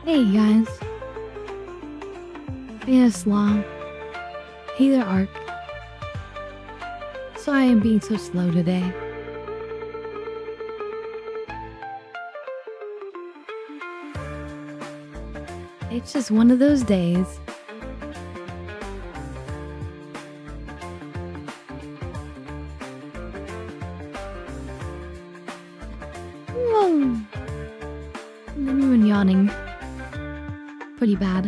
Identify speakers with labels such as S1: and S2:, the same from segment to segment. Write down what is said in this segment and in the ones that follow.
S1: Hey guys, it's long. Hey there, Ark. Sorry I'm being so slow today. It's just one of those days. Whoa. I'm even yawning. Pretty bad.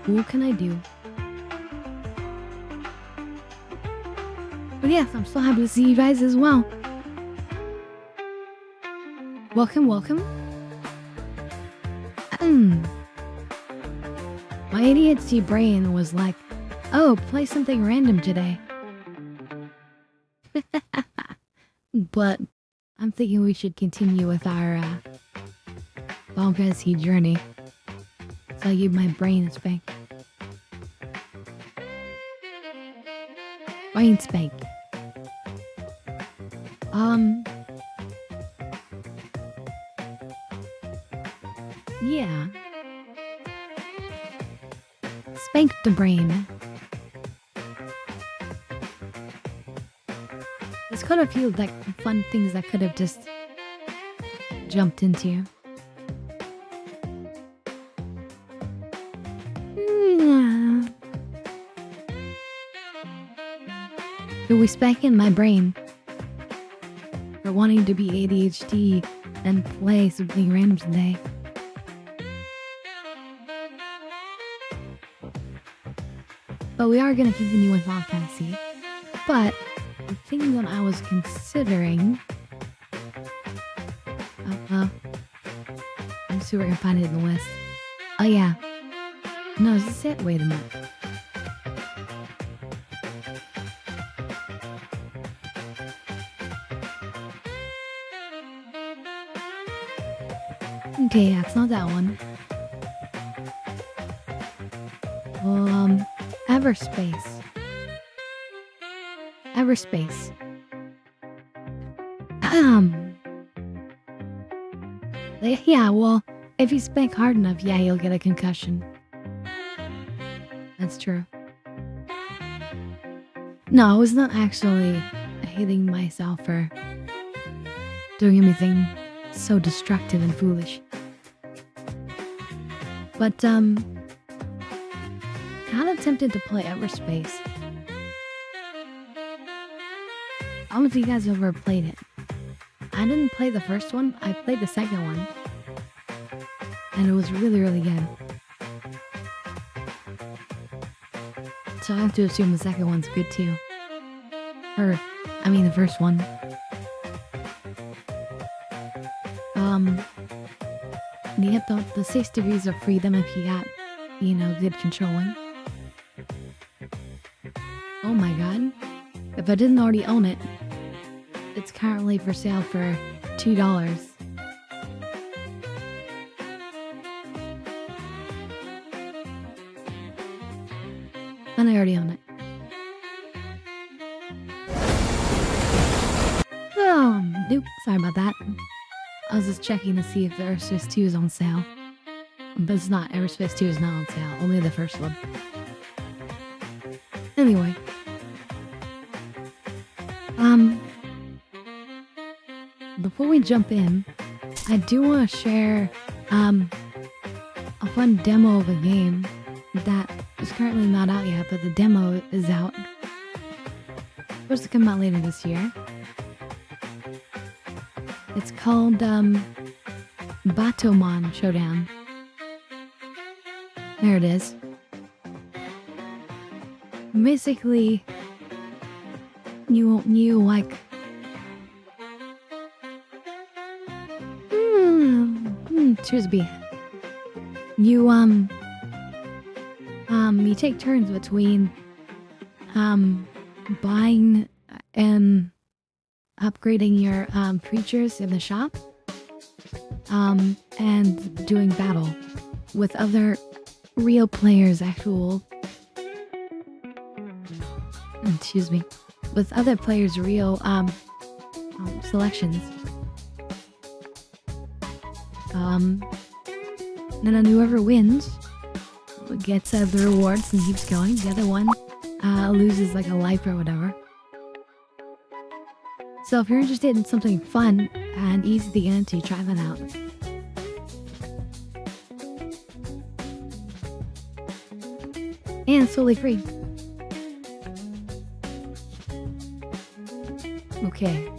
S1: What can I do? But yes, I'm so happy to see you guys as well. Welcome. My ADHD brain was like, oh, play something random today. But I'm thinking we should continue with our Final Fantasy journey. So I give my brain a spank. Brain spank. Yeah. Spank the brain. There's quite a few like fun things that could have just jumped into. So we spanking my brain for wanting to be ADHD and play something random today. But we are going to continue with Final Fantasy. But the thing that I was considering... I'm sure we're going to find it in the list. Oh yeah. No, is this it? Wait a minute. Okay, yeah, it's not that one. Everspace. Yeah, well, if you spank hard enough, yeah, you'll get a concussion. That's true. No, I was not actually hating myself for doing anything so destructive and foolish. But, kind of tempted to play Everspace. I don't know if you guys ever played it. I didn't play the first one, I played the second one. And it was really, really good. So I have to assume the second one's good too. The first one. Yep, the 6 degrees of freedom if you got, good controlling. Oh my god. If I didn't already own it, it's currently for sale for $2. Then I already own it. Oh, nope, sorry about that. I was just checking to see if the Everspace 2 is on sale. But it's not. Everspace 2 is not on sale. Only the first one. Anyway. Before we jump in, I do want to share a fun demo of a game that is currently not out yet, but the demo is out. It's supposed to come out later this year. It's called Batomon Showdown. There it is. Basically, you like choose B. You take turns between buying and upgrading your creatures in the shop and doing battle with other real players, with other players' real selections. And then whoever wins gets the rewards and keeps going. The other one loses like a life or whatever. So if you're interested in something fun and easy to get into, try that out. And it's totally free. Okay.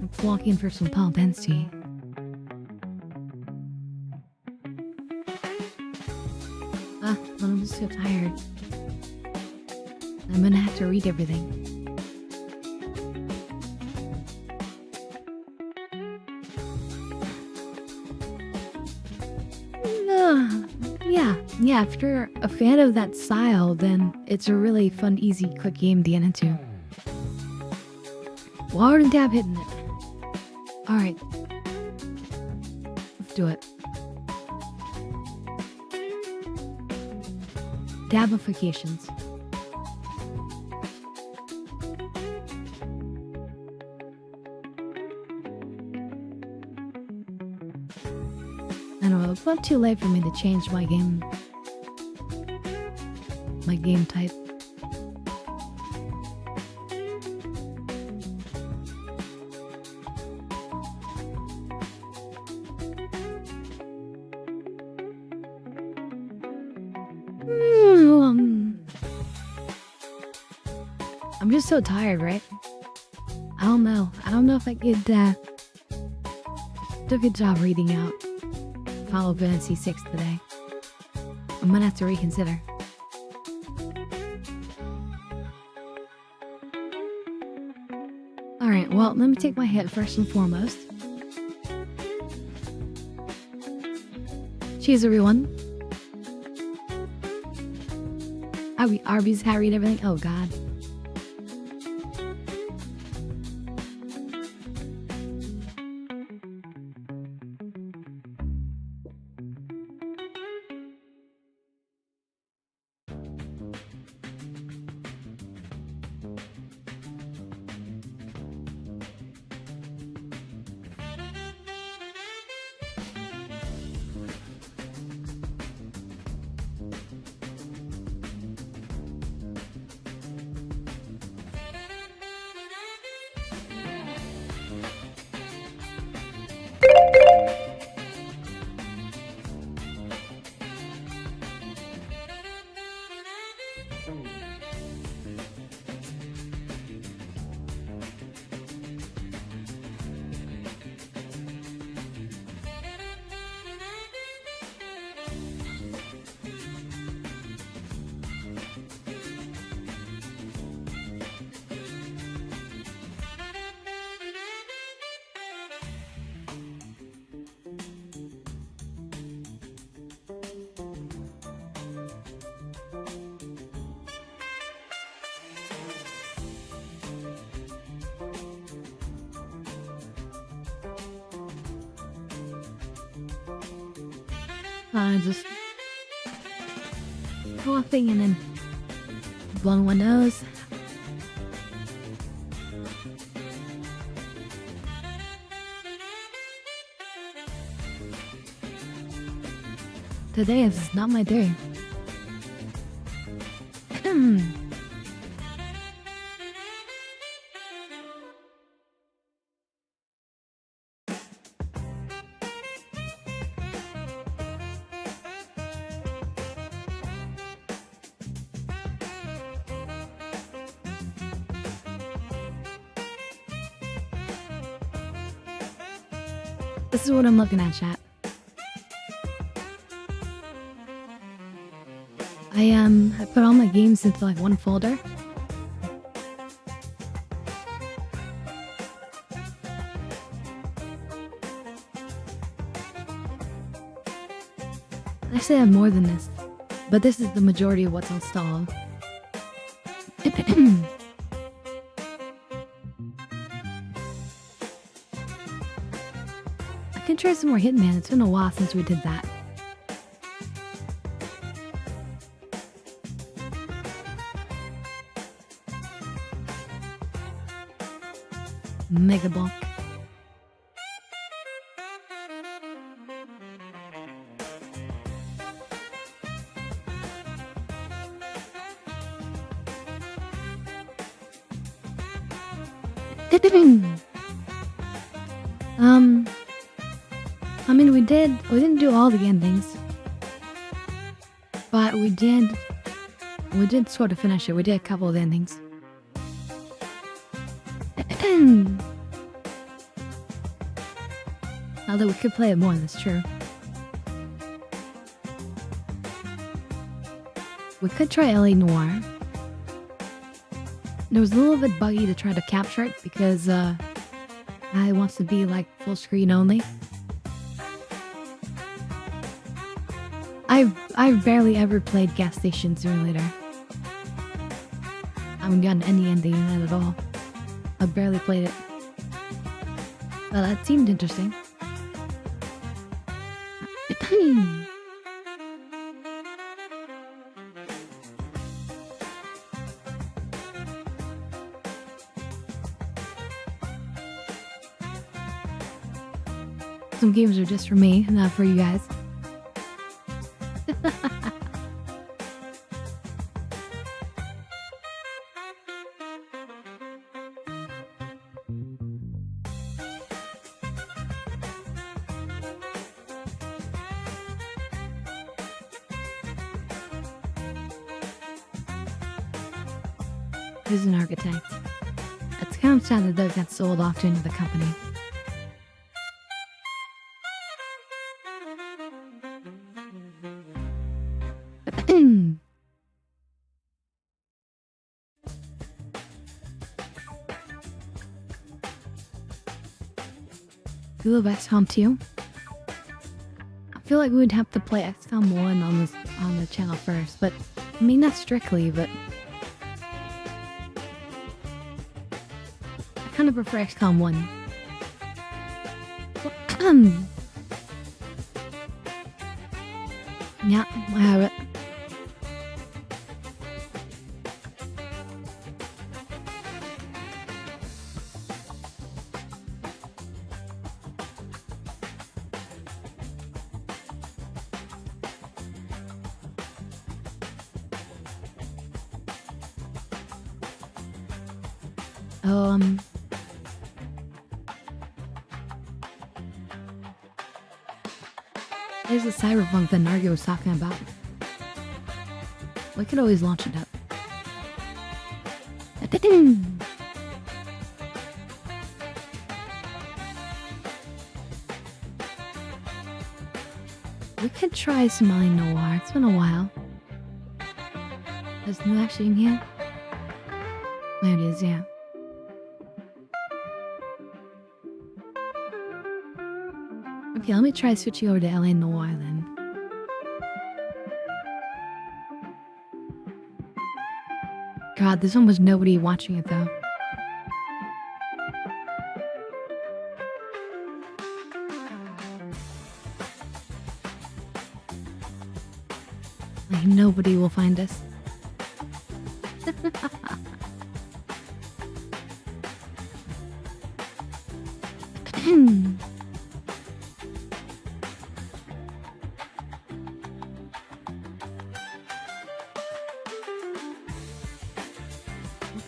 S1: Let's walk in for some pal density. I'm just so tired. I'm gonna have to read everything. Yeah, if you're a fan of that style, then it's a really fun, easy, quick game to get into. Ward and dab hitting it. Alright. Let's do it. Dabifications. I don't know, it's not too late for me to change my game type. I'm just so tired, right? I don't know if I could do a good job reading out Final Fantasy 6 today. I'm gonna have to reconsider. Alright, well, let me take my hit first and foremost. Cheers, everyone. Arby's harried everything. Oh, God. Just coughing and then blowing my nose. Today is not my day. This is what I'm looking at, chat. I put all my games into like one folder. Actually, I have more than this, but this is the majority of what's installed. I can try some more Hitman. It's been a while since we did that. Mega Block. um, I mean, we didn't do all the endings, but we did sort of finish it. We did a couple of endings. Although we could play it more, that's true. We could try LA Noire. It was a little bit buggy to try to capture it because I wants to be like full screen only. I've barely ever played Gas Station Simulator. I haven't gotten any ending in that at all. I barely played it. Well, that seemed interesting. Some games are just for me, not for you guys. Who's an architect? It's kind of sad that those got sold off to another company. You love XCOM 2? I feel like we would have to play XCOM 1 on the channel first, but I mean not strictly, but I kind of prefer XCOM 1. Yeah, I have it. There's the Cyberpunk that Nargo was talking about. We could always launch it up. We could try some LA Noire. It's been a while. There's no action in here. There it is, yeah. Okay, let me try switching over to LA Noire then. God, there's almost nobody watching it though. Like, nobody will find us.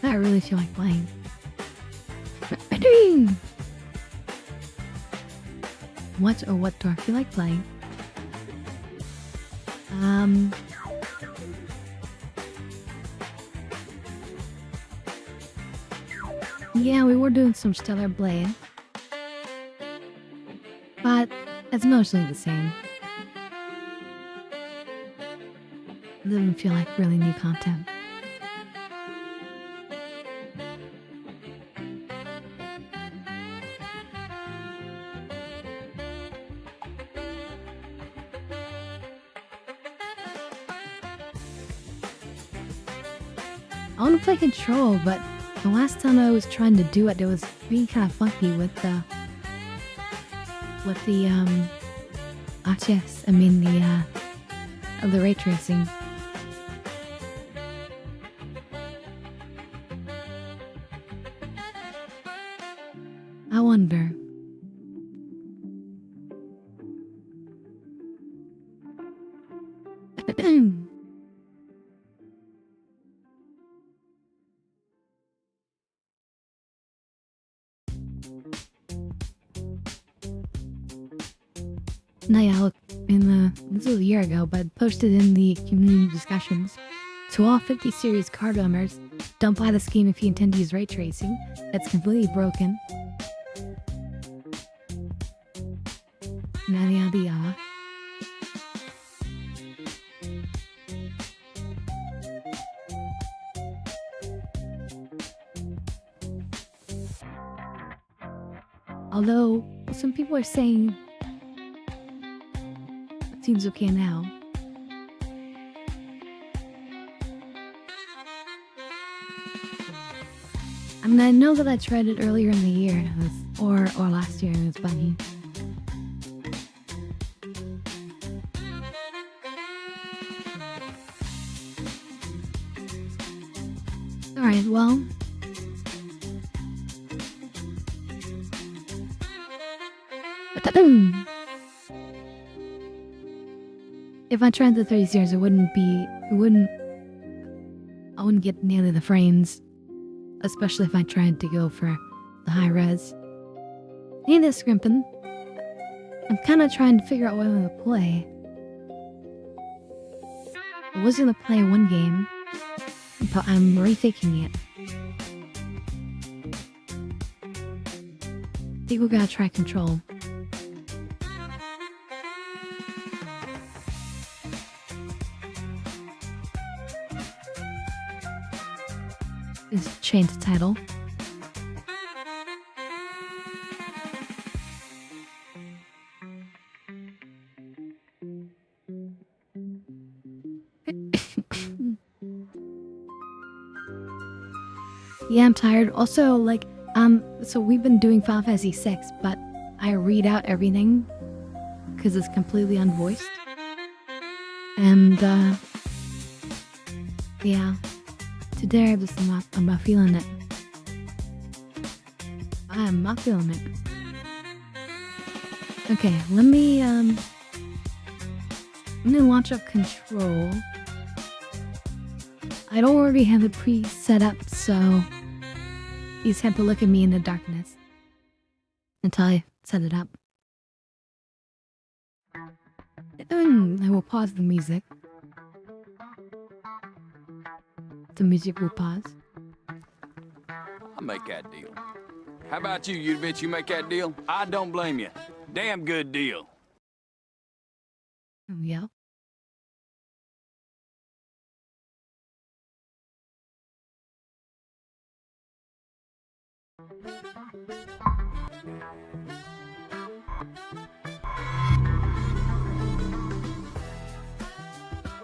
S1: I really feel like playing. What do I feel like playing? Yeah, we were doing some Stellar Blade. But it's mostly the same. It doesn't feel like really new content. I want to play Control, but the last time I was trying to do it, it was being kind of funky with the RTX. I mean the ray tracing. I wonder. Now, yeah, look, this was a year ago, but posted in the community discussions. To all 50 series card owners, don't buy this game if you intend to use ray tracing. It's completely broken. Yada yada yada. Although, some people are saying it seems okay now. I mean, I know that I tried it earlier in the year, or last year, and it was buggy. Alright, well... If I tried the 30 series, I wouldn't get nearly the frames. Especially if I tried to go for the high res. Hey there, Scrimpin'. I'm kinda trying to figure out what I'm gonna play. I was gonna play one game, but I'm rethinking it. I think we gotta try Control. Just change the title. Yeah, I'm tired. Also, like, so we've been doing Final Fantasy VI, but I read out everything because it's completely unvoiced. And, yeah. Today I'm not feeling it. I'm not feeling it. Okay, let me launch up Control. I don't already have it pre-set up, so you just have to look at me in the darkness until I set it up. I will pause the music. The music will pause.
S2: I'll make that deal. How about you? You admit you make that deal? I don't blame you. Damn good deal.
S1: Yeah.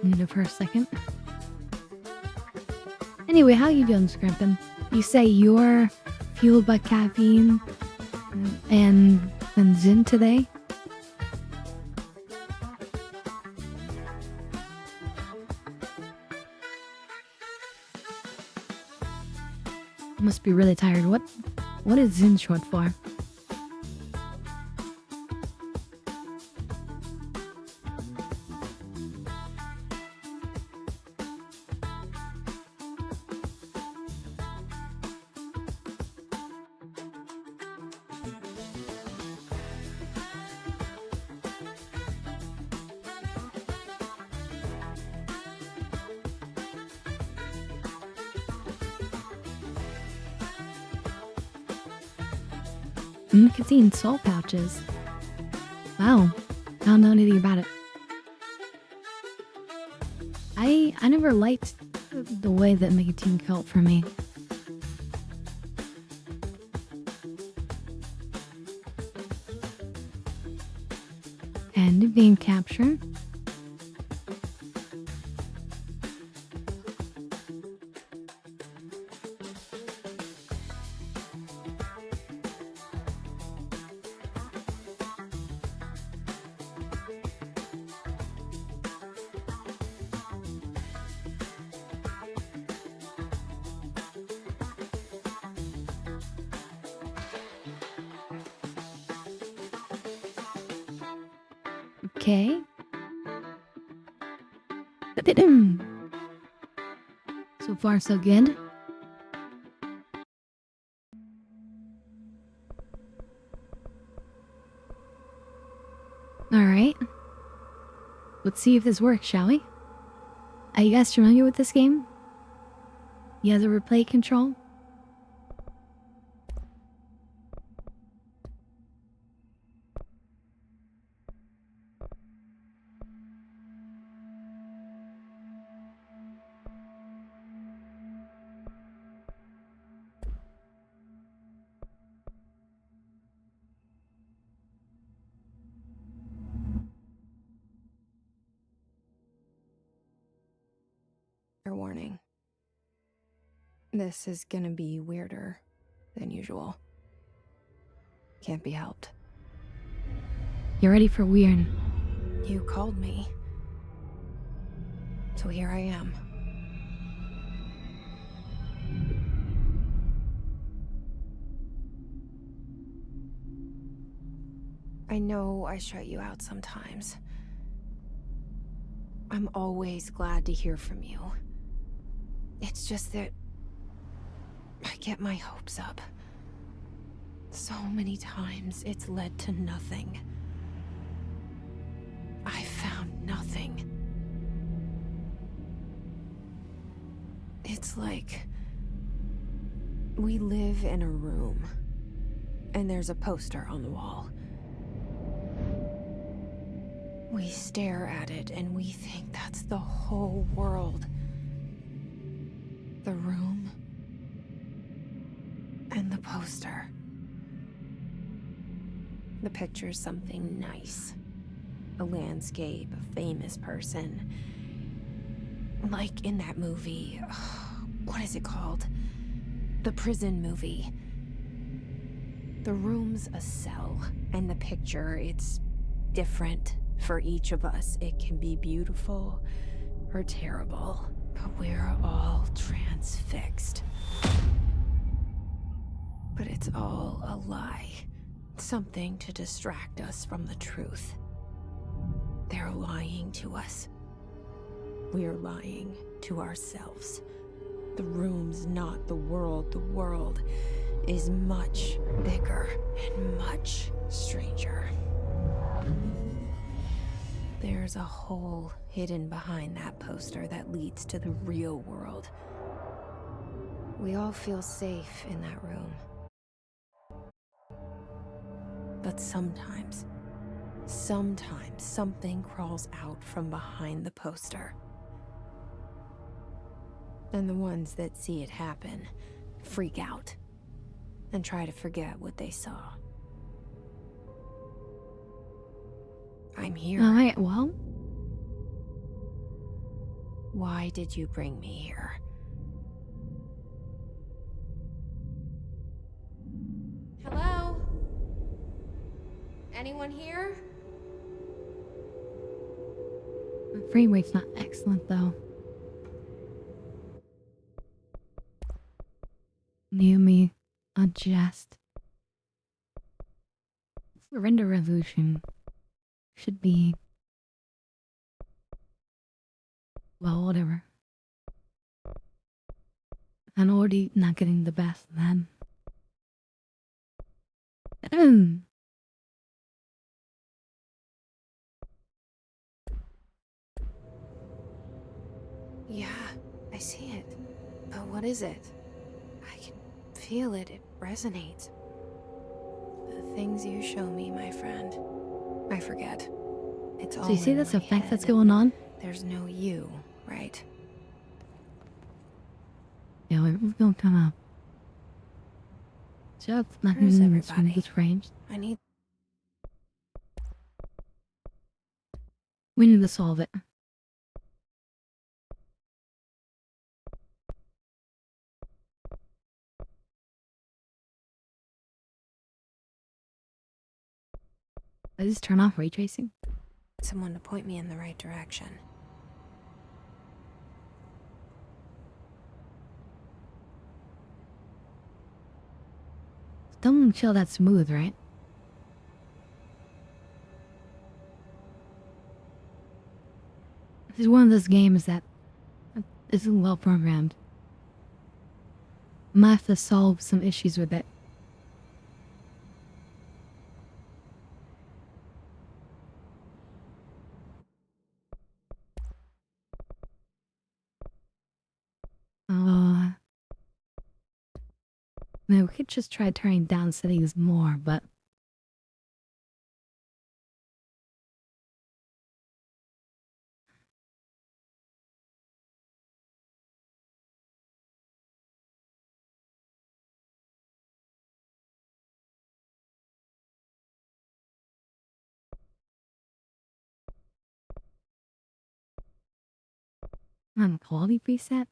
S1: Need it for a second. Anyway, how you doing, Scrimpin'? You say you're fueled by caffeine and Zen today? You must be really tired. What is Zen short for? Nicotine soul pouches. Wow, I don't know anything about it. I never liked the way that nicotine felt for me. And game capture. Okay. So far, so good. Alright. Let's see if this works, shall we? Are you guys familiar with this game? You have the replay control?
S3: Warning. This is gonna be weirder than usual. Can't be helped.
S1: You're ready for weird.
S3: You called me. So here I am. I know I shut you out sometimes. I'm always glad to hear from you. It's just that I get my hopes up. So many times it's led to nothing. I found nothing. It's like we live in a room and there's a poster on the wall. We stare at it and we think that's the whole world. The room and the poster. The picture's something nice. A landscape, a famous person. Like in that movie, what is it called? The prison movie. The room's a cell, and the picture, it's different for each of us. It can be beautiful or terrible. But we're all transfixed. But it's all a lie. Something to distract us from the truth. They're lying to us. We're lying to ourselves. The room's not the world. The world is much bigger and much stranger. There's a hole hidden behind that poster that leads to the real world. We all feel safe in that room. But sometimes something crawls out from behind the poster. And the ones that see it happen freak out and try to forget what they saw. I'm here.
S1: Alright, well.
S3: Why did you bring me here? Hello? Anyone here?
S1: The frame rate's not excellent though. Naomi, adjust. The render resolution should be, well, whatever. I'm already not getting the best then.
S3: Yeah, I see it. But what is it? I can feel it. It resonates. The things you show me, my friend, I forget. It's all
S1: So you see
S3: in
S1: this
S3: my
S1: effect
S3: head.
S1: that's going on?
S3: There's no you, right?
S1: Yeah, we're going kind of. Just not
S3: Where's
S1: even
S3: everybody?
S1: smooth frames.
S3: I need...
S1: We need to solve it. I just turn off ray tracing.
S3: someone to point me in the right direction.
S1: Don't feel that smooth, right? This is one of those games that isn't well programmed. Might have to solve some issues with it. I mean, we could just try turning down settings more, but... On quality preset?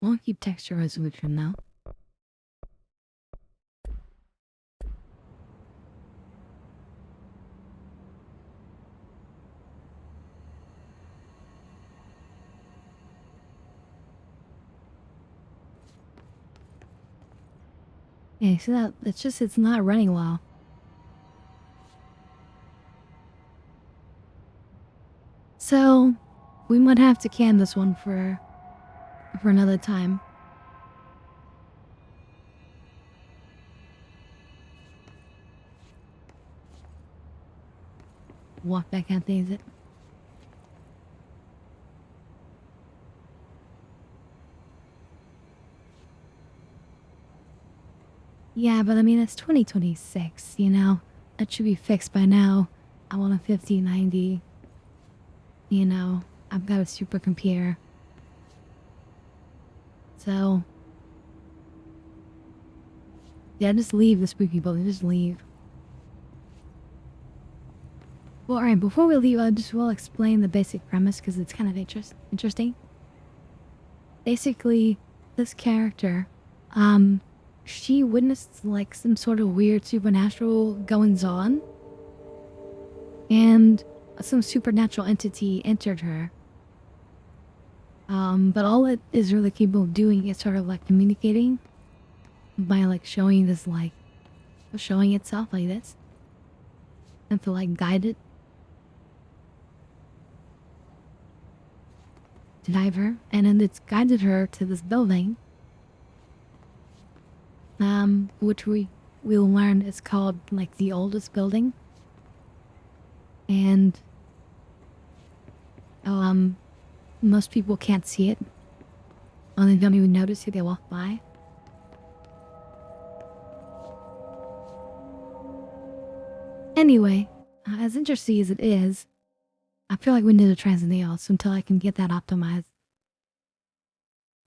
S1: Won't keep texture resolution though. Yeah, see that? It's just, it's not running well. So, we might have to can this one for another time. Walk back out things it. Yeah, but I mean, it's 2026, you know? That should be fixed by now. I want a 5090. You know, I've got a supercomputer. So... yeah, just leave the spooky building. Just leave. Well, alright, before we leave, I just will explain the basic premise because it's kind of interesting. Basically, this character, she witnessed like some sort of weird supernatural goings on, and some supernatural entity entered her. But all it is really capable of doing is sort of like communicating by like showing this like, showing itself like this, and to like guide it. To dive her, and then it's guided her to this building, which we'll learn is called like the oldest building, and most people can't see it, or they don't even notice it. They walk by. Anyway, as interesting as it is, I feel like we need to try something else until I can get that optimized.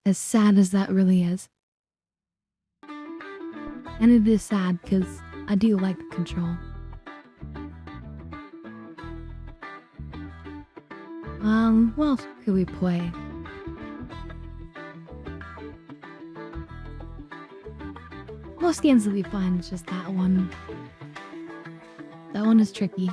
S1: As sad as that really is. And it is sad because I do like the control. What else could we play? Most games will be fine, it's just that one. That one is tricky.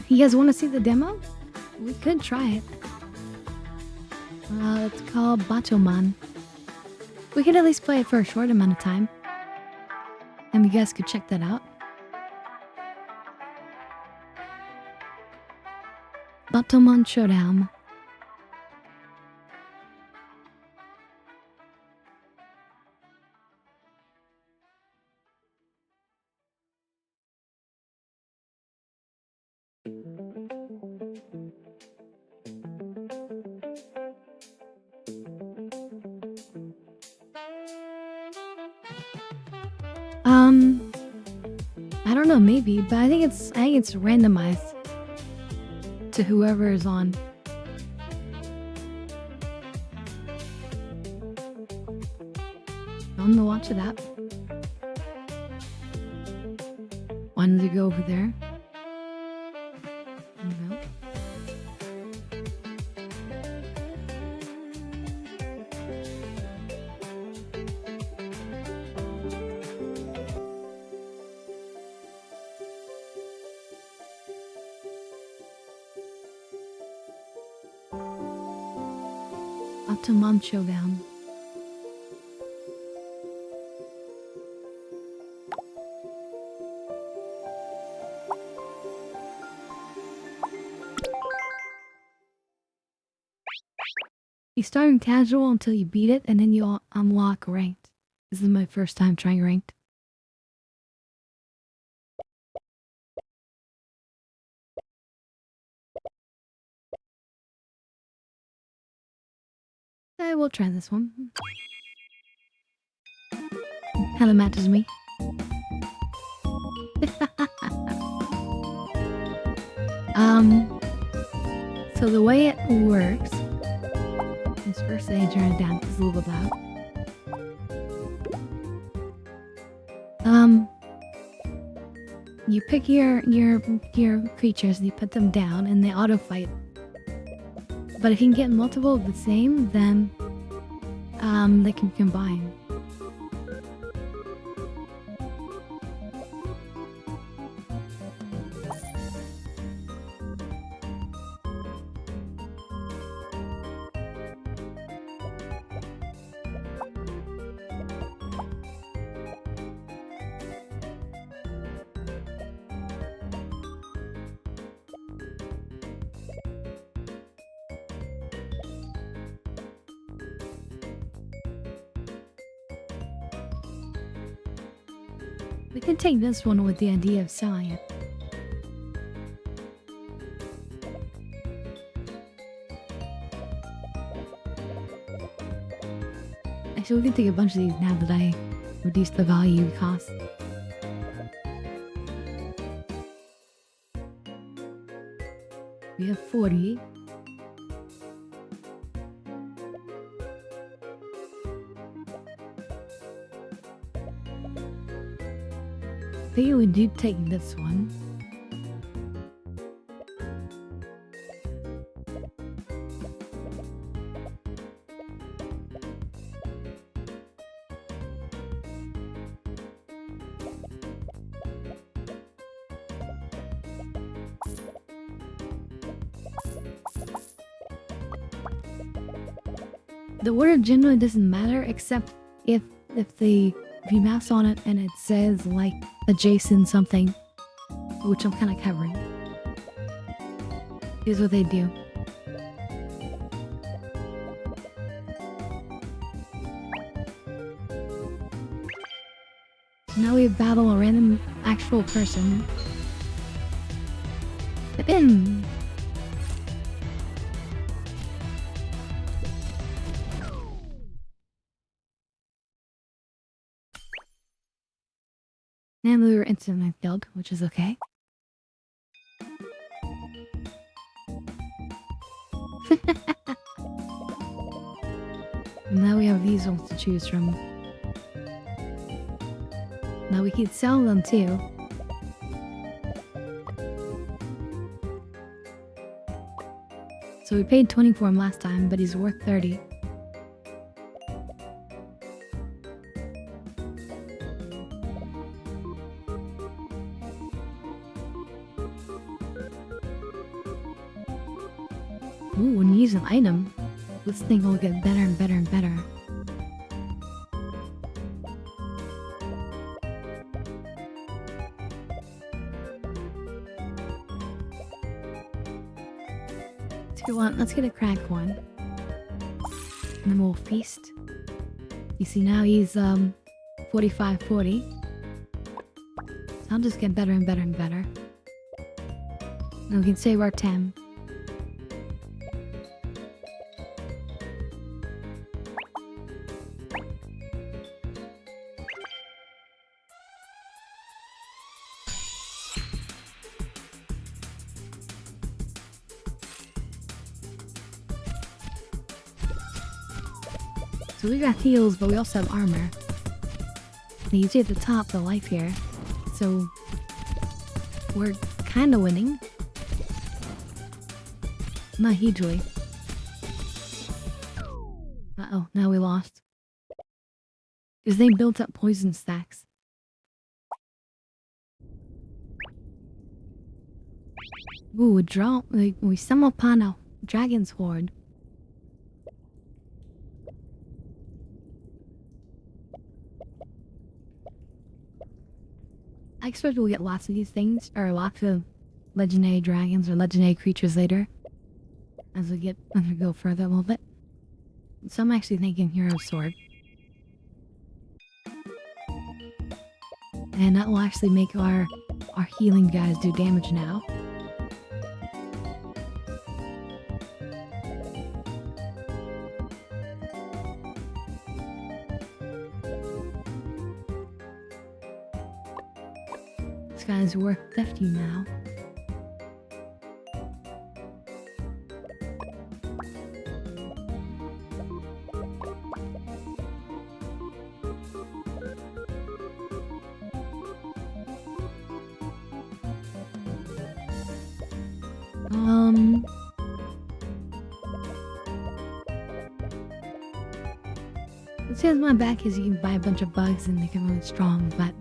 S1: You guys want to see the demo? We could try it. It's called Batoman. We could at least play it for a short amount of time. And you guys could check that out. Batoman Showdown. I don't know, maybe, but I think it's randomized to whoever is on. I'm gonna watch it up. Why don't you go over there? No. Up to Mom Showdown. You start in casual until you beat it, and then you unlock ranked. This is my first time trying ranked. I will try this one. Kinda matches me. So the way it works is first they turn it down because it's a little bit loud. You pick your creatures and you put them down and they auto fight. But if you can get multiple of the same, then they can combine. We can take this one with the idea of selling it. Actually, we can take a bunch of these now that I reduced the value cost. We have 40. I think we do take this one. The order generally doesn't matter except if you mouse on it and it says like adjacent something, which I'm kind of covering. Here's what they do. Now we battle a random actual person. Bim! And we were instantly killed, which is okay. Now we have these ones to choose from. Now we can sell them too. So we paid 20 for him last time, but he's worth 30. Ooh, when you use an item, this thing will get better and better and better. Let's get a crack one. And then we'll feast. You see now he's 45-40. So I'll just get better and better and better. And we can save our 10. So we got heals, but we also have armor. And you see at the top the life here. So we're kind of winning. Not hugely. Uh-oh, now we lost. Because they built up poison stacks. Ooh, we stumble upon a dragon's horde. I expect we'll get lots of these things, or lots of legendary dragons or legendary creatures later. As we go further a little bit. So I'm actually thinking Hero Sword. And that will actually make our healing guys do damage now. This guy's worth 50 now. It says my back is you can buy a bunch of bugs and make it really strong, but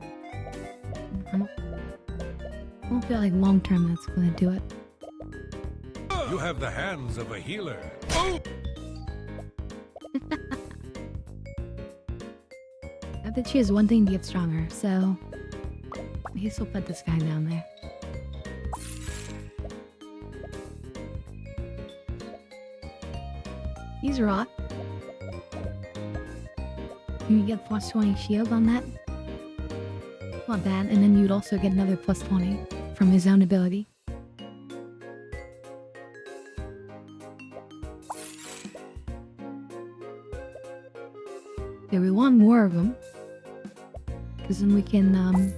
S1: I don't feel like long term that's gonna do it.
S4: You have the hands of a healer.
S1: I bet she has one thing to get stronger, so I guess we'll put this guy down there. He's rot. You get plus 20 shield on that. Not bad, and then you'd also get another plus 20 from his own ability. Yeah, we want more of them. Because then we can,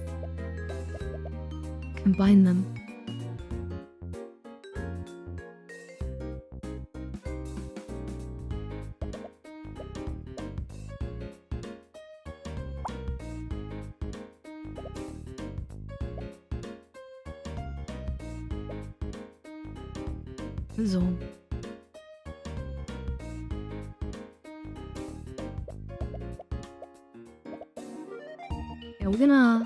S1: combine them. Zoom. Yeah, we're gonna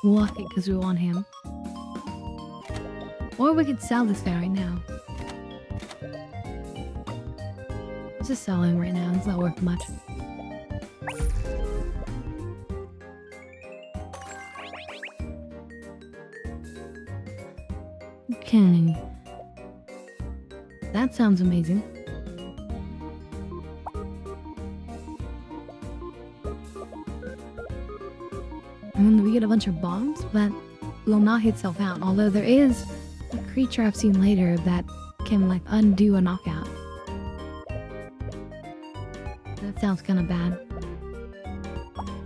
S1: walk it because we want him. Or we could sell this guy right now. Let's just sell him right now. It's not worth much. Okay. That sounds amazing. And then we get a bunch of bombs, but will not hit self out. Although there is a creature I've seen later that can like undo a knockout. That sounds kind of bad.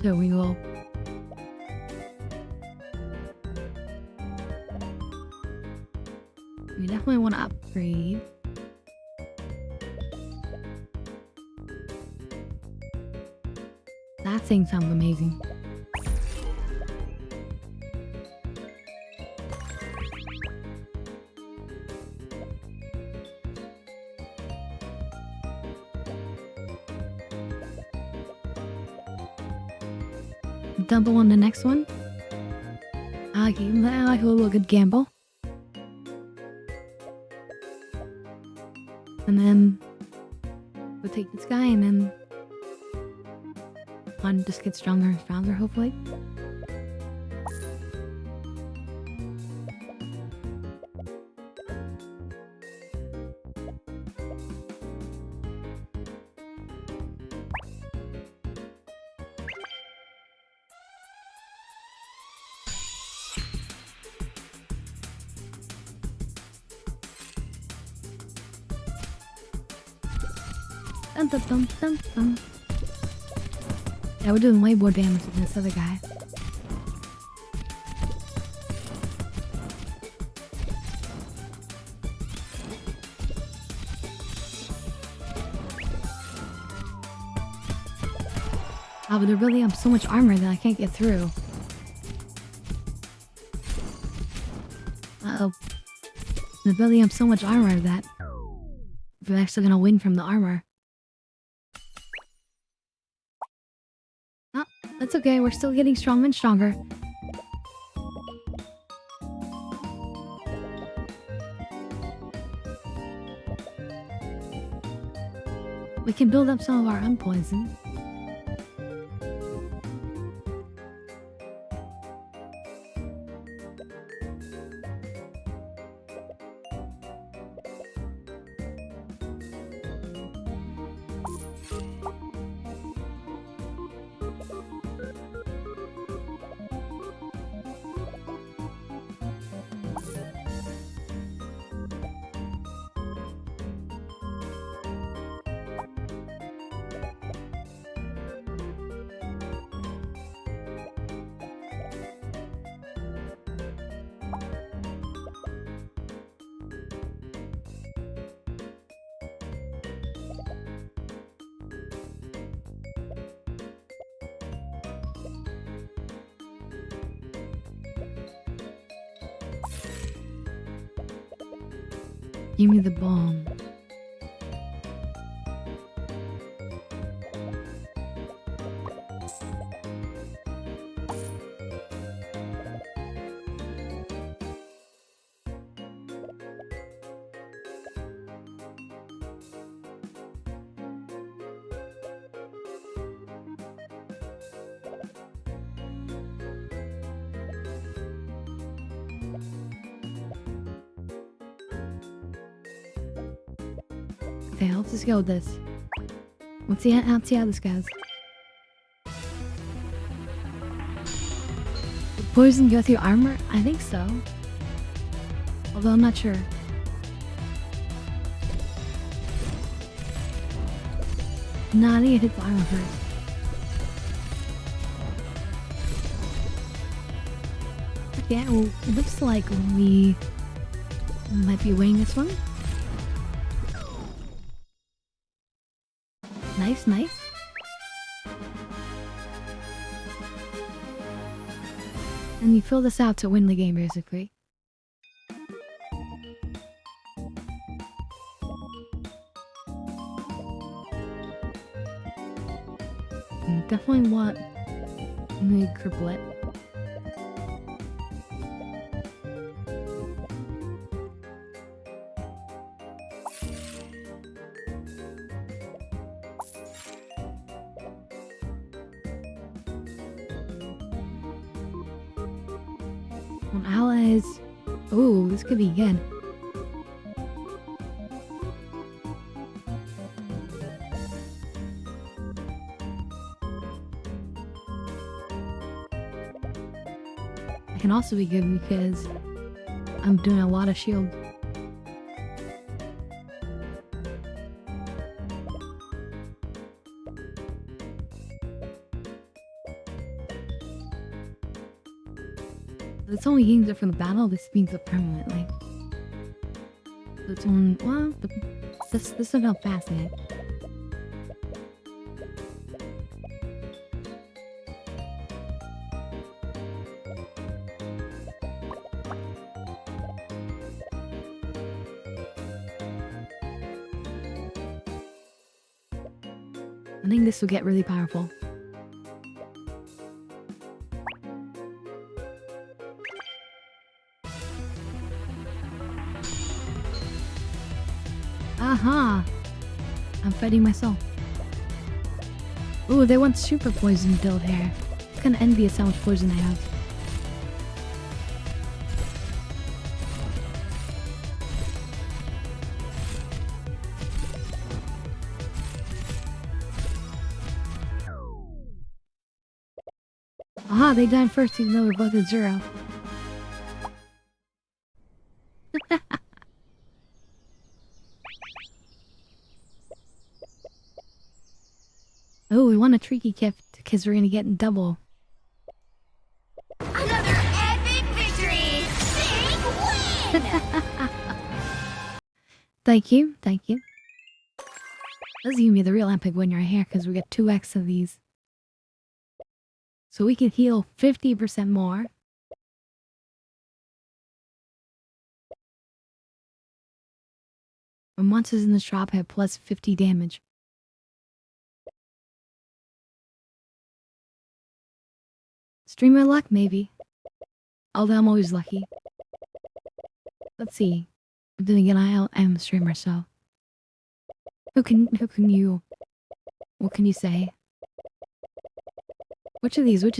S1: So we will. We definitely want to upgrade. That thing sounds amazing. Double on the next one. Okay, that like a little good gamble. And then we'll take this guy and then one just gets stronger and stronger, hopefully. Dun, dun, dun, dun, dun. Yeah, we're doing way more damage than this other guy. Oh, but they're building up so much armor that I can't get through. Uh-oh. They're building up so much armor that we're actually gonna win from the armor. That's okay, we're still getting stronger and stronger. We can build up some of our own poison. Give me the bomb. Okay, let's just go with this. Let's see how this goes. Would poison go through armor? I think so. Although I'm not sure. Nah, I think it hits the armor first. Okay, well, it looks like we might be winning this one. Nice, nice. And you fill this out to win the game, basically. You definitely want the criplet. Allies. Oh, this could be good. It can also be good because I'm doing a lot of shield. It's only games up from the battle, this speeds up permanently. So it's on, well, but this is about fascinating. I think this will get really powerful. Aha! I'm fighting myself. Ooh, they want super poison build here. I'm kinda envious how much poison they have. Aha, they died first even though we're both at 0. Oh, we want a tricky gift because we're gonna get double.
S5: Another epic victory! Big win!
S1: Thank you, thank you. This is gonna be the real epic win right here because we get 2x of these. So we can heal 50% more. When monsters in the shop have plus 50 damage. Streamer luck, maybe. Although I'm always lucky. Let's see. Then again, I am a streamer, so... What can you say? Which of these? Would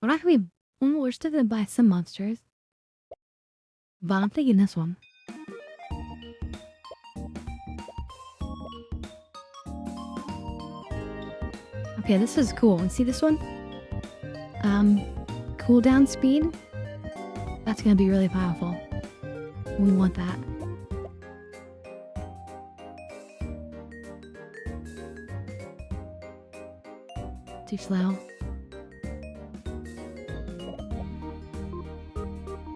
S1: actually... Well, we're still gonna buy some monsters. But I'm thinking this one. Okay, this is cool. And see this one? Cooldown speed? That's gonna be really powerful. We want that. Too slow.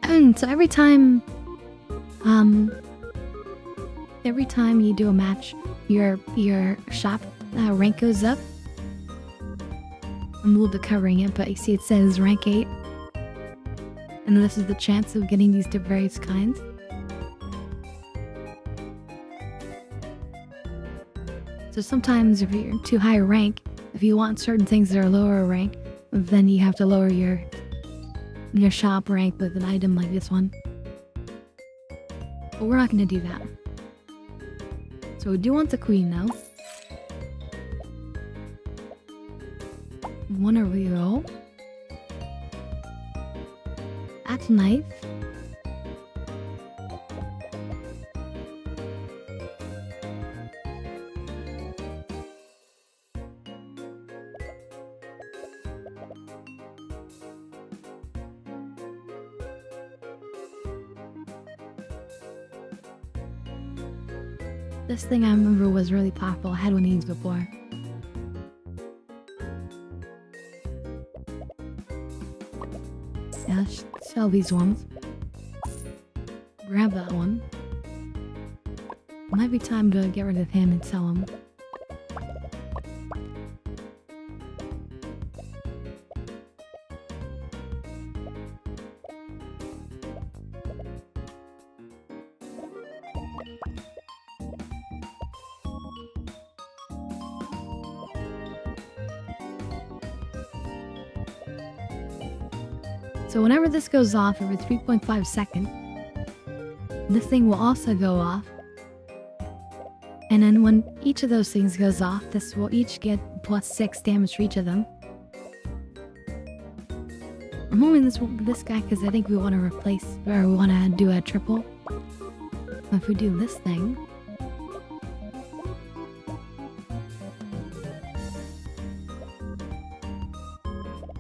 S1: And so every time you do a match, your shop rank goes up. I'm a little bit covering it, but you see it says rank 8. And this is the chance of getting these various kinds. So sometimes if you're too high rank, if you want certain things that are lower rank, then you have to lower your shop rank with an item like this one. But we're not going to do that. So we do want the queen though. Want to reroll. That's nice. This thing I remember was really powerful. I had one of these before. Yeah, let's sell these ones. Grab that one. Might be time to get rid of him and sell him. So whenever this goes off every 3.5 seconds, this thing will also go off. And then when each of those things goes off, this will each get +6 damage for each of them. I'm moving this guy because I think we want to replace, or we want to do a triple. If we do this thing,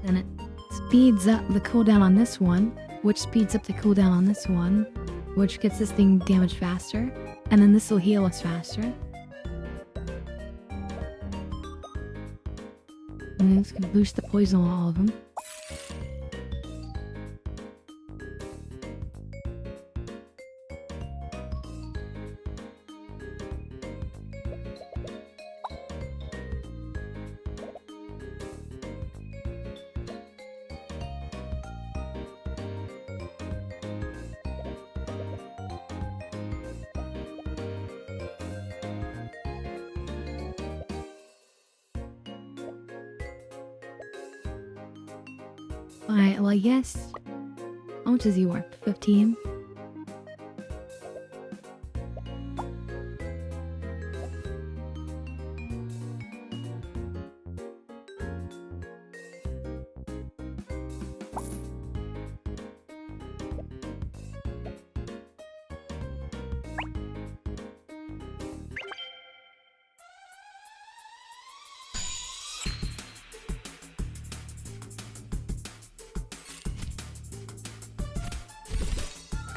S1: then it speeds up the cooldown on this one, which speeds up the cooldown on this one, which gets this thing damaged faster, and then this will heal us faster. And this can boost the poison on all of them. Alright, well, yes. How much is he worth? 15?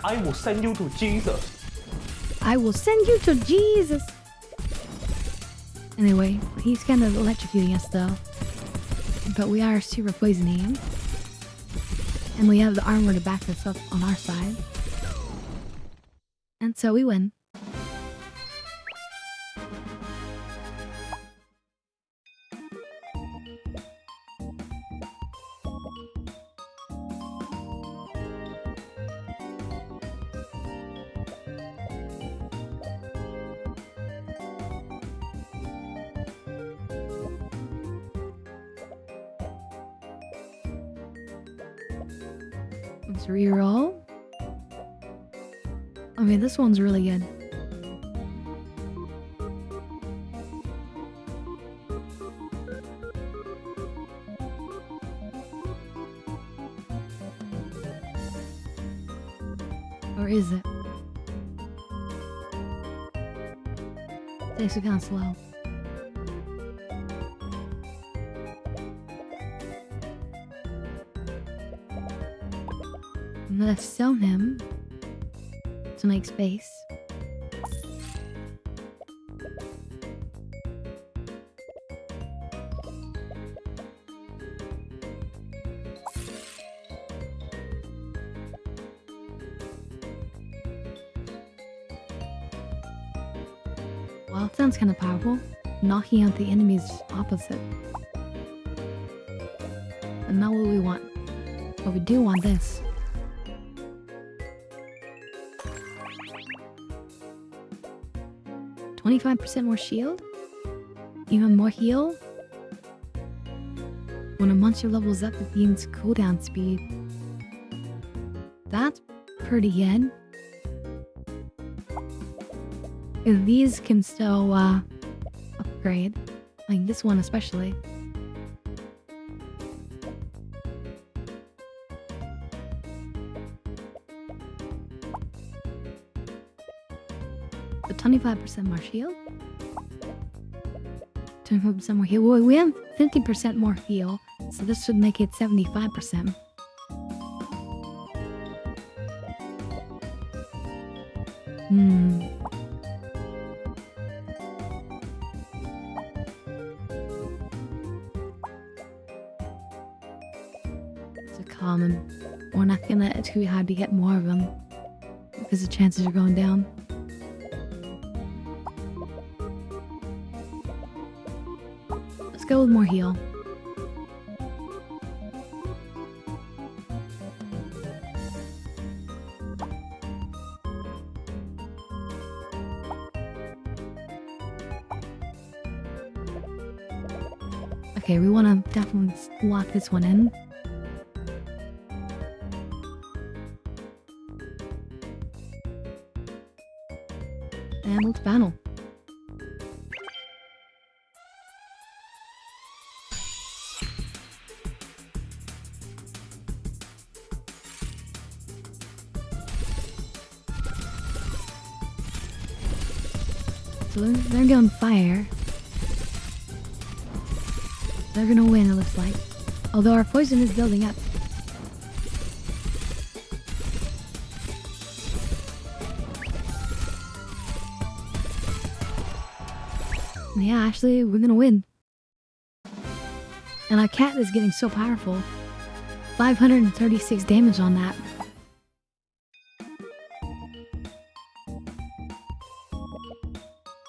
S6: I will send you to Jesus.
S1: I will send you to Jesus! Anyway, he's kind of electrocuting us though. But we are super poisoning him. And we have the armor to back this up on our side. And so we win. Let's reroll. I mean, this one's really good. Or is it? Takes it kind of slow. I'm gonna stone him to make space. Well, it sounds kind of powerful. Knocking out the enemy's opposite. But not what we want. But we do want this. 25% more shield? Even more heal? When a monster levels up, it gains cooldown speed. That's pretty good. And these can still upgrade. Like this one especially. The 25% more shield. 25% more heal. Well, we have 50% more heal, so this should make it 75%. It's a common. We're not gonna. It's too hard to get more of them because the chances are going down. Let's go with more heal. Okay, we want to definitely lock this one in. And let's battle. So they're going fire. They're gonna win, it looks like. Although our poison is building up. Yeah, actually, we're gonna win. And our cat is getting so powerful. 536 damage on that.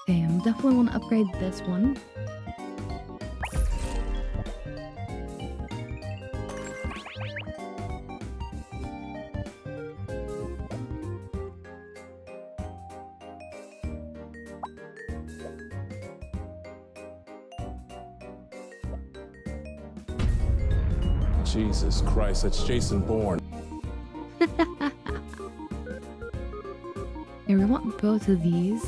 S1: Damn, definitely want to upgrade this one.
S7: Jesus Christ, that's Jason Bourne.
S1: Here, we want both of these.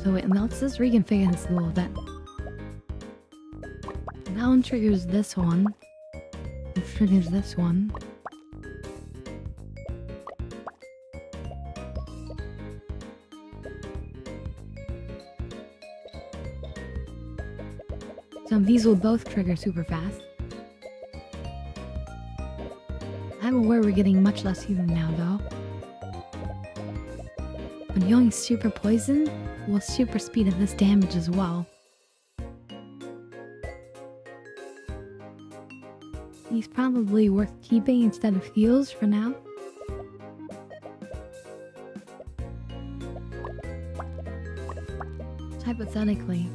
S1: So wait, now let's just reconfigure this a little bit. That one triggers this one. It triggers this one. So these will both trigger super fast. I'm aware we're getting much less healing now though. But going super poison will super speed up this damage as well. He's probably worth keeping instead of heals for now. Hypothetically,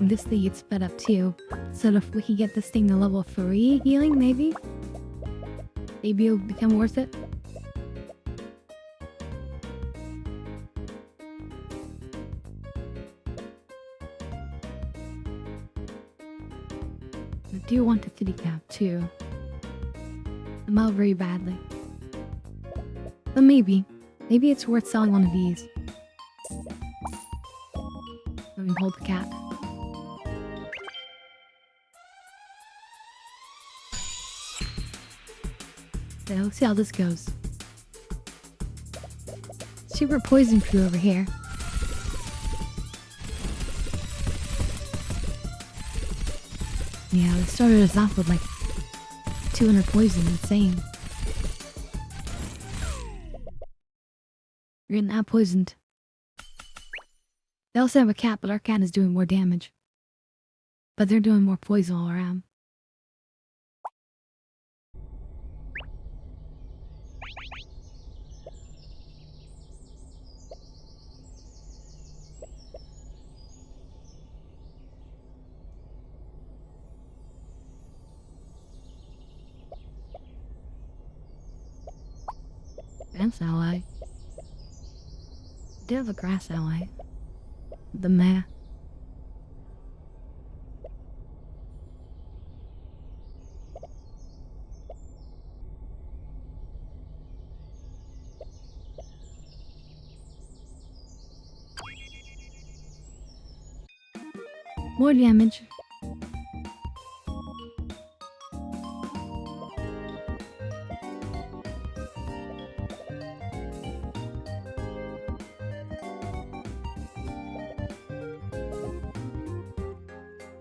S1: this thing gets sped up too. So if we can get this thing to level 3 healing, maybe it'll become worth it. I do want the kitty cap too. I'm out very badly. But maybe it's worth selling one of these. Let me hold the cat. So let's see how this goes. Super poison crew over here. Yeah, they started us off with like 200 poison, insane. We're getting out poisoned. They also have a cat, but our cat is doing more damage. But they're doing more poison all around. grass ally. Do have a grass ally. The meh. More damage.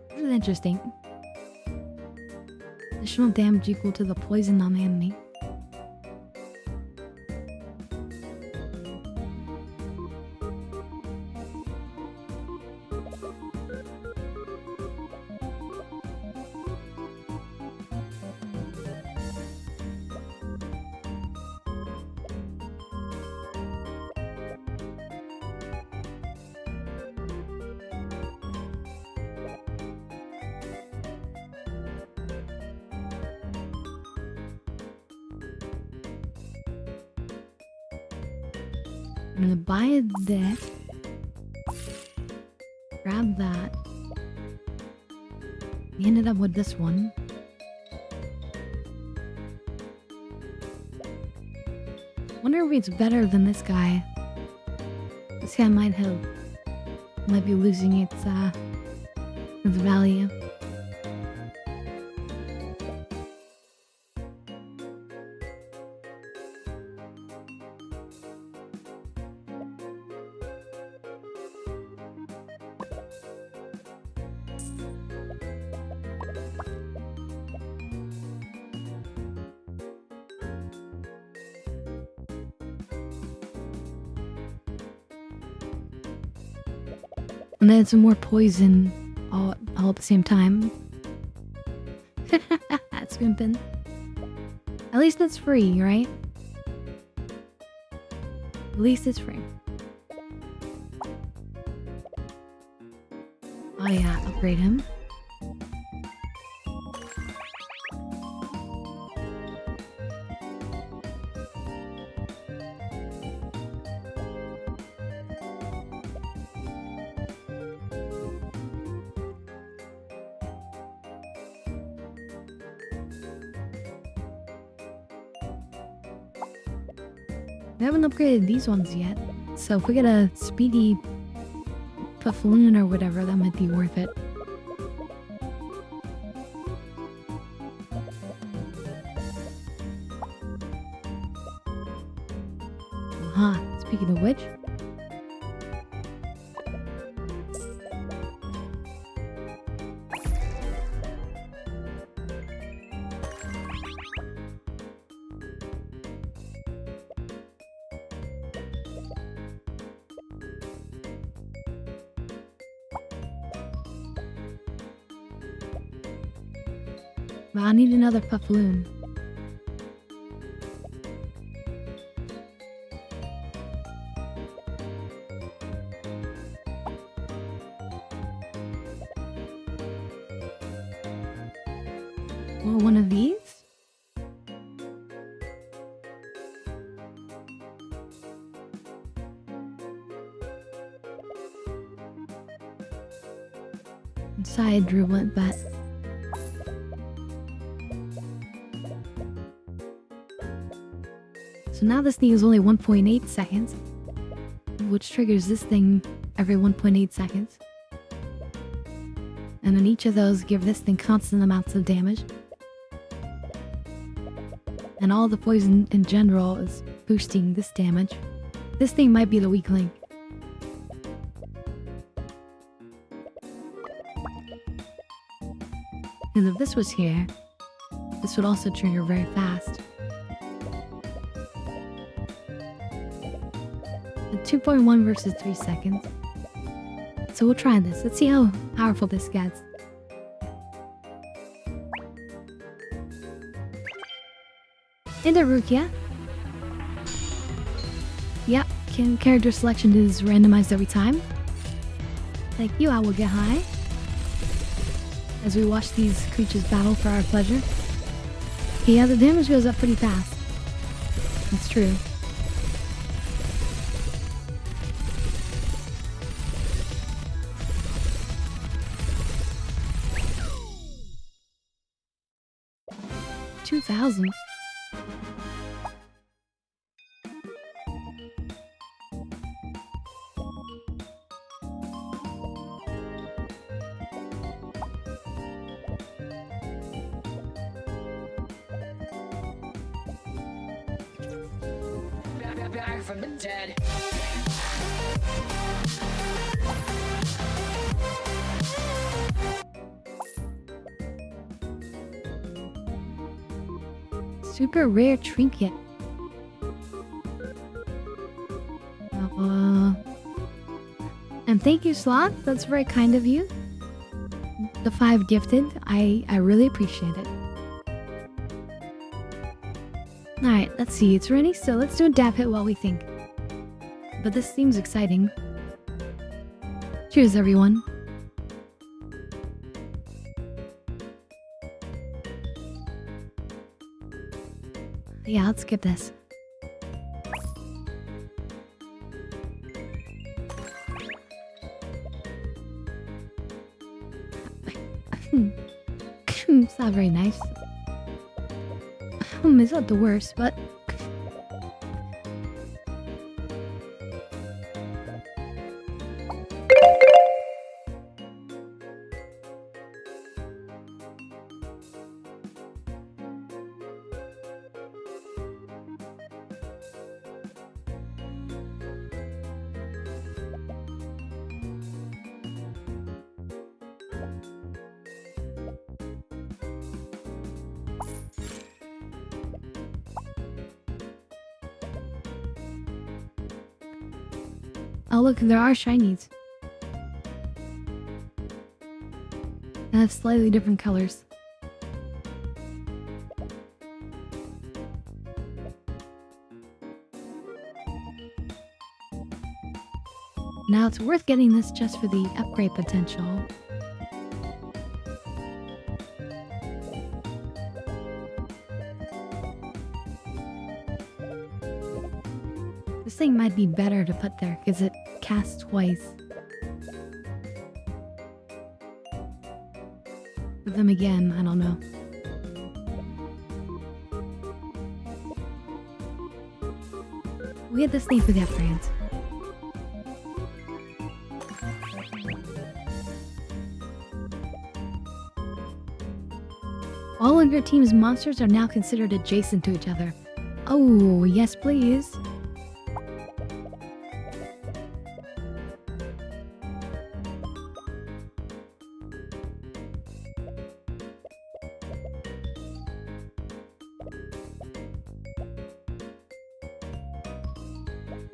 S1: This is interesting. Additional damage equal to the poison on the enemy. I'm gonna buy this. Grab that. We ended up with this one. Wonder if it's better than this guy. This guy might be losing its value. And then some more poison all at the same time. That's Swimpin'. At least it's free, right? At least it's free. Oh yeah, upgrade him. We haven't upgraded these ones yet, so if we get a speedy Puffaloon or whatever, that might be worth it. Speaking of which, well, I need another Puffaloon. Well, one of these? Inside Drew went bet. So now this thing is only 1.8 seconds, which triggers this thing every 1.8 seconds. And then each of those give this thing constant amounts of damage. And all the poison in general is boosting this damage. This thing might be the weak link. And if this was here, this would also trigger very fast. At 2.1 versus 3 seconds. So we'll try this. Let's see how powerful this gets. In the Rukia. Yep, character selection is randomized every time. Thank you, I will get high. As we watch these creatures battle for our pleasure. Yeah, the damage goes up pretty fast. That's true. 2,000.
S5: Back from the dead.
S1: Super rare trinket. And thank you, Sloth. That's very kind of you. The 5 gifted. I really appreciate it. Alright, let's see. It's ready, so let's do a dab hit while we think. But this seems exciting. Cheers, everyone. Yeah, let's skip this. It's not very nice. It's not the worst, but... Oh look, there are shinies. They have slightly different colors. Now it's worth getting this just for the upgrade potential. This thing might be better to put there because it casts twice. But then again, I don't know. We had this thing for the upgrades. All of your team's monsters are now considered adjacent to each other. Oh, yes please.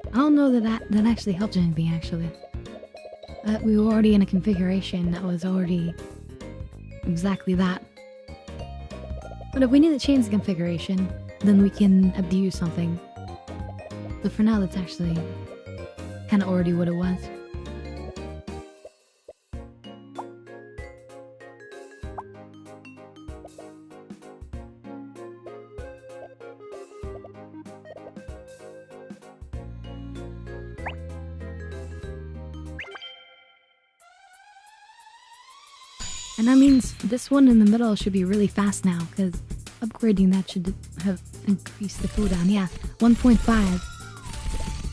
S1: I don't know that actually helped anything, actually. We were already in a configuration that was already exactly that. But if we need to change the configuration, then we can abuse something. But for now, that's actually kind of already what it was. And that means this one in the middle should be really fast now, because upgrading that should have increased the cooldown. Yeah, 1.5.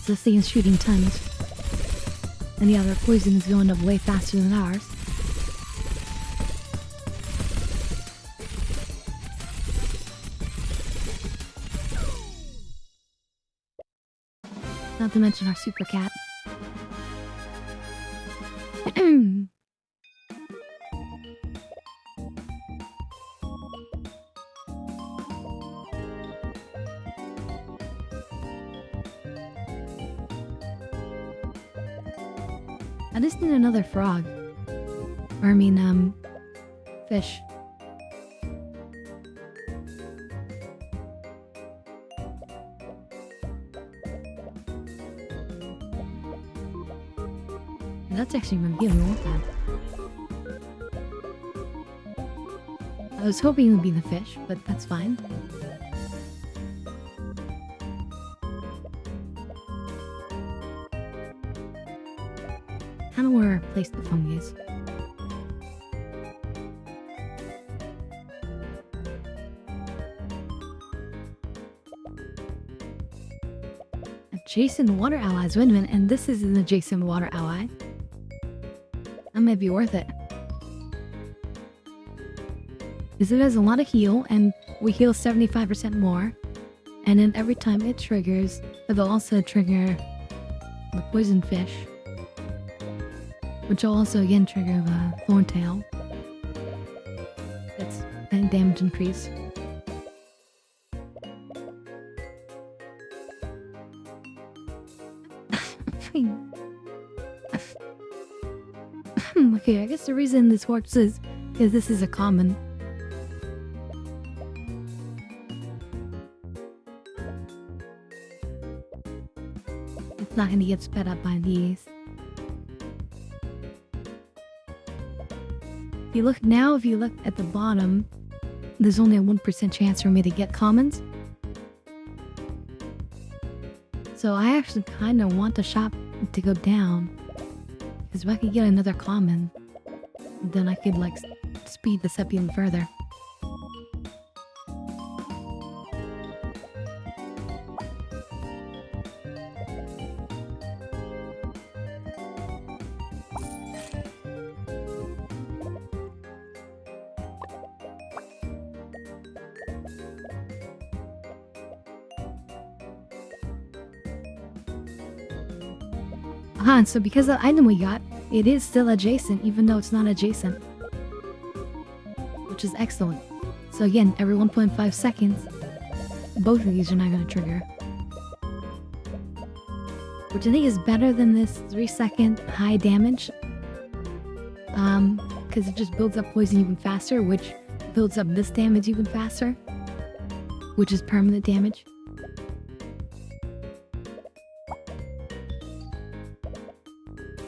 S1: So this thing is shooting tons. And yeah, their poison is going up way faster than ours. Not to mention our super cat. I just need another frog. Or I mean, fish. That's actually revealing. We want that. I was hoping it would be the fish, but that's fine. Kind of want to replace the fungus. Adjacent water allies. Wait a minute, and this is an adjacent water ally. That might be worth it. Because it has a lot of heal, and we heal 75% more. And then every time it triggers, it'll also trigger the poison fish. Which will also again trigger the thorntail. That's a damage increase. Okay, I guess the reason this works is because this is a common. It's not gonna get sped up by these. If you look at the bottom, there's only a 1% chance for me to get commons. So I actually kind of want the shop to go down. Because if I could get another common, then I could like speed this up even further. So because the item we got, it is still adjacent even though it's not adjacent. Which is excellent. So again, every 1.5 seconds, both of these are not going to trigger. Which I think is better than this 3-second high damage. Because it just builds up poison even faster, which builds up this damage even faster. Which is permanent damage.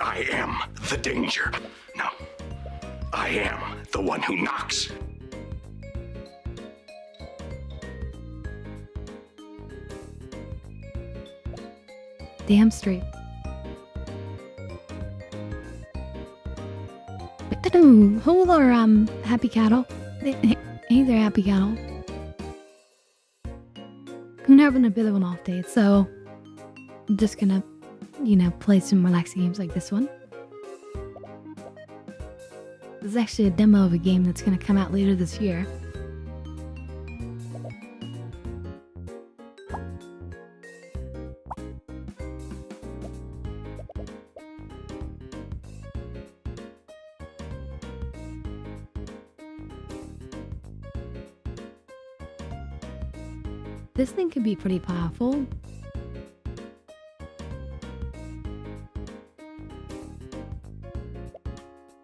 S8: I am the danger. No, I am the one who knocks.
S1: Damn straight. Hello, happy cattle. Hey there, happy cattle. I'm having a bit of an off day, so I'm just gonna, play some relaxing games like this one. This is actually a demo of a game that's gonna come out later this year. This thing could be pretty powerful.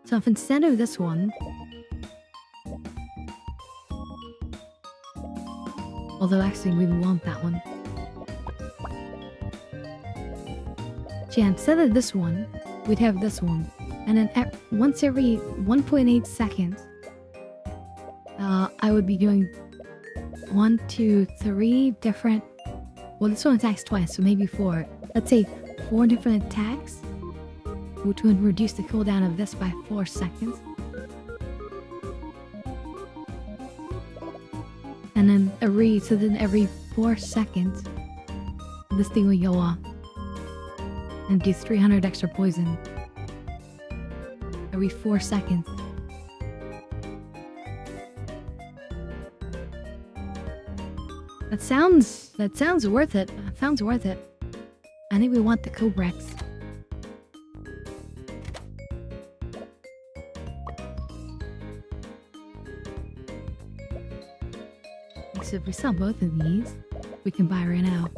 S1: So if instead of this one, although actually we want that one. So yeah, instead of this one, we'd have this one. And then once every 1.8 seconds, I would be doing 1, 2, 3 different... Well, this one attacks twice, so maybe 4. Let's say 4 different attacks, which would reduce the cooldown of this by 4 seconds. And then every 4 seconds, this thing would go off and do 300 extra poison. Every 4 seconds. That sounds worth it. Sounds worth it. I think we want the Cobrex. So if we sell both of these, we can buy right now.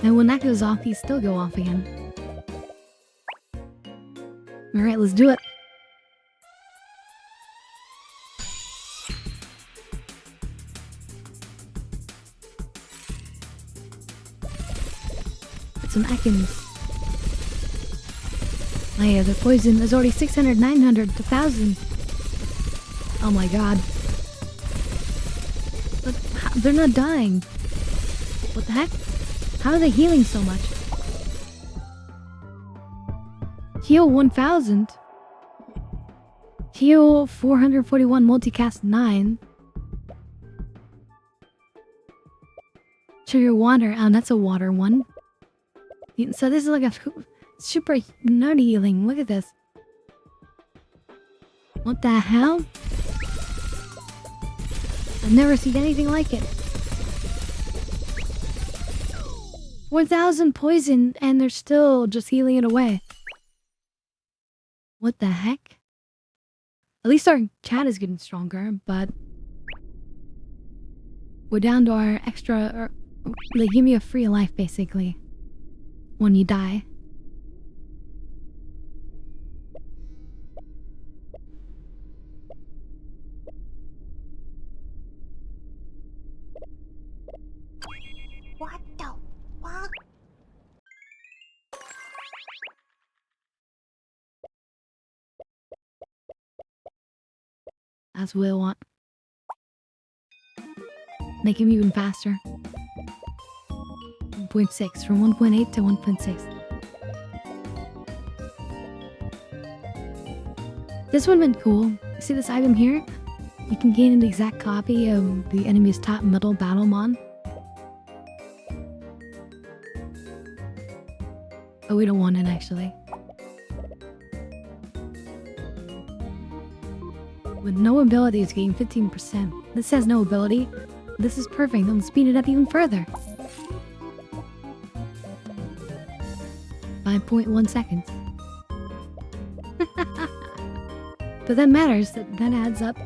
S1: And when that goes off, these still go off again. Alright, let's do it. Put some Ekans. Oh yeah, the poison is already 600, 900, 1,000. Oh my god. But they're not dying. What the heck? How are they healing so much? Heal 1,000. Editio 441 multicast 9. Trigger water. Oh, that's a water one. So this is like a super nerdy healing. Look at this. What the hell? I've never seen anything like it. 4,000 poison and they're still just healing it away. What the heck? At least our chat is getting stronger, but we're down to our extra, or they give you a free life basically when you die.
S5: What the fuck?
S1: That's what I want. Make him even faster. 1.6 from 1.8 to 1.6. This one been cool. See this item here? You can gain an exact copy of the enemy's top metal battlemon. Oh, we don't want it actually. With no abilities, gain 15%. This has no ability. This is perfect. It'll speed it up even further. 5.1 seconds. But that matters. That adds up.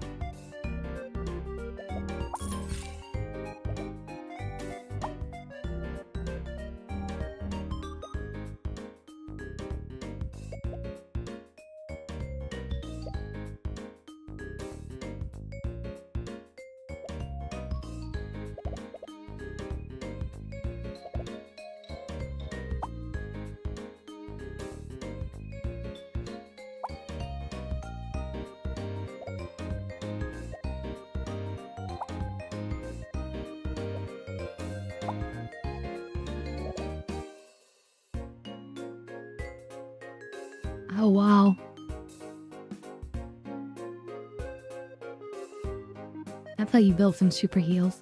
S1: Oh, wow. That's how you build some super heals.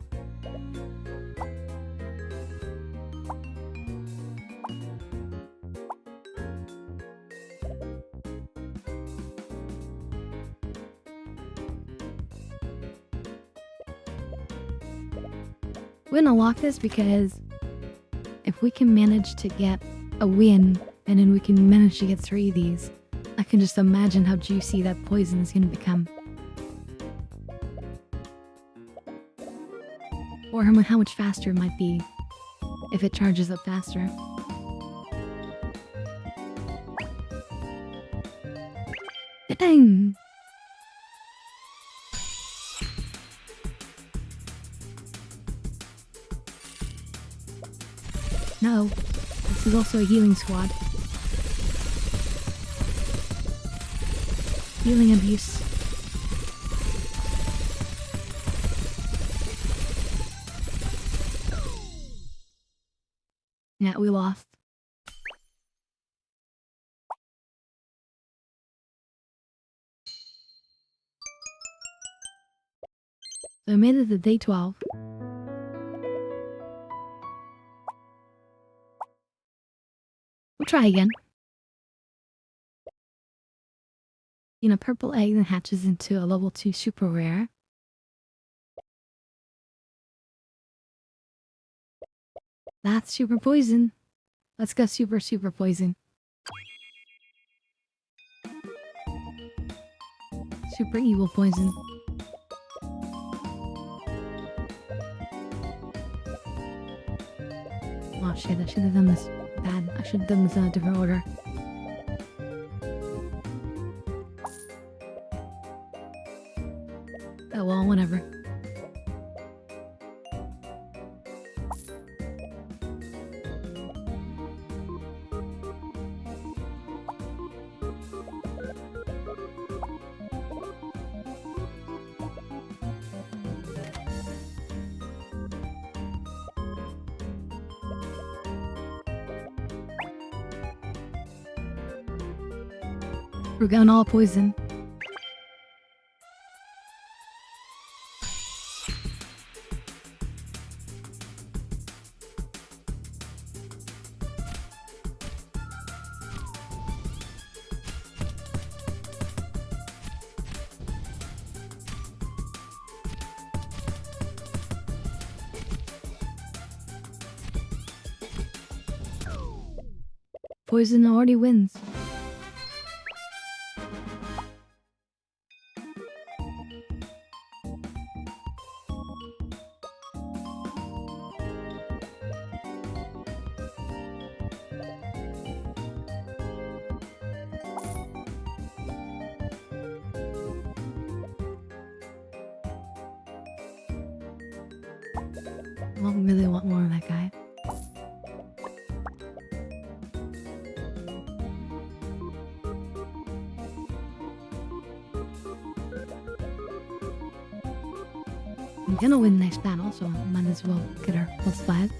S1: We're gonna lock this because if we can manage to get a win and then we can manage to get 3 of these, I can just imagine how juicy that poison is gonna become. Or how much faster it might be if it charges up faster. Dang! No, this is also a healing squad. Healing abuse. Yeah, we lost. So I made it to day 12. We'll try again. You know, purple egg that hatches into a level 2 super rare. That's super poison. Let's go super poison. Super evil poison. Oh shit, I should have done this bad. I should have done this in a different order. Oh well, whatever. We're going all poison. poison already wins. I don't really want more of that guy. I'm gonna win next battle, so might as well get our +5.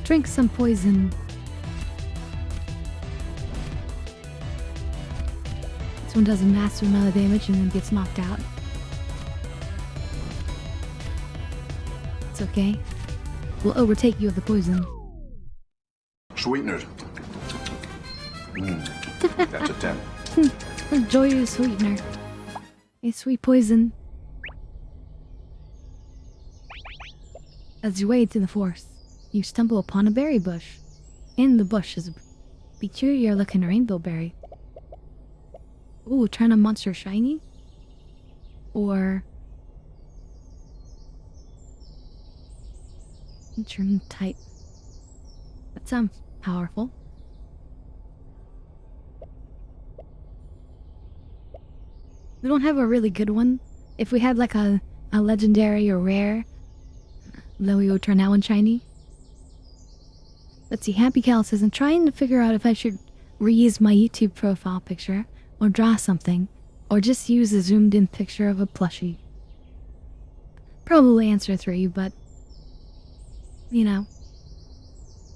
S1: Drink some poison. This one does a massive amount of damage and then gets knocked out. It's okay. We'll overtake you with the poison.
S8: Sweeteners. That's a 10.
S1: Enjoy your sweetener. A sweet poison. As you wade through the forest, you stumble upon a berry bush. In the bush is a peculiar looking rainbow berry. Ooh, trying a monster shiny? Or... turn type. That sounds powerful. We don't have a really good one. If we had like a legendary or rare, then we would turn that one shiny. Let's see, Happy Cal says, I'm trying to figure out if I should reuse my YouTube profile picture, or draw something, or just use a zoomed in picture of a plushie. Probably answer 3, but, you know,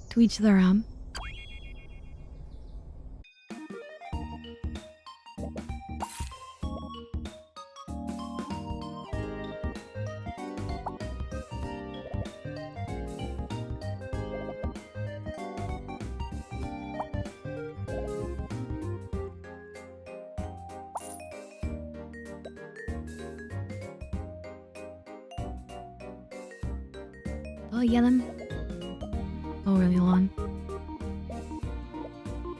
S1: to each their own. Oh, yeah, them. Oh, really long.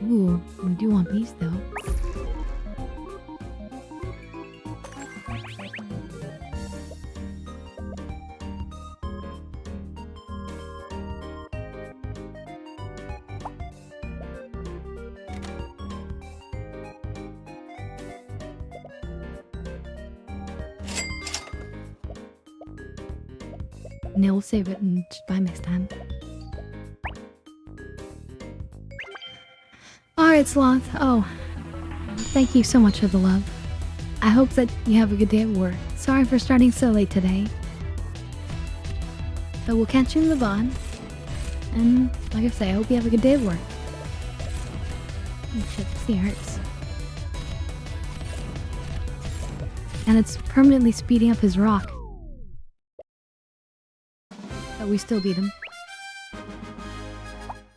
S1: Ooh, we do want these though. No, we'll save it and just buy next time. Alright, Sloth. Oh, thank you so much for the love. I hope that you have a good day at work. Sorry for starting so late today. But we'll catch you in the VOD. And like I say, I hope you have a good day at work. Oh shit, this thing hurts. And it's permanently speeding up his rock. But we still beat him.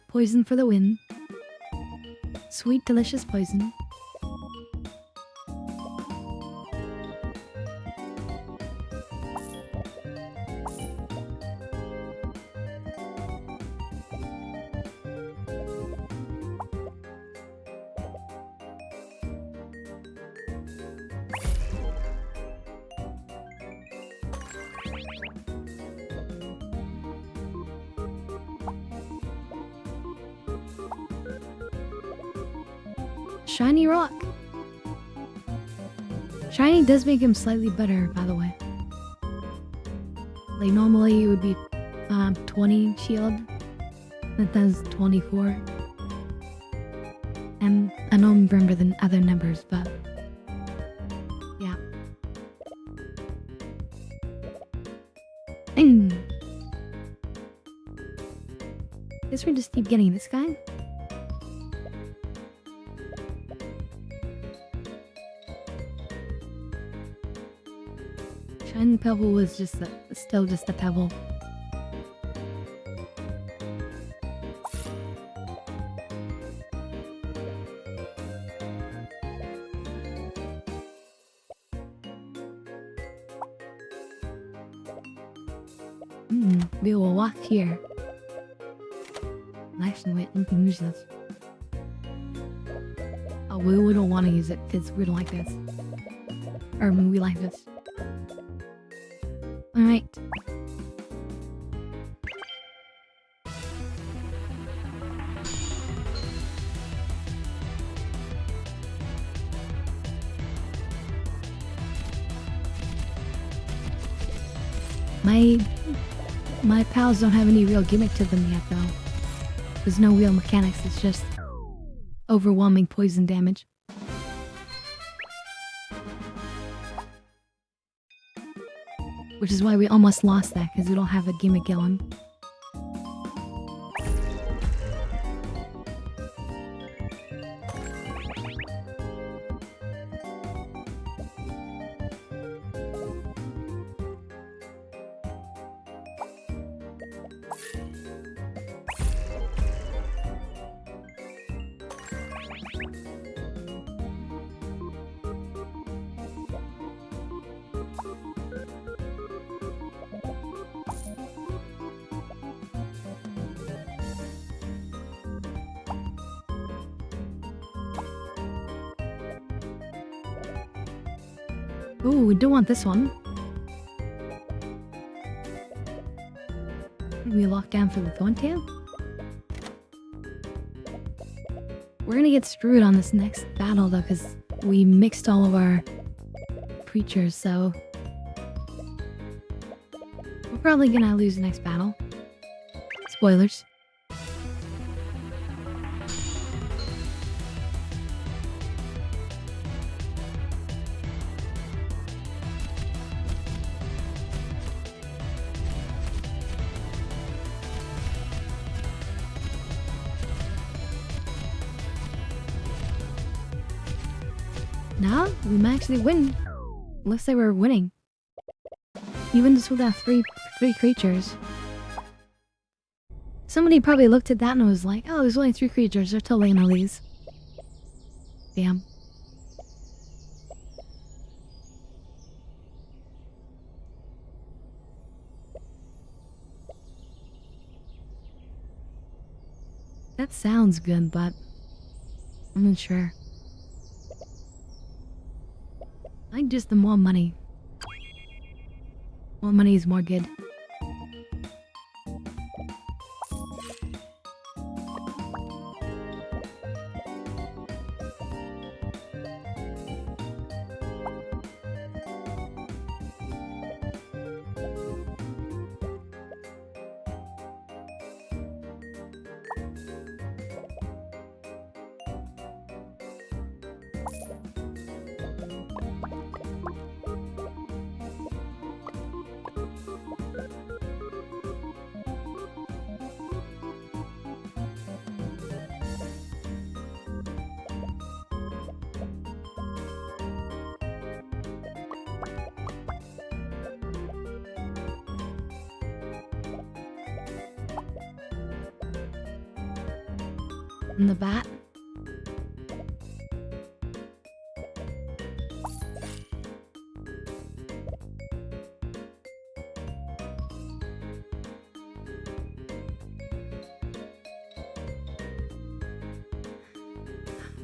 S1: Poison for the win. Sweet, delicious poison. Shiny rock. Shiny does make him slightly better, by the way. Like normally it would be 20 shield. That does 24. And I don't remember the other numbers, but yeah. Guess we just keep getting this guy. Shining Pebble was still just a pebble. We will walk here. Actually, wait, we can use this. Oh, we don't want to use it because we don't like this. Or we like this. Alright. My pals don't have any real gimmick to them yet, though. There's no real mechanics, it's just overwhelming poison damage. Which is why we almost lost that, because we don't have a gimmick going. Ooh, we do want this one. We lock down for the Thorntail. We're gonna get screwed on this next battle though, because we mixed all of our creatures, so we're probably gonna lose the next battle. Spoilers. Now, we might actually win. Let's say we're winning. Even just without three creatures. Somebody probably looked at that and was like, oh, there's only 3 creatures, they're totally gonna lose. Damn. That sounds good, but I'm not sure. I think just the more money. More money is more good. And the bat.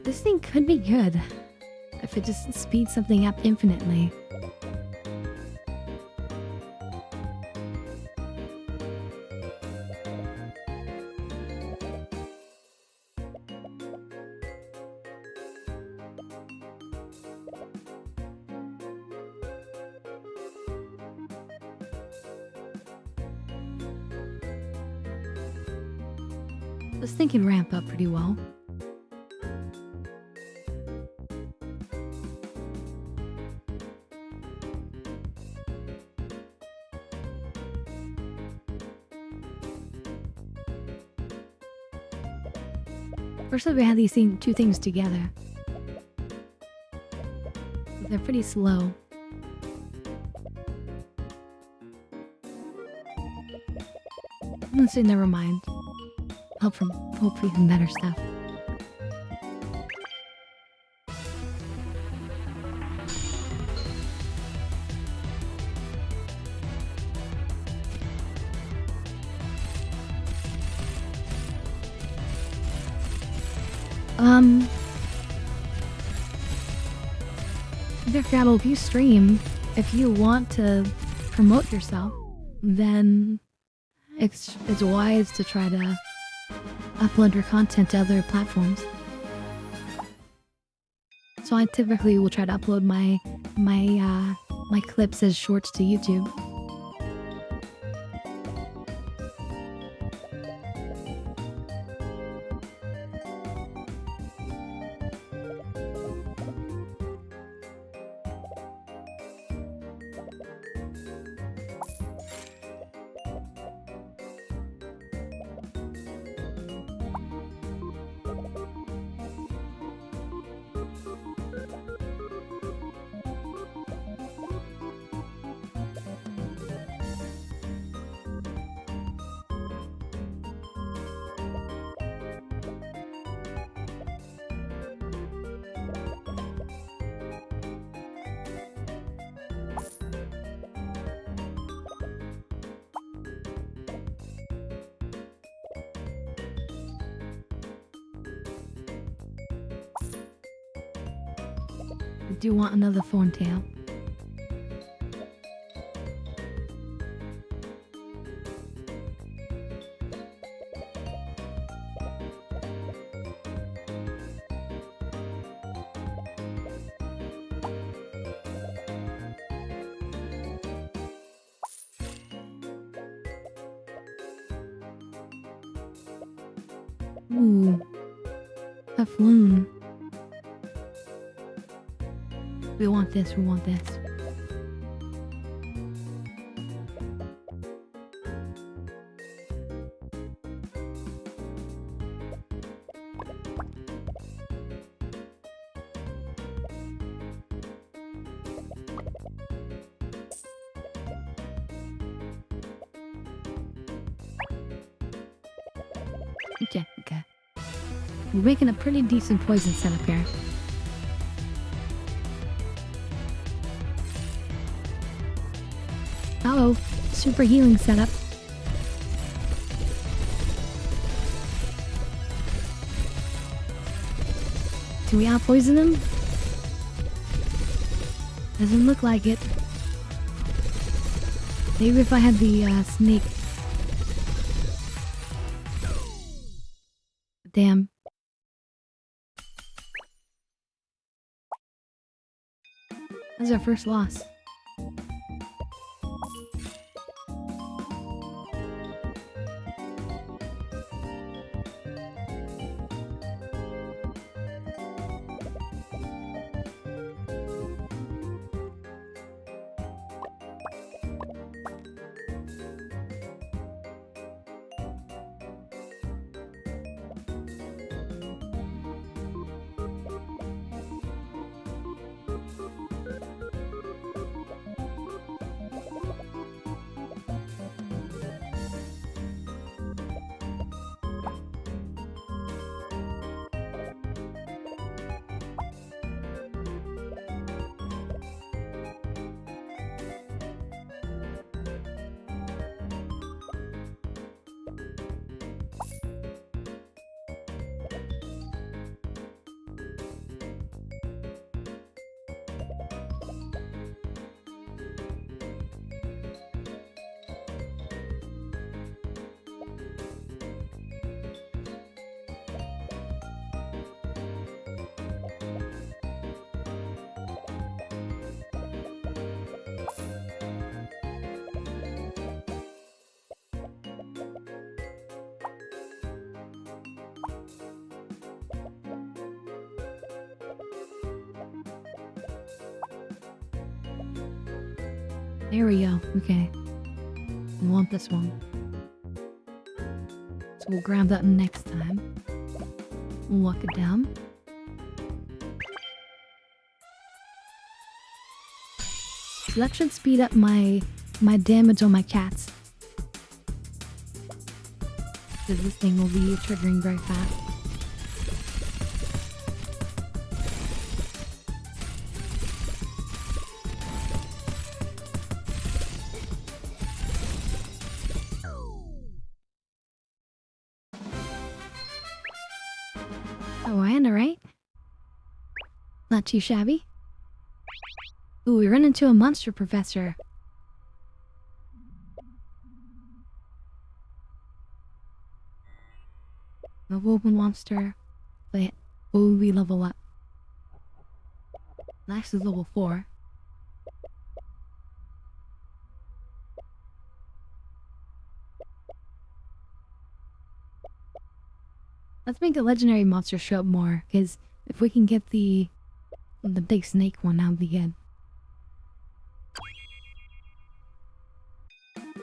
S1: This thing could be good if it just speeds something up infinitely. This thing can ramp up pretty well. First we had these two things together. They're pretty slow. Let's say never mind. Hope for some better stuff. Therefore, if you stream, if you want to promote yourself, then it's wise to try to upload your content to other platforms. So I typically will try to upload my clips as shorts to YouTube. I do want another thorn tail. Ooh, a floon. We want this, we want this. Okay. We're making a pretty decent poison setup here. Uh-oh, super healing setup. Do we out-poison him? Doesn't look like it. Maybe if I had the snake. Damn. That's our first loss. There we go. Okay. We want this one. So we'll grab that next time. We'll walk it down. So that should speed up my damage on my cats. Because this thing will be triggering very fast. Oh, Miranda, right? Not too shabby. Ooh, we run into a monster professor. Level 1 monster. But will we level up? Next is level 4. Let's make the legendary monster show up more, because if we can get the big snake one, that would be good.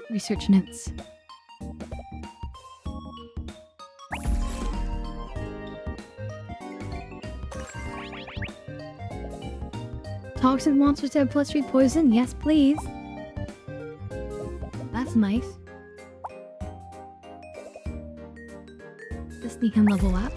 S1: Research notes. Toxic monsters have +3 poison? Yes, please. That's nice. This thing can level up.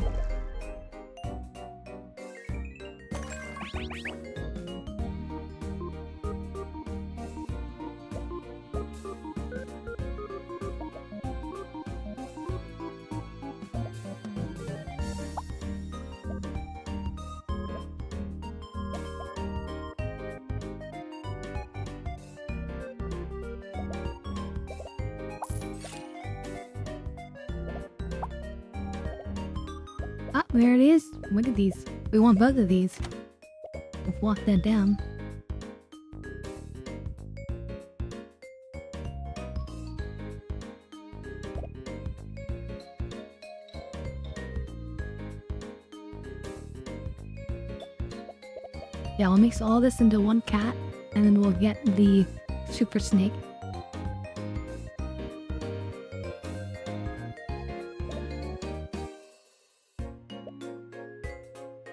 S1: Ah, there it is. Look at these. We want both of these. We'll walk that down. Yeah, we'll mix all this into one cat, and then we'll get the super snake.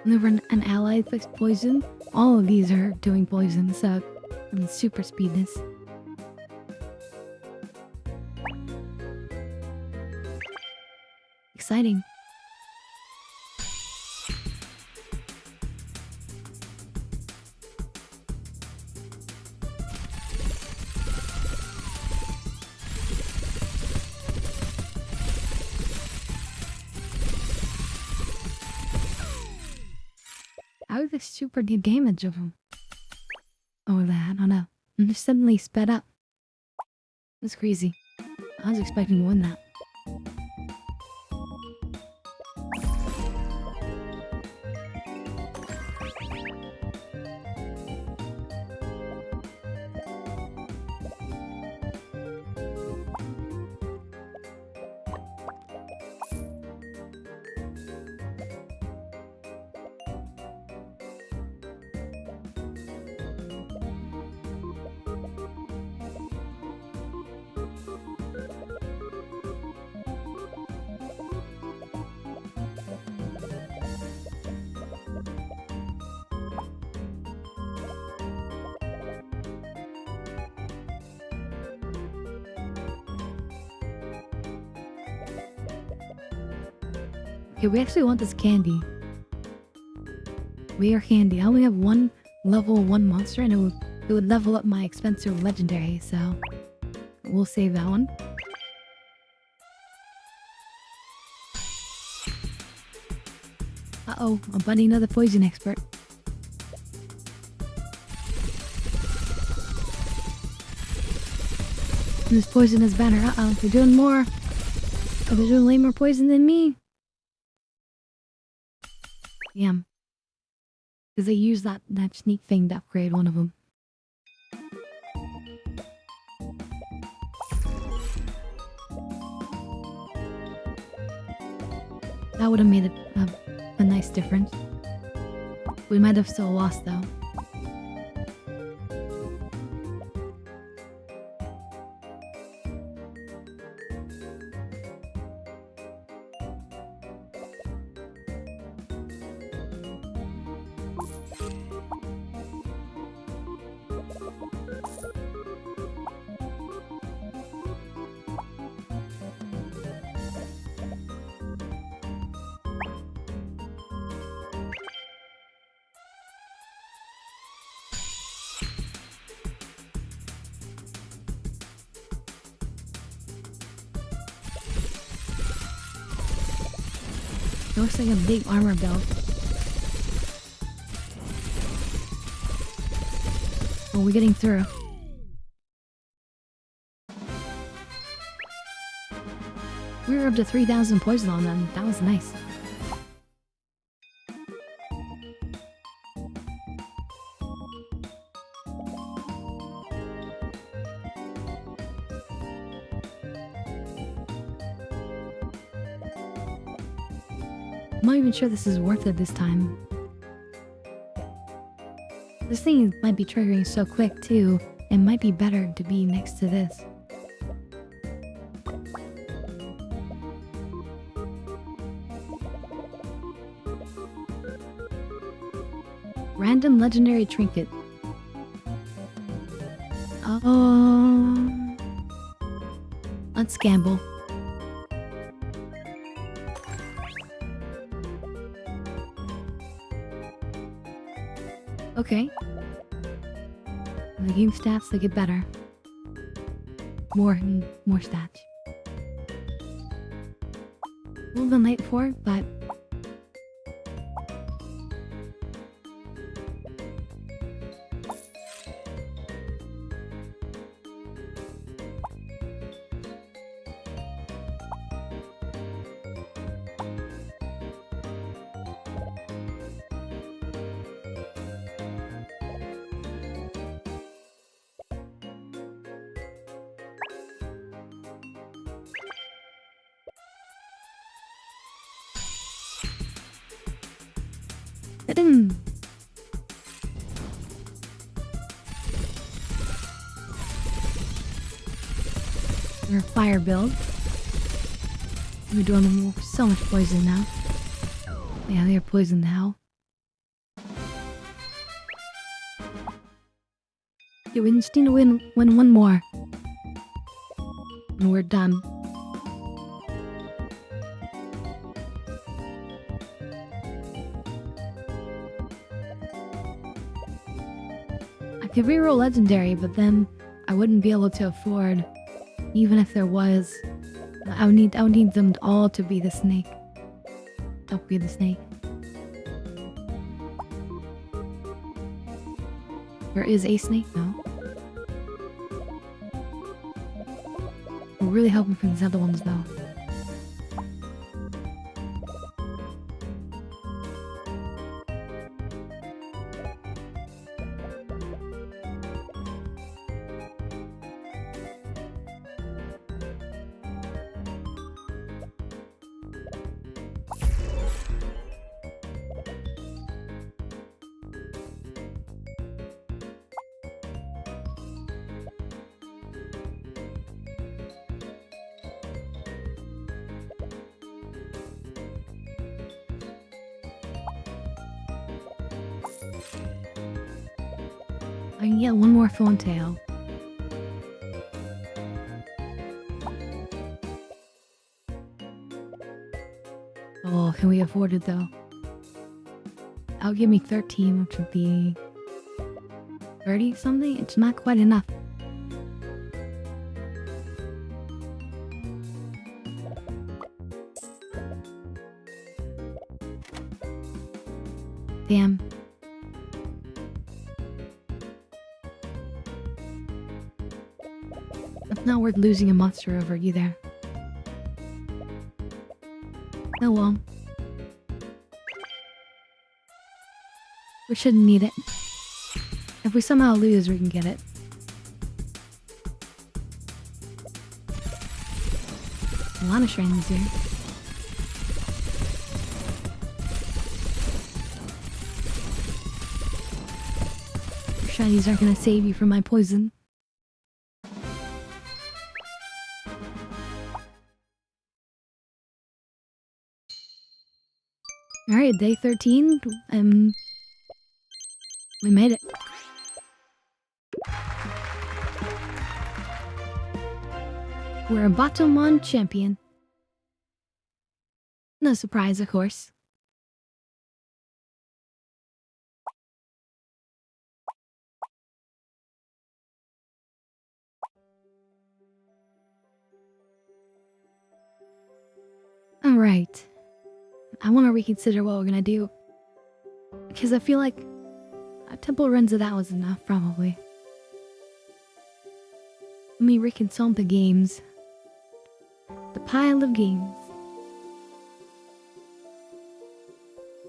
S1: Whenever an ally affects poison, all of these are doing poison, so we super speed this. Exciting. How did they super do damage of him? Oh, that, I don't know. And just suddenly sped up. That's crazy. I was expecting more than that. Okay, we actually want this candy. We are candy. I only have one level 1 monster, and it would level up my expensive legendary, so we'll save that one. Uh-oh, I'm buddy another poison expert. This poisonous banner. Uh-oh, they're doing more. Oh, they're doing way more poison than me. Yeah. Because they used that sneak thing to upgrade one of them. That would have made a nice difference. We might have still lost though. looks like a big armor belt. Oh, we're getting through. We were up to 3,000 poison on them. That was nice. I'm not even sure this is worth it this time. This thing might be triggering so quick too, it might be better to be next to this. Random legendary trinket. Let's gamble. Okay. The game stats, they get better. More stats. A little bit late for it, but we're a fire build. We're doing so much poison now. Yeah, they're poisoned now. Yeah, we just need to win one more. And we're done. I could reroll legendary, but then I wouldn't be able to afford, even if there was. I would need them all to be the snake. Don't be the snake. There is a snake? No. We're really hoping for these other ones though. I can get one more phone tail. Oh, can we afford it though? That'll give me 13, which would be 30 something? It's not quite enough. Damn. It's not worth losing a monster over either. Oh well. We shouldn't need it. If we somehow lose, we can get it. A lot of shrines here. Shinies aren't gonna save you from my poison. Alright, day 13. We made it. We're a bottom 1 champion. No surprise, of course. Alright. I want to reconsider what we're gonna do. Because I feel like a temple runs of that was enough, probably. Let me reconsult the games. The pile of games.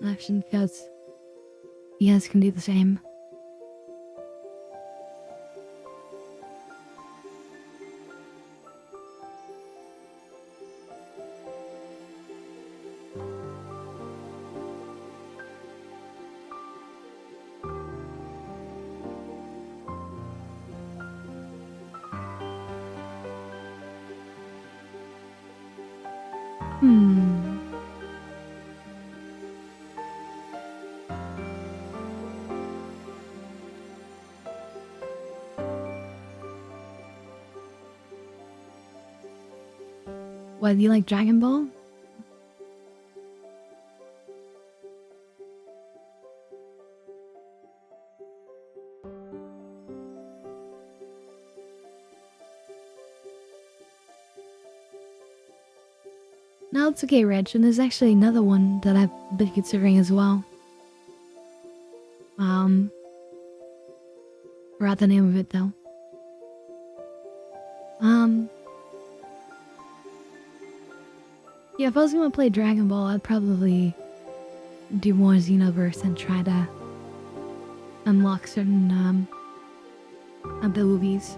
S1: Actually, because you guys can do the same. What, do you like Dragon Ball? No, it's okay, Reg. And there's actually another one that I've been considering as well. Forgot the name of it though. Yeah, if I was gonna play Dragon Ball, I'd probably do more Xenoverse and try to unlock certain abilities.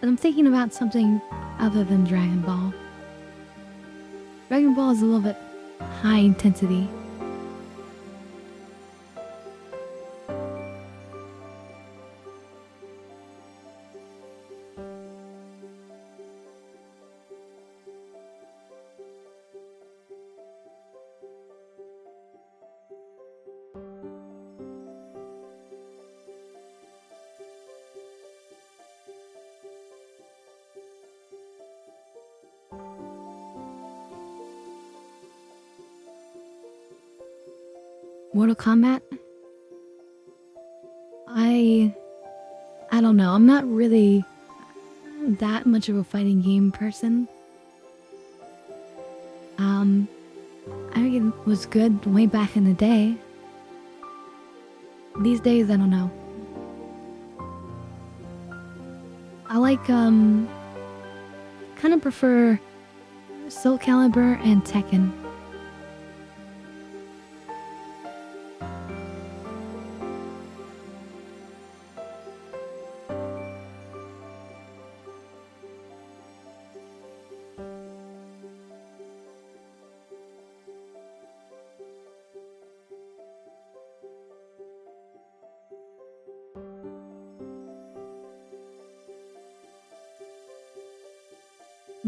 S1: But I'm thinking about something other than Dragon Ball. Dragon Ball is a little bit high intensity. Mortal Kombat? I don't know. I'm not really that much of a fighting game person. I think it was good way back in the day. These days, I don't know. I like, kind of prefer Soul Calibur and Tekken.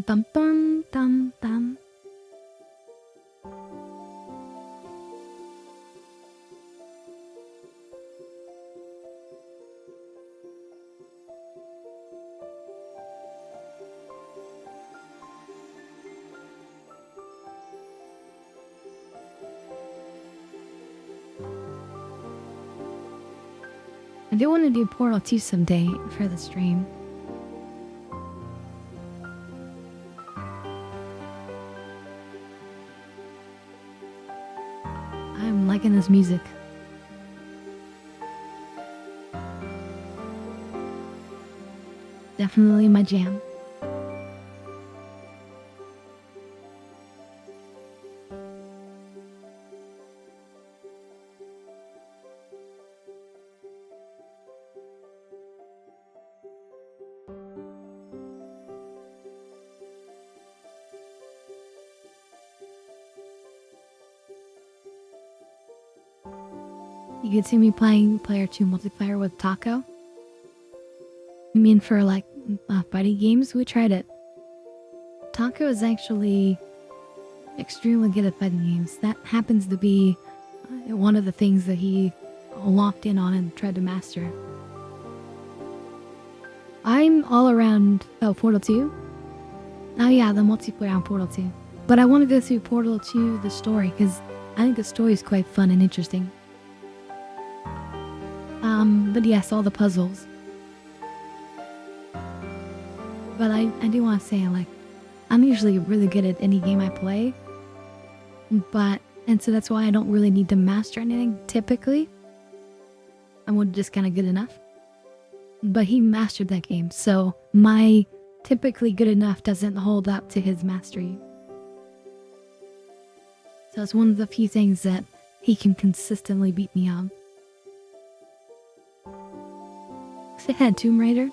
S1: Bum bum dum dum. I do want to do Portal 2 someday for the stream. I'm liking this music. Definitely my jam. You could see me playing Player 2 multiplayer with Taco. I mean, for like fighting games, we tried it. Taco is actually extremely good at fighting games. That happens to be one of the things that he locked in on and tried to master. I'm all around Portal 2. Oh yeah, the multiplayer on Portal 2. But I want to go through Portal 2, the story, because I think the story is quite fun and interesting. But yes, all the puzzles. But But I do want to say, like, I'm usually really good at any game I play. And so that's why I don't really need to master anything, typically. I'm just kind of good enough. But he mastered that game, so my typically good enough doesn't hold up to his mastery. So it's one of the few things that he can consistently beat me on. If it had Tomb Raider,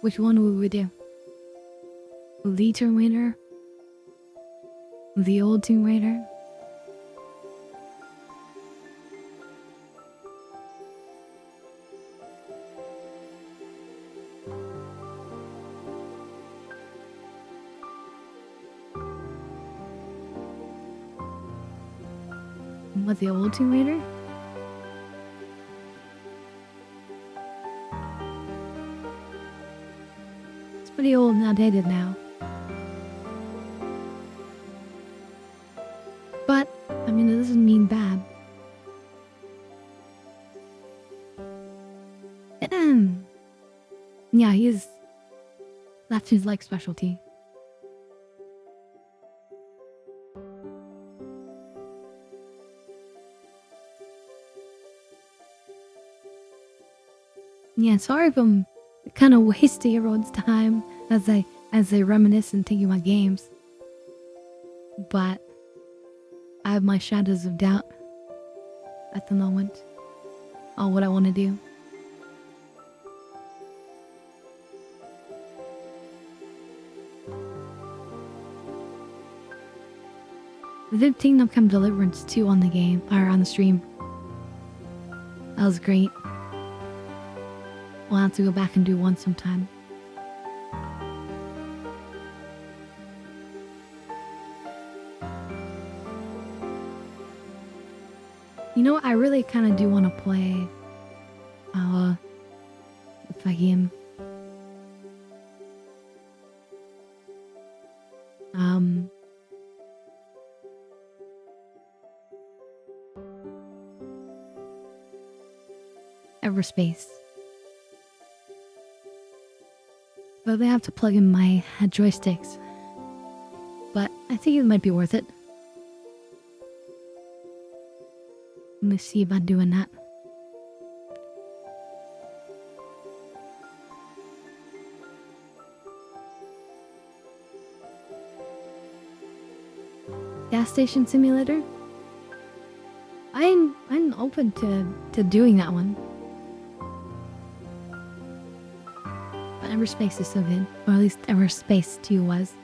S1: which one would we do? The Tomb Raider? The old Tomb Raider? What, the old Tomb Raider? It's pretty old and outdated now. But, I mean, it doesn't mean bad. Yeah, that's his, like, specialty. Yeah, sorry if I'm kind of wasting everyone's time as I reminisce and think about games. But I have my shadows of doubt at the moment on what I want to do. I did Kingdom Come Deliverance 2 on the game, or on the stream. That was great. We'll have to go back and do one sometime. You know what? I really kind of do want to play if I can. Everspace. But they have to plug in my joysticks. But I think it might be worth it. Let me see about doing that. Gas station simulator? I'm open to doing that one. But Everspace is so good. Or at least Everspace 2 was.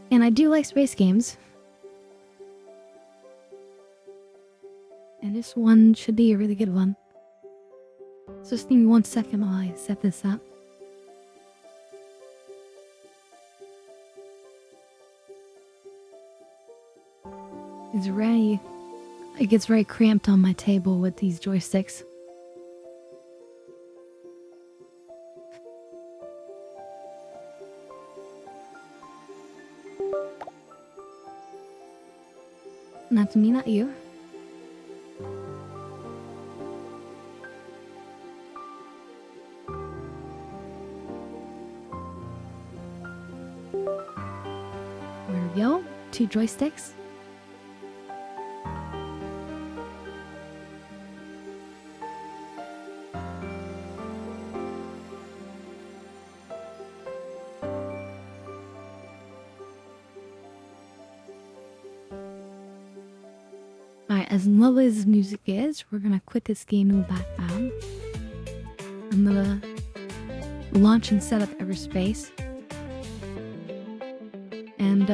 S1: And I do like space games. And this one should be a really good one. So just give me 1 second while I set this up. It gets very cramped on my table with these joysticks. Not me, not you. There we go. 2 joysticks. Alright, as lovely as this music is, we're gonna quit this game in the background. I'm gonna launch and set up Everspace. And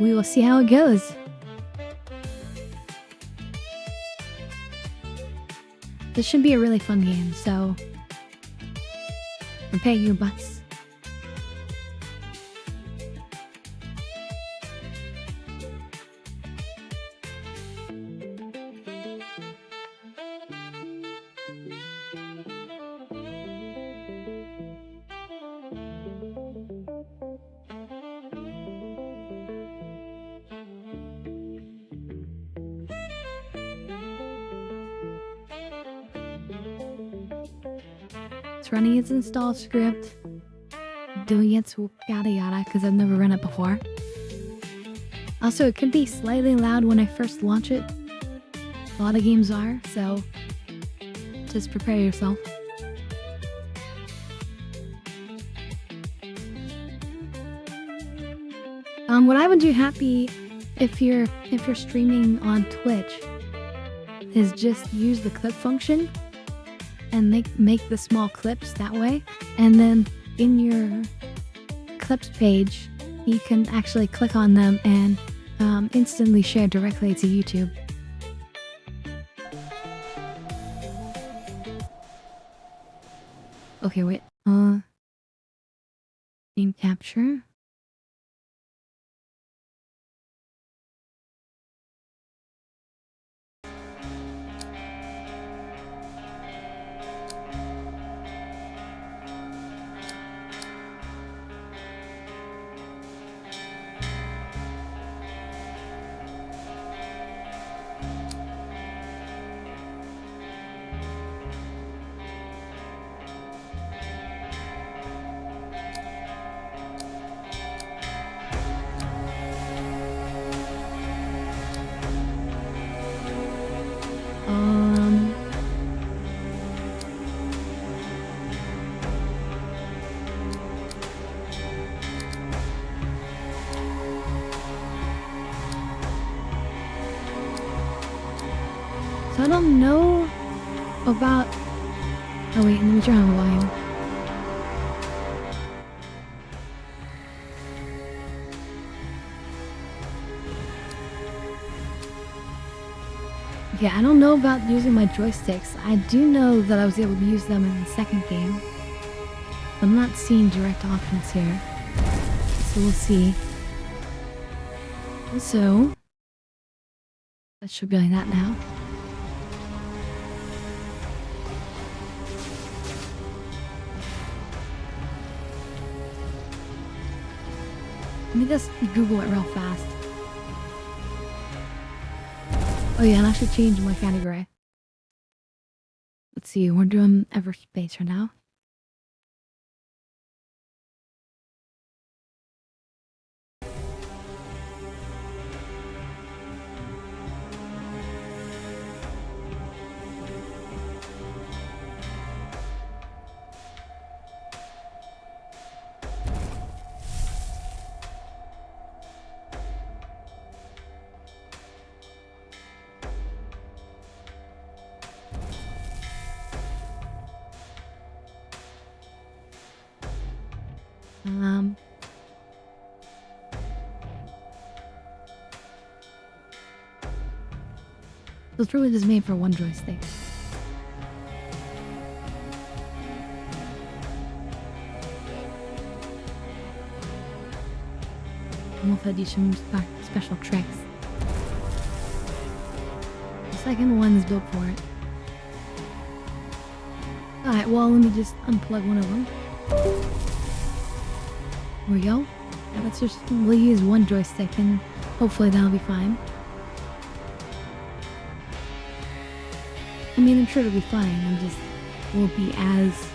S1: we will see how it goes. This should be a really fun game, so prepare your butts. it's running its install script, doing its yada yada, because I've never run it before. Also, it could be slightly loud when I first launch it. A lot of games are, so just prepare yourself. What I would do happy if you're streaming on Twitch is just use the clip function and make the small clips that way, and then in your clips page you can actually click on them and instantly share directly to YouTube. Okay, wait. Game capture. So I don't know about... Oh wait, let me turn on the volume. Yeah, I don't know about using my joysticks. I do know that I was able to use them in the second game. I'm not seeing direct options here. So we'll see. So, that should be like that now. Let me just Google it real fast. Oh yeah, and I should change my category. Let's see, we're doing Everspace right now. So it's really just made for one joystick. We'll do some special tricks. The second one's built for it. Alright, well, let me just unplug one of them. There we go. Yeah, let's just, we'll use one joystick and hopefully that'll be fine. I mean, I'm sure it'll be fine. It just won't be as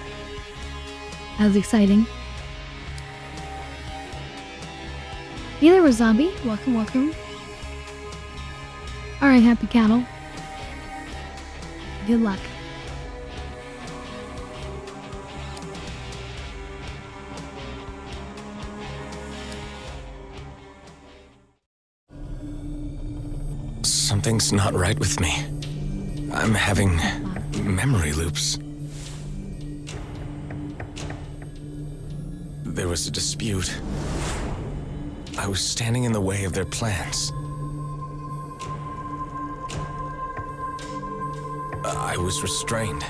S1: exciting. Either was zombie. Welcome, welcome. Alright, happy cattle. Good luck.
S8: Something's not right with me. I'm having memory loops. There was a dispute. I was standing in the way of their plans. I was restrained.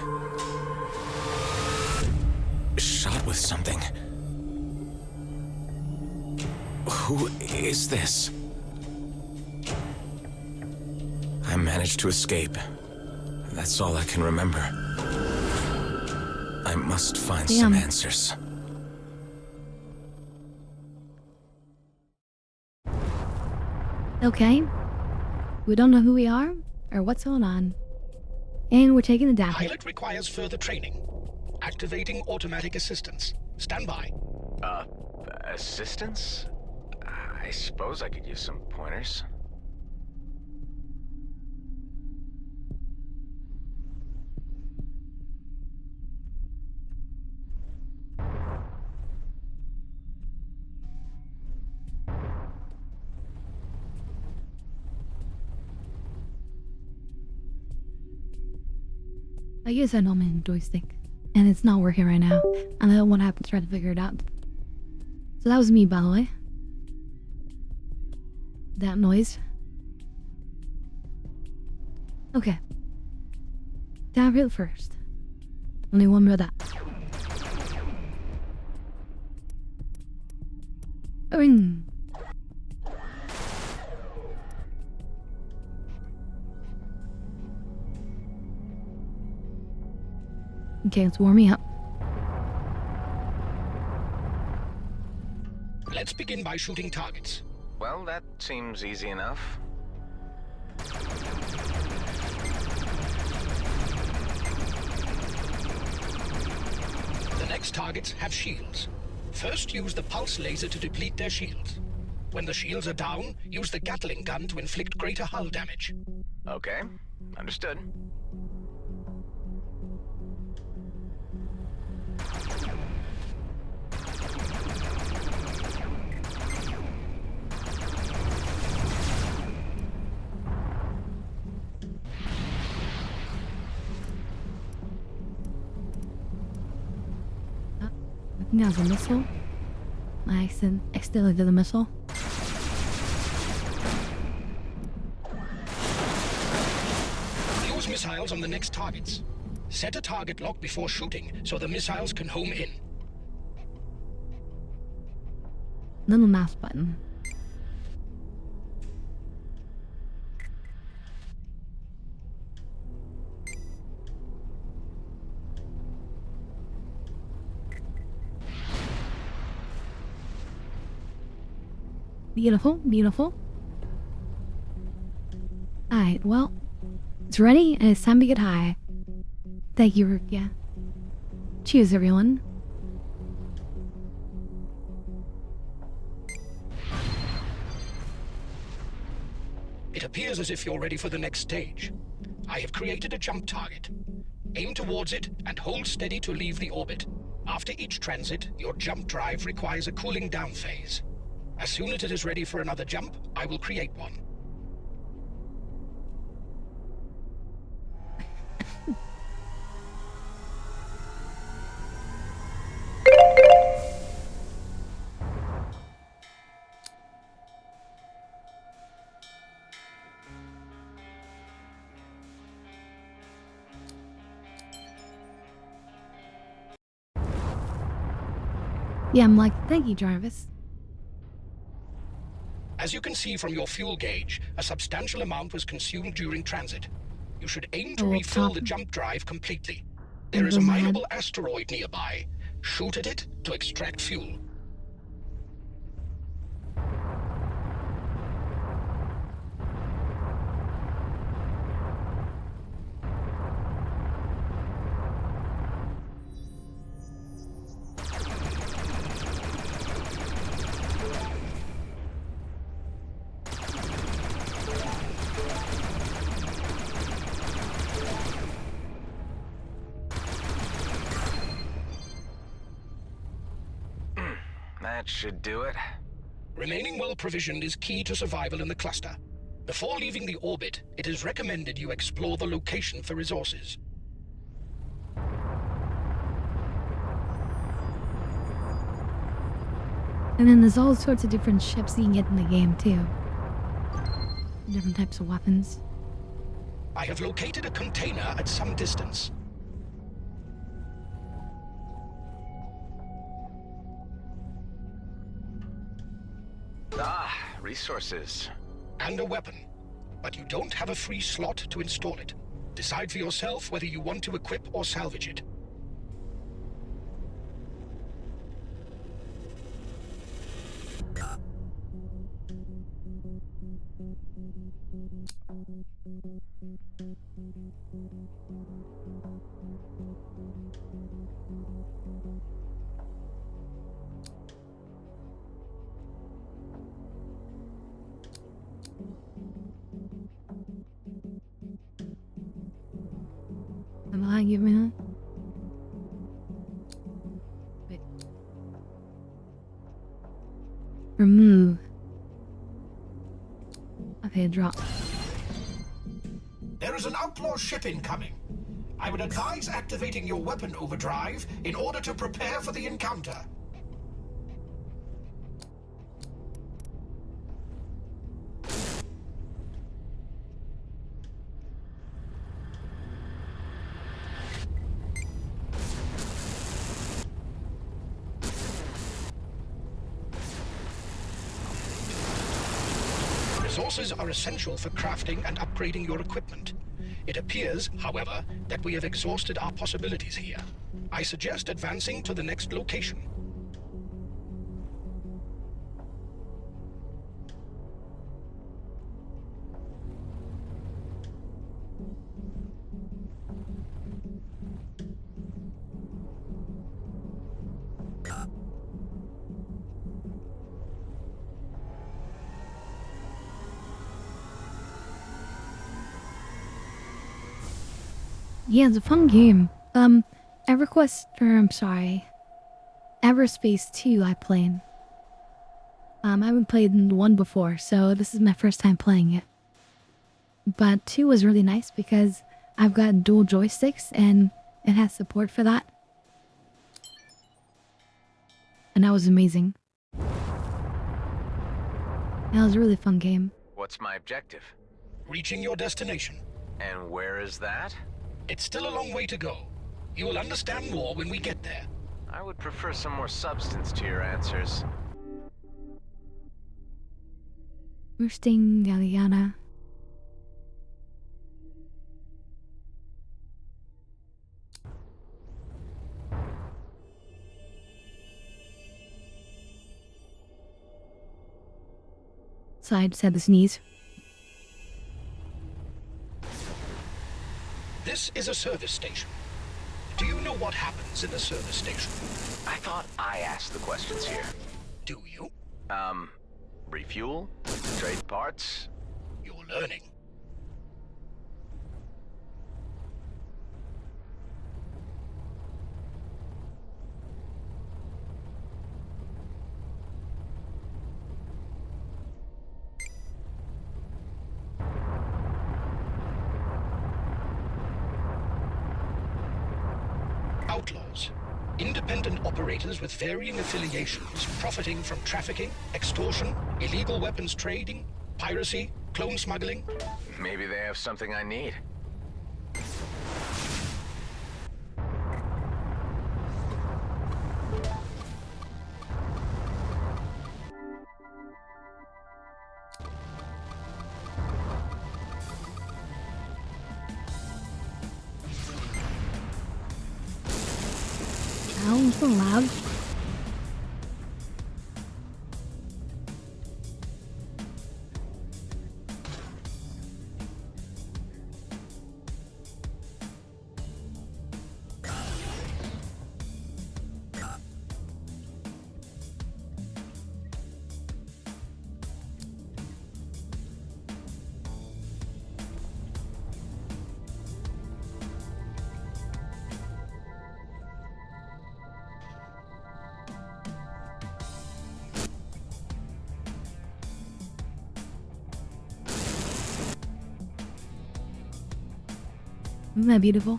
S8: Shot with something. Who is this? I managed to escape. That's all I can remember. I must find some answers.
S1: Okay. We don't know who we are or what's going on. And we're taking the data.
S9: Pilot requires further training.
S8: Activating automatic assistance. Stand by.
S9: Assistance? I suppose I could use some pointers.
S1: I use a normal joystick, and it's not working right now, and I don't want to have to try to figure it out. So that was me, by the way. That noise. Okay. Time for the first. Only one more of that. Ring. Okay, it's warming up.
S8: Let's begin by shooting targets.
S9: Well, that seems easy enough.
S8: The next targets have shields. First, use the pulse laser to deplete their shields. When the shields are down, use the Gatling gun to inflict greater hull damage.
S9: Okay, understood.
S1: I think that's a missile. I accidentally did the missile.
S8: Use missiles on the next targets. Set a target lock before shooting so the missiles can home in.
S1: Little mouse button. Beautiful, beautiful. Alright, well, it's ready and it's time to get high. Thank you, Rukia. Cheers, everyone.
S8: It appears as if you're ready for the next stage. I have created a jump target. Aim towards it and hold steady to leave the orbit. After each transit, your jump drive requires a cooling down phase. As soon as it is ready for another jump, I will create one.
S1: Yeah, I'm like, thank you, Jarvis.
S8: As you can see from your fuel gauge, a substantial amount was consumed during transit. You should aim to refill the jump drive completely. There is a mineable asteroid nearby. Shoot at it to extract fuel.
S9: That should do it.
S8: Remaining well-provisioned is key to survival in the cluster. Before leaving the orbit, it is recommended you explore the location for resources.
S1: And then there's all sorts of different ships you can get in the game, too. Different types of weapons.
S8: I have located a container at some distance.
S9: Ah, resources.
S8: And a weapon. But you don't have a free slot to install it. Decide for yourself whether you want to equip or salvage it.
S1: Am I giving it? Wait. Remove. Okay, drop.
S8: There is an outlaw ship incoming. I would advise activating your weapon overdrive in order to prepare for the encounter. Resources are essential for crafting and upgrading your equipment. It appears, however, that we have exhausted our possibilities here. I suggest advancing to the next location.
S1: Yeah, it's a fun game. Everspace 2 I played. I haven't played 1 before, so this is my first time playing it. But 2 was really nice because I've got dual joysticks and it has support for that. And that was amazing. That was a really fun game.
S9: What's my objective?
S8: Reaching your destination.
S9: And where is that?
S8: It's still a long way to go. You will understand more when we get there.
S9: I would prefer some more substance to your answers.
S1: Roosting, yada yada. So I just had to sneeze.
S8: This is a service station. Do you know what happens in a service station?
S9: I thought I asked the questions here.
S8: Do you?
S9: Refuel? Trade parts?
S8: You're learning. Outlaws. Independent operators with varying affiliations, profiting from trafficking, extortion, illegal weapons trading, piracy, clone smuggling.
S9: Maybe they have something I need.
S1: Ow, so loud. Isn't that beautiful?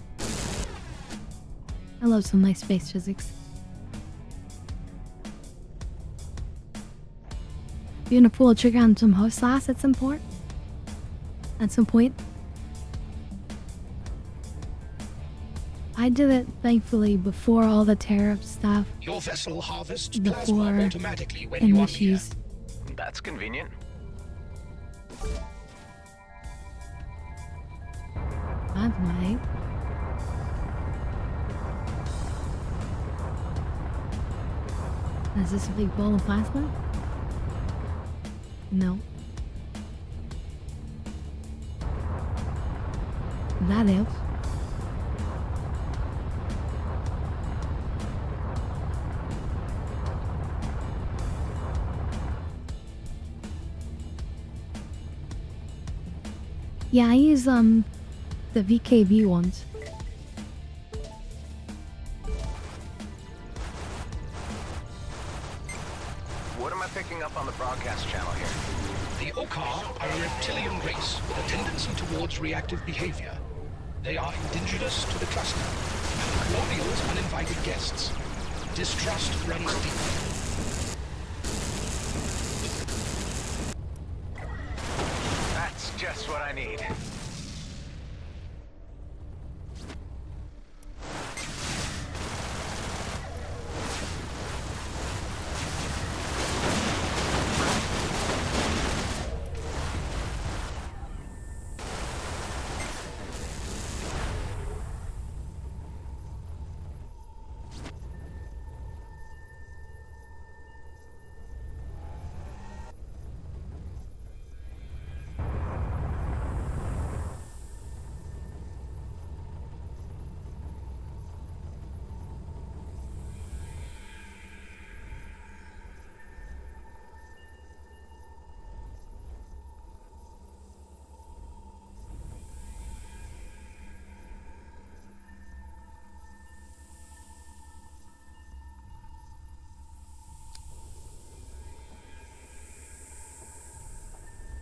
S1: I love some nice space physics. You're gonna pull a trigger on some host sauce at some point? At some point? I did it, thankfully, before all the tariff stuff.
S8: Your vessel harvests
S1: Before
S8: plasma automatically when you are near.
S1: issues.
S9: That's convenient.
S1: That's right. Is this a big bowl of plasma? No. That is. Yeah, I use the VKB ones.
S9: What am I picking up on the broadcast channel here?
S8: The Okar are a reptilian race with a tendency towards reactive behavior. They are indigenous to the cluster, and the colonials uninvited guests. Distrust runs deep.
S9: That's just what I need.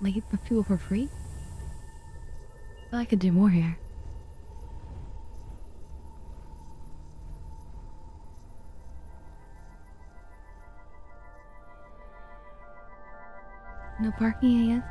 S1: Like, get the fuel for free? I could do more here. No parking, I guess?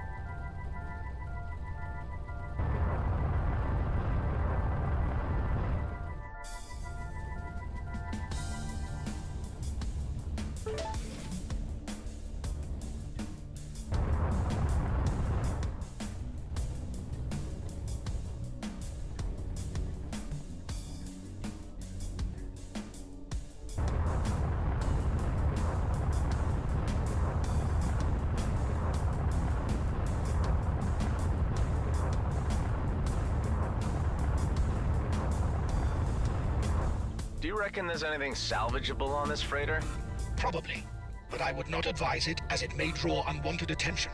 S9: Do you reckon there's anything salvageable on this freighter?
S8: Probably, but I would not advise it as it may draw unwanted attention.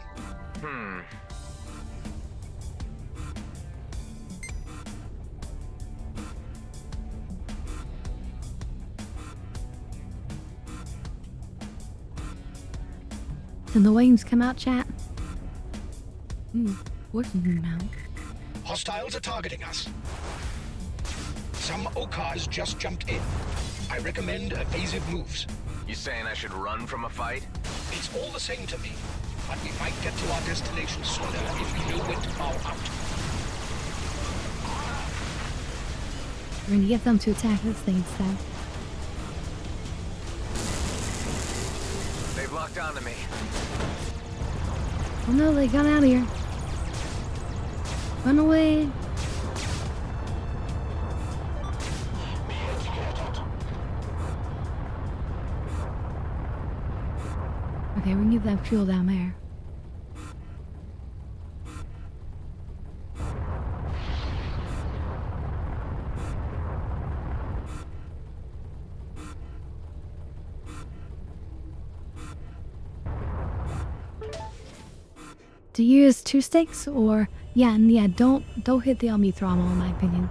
S1: Can the Williams come out, chat? Working now.
S8: Hostiles are targeting us. Some Okars just jumped in. I recommend evasive moves.
S9: You saying I should run from a fight?
S8: It's all the same to me, but we might get to our destination sooner if we know when to bow out.
S1: We're gonna get them to attack this thing instead.
S9: They've locked onto me.
S1: Oh no, they got out of here. Run away. Okay, we need that fuel down there. Do you use 2 sticks or yeah, don't hit the LB throttle in my opinion.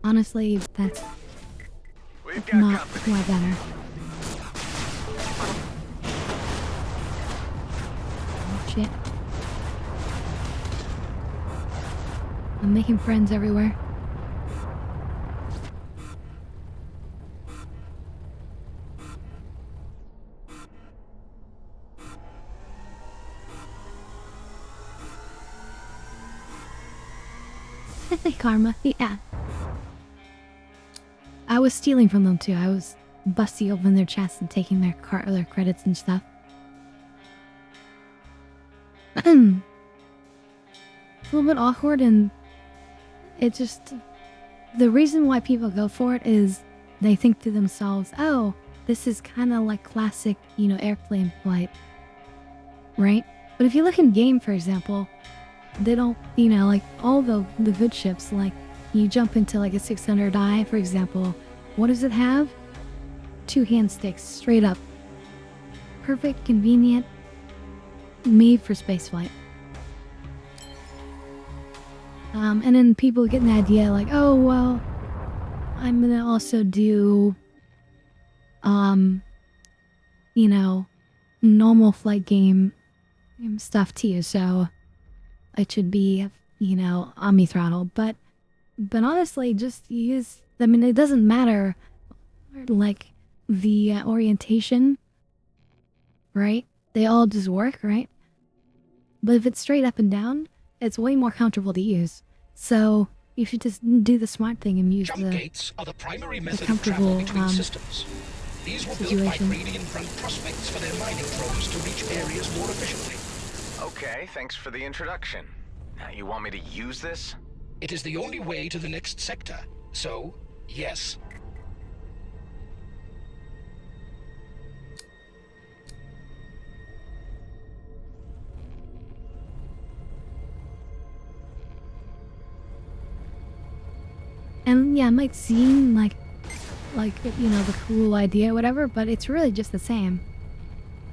S1: Honestly, that's not who I better. Oh, shit. I'm making friends everywhere. Karma, yeah. I was stealing from them too. I was busting open their chests and taking their credits and stuff. It's a little bit awkward, and it just... The reason why people go for it is they think to themselves, oh, this is kind of like classic, airplane flight. right? But if you look in game, for example, they don't, you know, like all the good ships, like you jump into like a 600i, for example, what does it have? 2 hand sticks, straight up. Perfect, convenient, made for spaceflight. And then people get the idea like, oh, well, I'm gonna also do, you know, normal flight game stuff too, so it should be, you know, Omni throttle. But honestly, just use, I mean, it doesn't matter, like, the orientation, right? They all just work, right? But if it's straight up and down, it's way more comfortable to use. So you should just do the smart thing and use
S8: Jump gates are the primary method of
S1: comfortable
S8: travel between systems. These were built by
S1: situation.
S8: gradient-run prospects for their mining drones to reach areas more efficiently.
S9: Okay, thanks for the introduction. Now you want me to use this?
S8: It is the only way to the next sector, so, yes.
S1: And yeah, it might seem like, you know, the cool idea or whatever, but it's really just the same.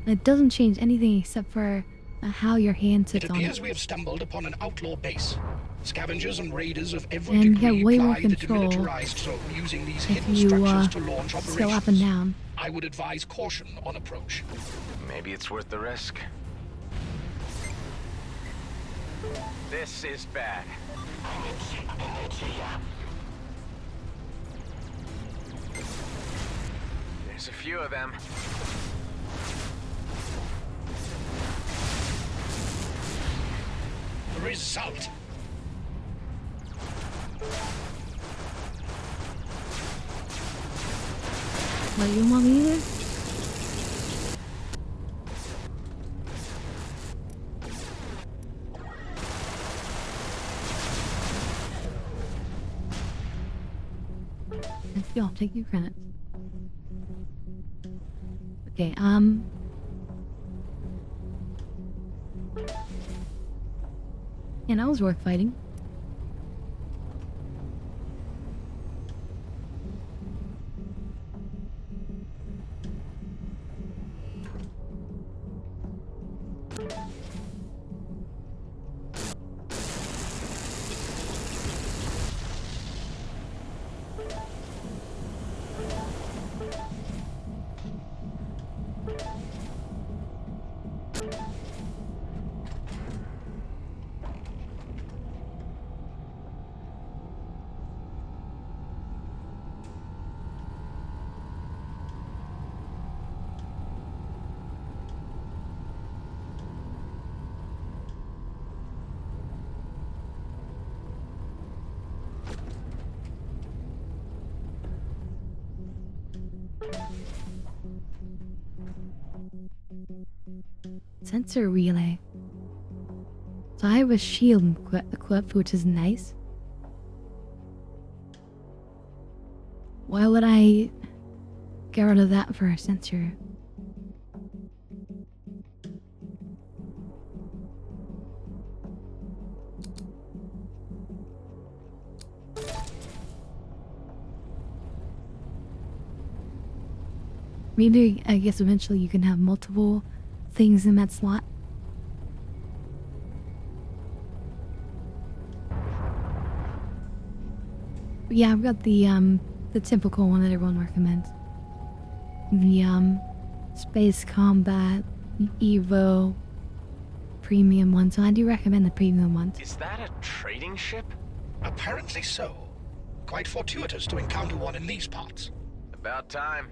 S1: It doesn't change anything except for how your hand sits
S8: It
S1: on it.
S8: appears we have stumbled upon an outlaw base. Scavengers and raiders of every
S1: And you
S8: degree
S1: have way more
S8: ply the
S1: control
S8: demilitarized zone using these
S1: if
S8: hidden
S1: you
S8: structures to launch
S1: go
S8: operations.
S1: up and down.
S8: I would advise caution on approach.
S9: Maybe it's worth the risk. This is bad. There's a few of them.
S8: Result.
S1: What, you want me either? I'll take your credits. Okay, yeah, that was worth fighting. Sensor relay. So I have a shield equipped, which is nice. Why would I get rid of that for a sensor? Maybe, I guess eventually you can have multiple things in that slot. But yeah, I've got the typical one that everyone recommends. The, Space Combat Evo premium one, so I do recommend the premium ones.
S9: Is that a trading ship?
S8: Apparently so. Quite fortuitous to encounter one in these parts.
S9: About time.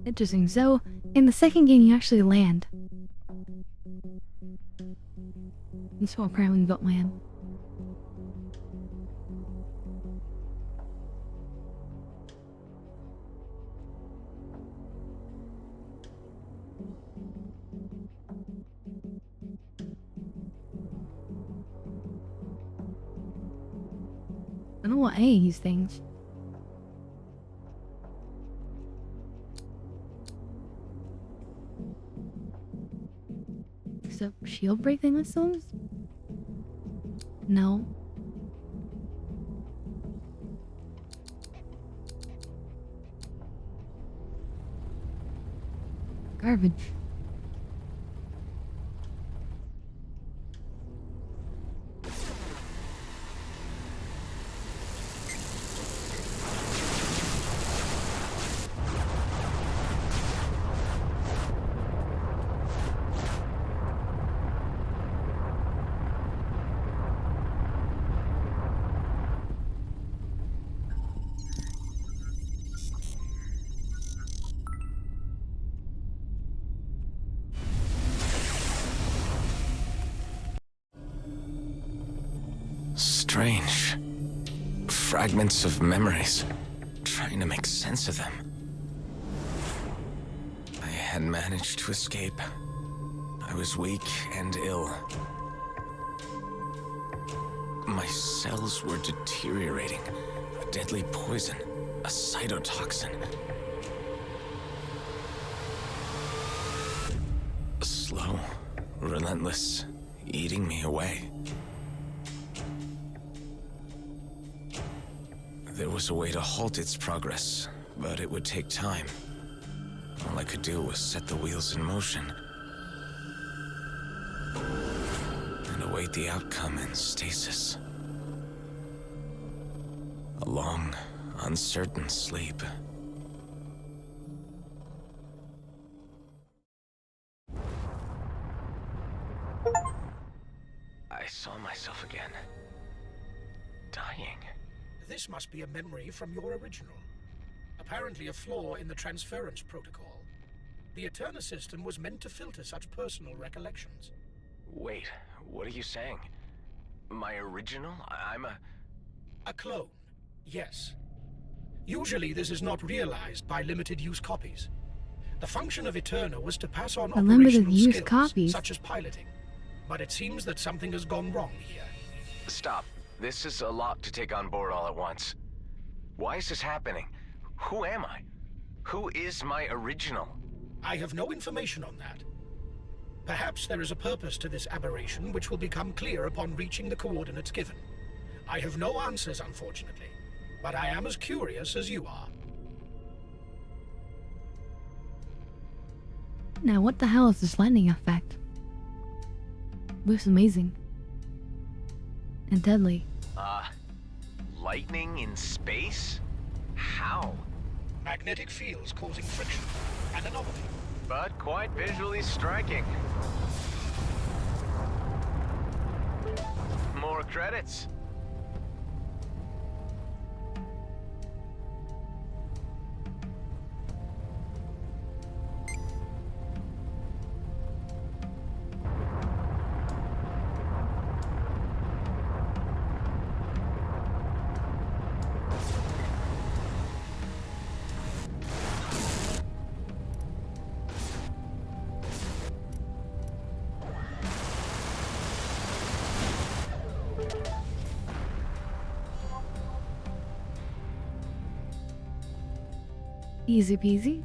S1: Interesting. So, in the second game, you actually land. And so apparently you don't land. I don't know what any of these things. There's a shield break thing that still moves? No. Garbage.
S9: Strange. Fragments of memories. Trying to make sense of them. I had managed to escape. I was weak and ill. My cells were deteriorating. A deadly poison. A cytotoxin. Slow. Relentless. Eating me away. There was a way to halt its progress, but it would take time. All I could do was set the wheels in motion. And await the outcome in stasis. A long, uncertain sleep. I saw myself again. Dying.
S8: This must be a memory from your original. Apparently a flaw in the transference protocol. The Eterna system was meant to filter such personal recollections.
S9: Wait, what are you saying? My original? I'm a...
S8: A clone, yes. Usually this is not realized by limited-use copies. The function of Eterna was to pass on
S1: Unlimited
S8: operational
S1: use
S8: skills,
S1: copies.
S8: such as piloting. But it seems that something has gone wrong here.
S9: Stop. This is a lot to take on board all at once. Why is this happening? Who am I? Who is my original?
S8: I have no information on that. Perhaps there is a purpose to this aberration which will become clear upon reaching the coordinates given. I have no answers, unfortunately, but I am as curious as you are.
S1: Now, what the hell is this lightning effect? Looks amazing. And deadly.
S9: Lightning in space? How?
S8: Magnetic fields causing friction, and a novelty.
S9: But quite visually striking. More credits.
S1: Easy peasy.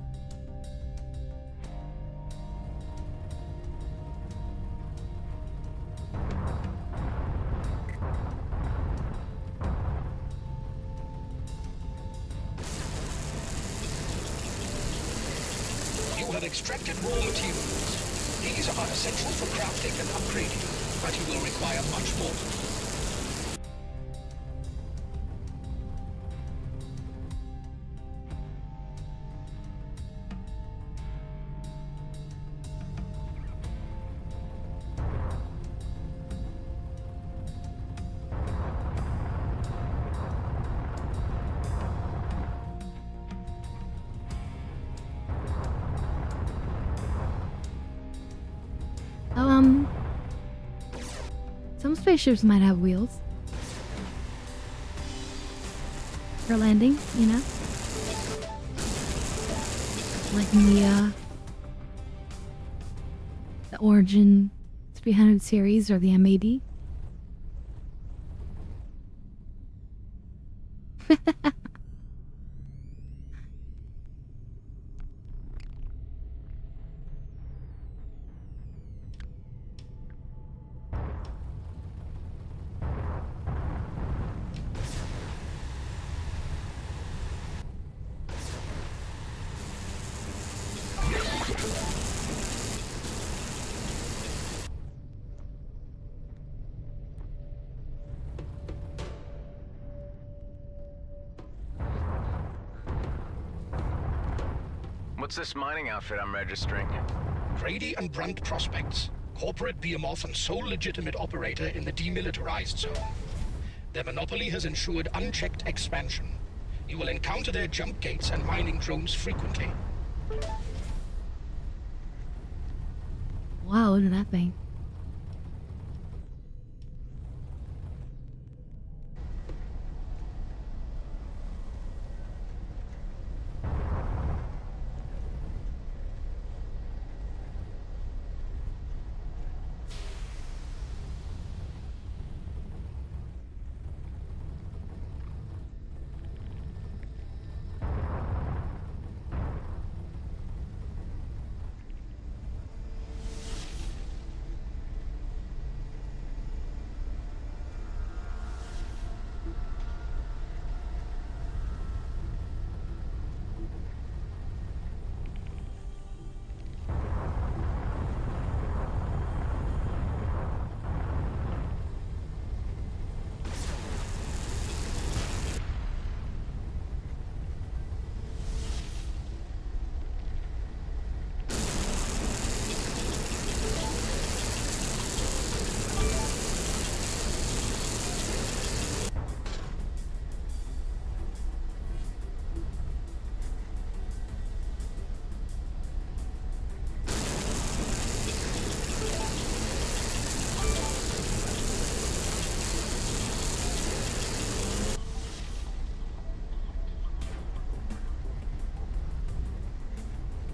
S8: You have extracted raw materials. These are essential for crafting and upgrading, but you will require much more.
S1: Some spaceships might have wheels. For landing, you know? Like in the Origin 300 series or the MAD.
S9: What's this mining outfit I'm registering?
S8: Grady and Brunt Prospects, corporate behemoth and sole legitimate operator in the demilitarized zone. Their monopoly has ensured unchecked expansion. You will encounter their jump gates and mining drones frequently.
S1: Wow, look at that thing.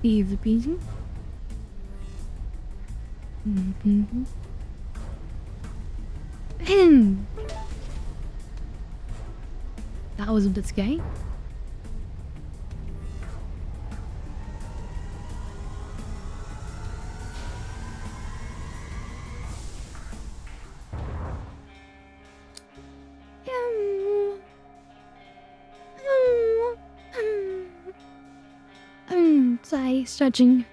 S1: Easy peasy. That was a bit scary. Sigh, stretching.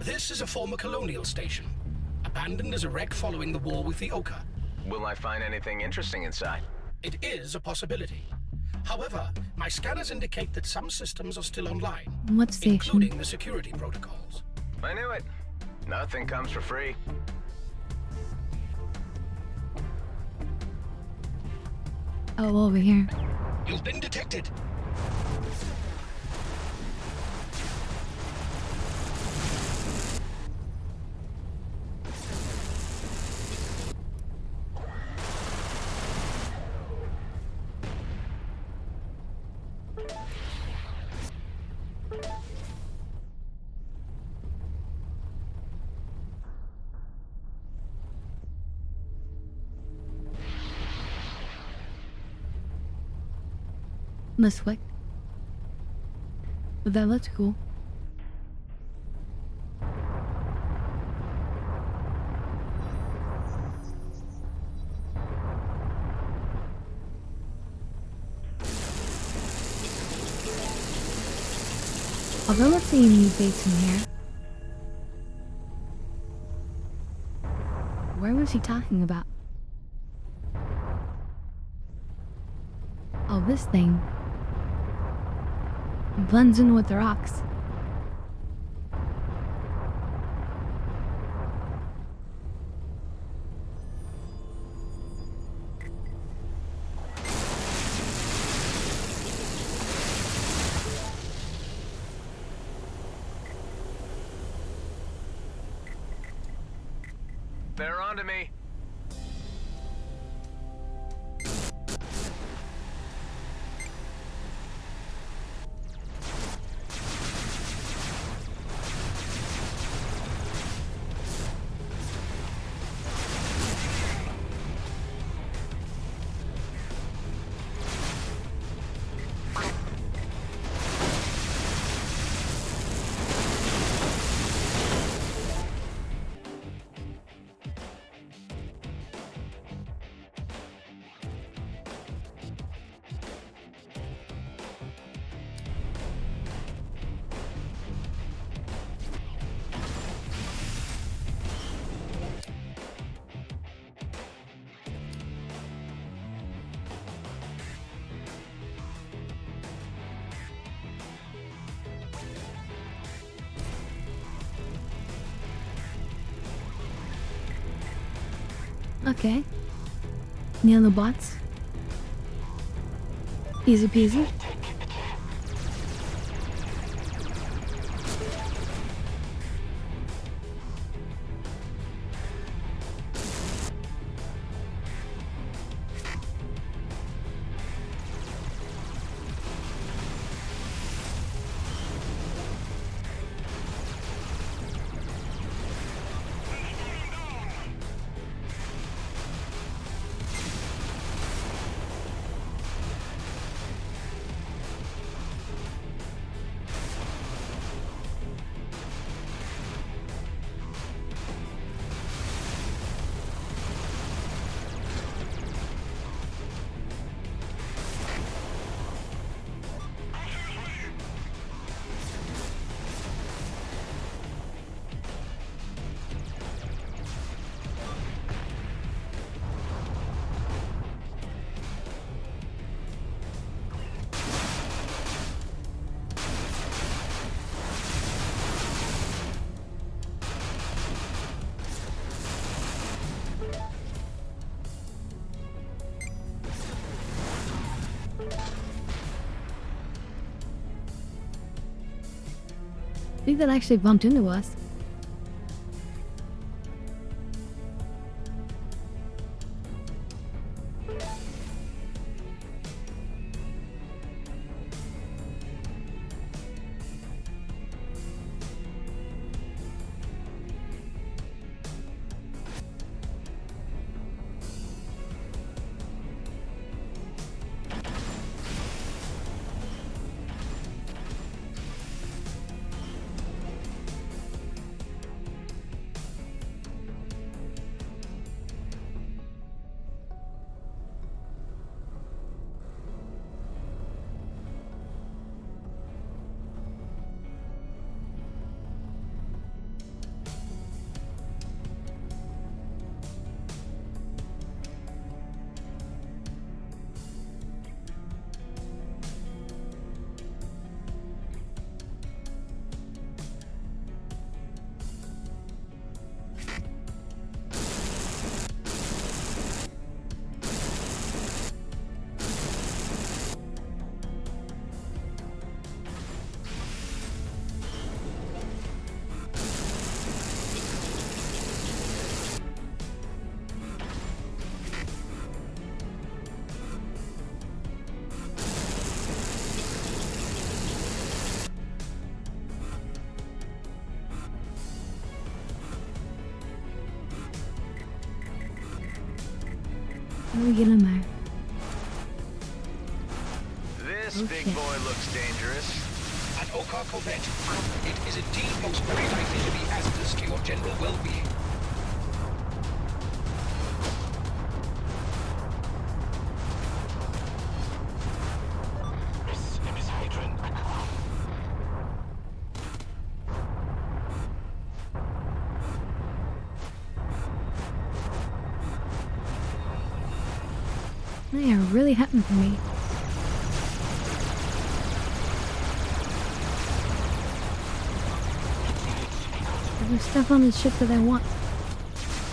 S8: This is a former colonial station, abandoned as a wreck following the war with the Oka.
S9: Will I find anything interesting inside?
S8: It is a possibility. However, my scanners indicate that some systems are still online,
S1: What station?
S8: including the security protocols.
S9: I knew it. Nothing comes for free.
S1: Oh, over here.
S8: You've been detected.
S1: Miss Wick. But that looks cool. Although let's see any face in here. Where was he talking about? Oh, this thing blends in with the rocks.
S9: They're onto me.
S1: Okay. Nail the bots. Easy peasy. I think that actually bumped into us. How do we get in there?
S9: This
S1: Oh,
S9: big
S1: shit.
S9: boy looks dangerous.
S8: An Okar Corvette. It is indeed most very likely to be hazardous to your general well-being.
S1: They are really hunting for me. There's stuff on the ship that I want.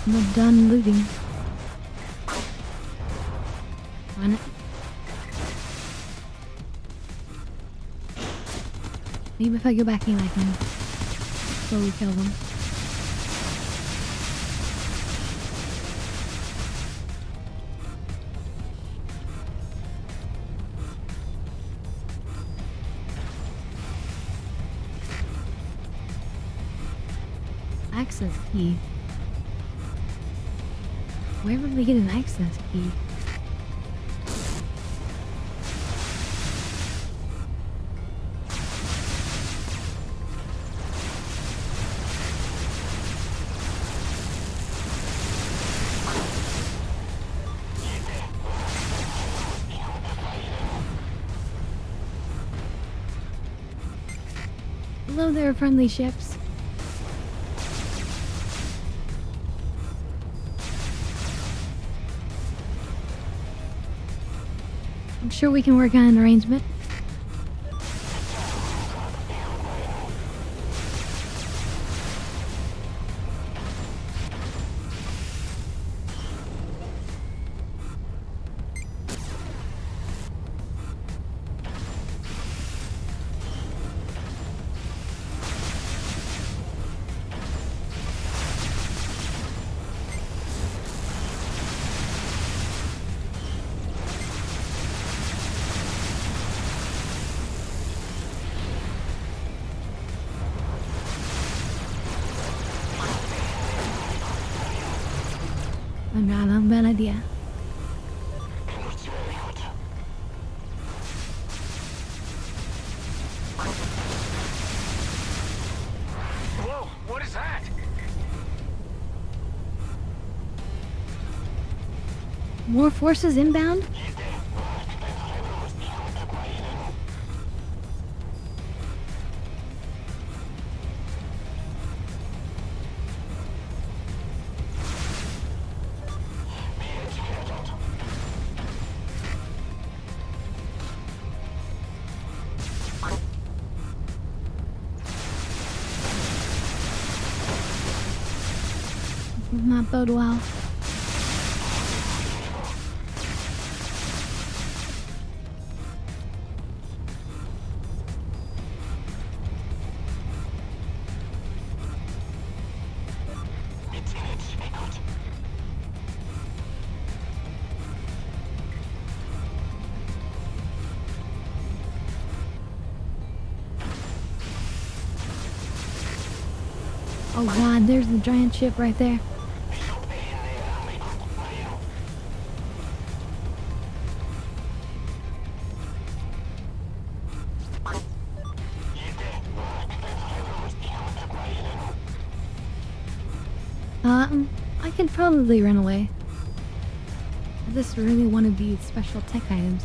S1: I'm not done looting. Run it. Maybe if I go back in, I can slowly kill them. Access key. Where would we get an access key? Hello there, friendly ships. I'm sure we can work on an arrangement. Oh god, that's a bad idea.
S9: Whoa, what is that?
S1: More forces inbound? Not bode well. Oh god, there's the giant ship right there. I can probably run away. I just really want to be special tech items.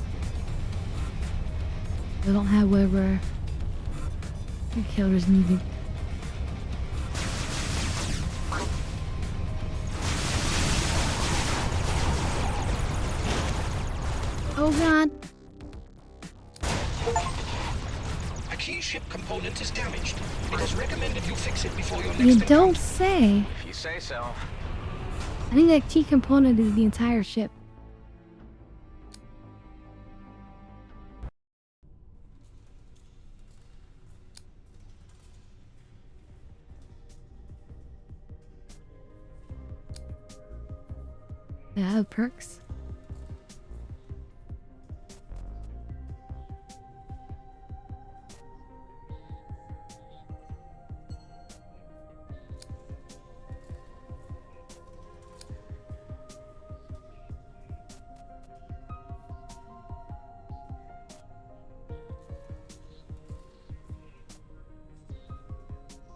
S1: I don't have whatever the killer's needed. Oh god.
S8: A key ship component is damaged. It is recommended you fix it before your next
S1: You
S8: encounter.
S1: don't say.
S9: If you say so.
S1: I think that key component is the entire ship. They have perks.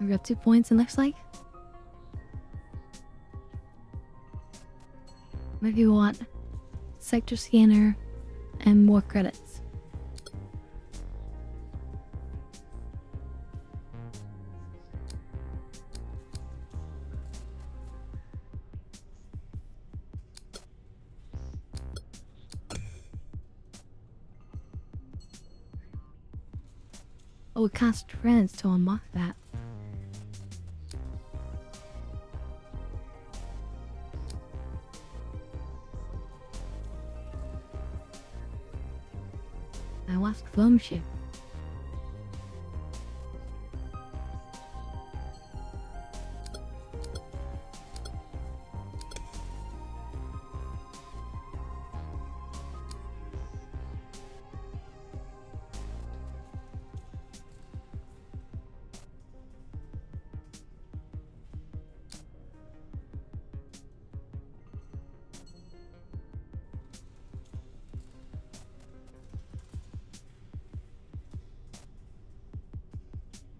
S1: We got 2 points, it looks like. Maybe we want sector scanner and more credits. Oh, it costs credits to unlock that. I lost foam ship.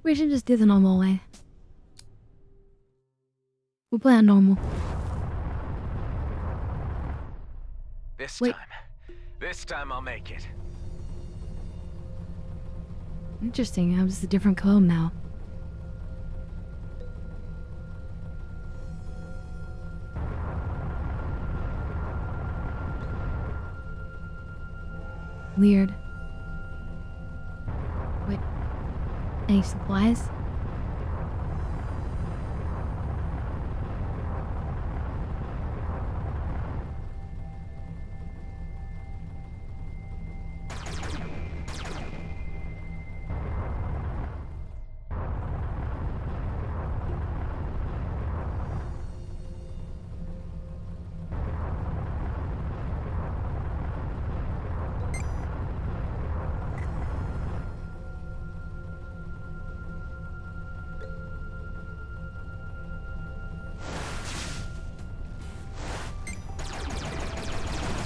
S1: We should just do the normal way. We'll play on normal. Wait.
S9: This time I'll make it.
S1: Interesting, I'm just a different comb now. Weird. Wait. Any supplies?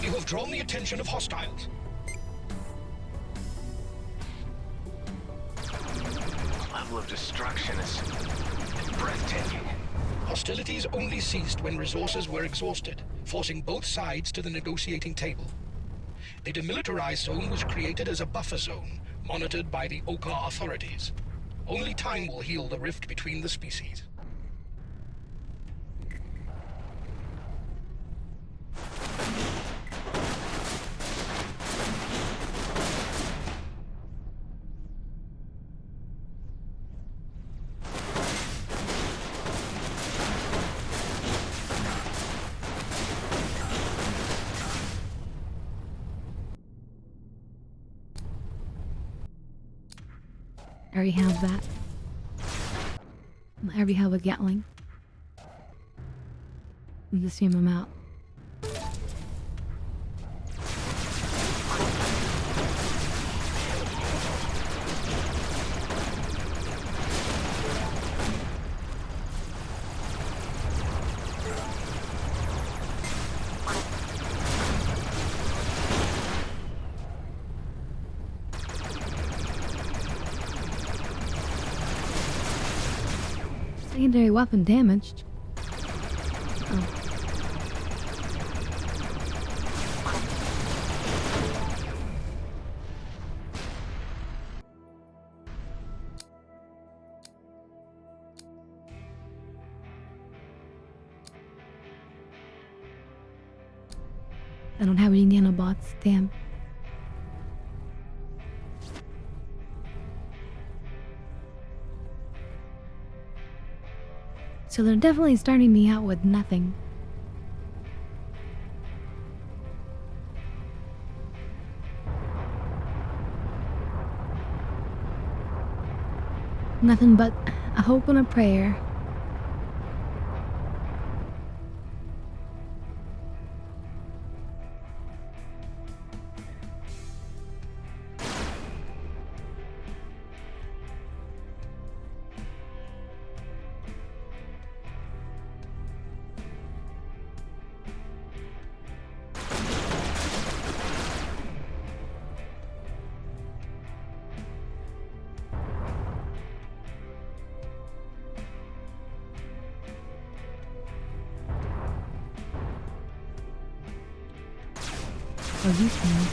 S8: You have drawn the attention of hostiles.
S9: The level of destruction is breathtaking.
S8: Hostilities only ceased when resources were exhausted, forcing both sides to the negotiating table. The demilitarized zone was created as a buffer zone, monitored by the Oka authorities. Only time will heal the rift between the species.
S1: I already have that. I already have a Gatling. I'll just zoom him out. Secondary weapon damaged. Oh. I don't have any nanobots, damn. So they're definitely starting me out with nothing. Nothing but a hope and a prayer. Oh, you can.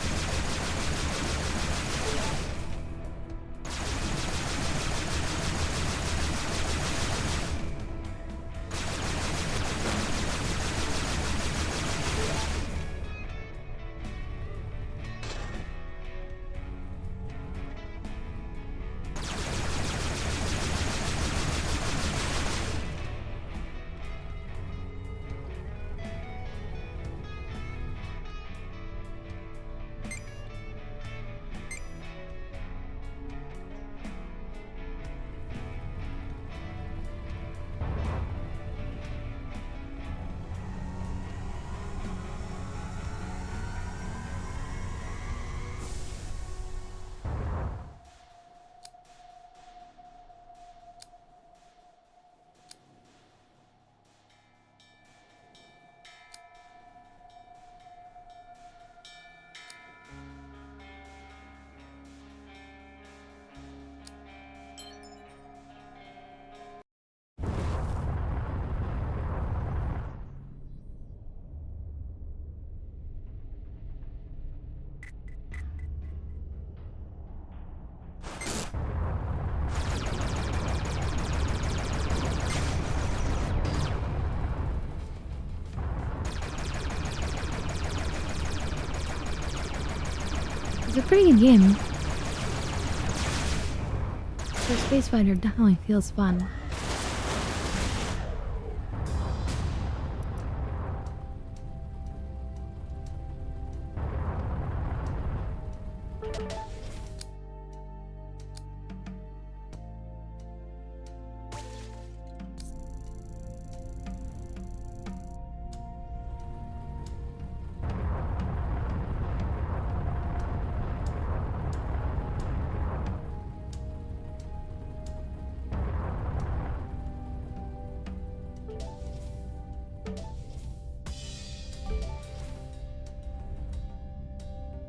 S1: It's a pretty good game. For a space fighter, definitely feels fun.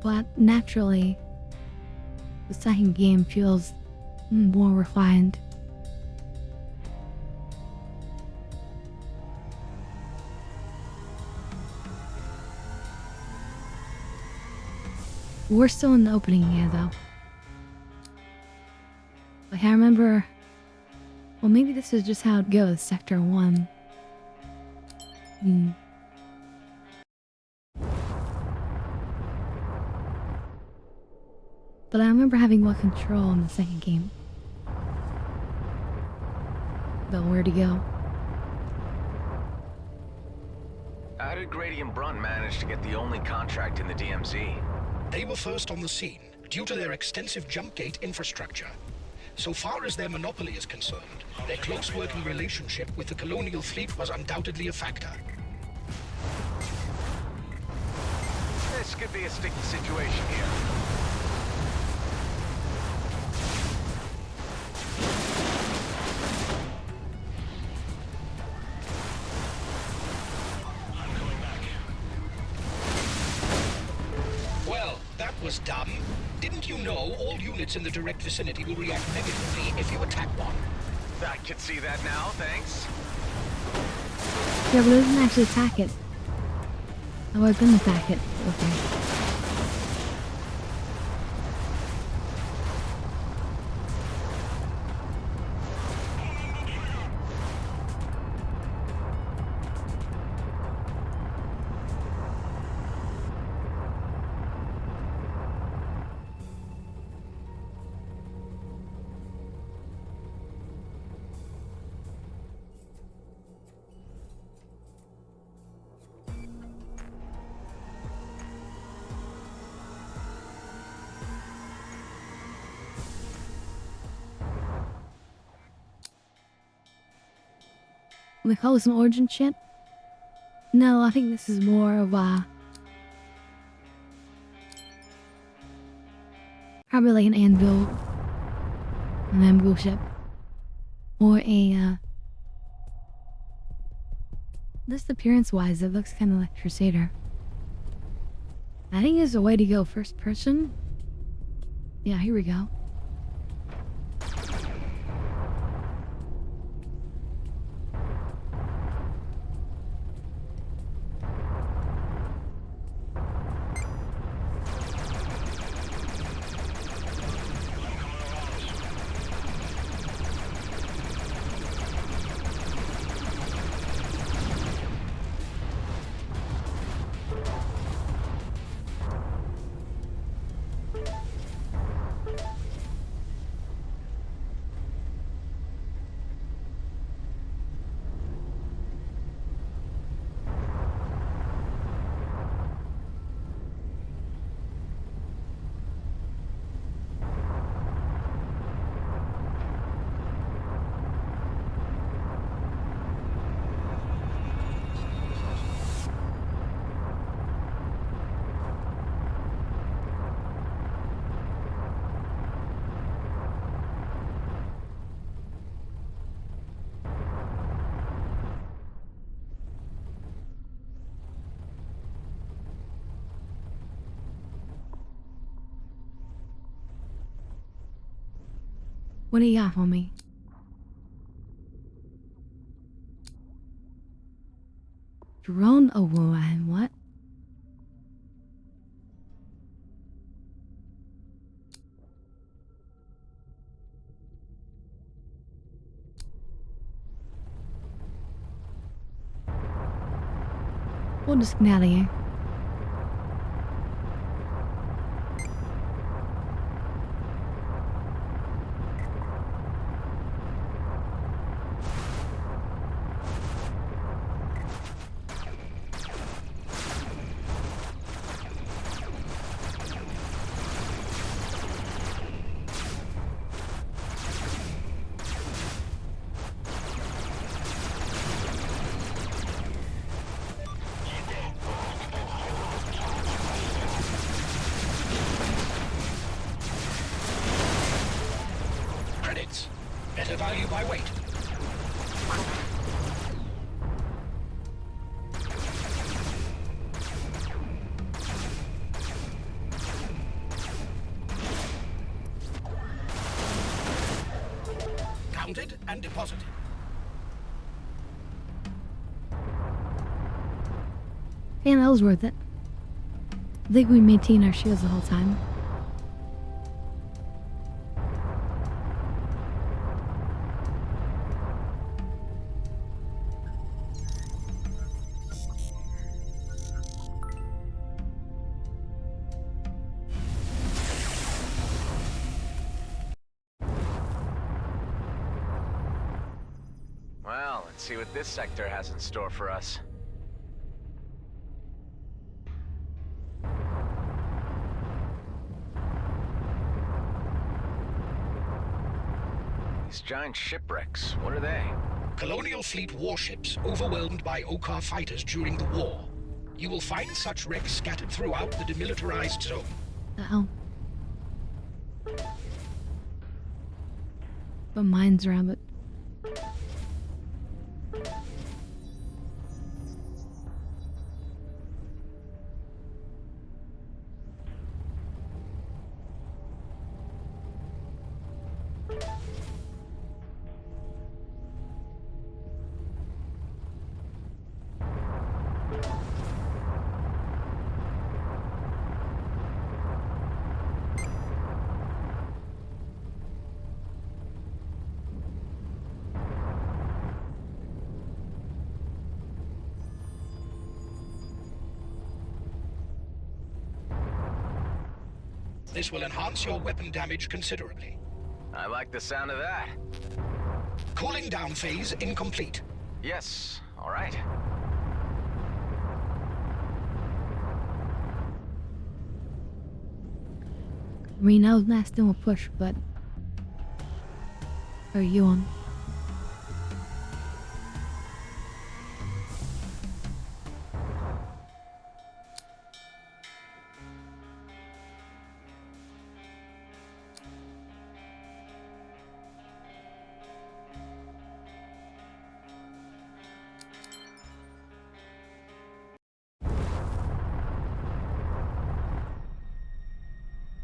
S1: But naturally, the second game feels more refined. We're still in the opening here, though. Like, I remember... Well, maybe this is just how it goes, Sector 1. But I remember having more control in the second game. About where to go.
S9: How did Grady and Brunt manage to get the only contract in the DMZ?
S8: They were first on the scene due to their extensive jump gate infrastructure. So far as their monopoly is concerned, their close working relationship with the colonial fleet was undoubtedly a factor.
S9: This could be a sticky situation here.
S8: Well, that was dumb. Didn't you know all units in the direct vicinity will react negatively if you attack one?
S9: I can see that now, thanks.
S1: Yeah, but it doesn't actually attack it. Oh, I can attack it. Okay. We call this an origin ship? No, I think this is more of a... Probably like an anvil ship. Or a, Just appearance-wise, it looks kind of like Crusader. I think there's a way to go first person. Yeah, here we go. What do you got for me? Drone override, what? We'll just get out of here.
S8: file you by weight. Counted and deposited.
S1: And that was worth it. I think we maintained our shields the whole time.
S9: Well, let's see what this sector has in store for us. These giant shipwrecks, what are they?
S8: Colonial fleet warships overwhelmed by Okar fighters during the war. You will find such wrecks scattered throughout the demilitarized zone.
S1: Uh-oh. But mine's around it.
S8: This will enhance your weapon damage considerably.
S9: I like the sound of that.
S8: Cooling down phase incomplete.
S9: Yes, all right.
S1: I mean, I was not still a push, but... Are you on?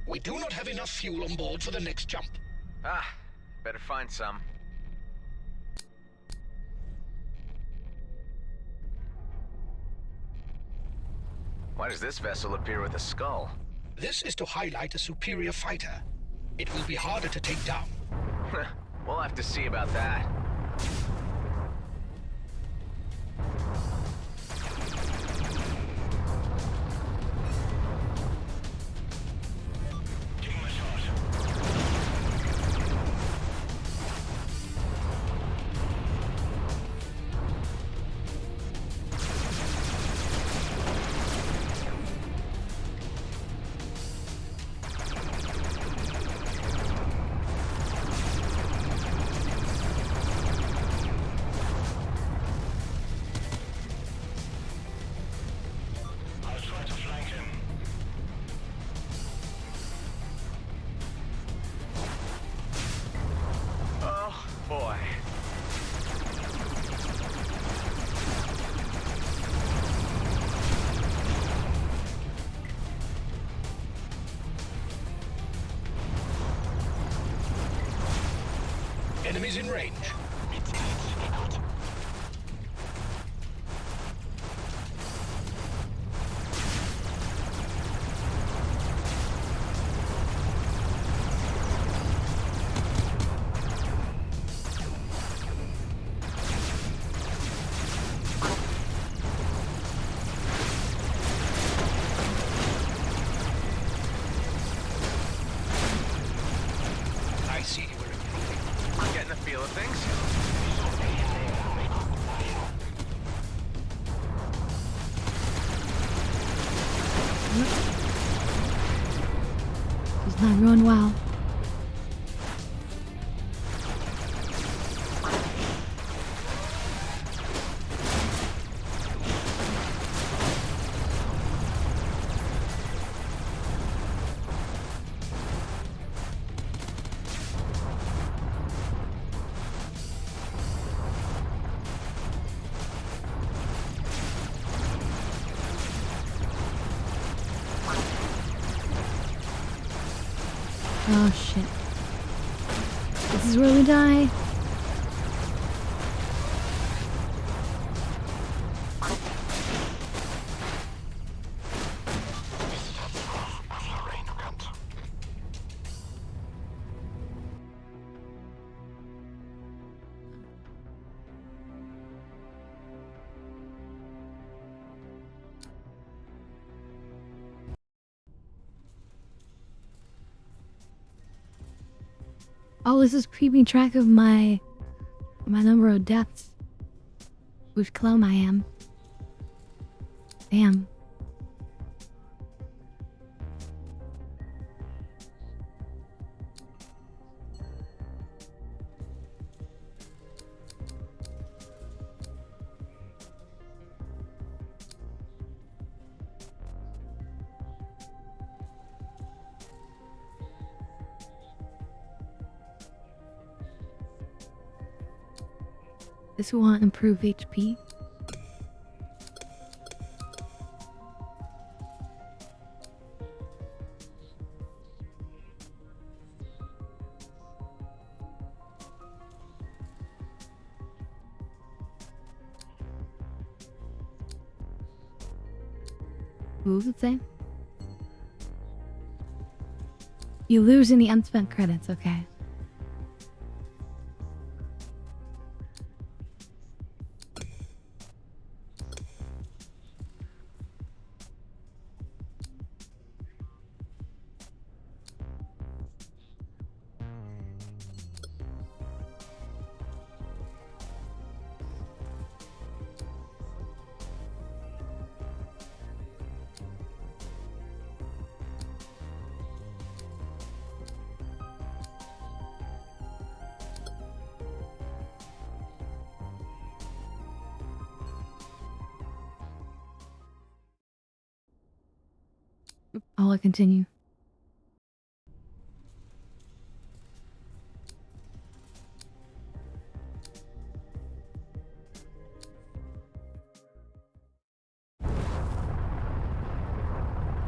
S8: We do not have enough fuel on board for the next jump.
S9: Ah, better find some. Why does this vessel appear with a skull?
S8: This is to highlight a superior fighter. It will be harder to take down.
S9: We'll have to see about that. Boy.
S8: Enemies in range. I see you were improving.
S9: Getting the feel of things?
S1: It's not going well. Oh shit. This is where we die. Oh, this is keeping track of my number of deaths. Which clone I am. Damn. This will improve HP. What was it say? You lose any unspent credits, okay. I'll continue.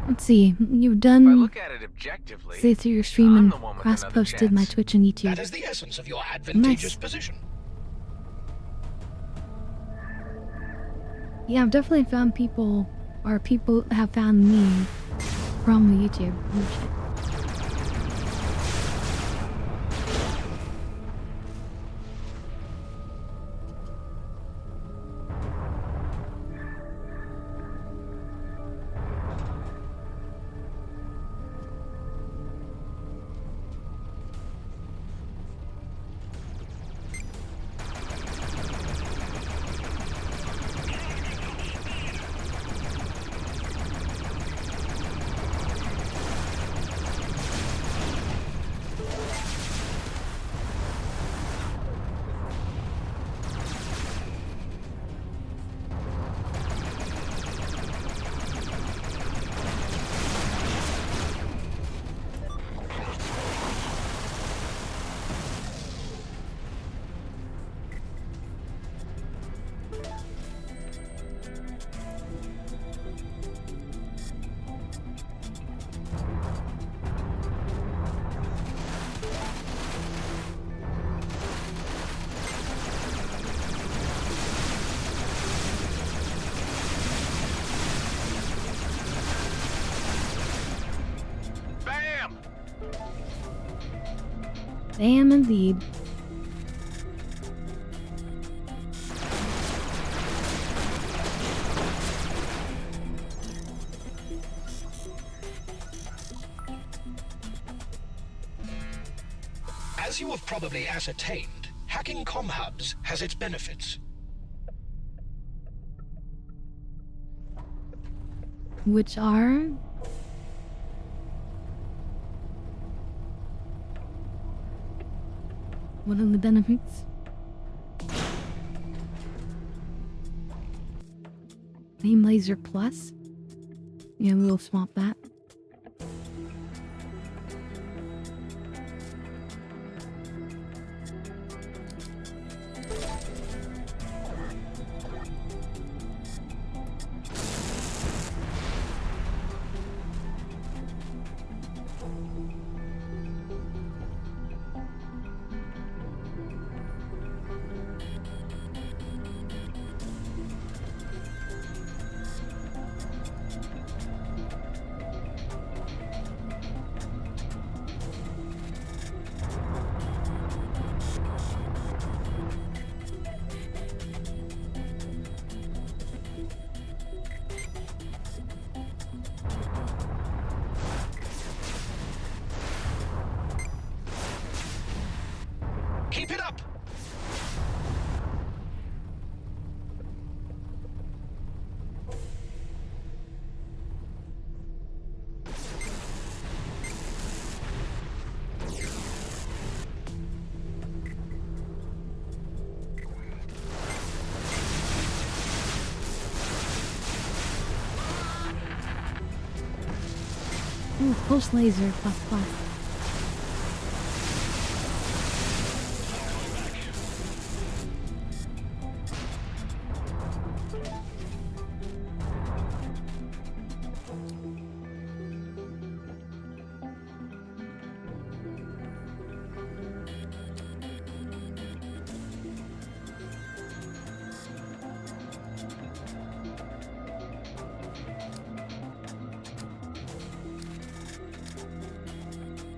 S1: Let's see. You've
S9: If I
S1: done
S9: look at it objectively,
S1: say through your stream
S9: I'm
S1: and
S9: the one with
S1: cross
S9: another
S1: posted my
S9: chance.
S1: Twitch and YouTube.
S8: That is the essence of your advantageous
S1: Nice.
S8: position.
S1: Yeah, I've definitely found people, or people have found me from YouTube. Oh, shit.
S9: Bam!
S1: Damn, indeed.
S8: As you have probably ascertained, hacking comm hubs has its benefits.
S1: Which are... What are the benefits? Name Laser Plus? Yeah, we'll swap that.
S8: Keep it up!
S1: Ooh, pulse laser, plus plus.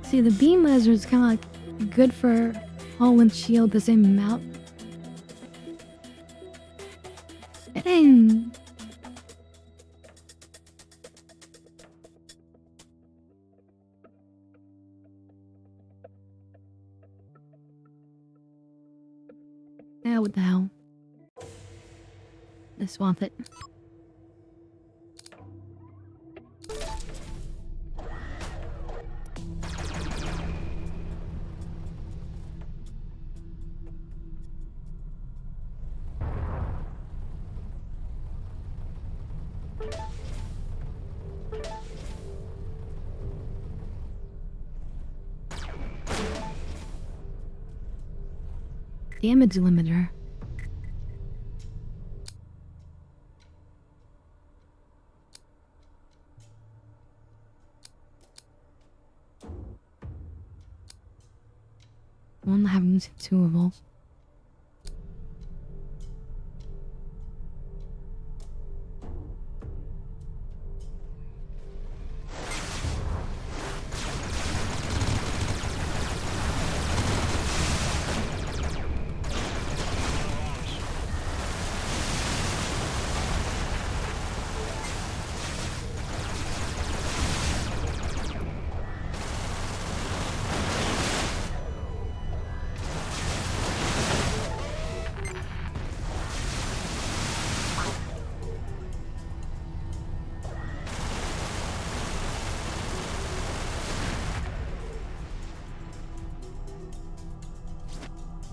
S1: See, the beam laser is kind of like good for hull and shield the same amount. And yeah, what the hell? Let's swamp it. Damage limiter. One happens to evolve.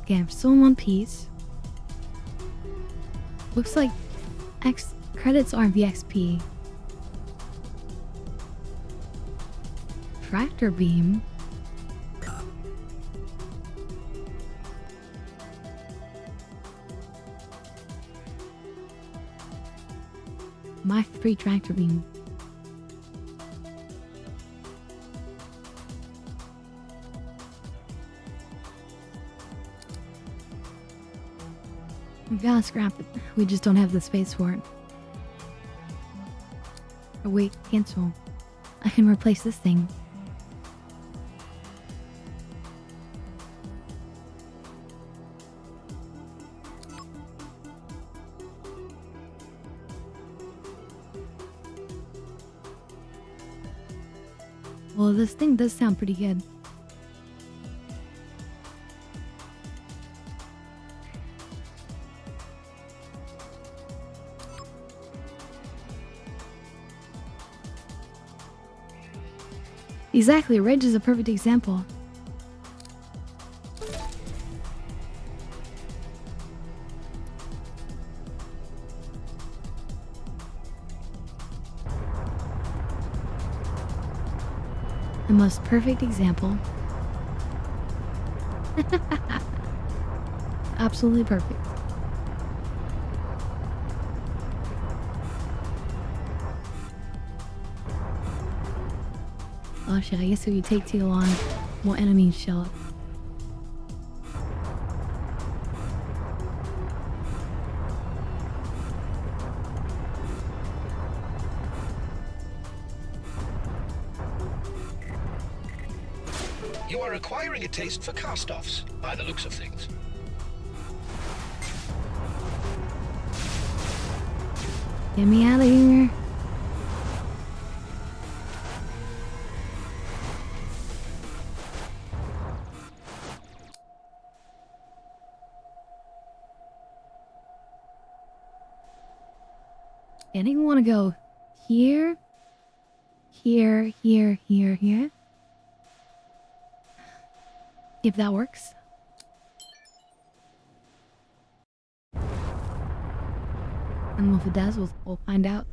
S1: Okay, I'm still in one piece. Looks like X credits are VXP. Tractor beam. My free tractor beam. We gotta scrap it. We just don't have the space for it. Oh wait, cancel. I can replace this thing. Well, this thing does sound pretty good. Exactly, Rage is a perfect example. The most perfect example. Absolutely perfect. Oh shit, I guess if you take too long, more enemies show up.
S8: You are acquiring a taste for cast-offs, by the looks of things.
S1: Get me out of here. I think we want to go here, here, here, here, here. If that works. And if it does, we'll find out.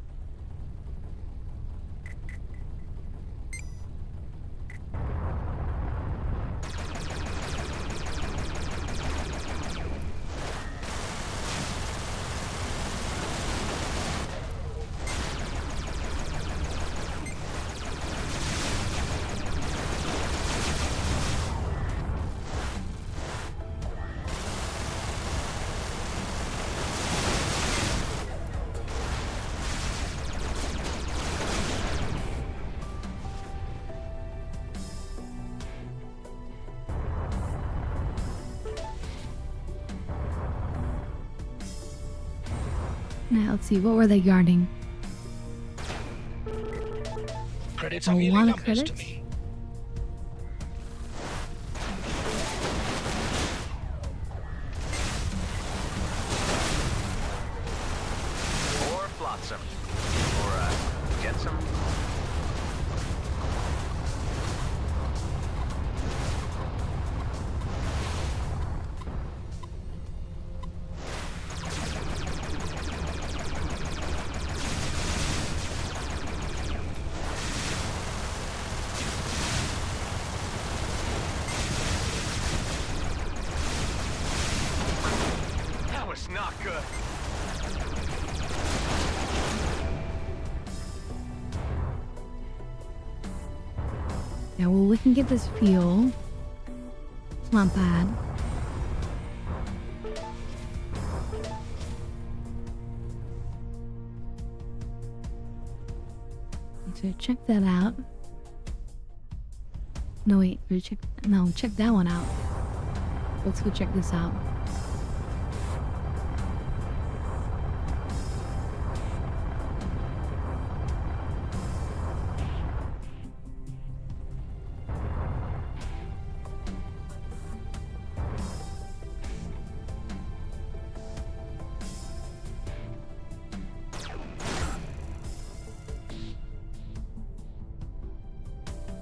S1: Now, let's see, what were they guarding?
S8: Credits
S1: A
S8: are merely
S1: lot of
S8: numbers to
S1: credits?
S8: me.
S9: Or flotsam. Or, jetsam. That was not good.
S1: Yeah, well, we can get this fuel. It's not bad. So check that out. No, wait, check that one out. Let's go check this out.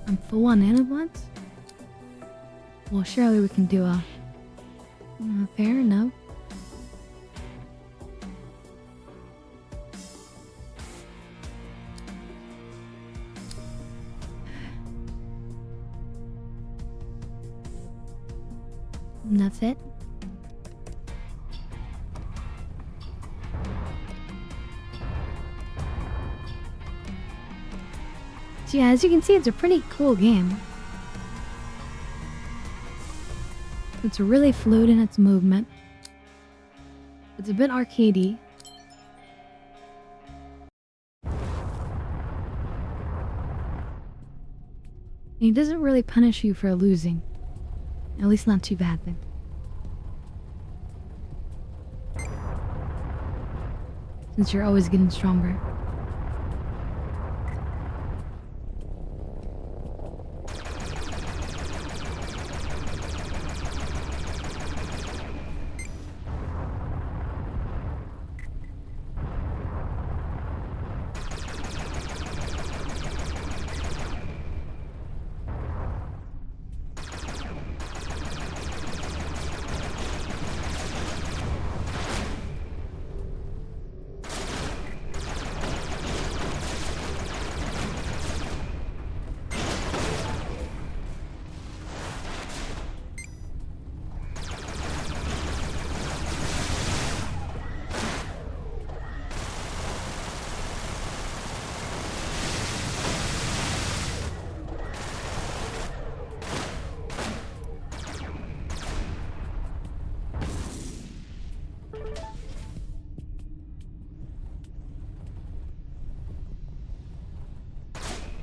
S1: I'm for one and at once? Well, surely we can do a... fair enough. And that's it. So yeah, as you can see, it's a pretty cool game. It's really fluid in its movement. It's a bit arcadey. And it doesn't really punish you for losing. At least not too badly. Since you're always getting stronger.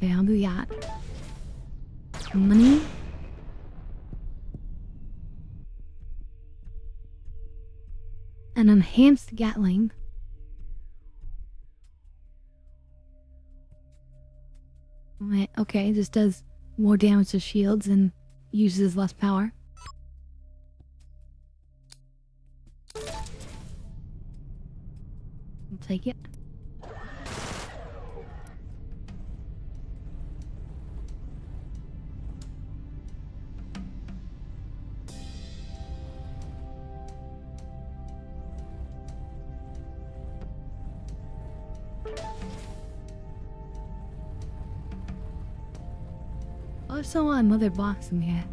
S1: Okay, I'll do that. Money. An enhanced Gatling. Wait, okay, this does more damage to shields and uses less power. I'll take it. Also, another box in here.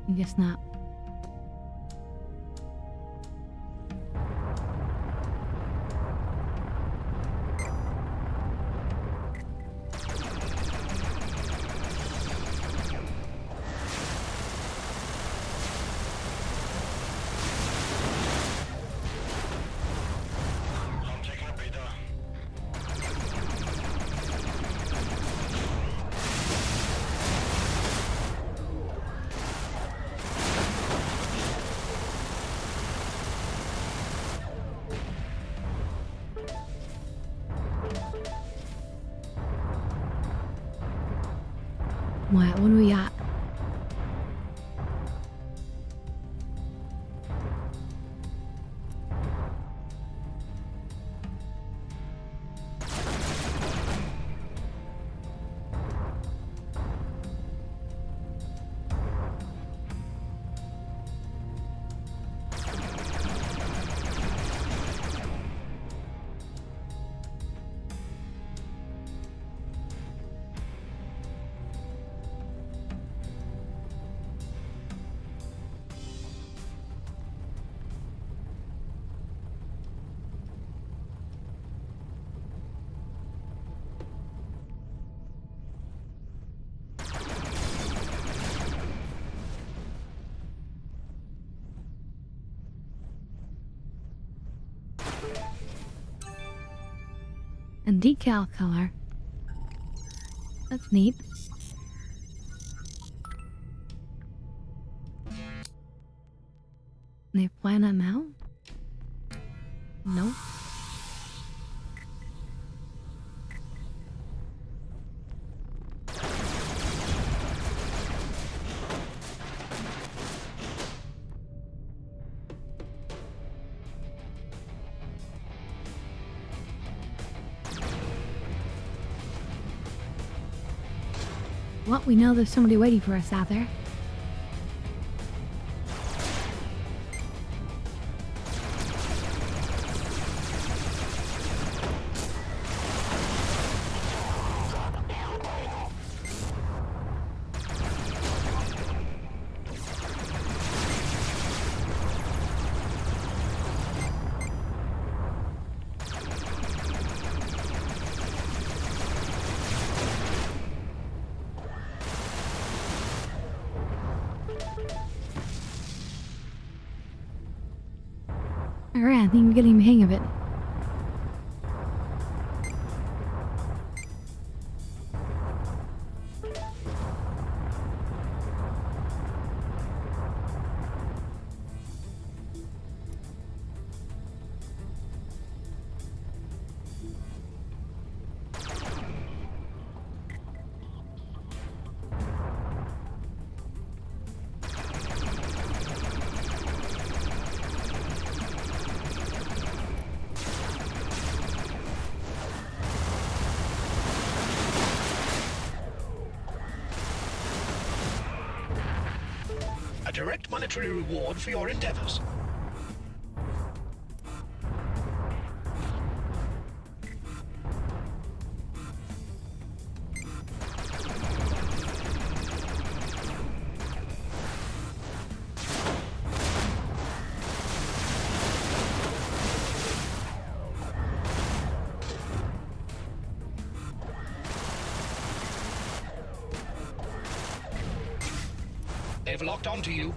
S1: I guess not. What do we got? A decal color. That's neat. They plan them out? No. Well, we know there's somebody waiting for us out there. Alright, I think I'm getting the hang of it.
S8: A direct monetary reward for your endeavors. They've locked onto you.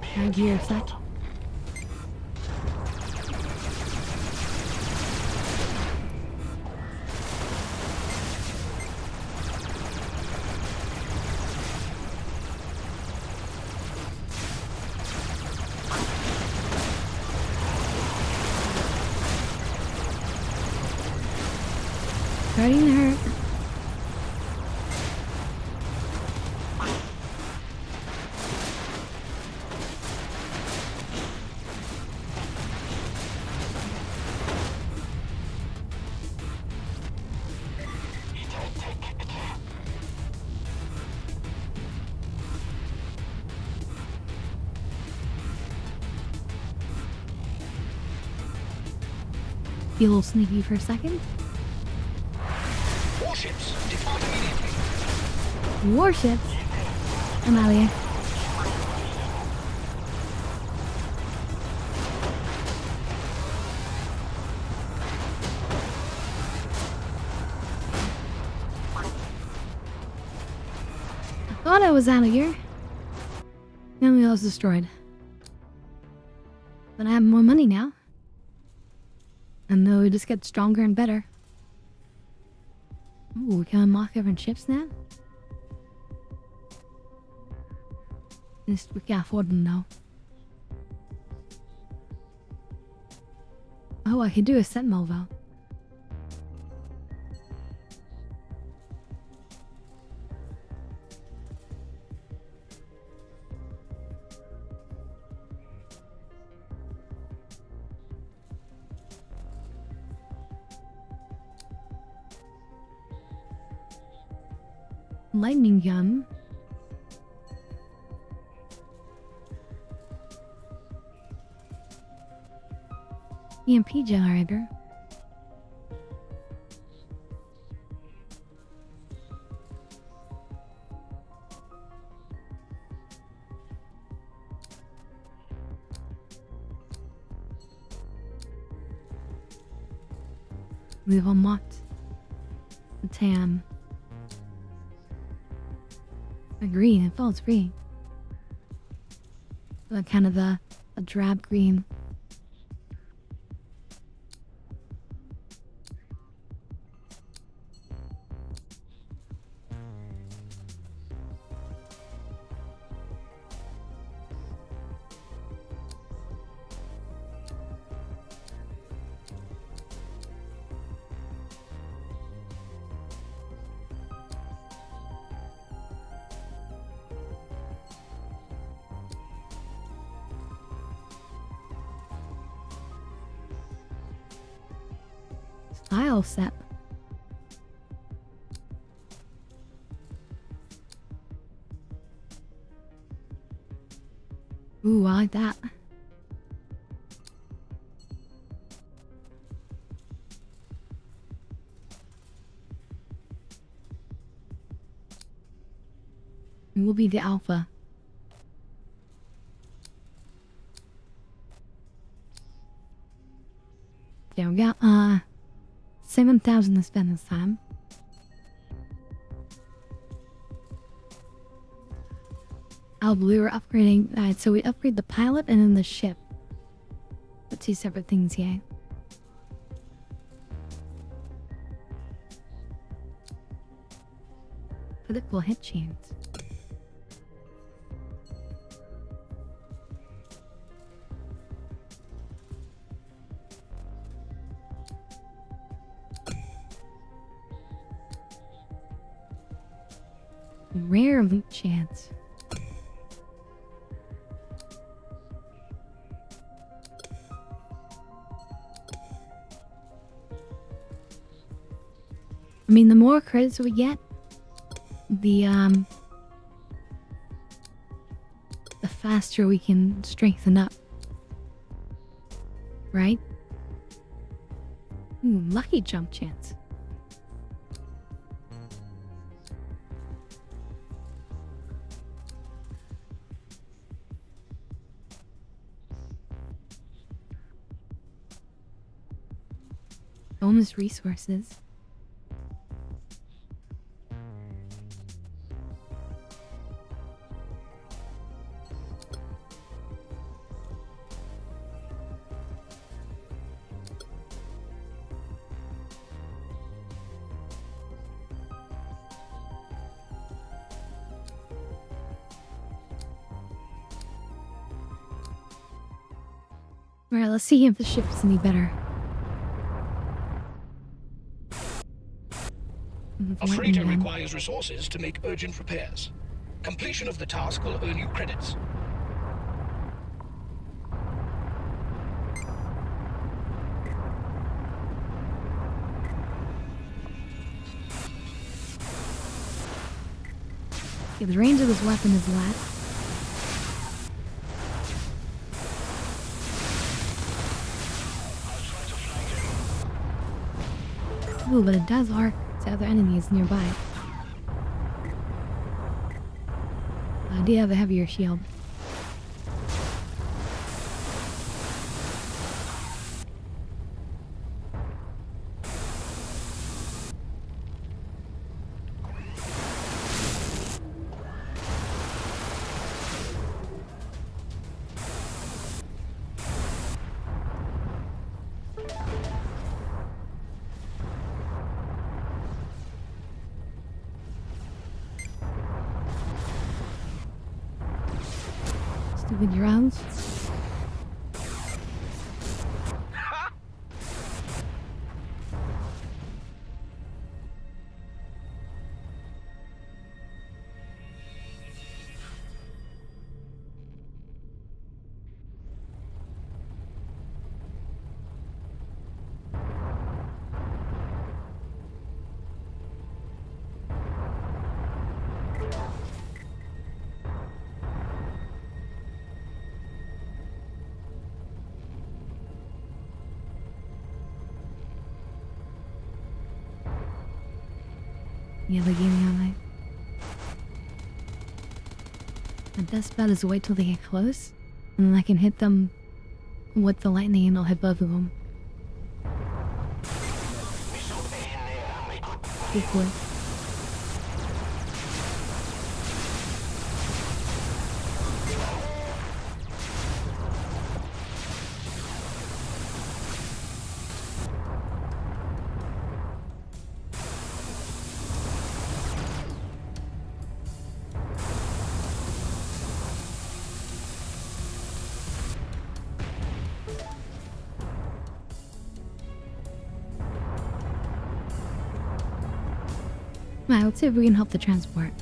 S1: Can I gear a sec? Starting to hurt. be a little sneaky for a second.
S8: Warships, depart immediately.
S1: Warships? I'm out of here. I thought I was out of here. Family was destroyed. But I have more money now. And though it just gets stronger and better. Ooh, we can unlock different ships now? We can't afford them now. Oh, I could do a sentinel though. Lightning gun. EMP generator. We've unlocked the tan. A green, it feels free. Kind of a drab green. Style set. Ooh, I like that. It will be the alpha. There we go. 7,000 to spend this time. Oh, we were upgrading. Alright, so we upgrade the pilot and then the ship. The two separate things here. Predictable hit chance. Rare loot chance. I mean, the more credits we get, the faster we can strengthen up. Right? Ooh, lucky jump chance. Bonus resources. Alright, let's see if the ship's any better.
S8: A freighter requires resources to make urgent repairs. Completion of the task will earn you credits.
S1: Okay, the range of this weapon is less. Ooh, but it does arc to other enemies nearby. I do have a heavier shield. Stupid drones. Yeah, they gave me all night. The best bet is wait till they get close, and then I can hit them with the lightning and I'll hit both of them. Equally. Alright, let's see if we can help the transport.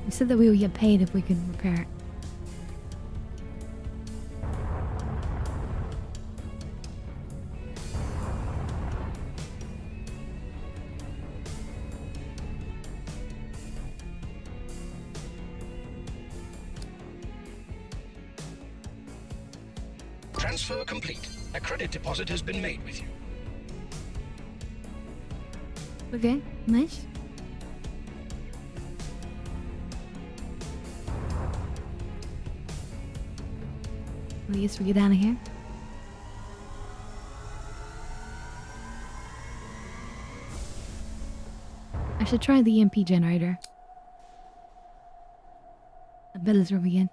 S1: We said that we would get paid if we could repair it.
S8: Transfer complete. A credit deposit has been made with you.
S1: Okay, nice. I guess we get out of here. I should try the EMP generator. I bet it's over again.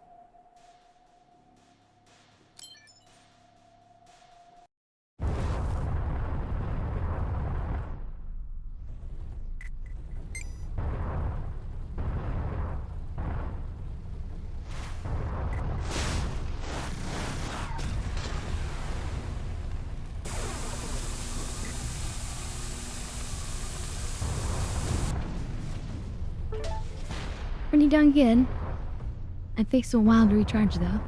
S1: Pretty darn good. It takes a while to recharge though.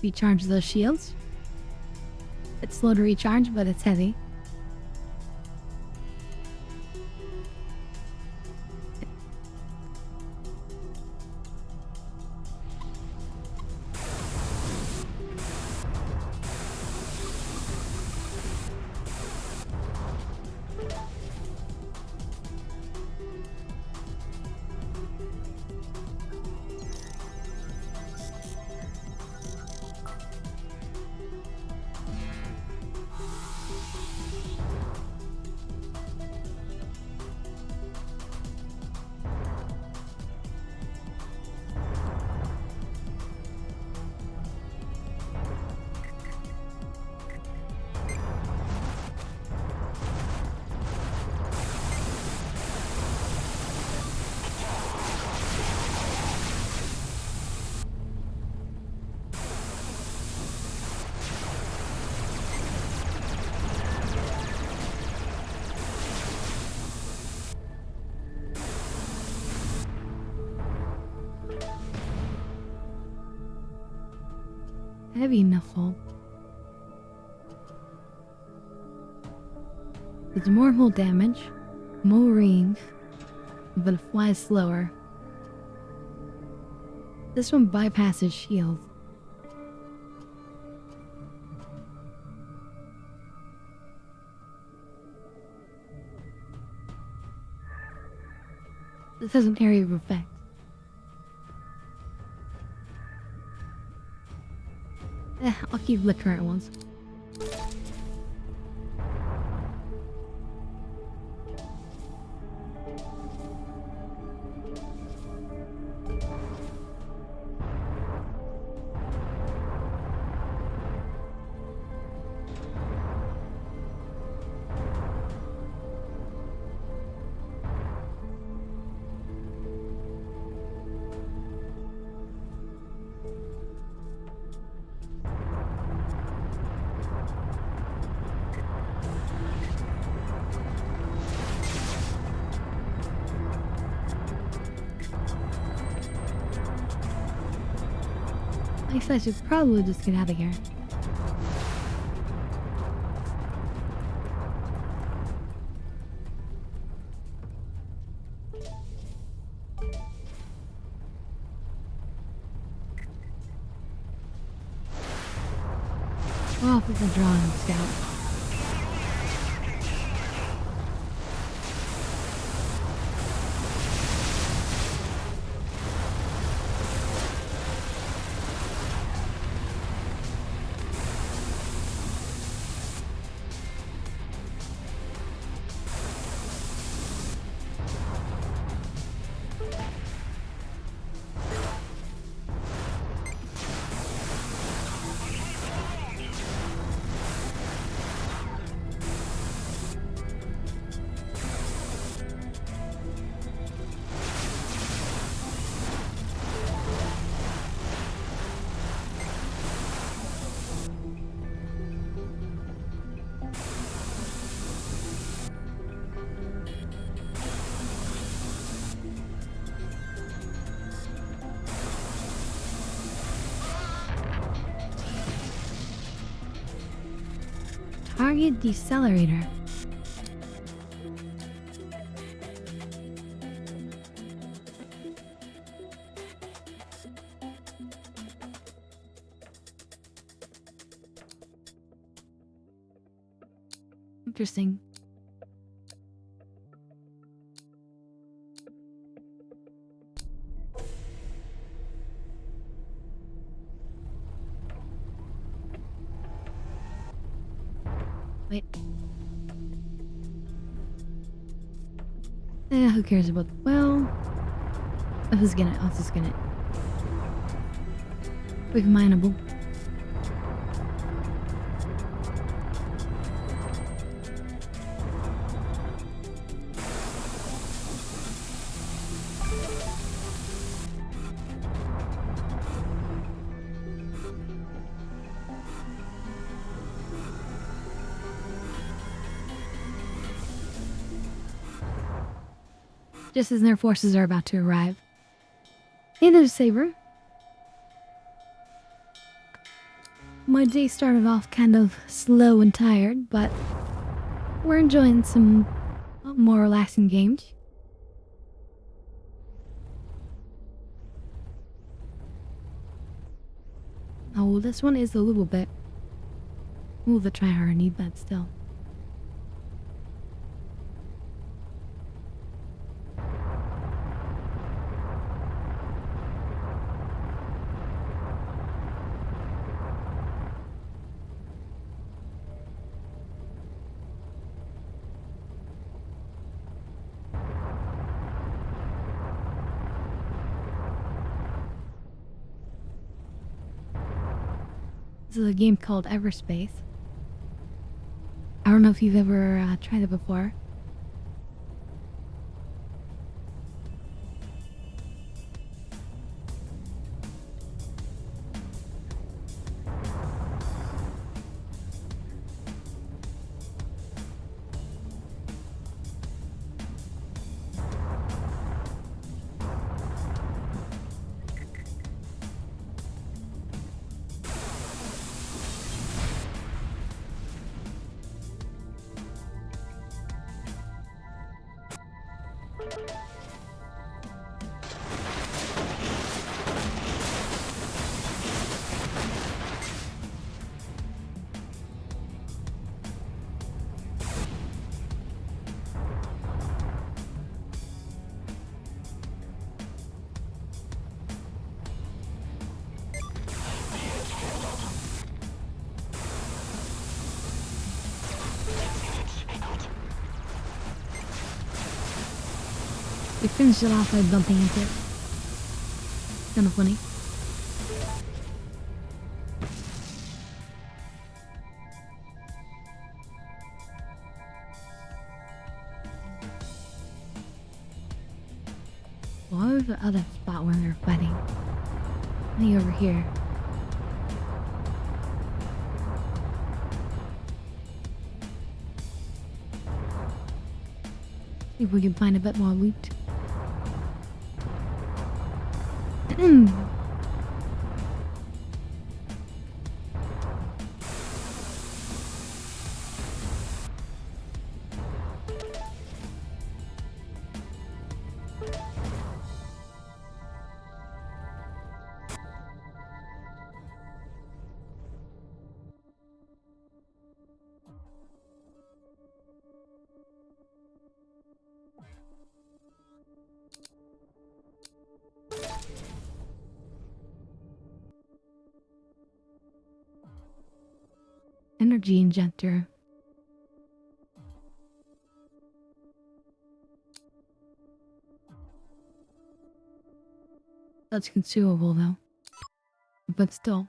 S1: Recharge those shields. It's slow to recharge, but it's heavy. heavy enough hole. There's more hull damage, more range, but it flies slower. This one bypasses shields. This has an area of effect. I'll keep the current ones. I guess I should probably just get out of here. We're off with the drawing scout. Target decelerator. Interesting. Wait. Who cares about... Well... I'll just get it. Quick mineable. Just as their forces are about to arrive. Hey there, Saber. My day started off kind of slow and tired, but we're enjoying some more relaxing games. Oh, this one is a little bit... Ooh, the tryhard need that still. This is a game called Everspace. I don't know if you've ever tried it before. We finished it off by bumping into it. Kinda funny. What was the other spot when they were fighting? Maybe over here. See if we can find a bit more loot. Energy injector. That's consumable though. But still.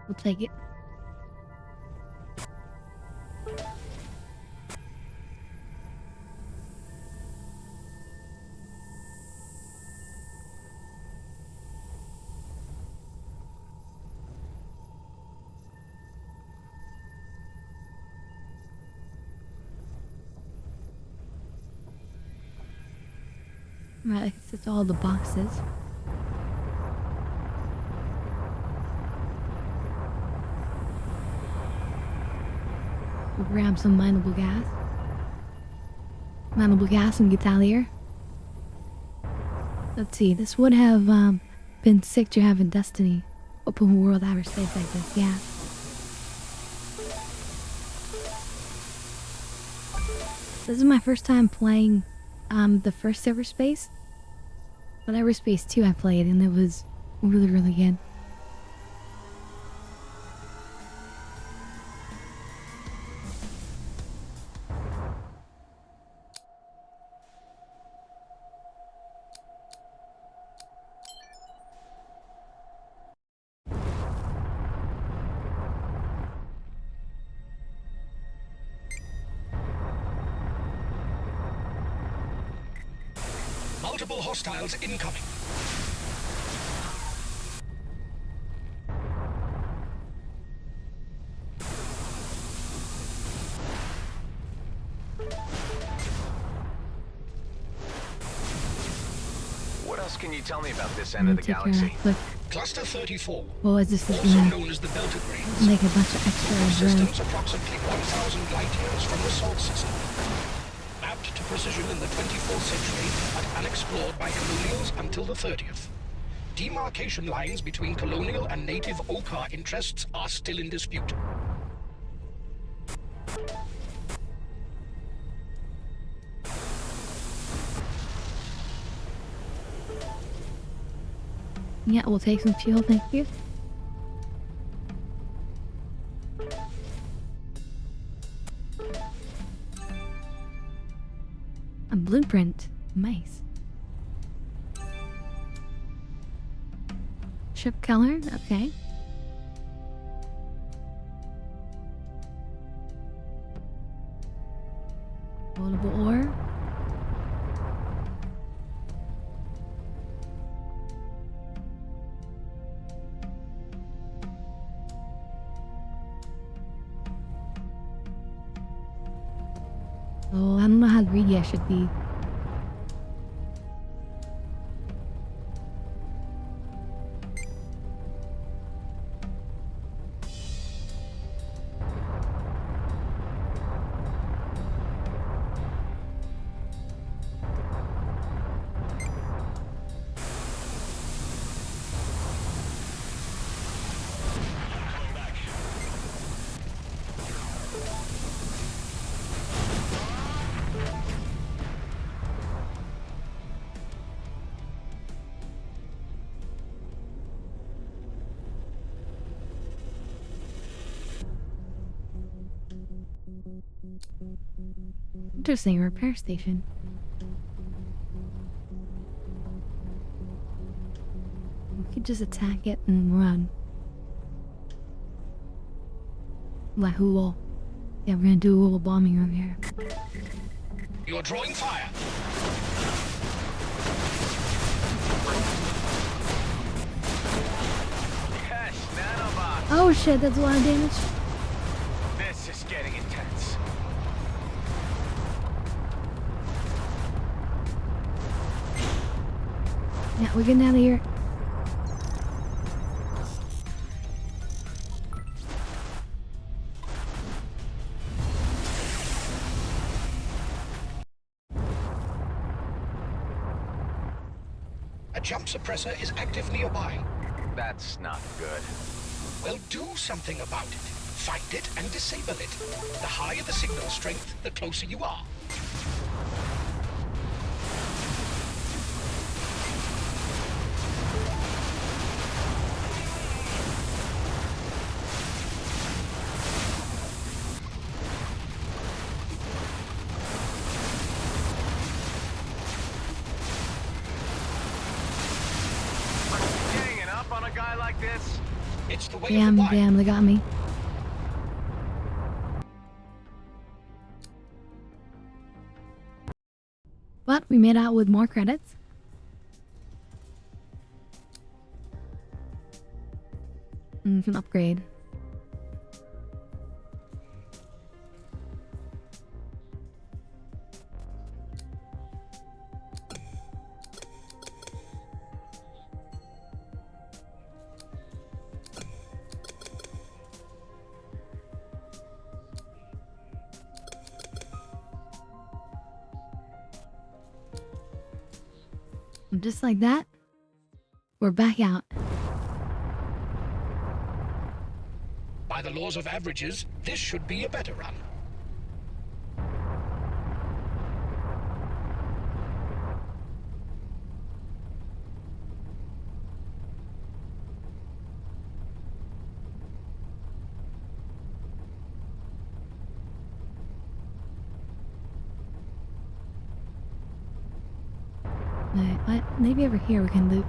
S1: We'll take it. Right, I guess it's all the boxes. We'll grab some mineable gas. Mineable gas and get out of here. Let's see, this would have been sick to have in Destiny. Open world outer space like this, yeah. This is my first time playing the first Everspace. But Everspace 2 I played and it was really, really good.
S8: Multiple hostiles incoming.
S9: What else can you tell me about this end of the
S1: Take care of
S9: galaxy?
S1: that quick.
S8: Cluster 34,
S1: Well, is this is
S8: also
S1: gonna
S8: known as the Beltagrades.
S1: make a bunch of extra room.
S8: Systems approximately 1,000 light years from the Sol system. Mapped to precision in the 24th century, but unexplored by colonials until the 30th. Demarcation lines between colonial and native Okar interests are still in dispute.
S1: Yeah, we'll take some fuel, thank you. A blueprint. Nice. Ship color, okay. Loadable ore. Oh, I don't know how greedy I should be. Interesting, repair station. We could just attack it and run. Like Hulu. Yeah, we're gonna do a little bombing over here.
S8: You're drawing fire.
S9: Yes, nanobots.
S1: Oh shit, that's a lot of damage.
S9: This is getting intense.
S1: Yeah, we're getting out of here.
S8: A jump suppressor is active nearby.
S9: That's not good.
S8: Well, do something about it. Find it and disable it. The higher the signal strength, the closer you are.
S9: Ganging up on a guy like this?
S8: It's the way
S1: Damn,
S8: of the wild.
S1: damn, they got me. But we made out with more credits. An upgrade. And just like that, we're back out.
S8: By the laws of averages, this should be a better run.
S1: Maybe over here we can loot.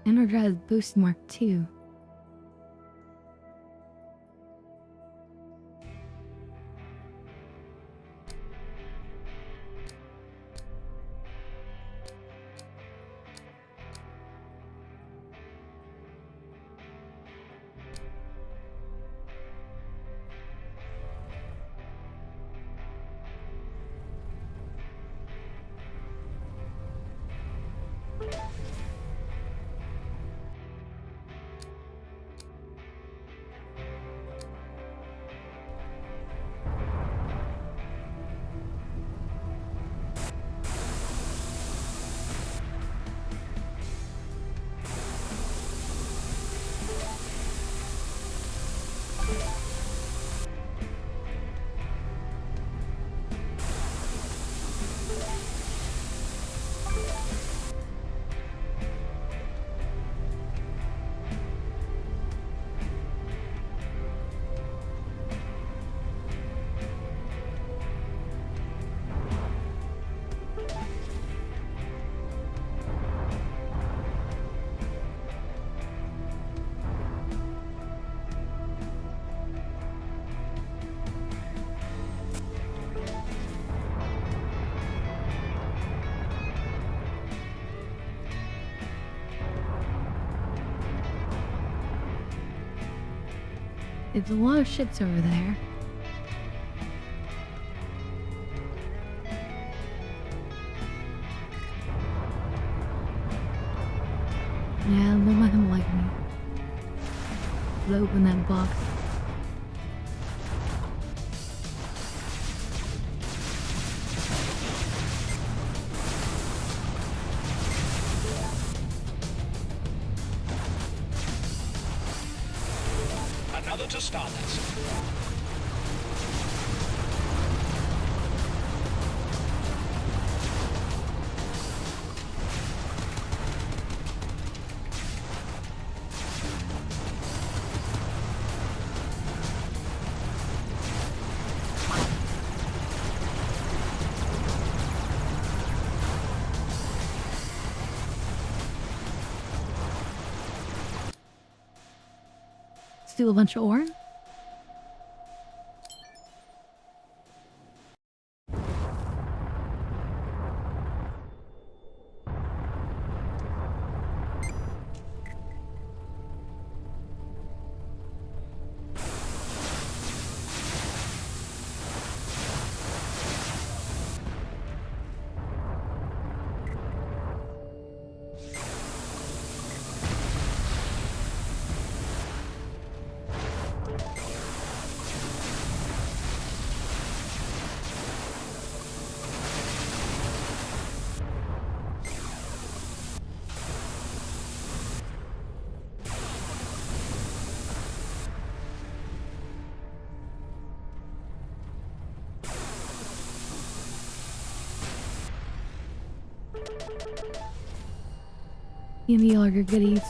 S1: Energize boost mark 2. It's a lot of ships over there. Yeah, don't let him like me. Let's open that box.
S8: Another to Stardust.
S1: Steal a bunch of ore. Give me all your goodies.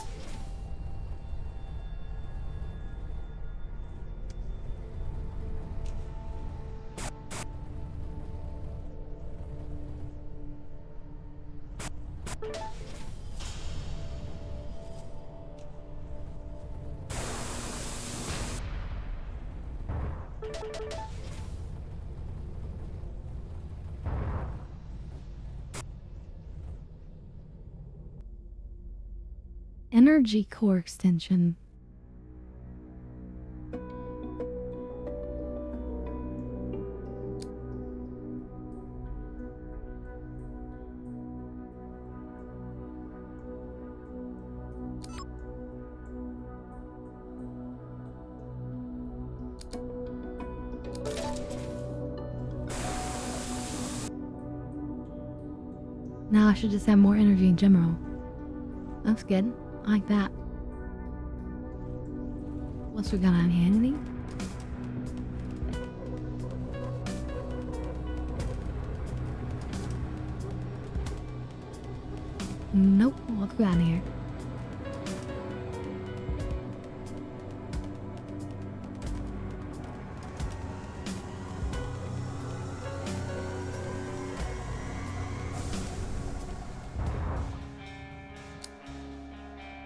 S1: Energy core extension. Now I should just have more energy in general. That's good. I like that. What's we got on handy? Nope. What's we got in here?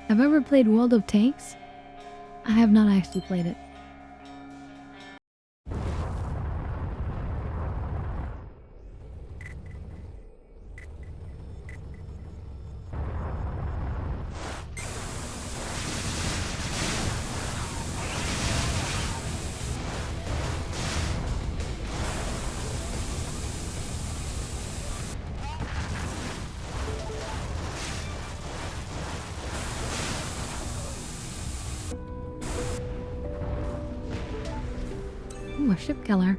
S1: Have I ever played World of Tanks? I have not actually played it. Ooh, a ship killer.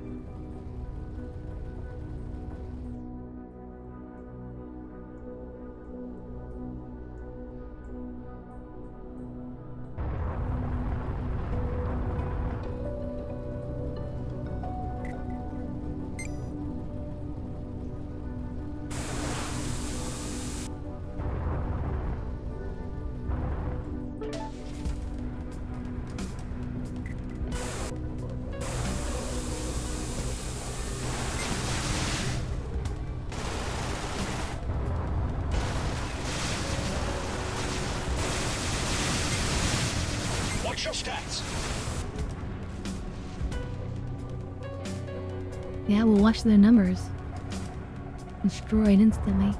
S8: Watch your stats.
S1: Yeah, we'll watch their numbers. Destroyed instantly.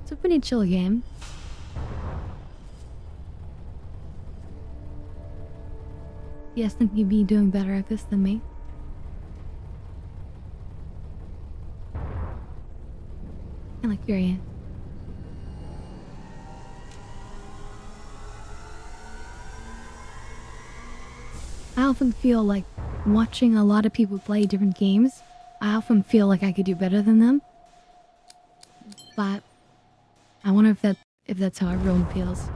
S1: It's a pretty chill game. Yes, think you'd be doing better at this than me. Kinda curious. I often feel like watching a lot of people play different games, I often feel like I could do better than them. But I wonder if that's how everyone feels.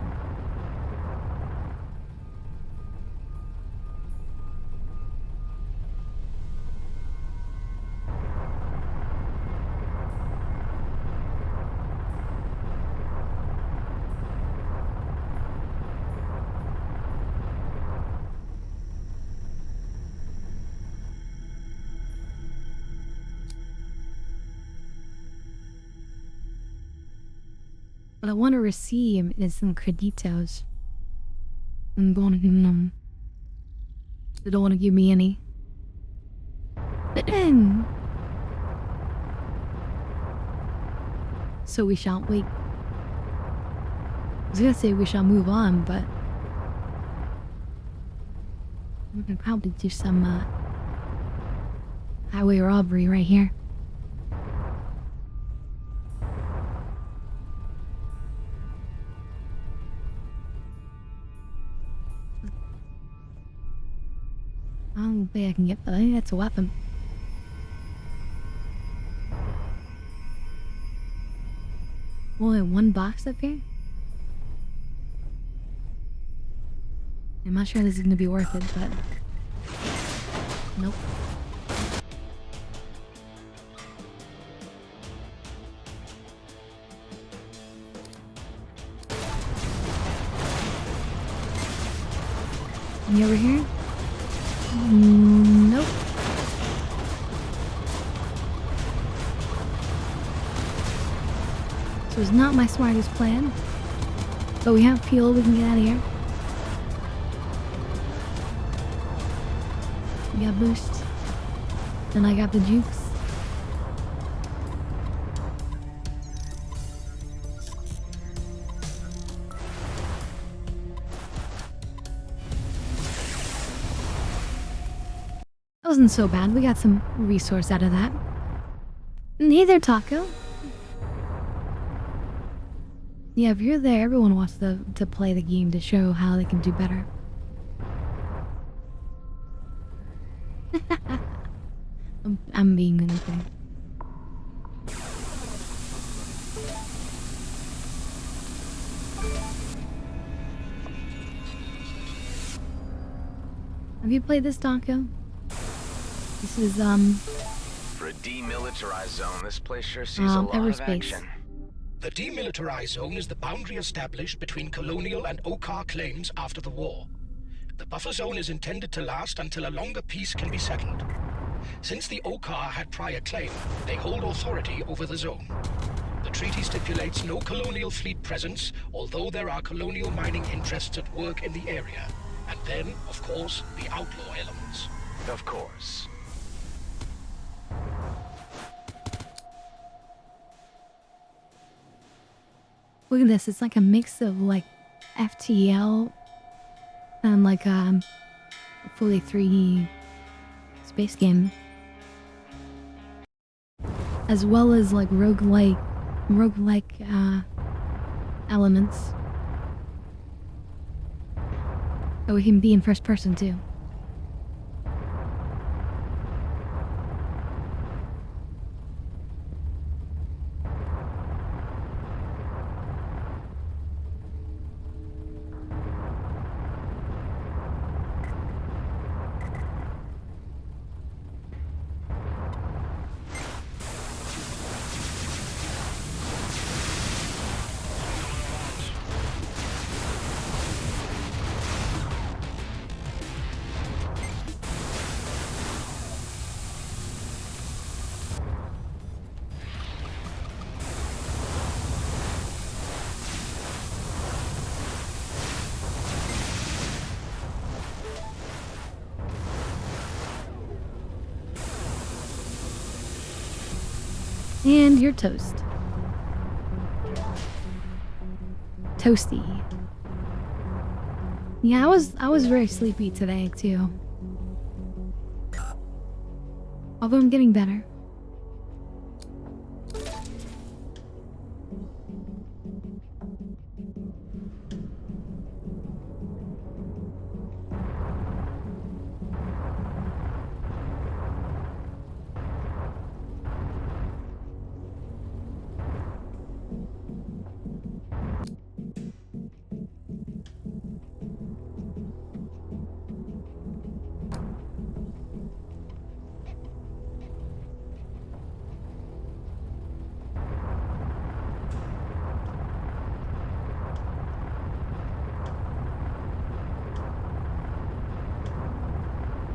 S1: What I want to receive is some creditos. I'm going to give them. They don't want to give me any. So we shall wait. I was gonna say we shall move on, but we can probably do some highway robbery right here. I don't think I can get, but I think that's a weapon. Only one box up here? I'm not sure this is gonna be worth it, but... Nope. Any over here? Nope. So it's not my smartest plan. But we have fuel, we can get out of here. We got boost. Then I got the jukes. That wasn't so bad. We got some resource out of that. Hey there, Taco. Yeah, if you're there, everyone wants to play the game to show how they can do better. I'm being anything. Have you played this, Taco? This is,
S9: For a demilitarized zone, this place sure sees a lot of
S1: everspace.
S9: action.
S8: The demilitarized zone is the boundary established between colonial and Okar claims after the war. The buffer zone is intended to last until a longer peace can be settled. Since the Okar had prior claim, they hold authority over the zone. The treaty stipulates no colonial fleet presence, although there are colonial mining interests at work in the area. And then, of course, the outlaw elements.
S9: Of course.
S1: Look at this, it's like a mix of like FTL and like a fully 3D space game. As well as like roguelike elements. Oh, we can be in first person too. And you're toast. toasty. Yeah, I was very sleepy today too. Although I'm getting better.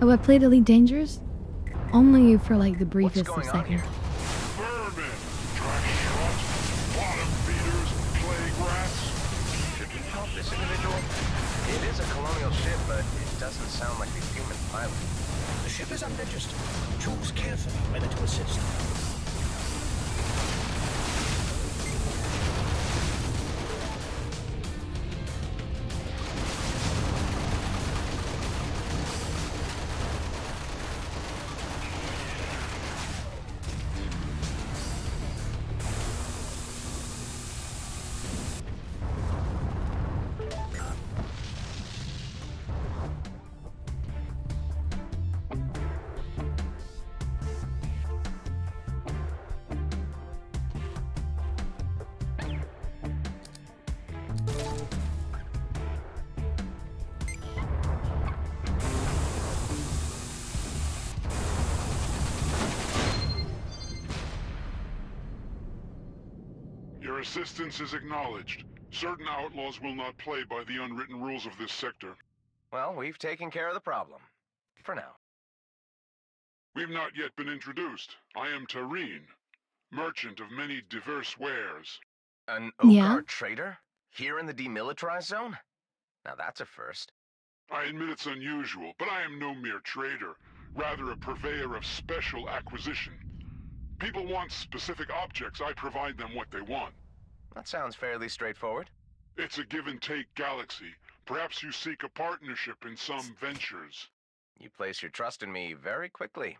S1: Oh, I played Elite Dangerous? Only for like the briefest of
S9: What's going on
S1: seconds.
S9: here?
S4: Vermin, trash trucks, bottom feeders, plague rats.
S9: Should we help this individual? It is a colonial ship, but it doesn't sound like a human pilot.
S8: The ship is unregistered. Choose carefully whether to assist.
S4: Your assistance is acknowledged. Certain outlaws will not play by the unwritten rules of this sector.
S9: Well, we've taken care of the problem. For now.
S4: We've not yet been introduced. I am Tareen, merchant of many diverse wares.
S9: An
S1: Yeah?
S9: Okar trader? Here in the demilitarized zone? Now that's a first.
S4: I admit it's unusual, but I am no mere trader, rather a purveyor of special acquisition. People want specific objects, I provide them what they want.
S9: That sounds fairly straightforward.
S4: It's a give-and-take galaxy. Perhaps you seek a partnership in some ventures.
S9: You place your trust in me very quickly.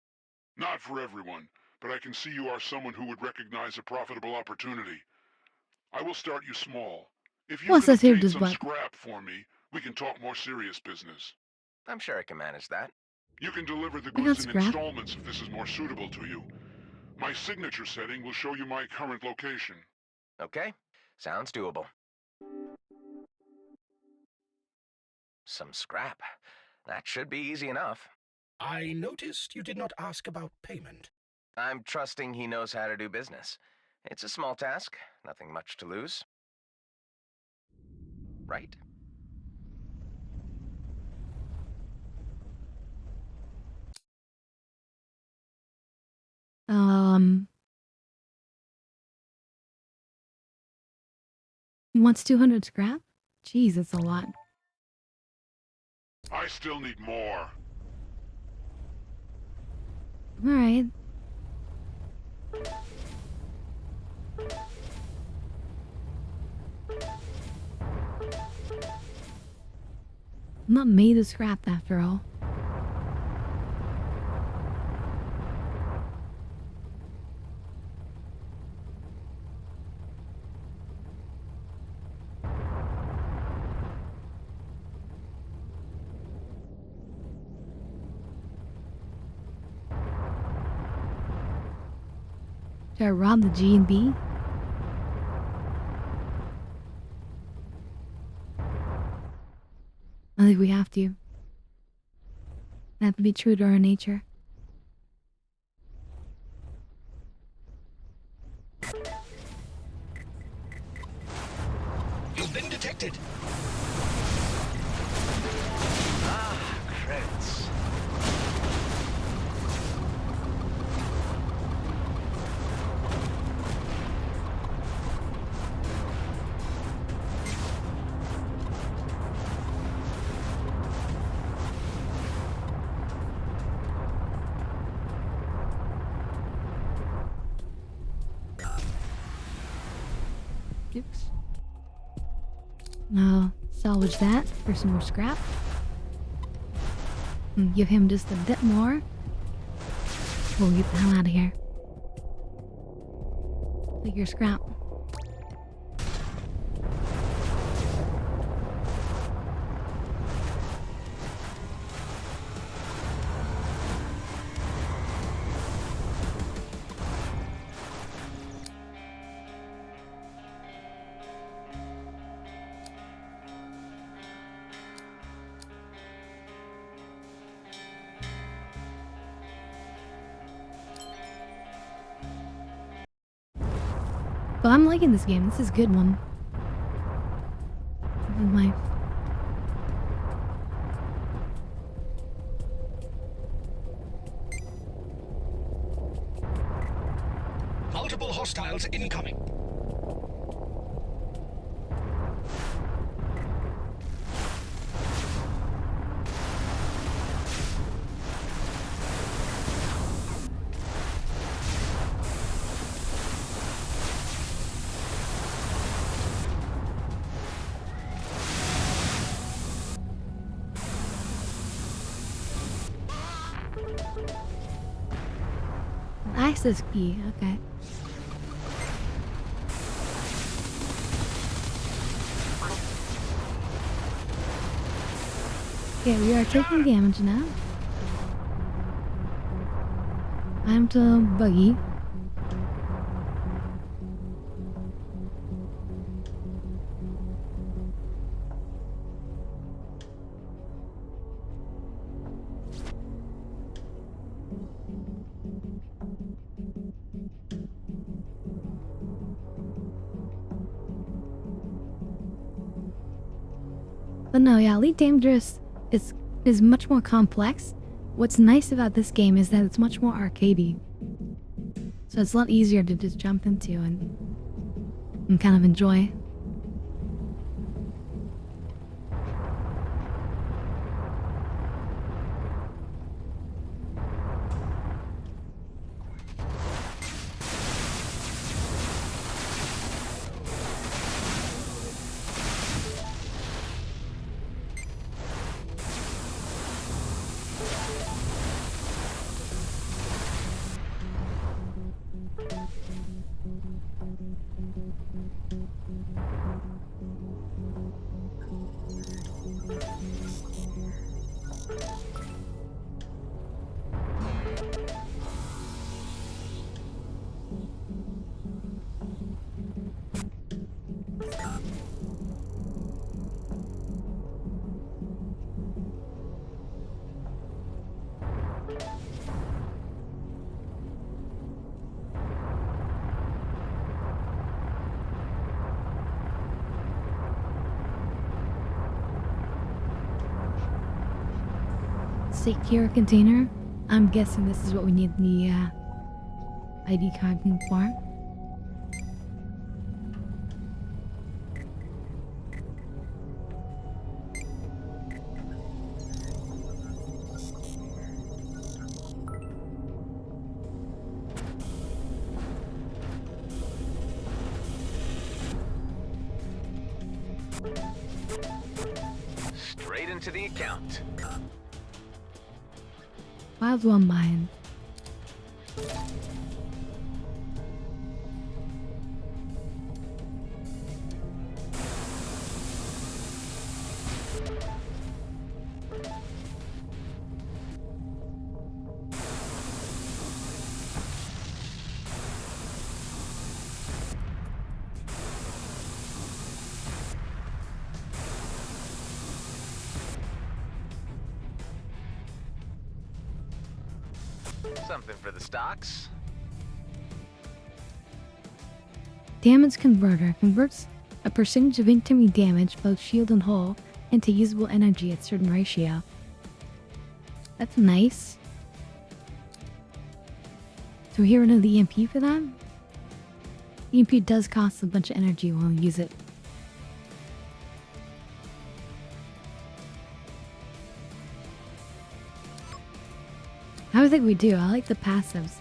S4: Not for everyone, but I can see you are someone who would recognize a profitable opportunity. I will start you small. If you
S1: Once
S4: can
S1: I saved
S4: obtain
S1: his
S4: some
S1: butt.
S4: scrap for me, we can talk more serious business.
S9: I'm sure I can manage that.
S4: You can deliver the
S1: I got
S4: goods in
S1: scrap.
S4: installments if this is more suitable to you. My signature setting will show you my current location.
S9: Okay, sounds doable. Some scrap. That should be easy enough.
S8: I noticed you did not ask about payment.
S9: I'm trusting he knows how to do business. It's a small task, nothing much to lose. Right?
S1: Wants 200 scrap? Jeez, that's a lot.
S4: I still need more.
S1: Alright. I'm not made of scrap after all. Should I rob the G&B? I think we have to. We have to be true to our nature.
S8: You've been detected.
S9: Ah, credits.
S1: Oops. I'll salvage that for some more scrap. And give him just a bit more. We'll get the hell out of here. Take your scrap. But I'm liking this game. This is a good one. This is my
S8: Multiple hostiles incoming.
S1: access key. Okay. Okay, we are taking damage now. I'm to buggy. But no, yeah, Elite Dangerous is much more complex. What's nice about this game is that it's much more arcadey. So it's a lot easier to just jump into and kind of enjoy. Secure container. I'm guessing this is what we need the ID card for.
S9: Straight into the account.
S1: Wild one mine.
S9: Something for the stocks.
S1: Damage converter converts a percentage of incoming damage, both shield and hull, into usable energy at certain ratio. That's nice. So we hear another EMP for that? EMP does cost a bunch of energy when we use it. How do you think we do? I like the passives.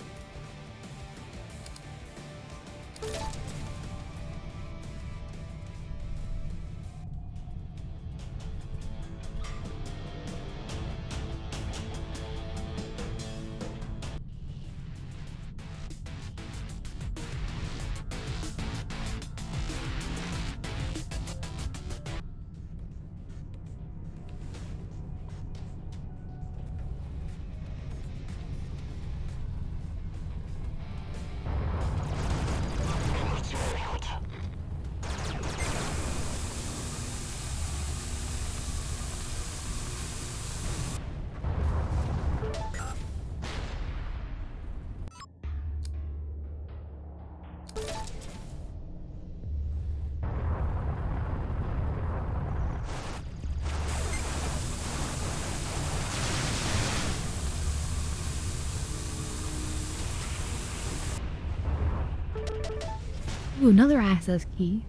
S1: Ooh, another access key.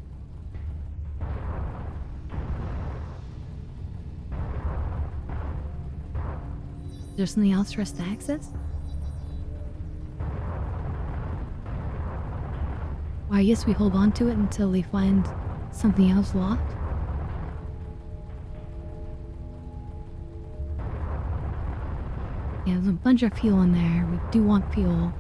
S1: Is there something else for us to access? Well, I guess we hold on to it until we find something else locked. Yeah, there's a bunch of fuel in there. We do want fuel.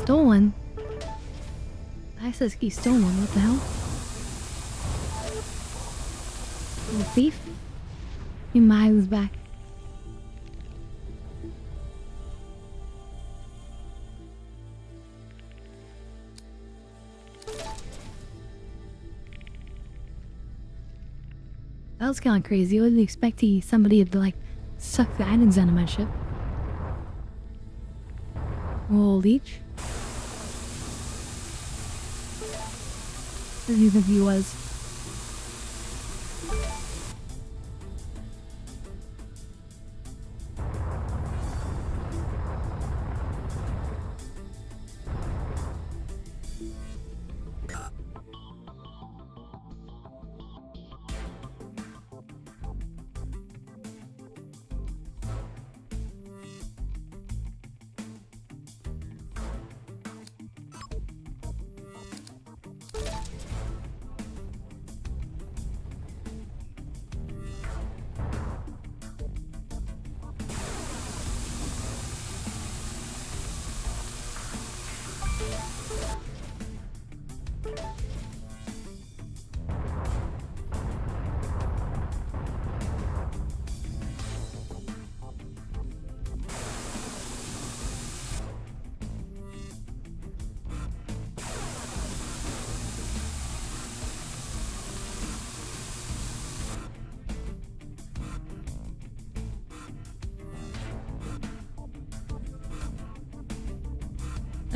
S1: Stolen? Access key stolen, what the hell? Little thief? He miles back. That was kind of crazy. I wasn't expecting somebody to like suck the items out of my ship. Oh, leech. Doesn't even think he was.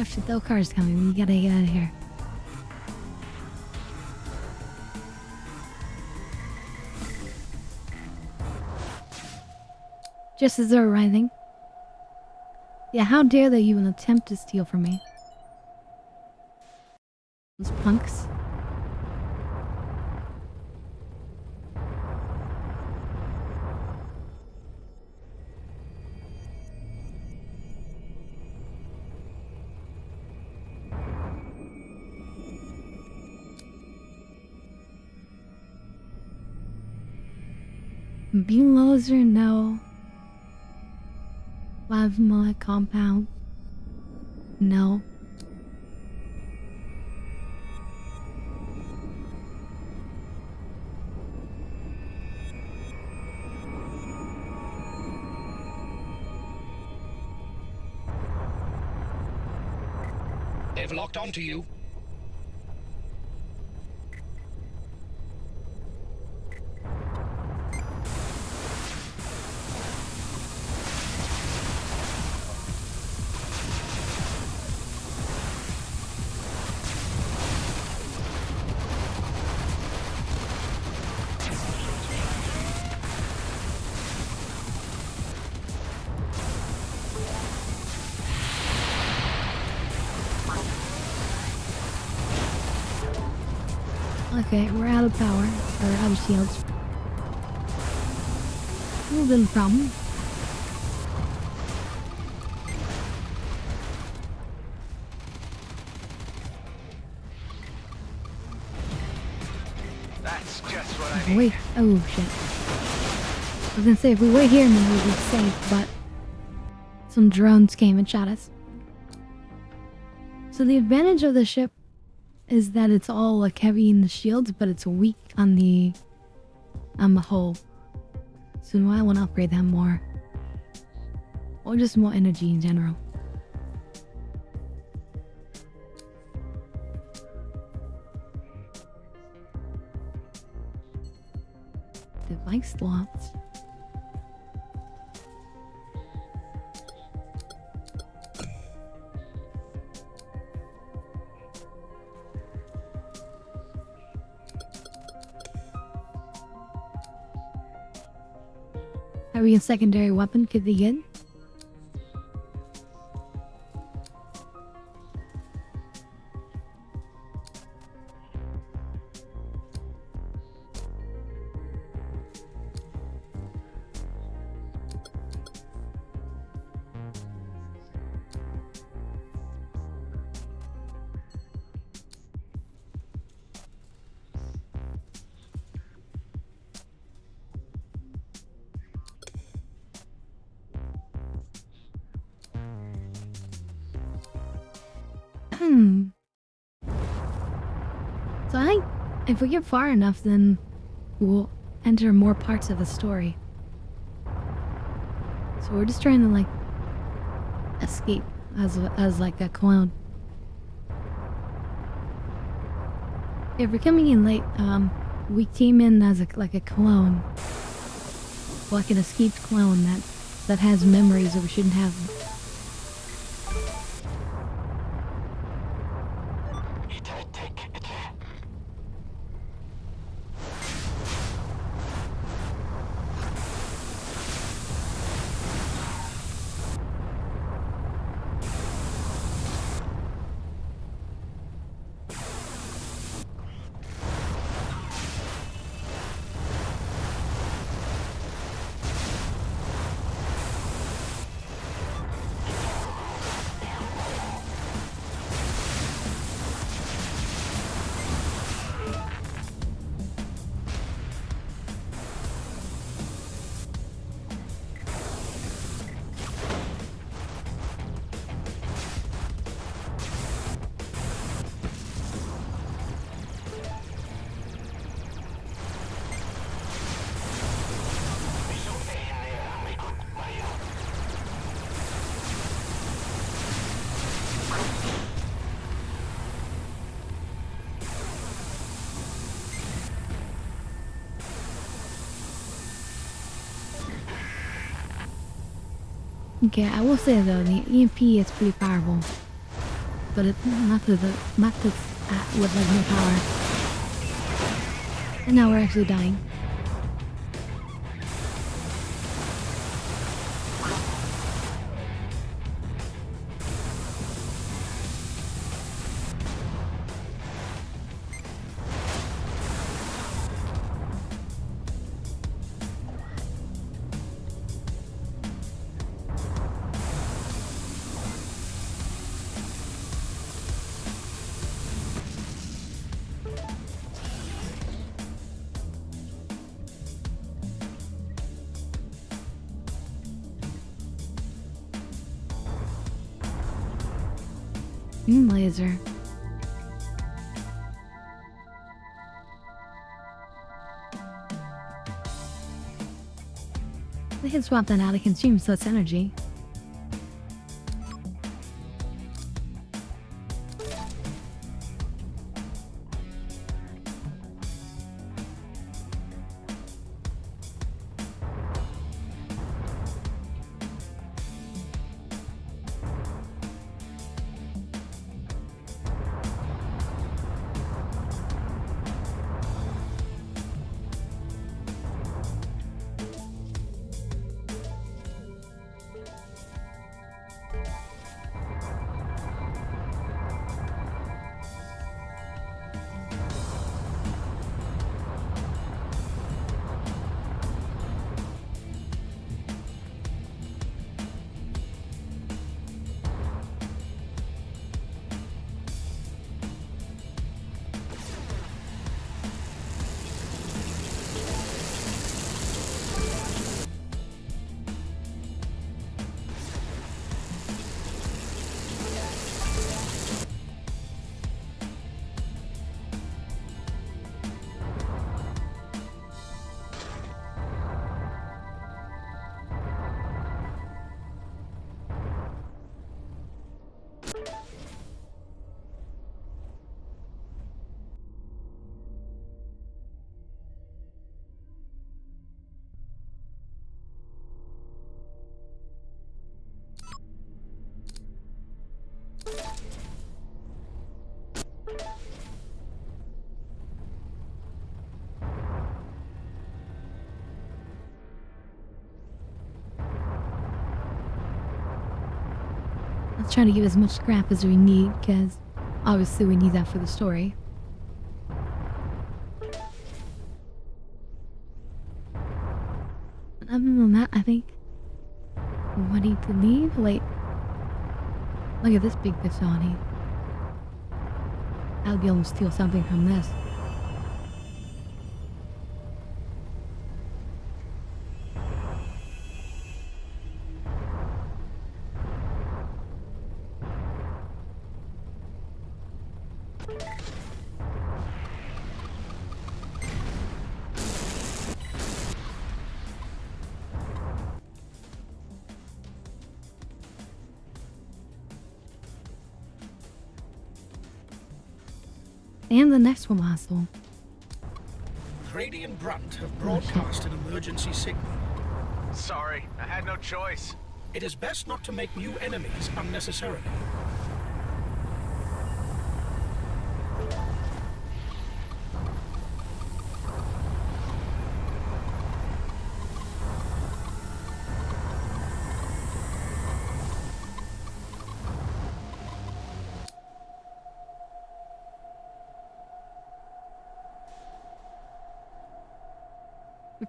S1: Oh shit, the car's coming. We gotta get out of here. Just as they're arriving. Yeah, how dare they even attempt to steal from me? Those punks. Beam laser, no. Plasma compound, no.
S8: They've locked onto you.
S1: Okay, we're out of power, or out of shields. A little bit of a problem.
S9: That's just what I need.
S1: Wait, oh shit. I was gonna say, if we wait here, then we'll be safe, but some drones came and shot us. So the advantage of the ship is that it's all like heavy in the shields, but it's weak on the hull. So I want to upgrade them more, or just more energy in general. Device slots. Having a secondary weapon could be good. So if we get far enough, then we'll enter more parts of the story. So we're just trying to like escape as like a clone. If we're coming in late, we came in as like a clone, like an escaped clone that has memories that we shouldn't have. Okay, I will say though, the EMP is pretty powerful, but it's not with like no power. And now we're actually dying. Laser. We can swap that out to consume so it's energy. trying to get as much scrap as we need, because obviously we need that for the story. But other than that, I think we're ready to leave. Wait. Look at this big facility. I'll be able to steal something from this. And the next one also.
S8: Grady and Brunt have broadcast an emergency signal.
S9: Sorry, I had no choice.
S8: It is best not to make new enemies unnecessarily.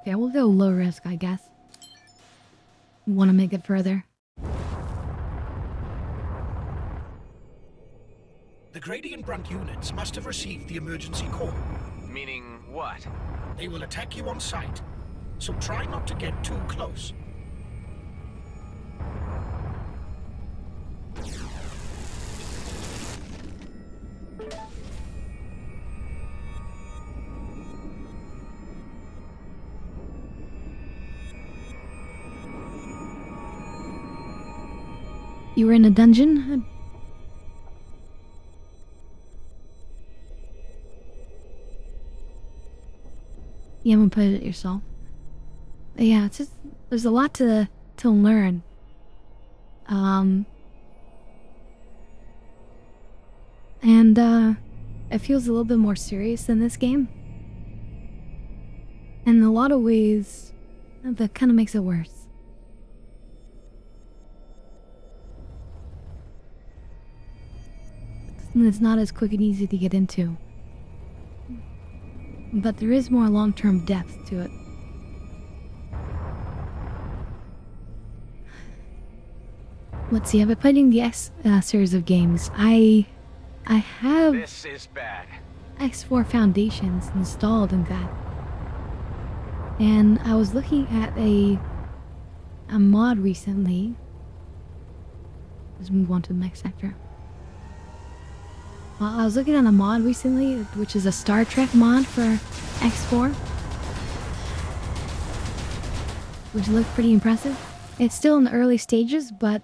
S1: Okay, we'll go low risk, I guess. Want to make it further.
S8: The Grady and Brunt units must have received the emergency call.
S9: Meaning what?
S8: They will attack you on sight, so try not to get too close.
S1: You were in a dungeon? You haven't put it yourself. Yeah, it's just there's a lot to learn. It feels a little bit more serious than this game. In a lot of ways, that kind of makes it worse. It's not as quick and easy to get into. But there is more long-term depth to it. Let's see, I've been playing the X series of games. I have
S9: This is bad.
S1: X4 Foundations installed in that. And I was looking at a mod recently. Let's move on to the next sector. Well, I was looking at a mod recently, which is a Star Trek mod for X4. Which looked pretty impressive. It's still in the early stages, but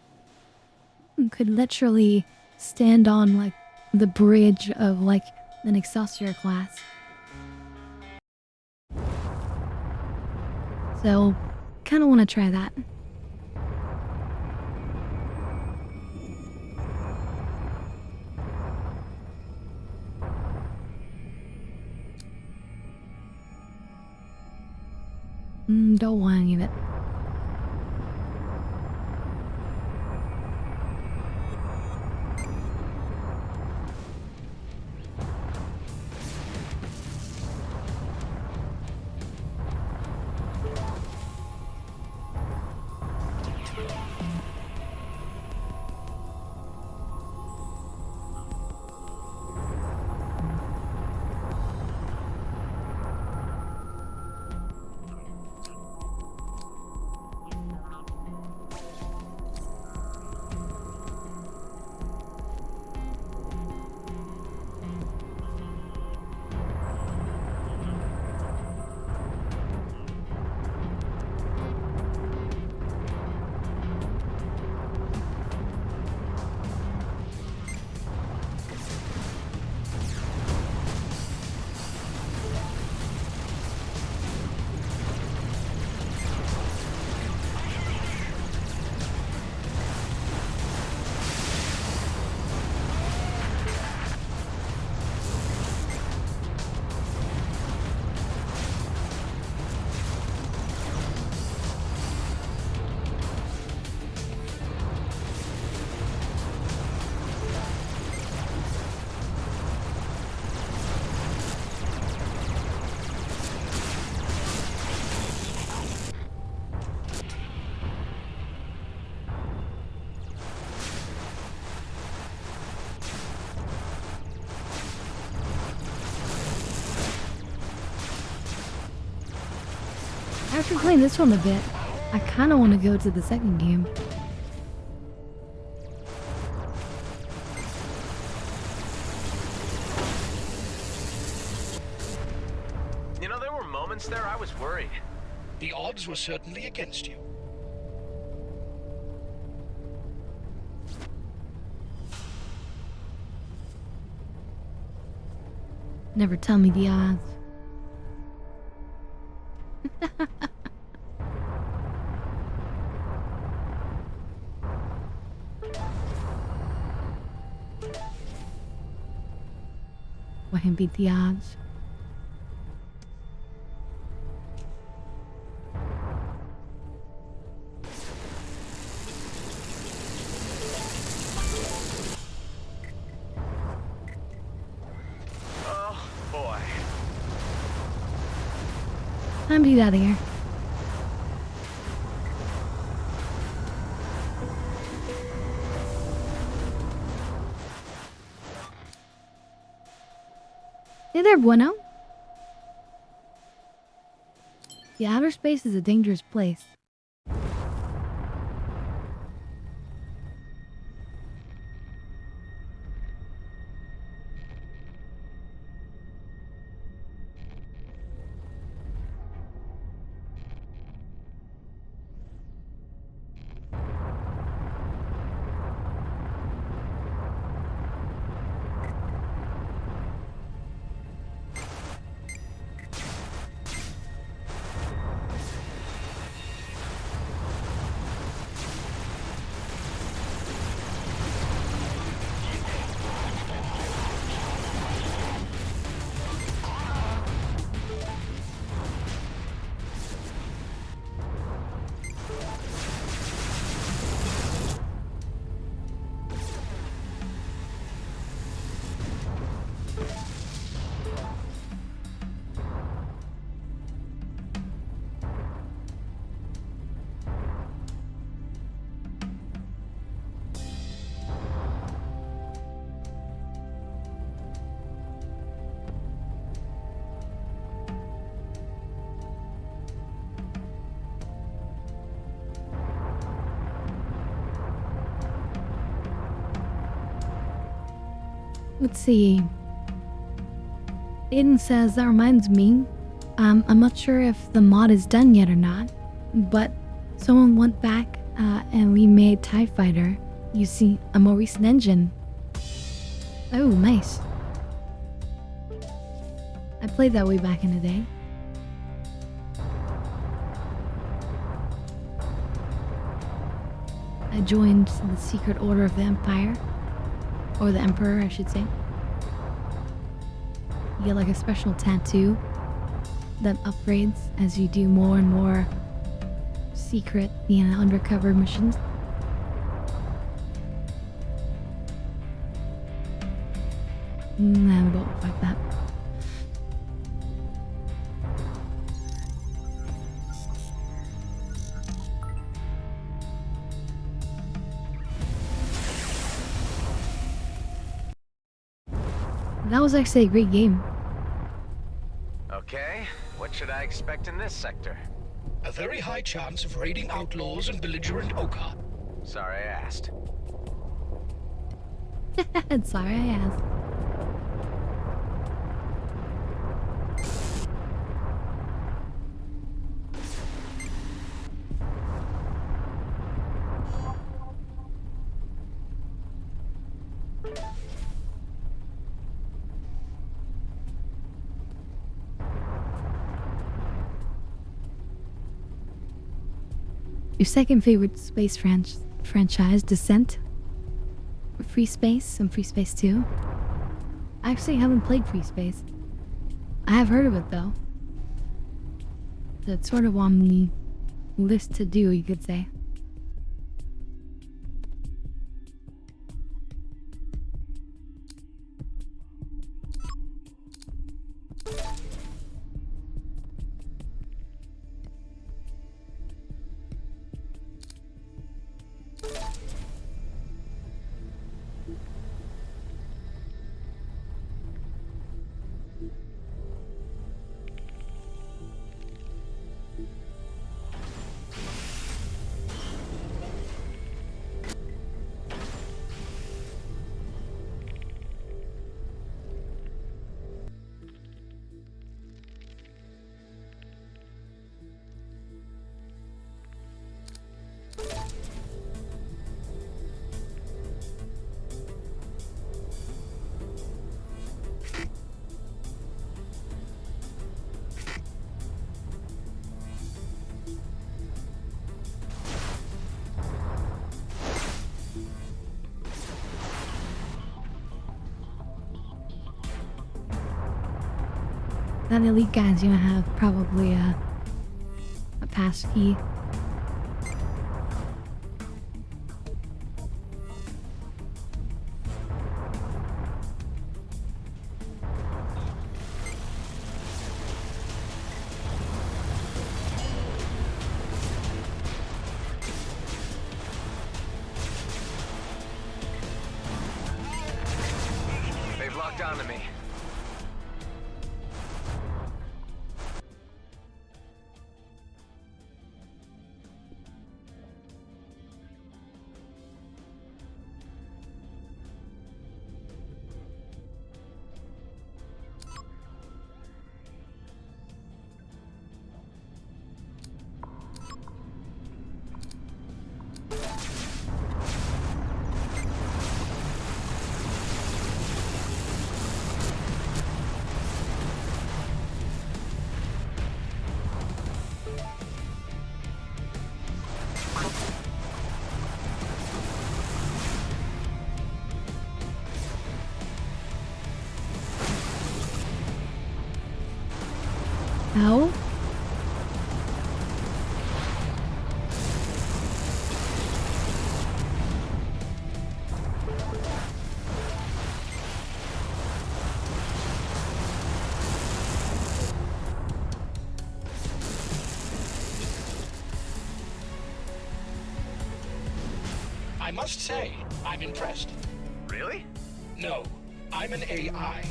S1: could literally stand on like the bridge of like an Excelsior class. So, kind of want to try that. Don't want any of it. After playing this one a bit, I kind of want to go to the second game.
S9: You know, there were moments there I was worried.
S8: The odds were certainly against you.
S1: Never tell me the odds. Why can't beat the odds?
S9: Oh, boy.
S1: Time to get out of here. Hey there, Bueno. The outer space is a dangerous place. Let's see. Aiden says, that reminds me, I'm not sure if the mod is done yet or not, but someone went back and we made TIE Fighter using a more recent engine. Oh, nice. I played that way back in the day. I joined the Secret Order of the Empire. Or the Emperor, I should say. You get like a special tattoo that upgrades as you do more and more secret, undercover missions. No, don't look like that. That was actually a great game.
S9: Okay, what should I expect in this sector?
S8: A very high chance of raiding outlaws and belligerent Oka.
S9: Sorry I asked.
S1: Sorry I asked. Your second favorite space franchise, Descent, Free Space, and Free Space 2. I actually haven't played Free Space. I have heard of it though. So it's sort of on the list to do, you could say. That elite guy's gonna have probably a pass key.
S9: They've locked onto me.
S1: Ow.
S8: I must say, I'm impressed.
S9: Really?
S8: No, I'm an AI,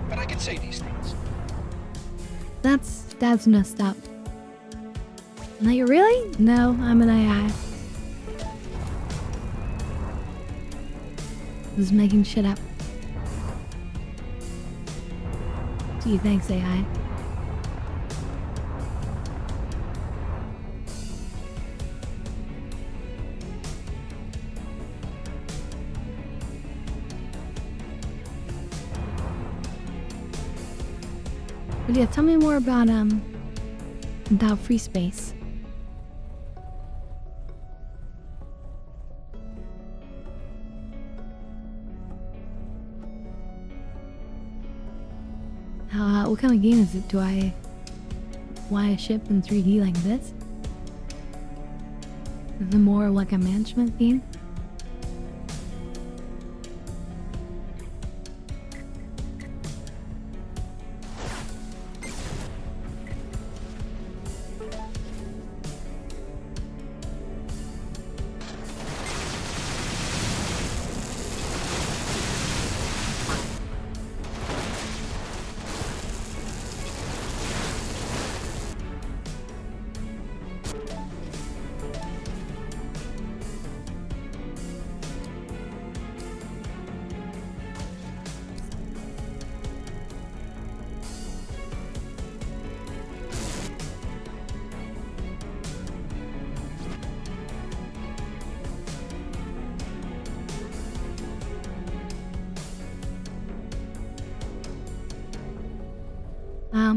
S8: but I can say these things.
S1: That's messed up. Like, really? No, I'm an AI. Just making shit up. Gee, thanks, AI. But yeah, tell me more about free space. What kind of game is it? Do I fly a ship in 3D like this? Is it more like a management game?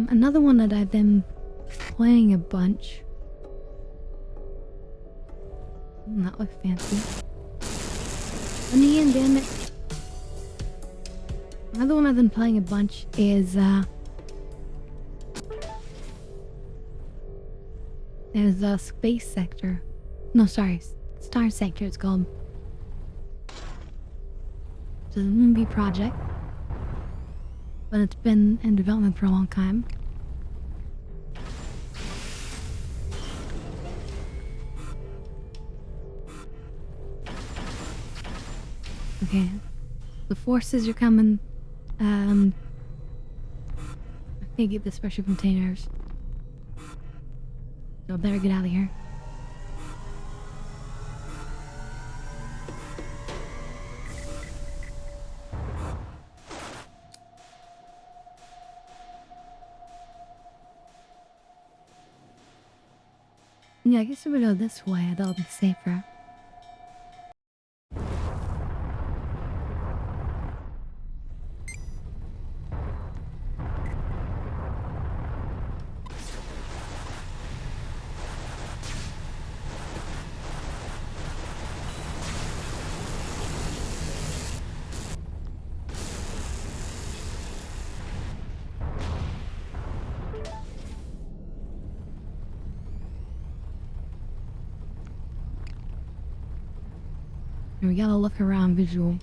S1: Another one that I've been playing a bunch. Not look fancy. Ian, damn it. Another one I've been playing a bunch is Space Sector. No, sorry, Star Sector it's called. It's a movie project, but it's been in development for a long time. Okay, the forces are coming. I can't get the special containers, so I better get out of here. Yeah, I guess if we go this way, that'll be safer. And we gotta look around visual.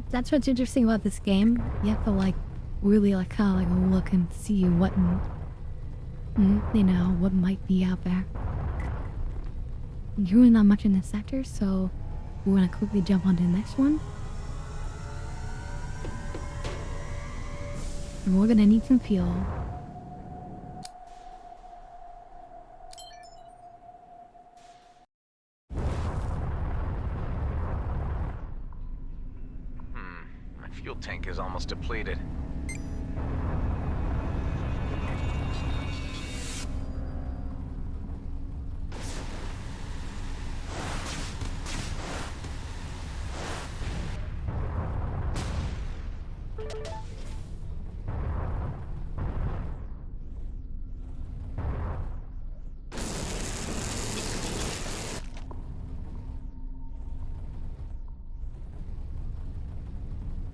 S1: That's what's interesting about this game. You have to like really like kind of like look and see what you know what might be out there. There's really not much in this sector, so we're gonna quickly jump on to the next one. And we're gonna need some fuel.
S9: My fuel tank is almost depleted.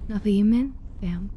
S1: Nothing you meant? Damn.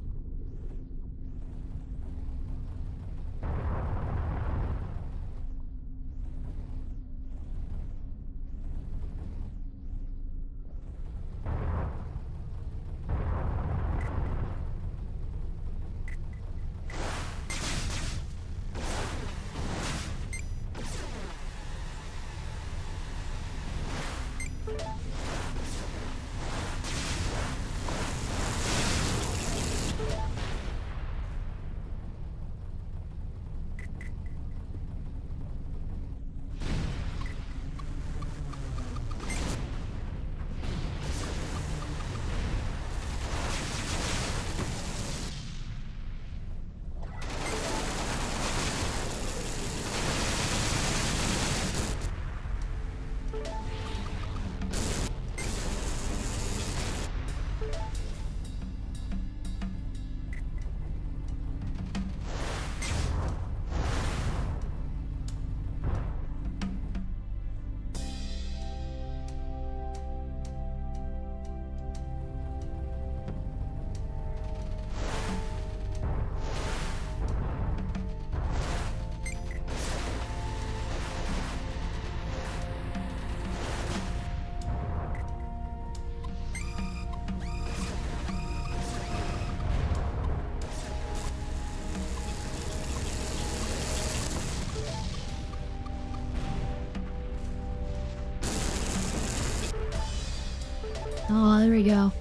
S1: Oh, there we go.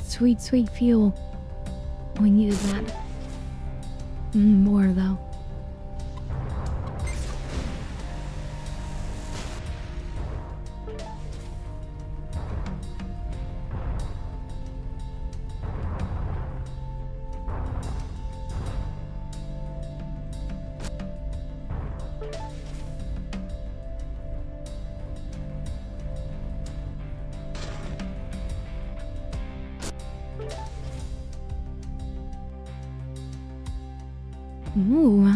S1: Sweet, sweet fuel. We needed that. More though. Ooh.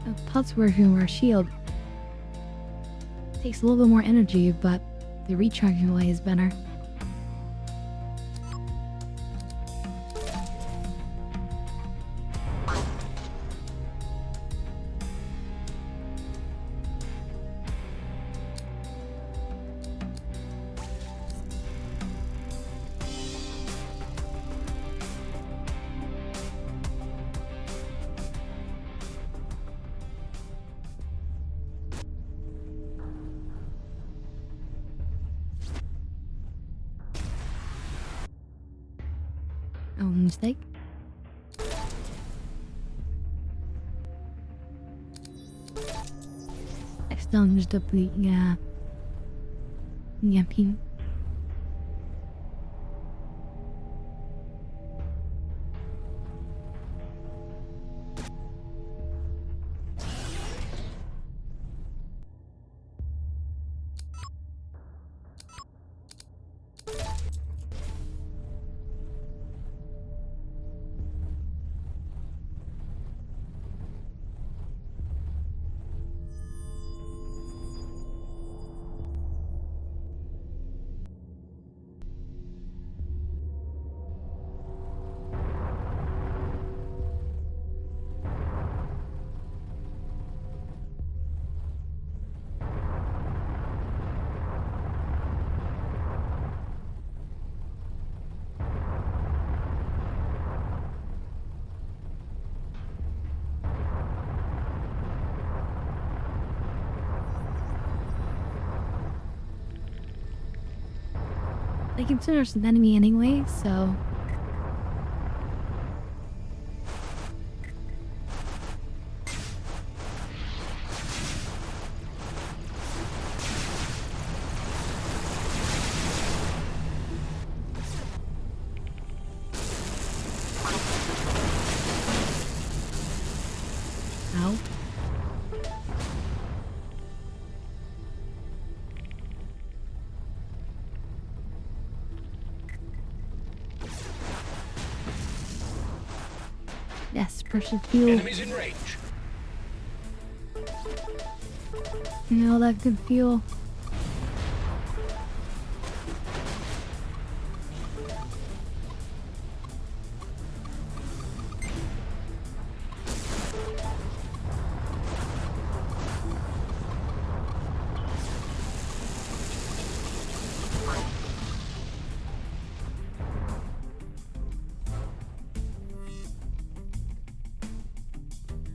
S1: A pulse version of our shield takes a little bit more energy, but the recharging delay is better. Oh, mistake. Next down is the pin. they consider us an enemy anyway, so... Ow. Yes, precious fuel.
S8: Enemies in range.
S1: You know, that good fuel.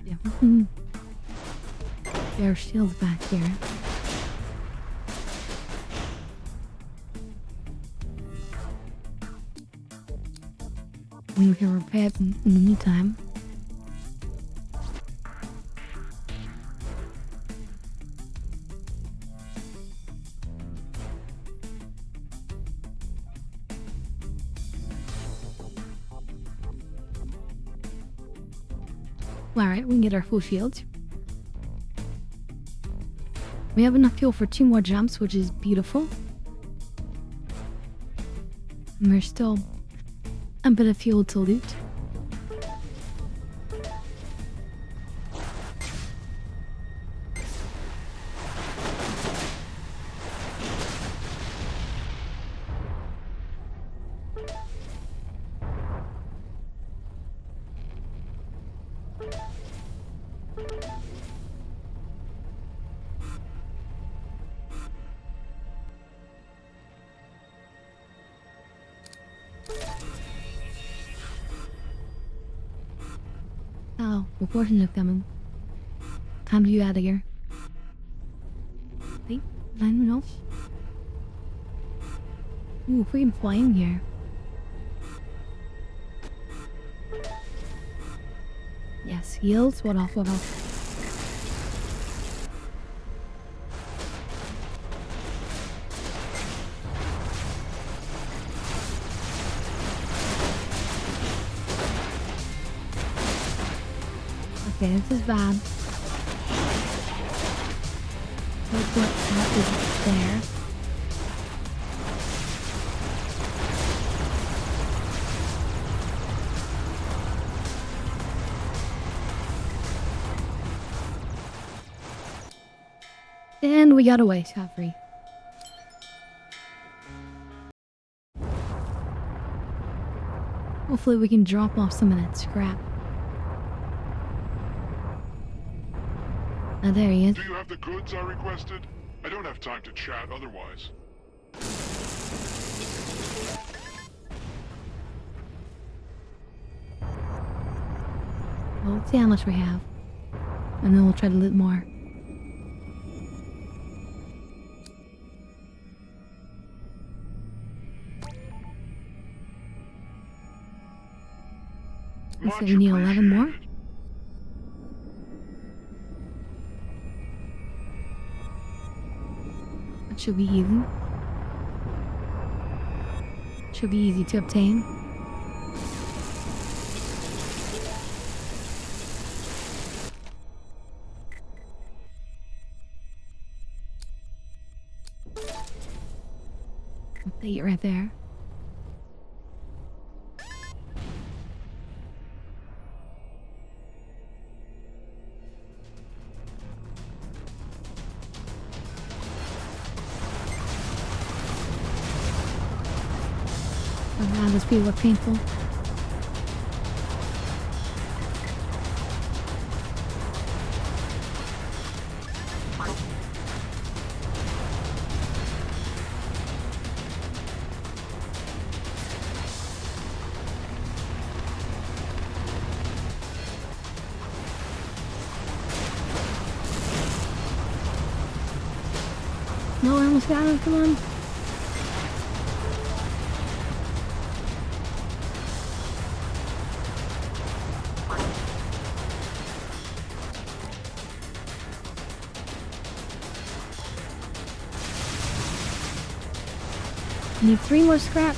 S1: Yeah. There are shields back here. We can repair it in the meantime. Alright, we can get our full shields. We have enough fuel for 2 more jumps, which is beautiful. And there's still a bit of fuel to loot. Oh, reporting is coming. Time to get out of here. Wait, anyone else? Ooh, if we can fly in here. Yes, heals. What off, what off? Okay, this is bad. What is there? And we got away scot-free. Hopefully we can drop off some of that scrap. Oh, there he is.
S4: Do you have the goods I requested? I don't have time to chat otherwise.
S1: Well, let's see how much we have. And then we'll try to loot more. Looks like we need 11 more. That should be easy. Should be easy to obtain. Update it right there. Oh god, those people are painful. No, I almost got him, come on. I need 3 more scrap.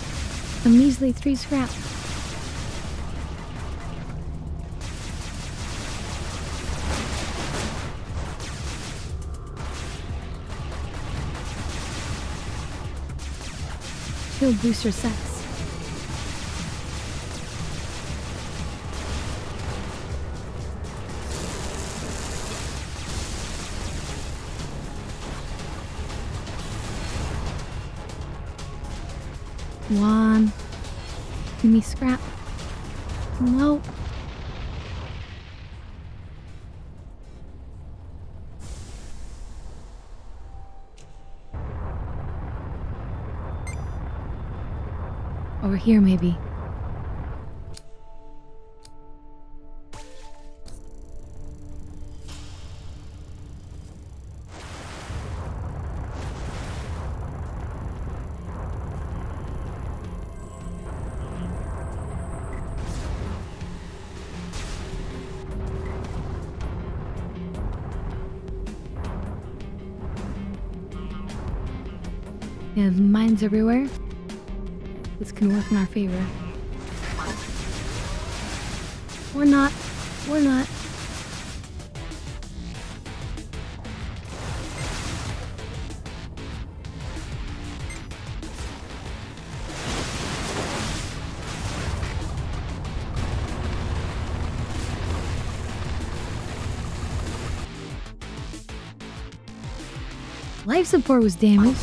S1: A measly 3 scrap. Shield booster sets. One. Give me scrap. No. Over here, maybe. Yeah, there's mines everywhere. This can work in our favor. Or not. Or not. Life support was damaged.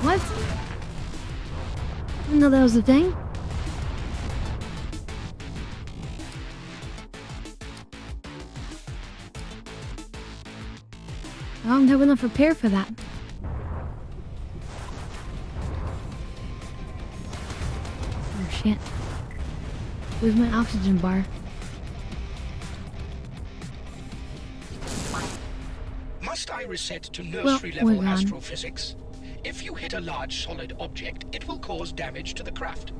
S1: What? I didn't know that was a thing. I don't have enough repair for that. Oh shit. Where's my oxygen bar?
S8: Must I reset to nursery level
S1: we're gone.
S8: astrophysics? If you hit a large solid object, it will cause damage to the craft.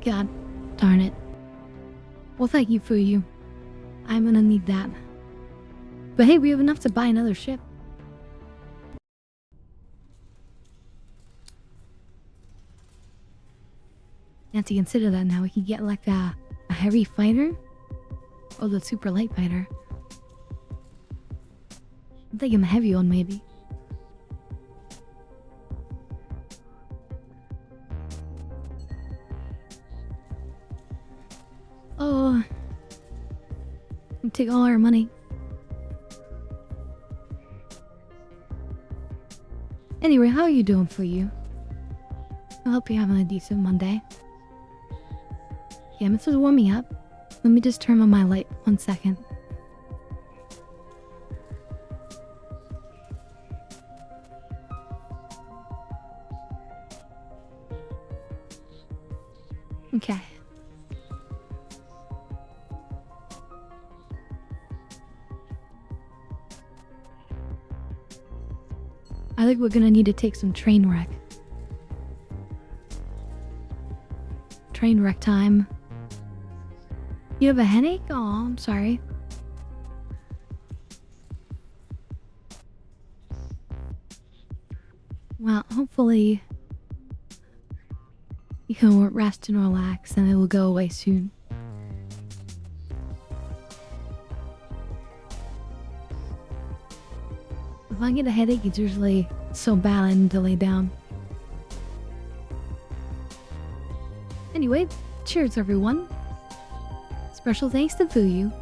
S1: God darn it. Well, thank you for you. I'm gonna need that. But hey, we have enough to buy another ship. You have to consider that now. We could get like a heavy fighter. Or the super light fighter. I'm thinking the heavy one, maybe. Oh. Take all our money. Anyway, how are you doing for you? I hope you're having a decent Monday. Yeah, this is warming up. Let me just turn on my light 1 second. Okay. I think we're gonna need to take some train wreck. Train wreck time. You have a headache? Oh, I'm sorry. Well, hopefully you can rest and relax and it will go away soon. If I get a headache, it's usually so bad I need to lay down. Anyway, cheers everyone. Special thanks to Fuyu.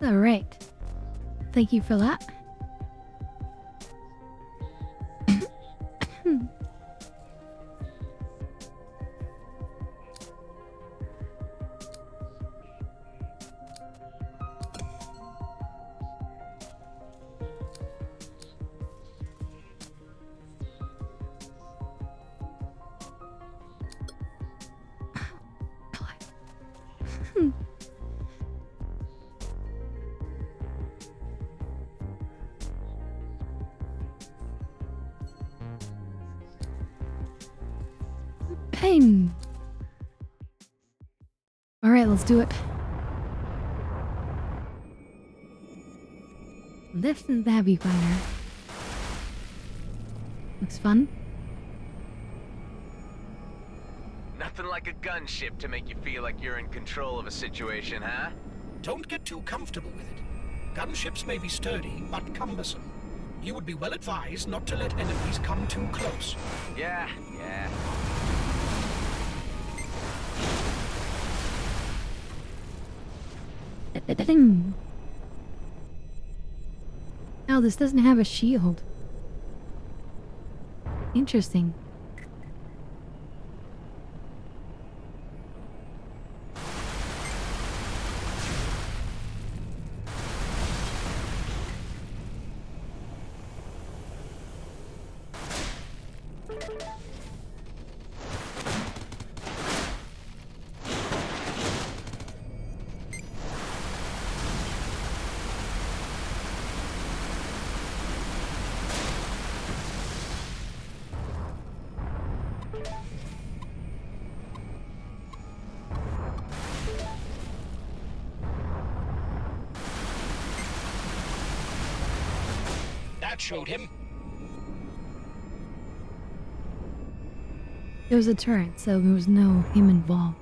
S1: Alright. Thank you for that. Pain. Alright, let's do it. This is the heavy fighter. Looks fun.
S9: Nothing like a gunship to make you feel like you're in control of a situation, huh?
S8: Don't get too comfortable with it. Gunships may be sturdy, but cumbersome. You would be well advised not to let enemies come too close.
S9: Yeah.
S1: Oh, this doesn't have a shield. Interesting.
S8: That showed him.
S1: It was a turret, so there was no him involved.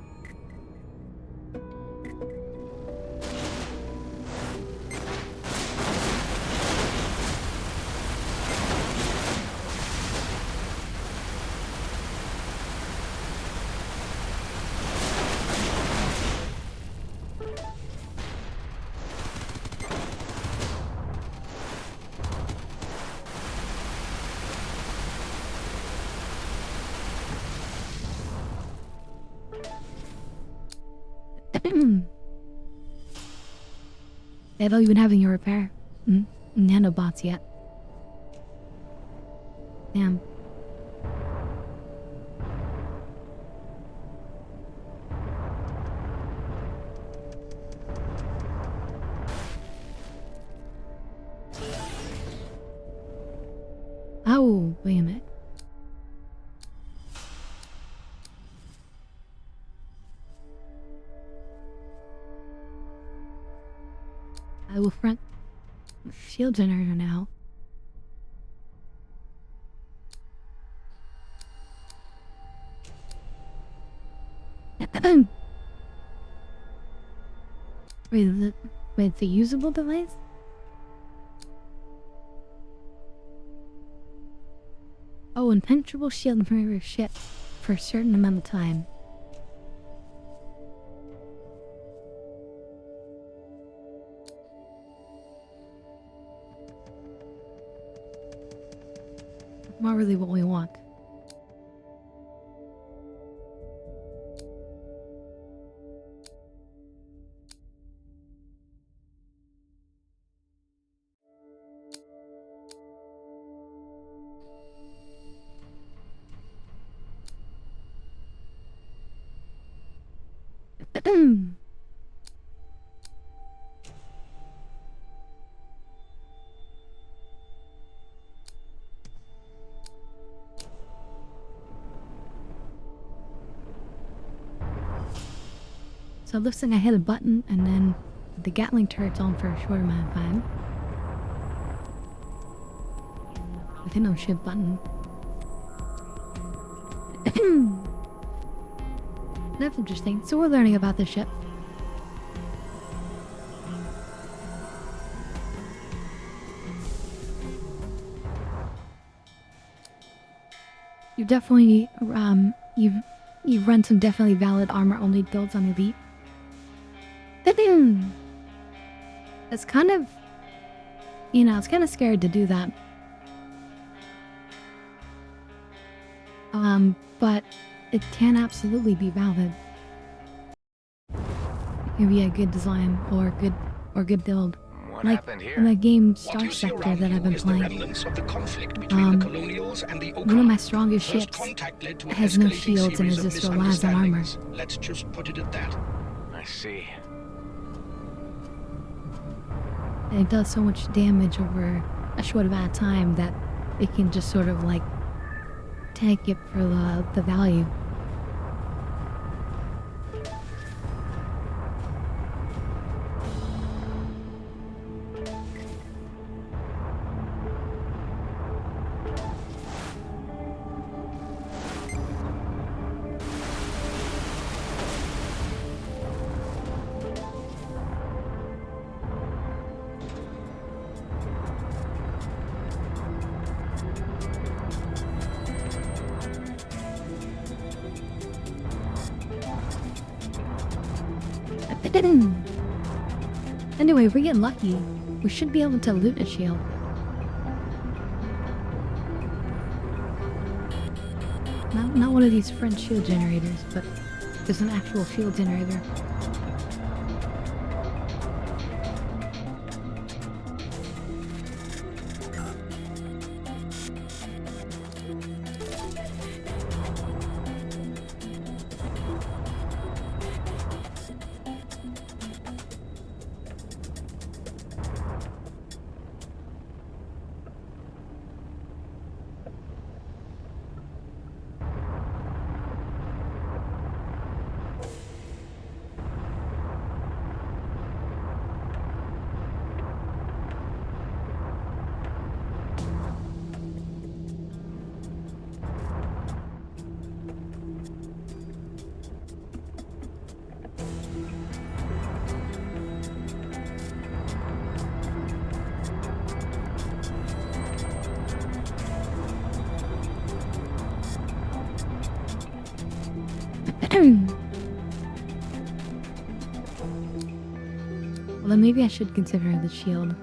S1: They don't even having a repair. Nanobots yet. Damn. Oh, wait a minute. I will front shield generator now. Wait, it's a usable device? Oh, impenetrable shield generator ship for a certain amount of time. Not really what we want. So it looks like I hit a button and then the Gatling turret's on for a short amount of time. I think no shift button. That's interesting. So we're learning about this ship. You definitely you've run some definitely valid armor only builds on Elite. it's kind of, you know, it's kind of scared to do that. But it can absolutely be valid. It can be a good design or good build.
S9: What
S1: Like
S9: happened
S1: in
S9: here?
S1: the game
S8: What
S1: Star
S8: you see
S1: Sector
S8: around
S1: that I've
S8: you
S1: been
S8: is the
S1: playing.
S8: remnants of the conflict between the colonials and the
S1: One of my
S8: Oka.
S1: strongest
S8: First
S1: ships
S8: contact led to an
S1: has no
S8: escalating
S1: shields and
S8: series
S1: is
S8: of
S1: just relies on armor.
S8: misunderstandings. Let's just put it at that.
S9: I see.
S1: And it does so much damage over a short amount of time that it can just sort of like take it for the value. Anyway, if we get lucky, we should be able to loot a shield. Not one of these French shield generators, but there's an actual shield generator. Well, then maybe I should consider the shield.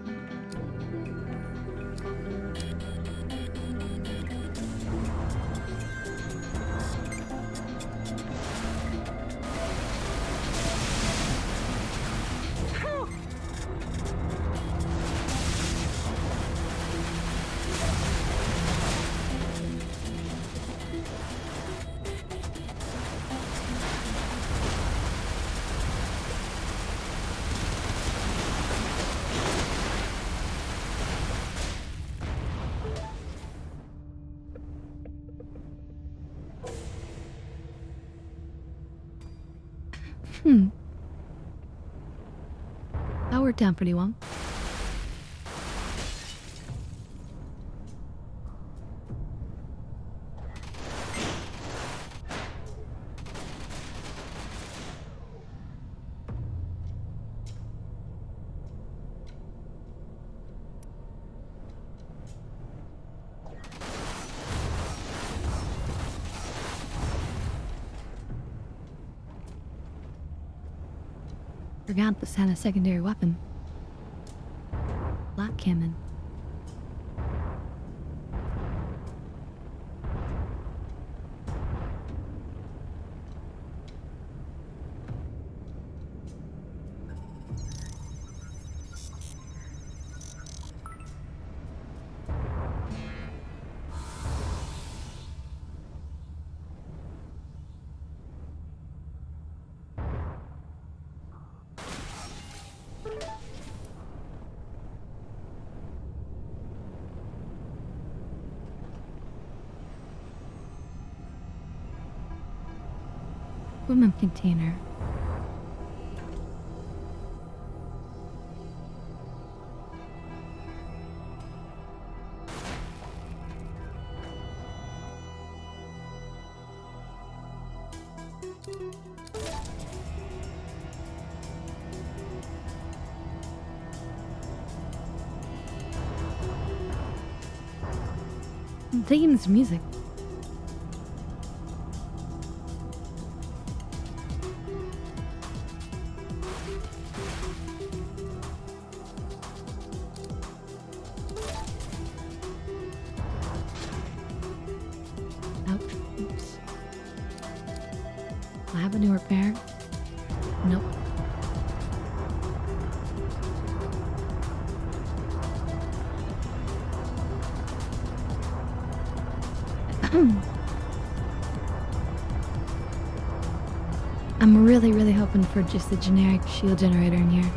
S1: That worked out pretty well. Forgot this had a secondary weapon. Black cannon. Equipment container. I'm digging this music. Do I have a new repair? Nope. I'm really hoping for just a generic shield generator in here.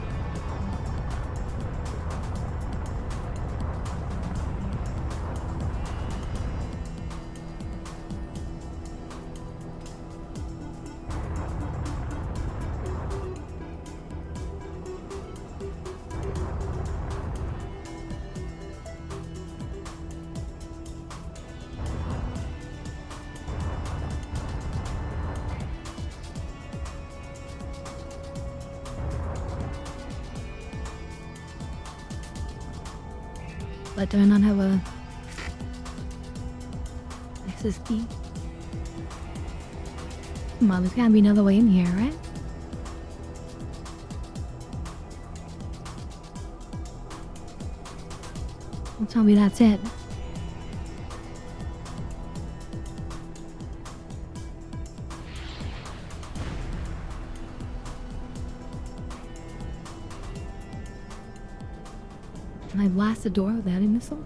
S1: But do I not have a access key? Come on, there's gotta be another way in here, right? Don't tell me that's it. Can I blast the door without a missile?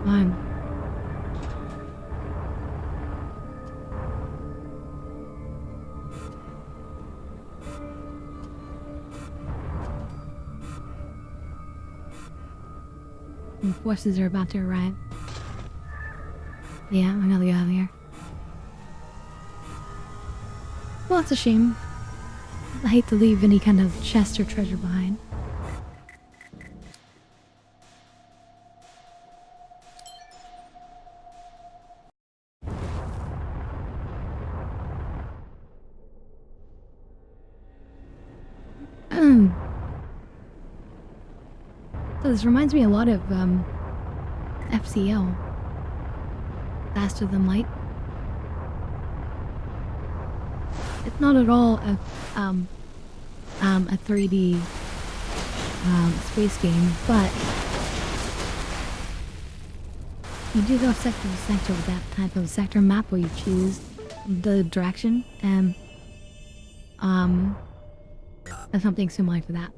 S1: Fine. The forces are about to arrive. Yeah, I gotta get out of here. Well, it's a shame. I hate to leave any kind of chest or treasure behind. So this reminds me a lot of FCL. Faster than light. It's not at all a 3D space game, but you do go sector to sector with that type of sector map where you choose the direction and something similar to that.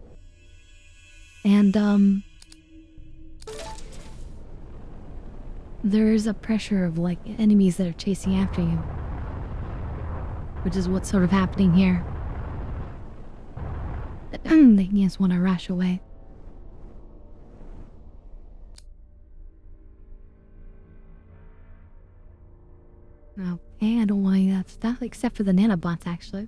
S1: And there's a pressure of like enemies that are chasing after you, which is what's sort of happening here. They just want to rush away. Okay, I don't want any of that stuff except for the nanobots, actually.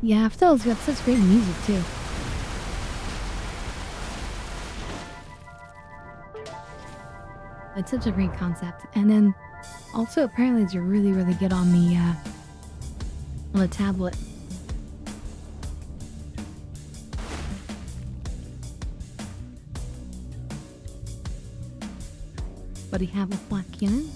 S1: Yeah, Aftel's got such great music too. It's such a great concept, and then also apparently it's really good on the tablet. But he have a black cannon.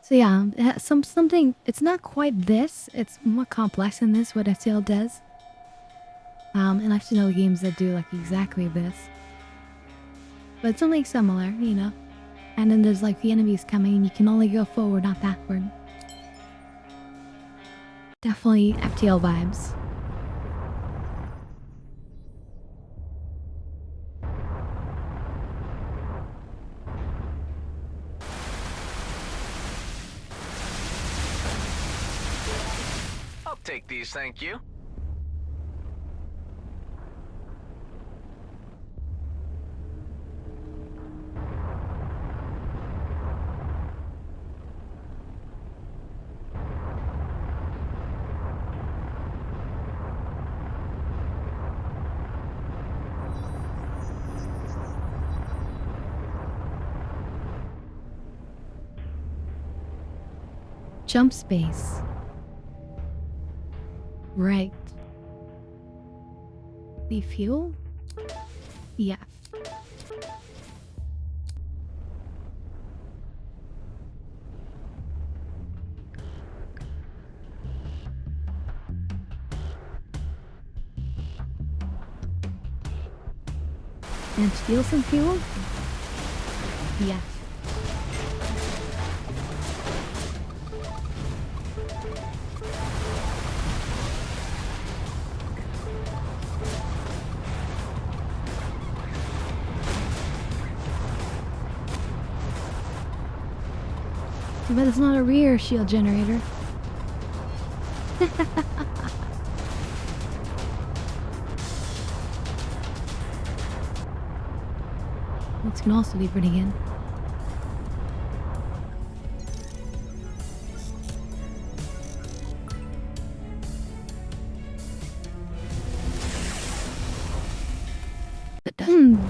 S1: So yeah, it has something. It's not quite this. It's more complex than this. What Editio does. And I've seen other games that do like exactly this. But it's something similar, you know. And then there's like the enemies coming, and you can only go forward, not backward. Definitely FTL vibes.
S9: I'll take these, thank you.
S1: Jump space. Right. The fuel? Yeah. And steal some fuel? Yeah. Too bad it's not a rear shield generator. This can also be pretty good.
S9: I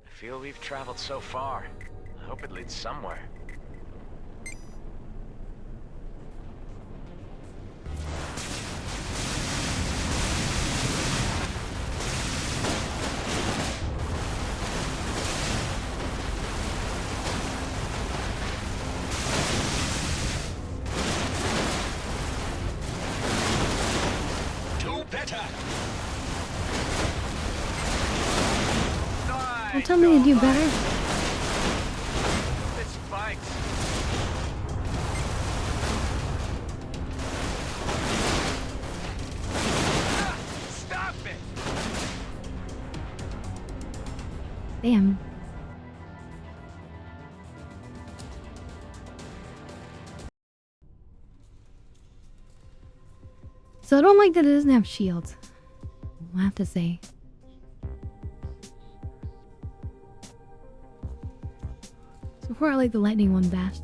S9: feel we've traveled so far. I hope it leads somewhere.
S1: Don't tell me to do better.
S9: This bites. Stop it!
S1: Damn. So I don't like that it doesn't have shields. I have to say. So far I like the lightning one best.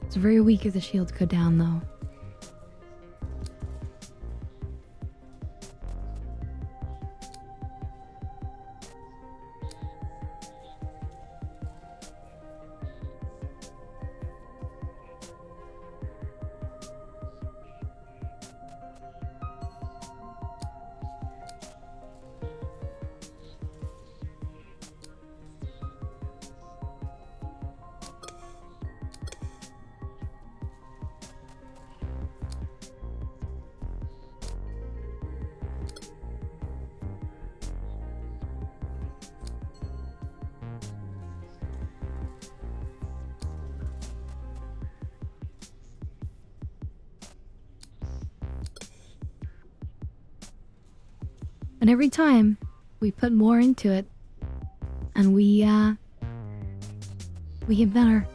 S1: It's very weak if the shields go down though. And every time we put more into it and we get better.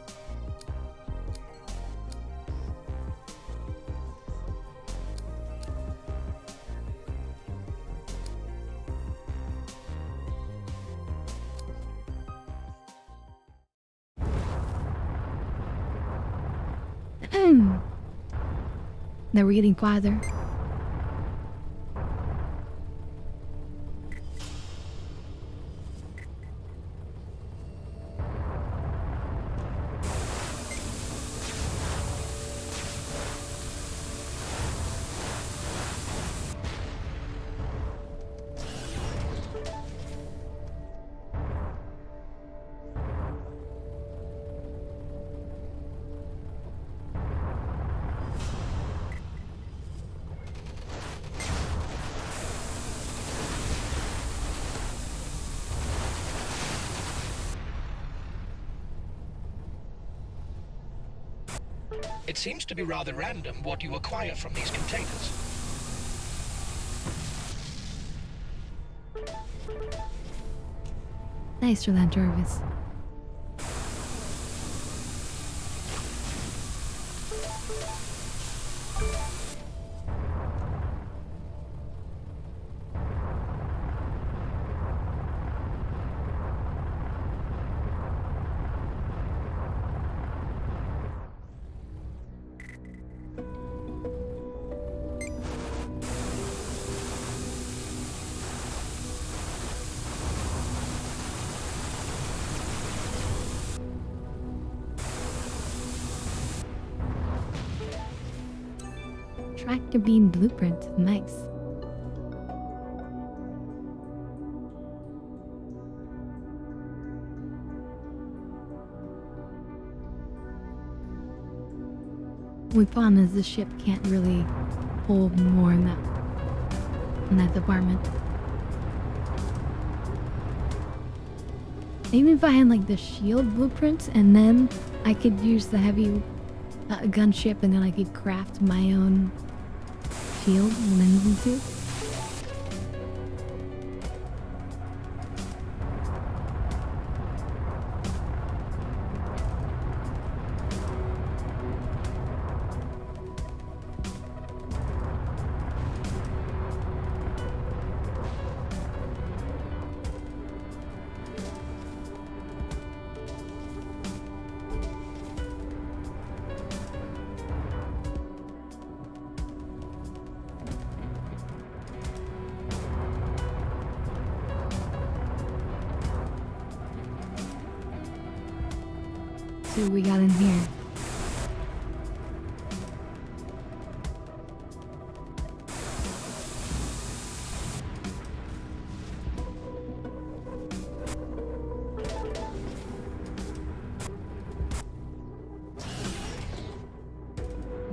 S1: Now we're getting farther.
S8: It seems to be rather random what you acquire from these containers.
S1: Nice for that, Jarvis. Tractor beam blueprint. Nice. We found is the ship can't really hold more in that department. Even if I had like the shield blueprints and then I could use the heavy gunship and then I could craft my own shield when I needed to. See what we got in here.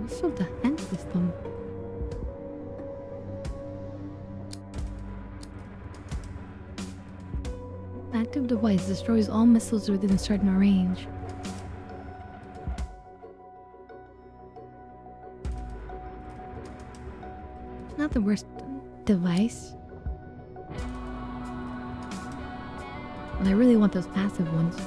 S1: Missile defense system. Active device destroys all missiles within a certain range. Not the worst device. But I really want those passive ones.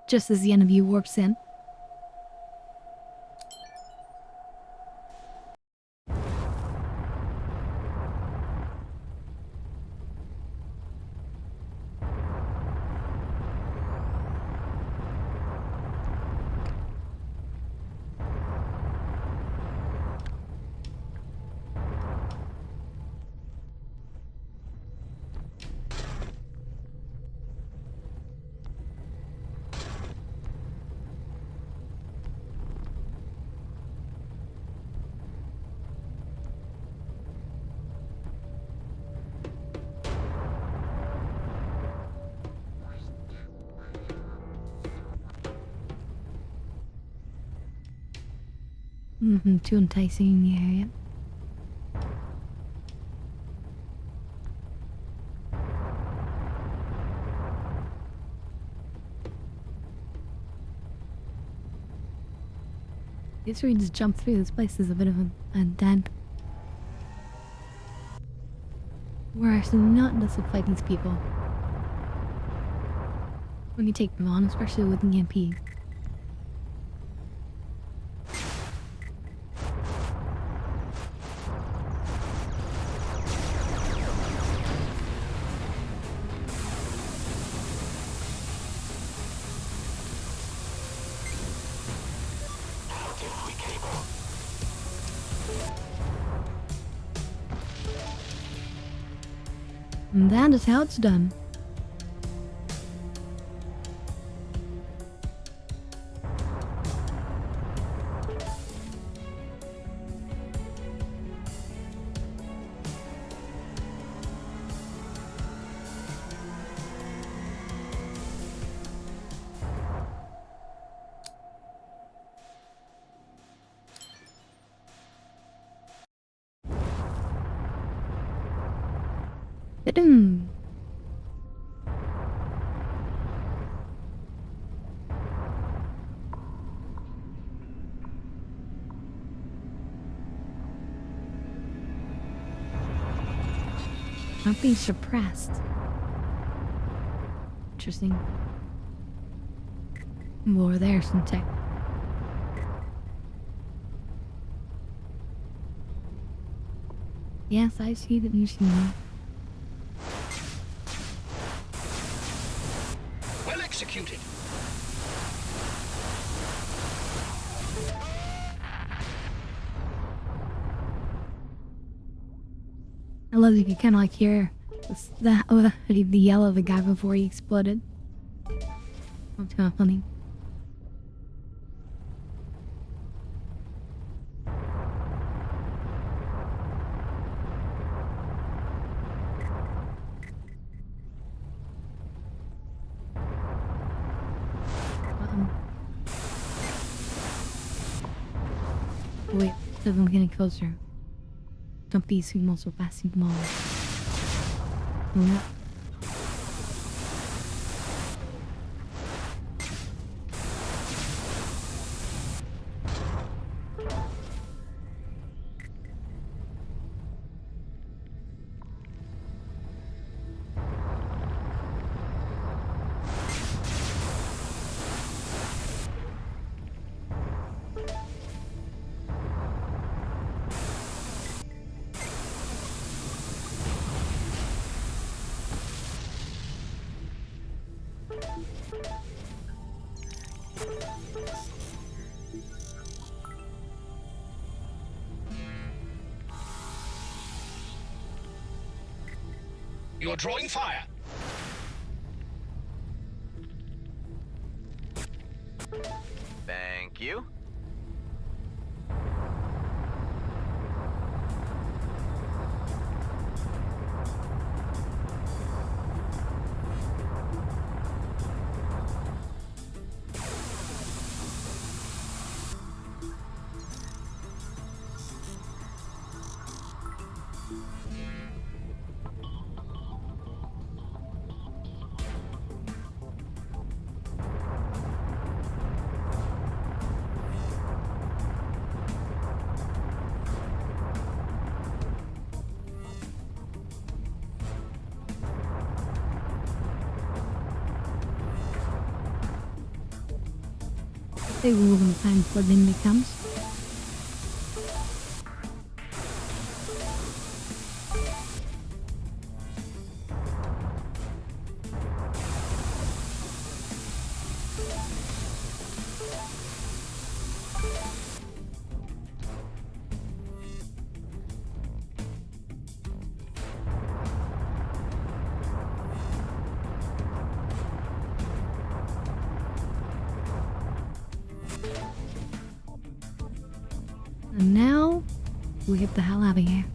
S1: Just as the enemy warps in. Too enticing in the area. Guess we just jump through. This place is a bit of a dead. We're actually not just to fight these people. When you take them on, especially with an EMP. And that is how it's done. Ta-dum. Not being suppressed. Interesting. More there, some tech. Yes, I see that you see me.
S8: Well executed.
S1: I love that you can kind of like hear the yell of the guy before he exploded. That's kind of funny. Wait, I'm getting closer. Tampísimo, sopísimo. Yeah.
S8: You're drawing fire.
S9: Thank you.
S1: They will when time for them comes. And now, we get the hell out of here.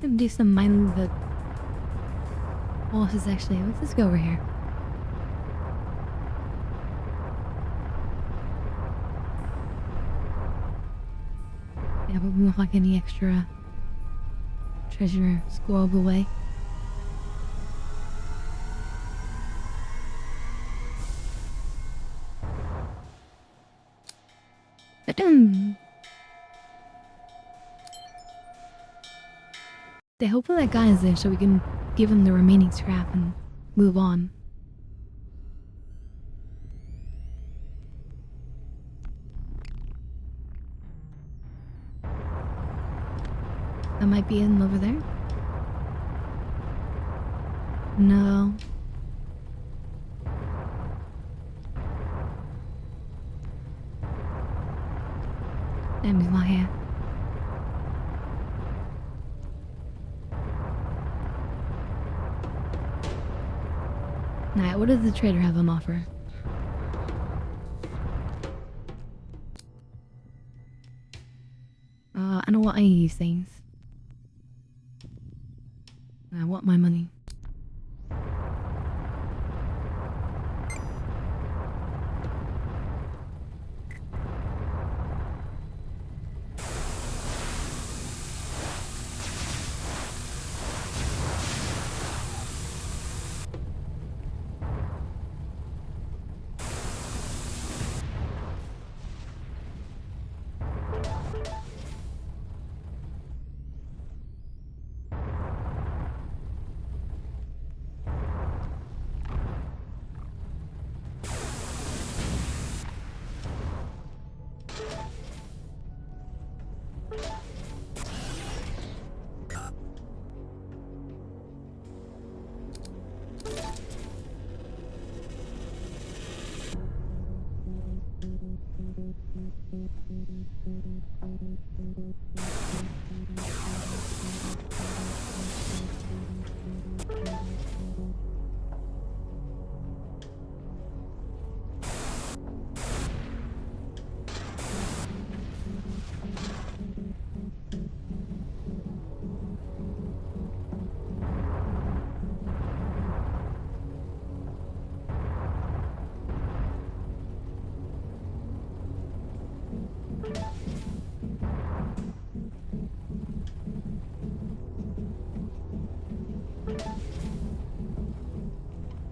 S1: Let me do some mining that... Oh, this is actually... Let's just go over here. Yeah, but we won't like any extra treasure squirreled away. Hopefully that guy is there so we can give him the remaining scrap and move on. That might be him over there. No. Damn, he's not here. Alright, what does the trader have him offer? I don't want any of these things. I want my money.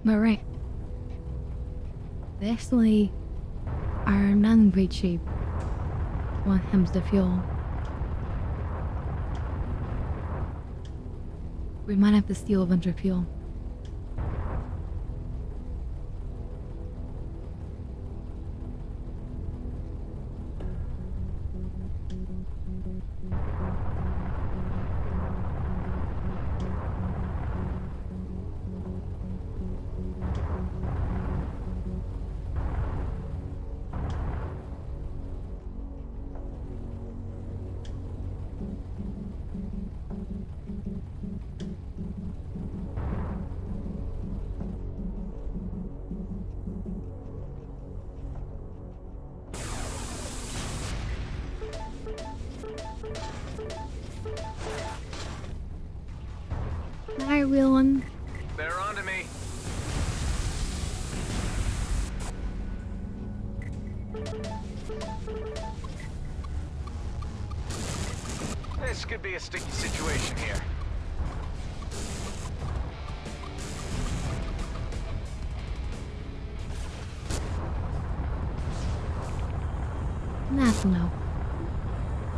S1: But right. They actually are not in great shape when it comes to fuel. We might have to steal a bunch of fuel. Hi, real one.
S9: They're onto me. This could be a sticky situation here.
S1: That's no.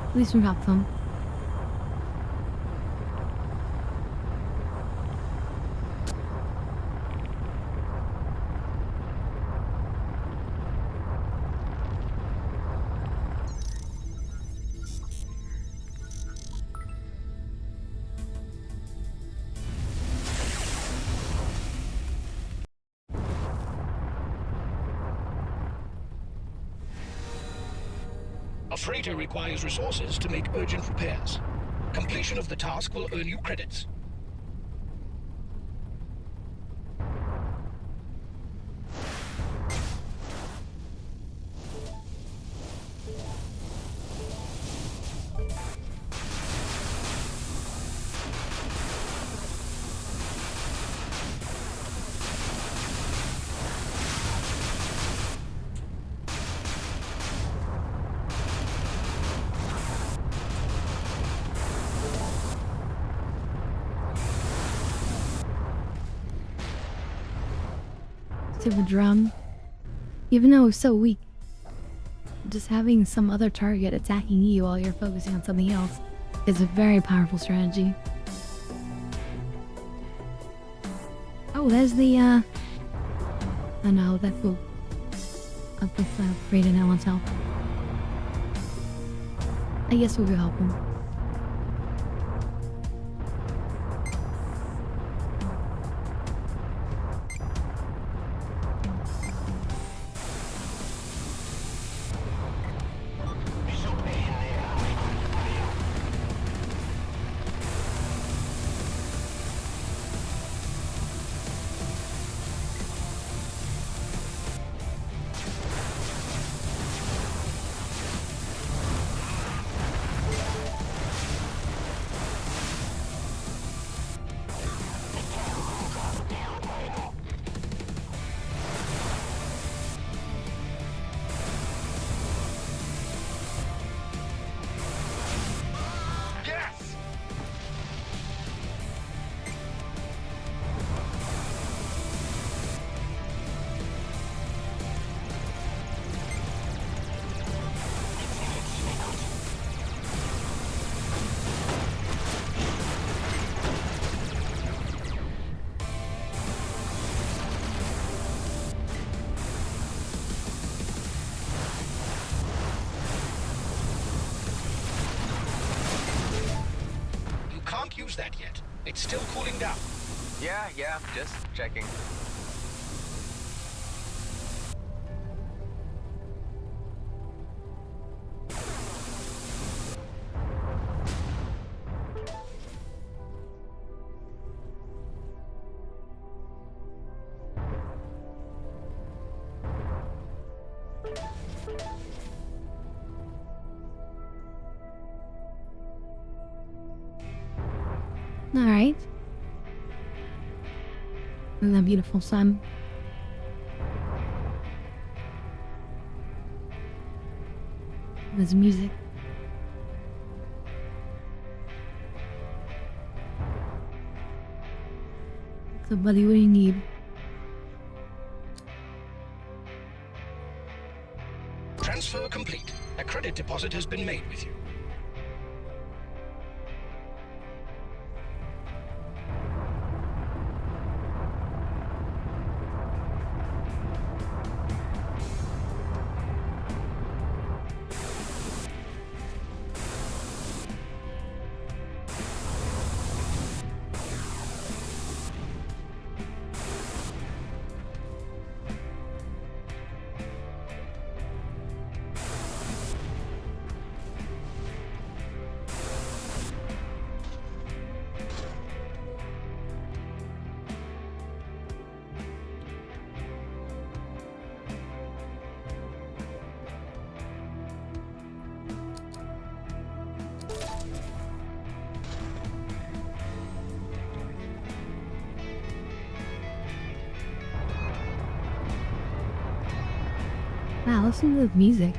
S1: At least we got some.
S8: A freighter requires resources to make urgent repairs. Completion of the task will earn you credits.
S1: To the drum. Even though it's so weak, just having some other target attacking you while you're focusing on something else is a very powerful strategy. Oh, there's the, oh no, that's the... Of this, Raiden now wants help. I guess we'll go help him.
S8: use that yet. It's still cooling down.
S9: Yeah, just checking.
S1: All right. Isn't that beautiful, sun? There's music. So, buddy, what do you need?
S8: Transfer complete. A credit deposit has been made with you.
S1: Wow, listen to the music.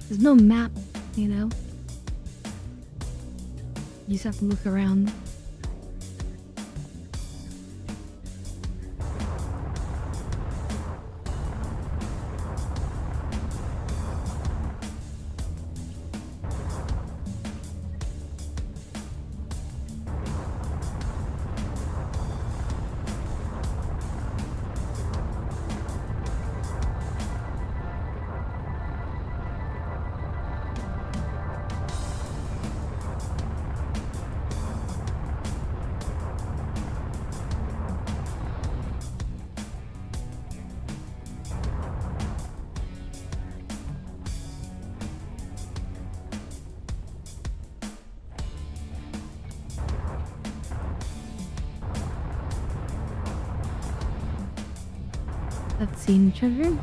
S1: There's no map, you know? You just have to look around. Let's see each other.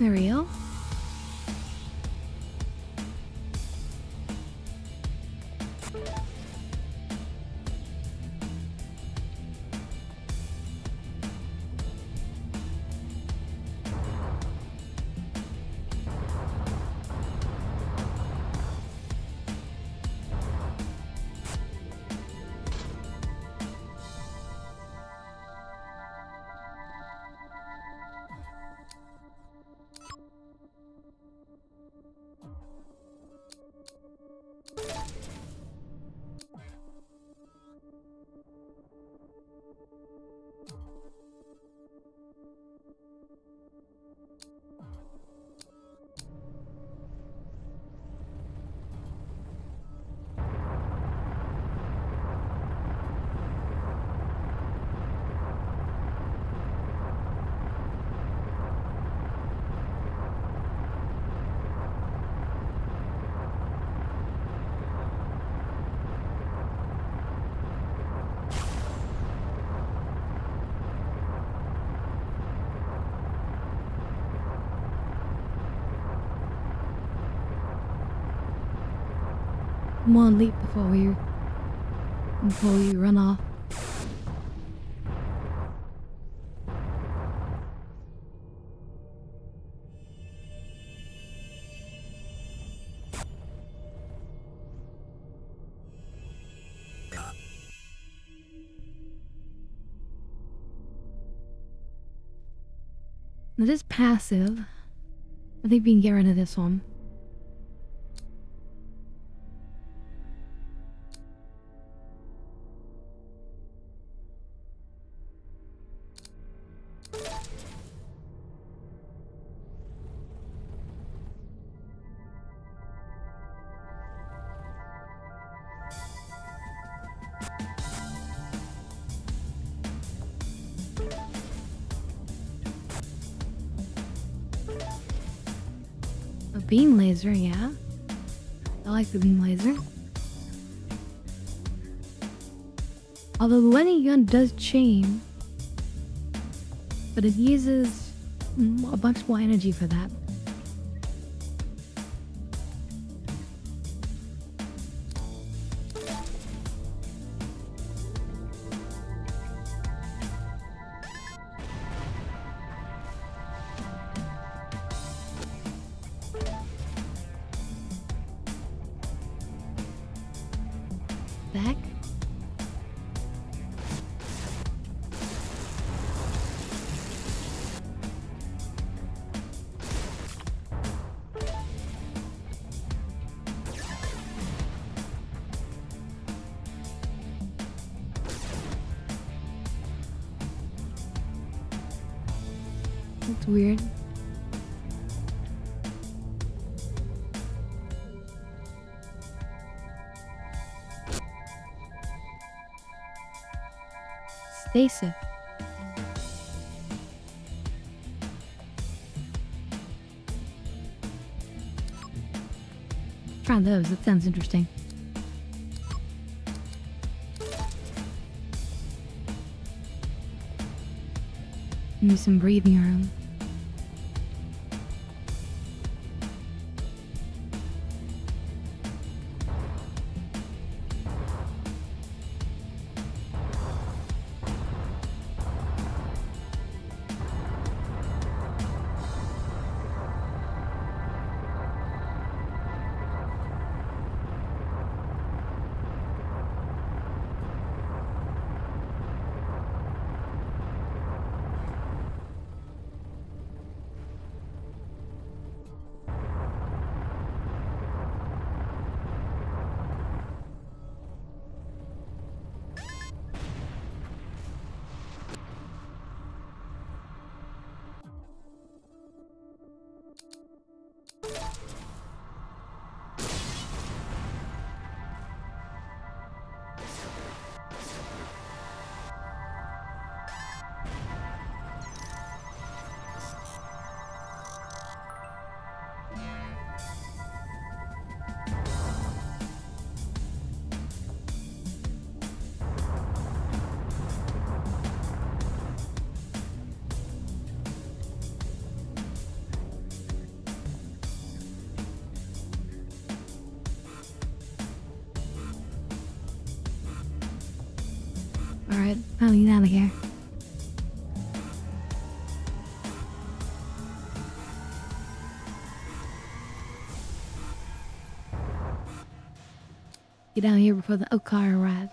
S1: Ariel? Come on, leap before we run off. Now this passive, I think we can get rid of this one. A beam laser, yeah. I like the beam laser. Although the lightning gun does chain, but it uses a bunch more energy for that. Back. That's weird. Stasis. Try those, that sounds interesting. Maybe some breathing room. Alright, finally out of here. Get down here before the car arrives.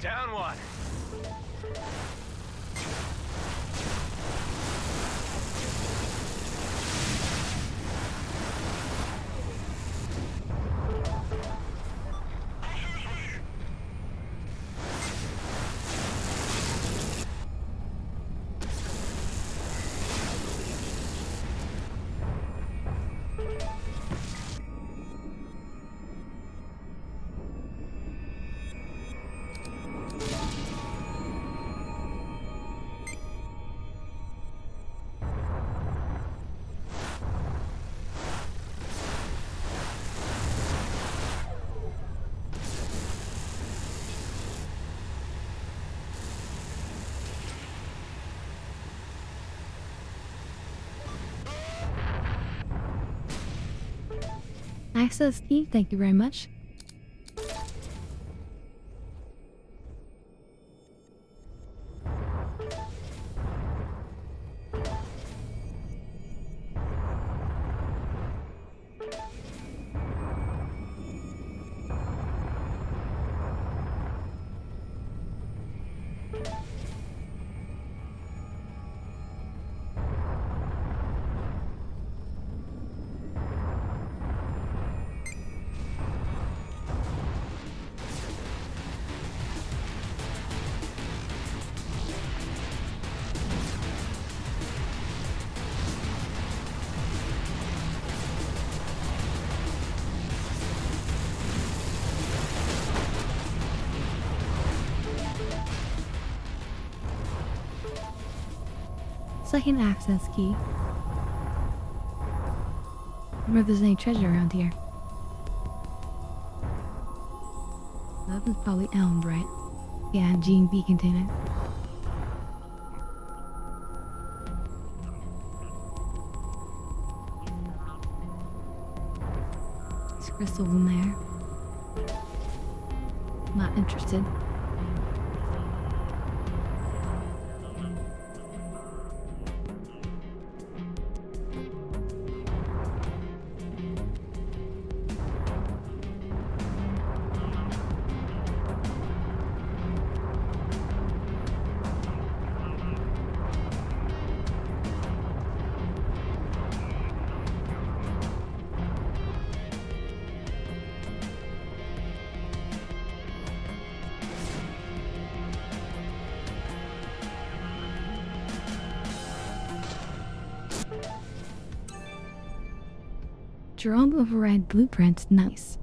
S9: Down one.
S1: Access key, thank you very much. Second access key. I wonder if there's any treasure around here. That was probably Elm, right? Yeah, G&B container. There's crystals in there. Not interested. Jerome override blueprints, nice.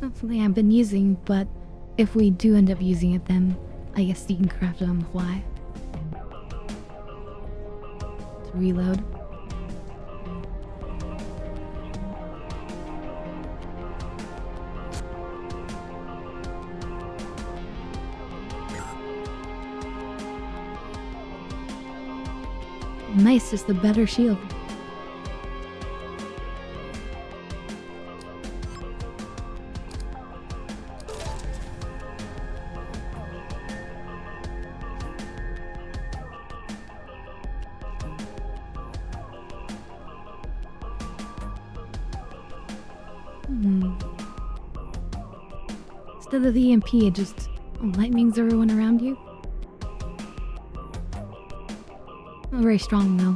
S1: Not something I've been using, but if we do end up using it, then I guess you can craft it on the fly. Let's reload. Nice, just a better shield. Instead of the EMP, it just lightnings everyone around you. Not very strong though.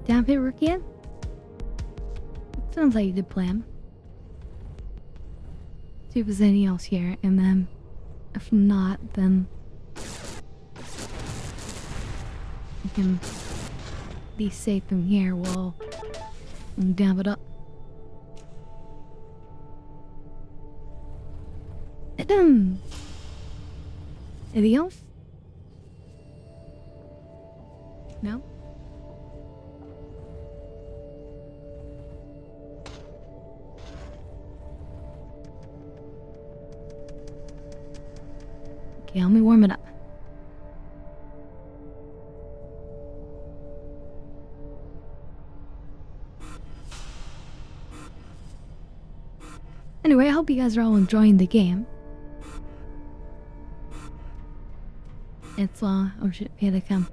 S1: Damn it, Rookie. Sounds like a good plan. See if there's anything else here, and then if not, then we can be safe in here while we dab it up. Anything else? No? Okay, let me warm it up. Anyway, I hope you guys are all enjoying the game. It's oh shit, here they come.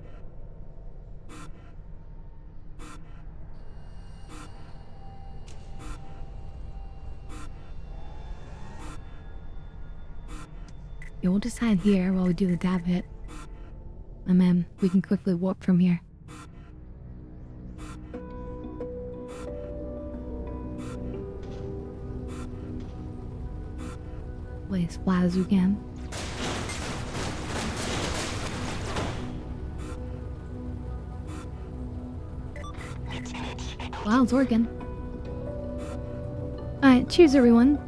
S1: Yeah, we'll just hide here while we do the dab hit. And then we can quickly warp from here. Play as flat as we can. Wow, it's working. Alright, cheers everyone.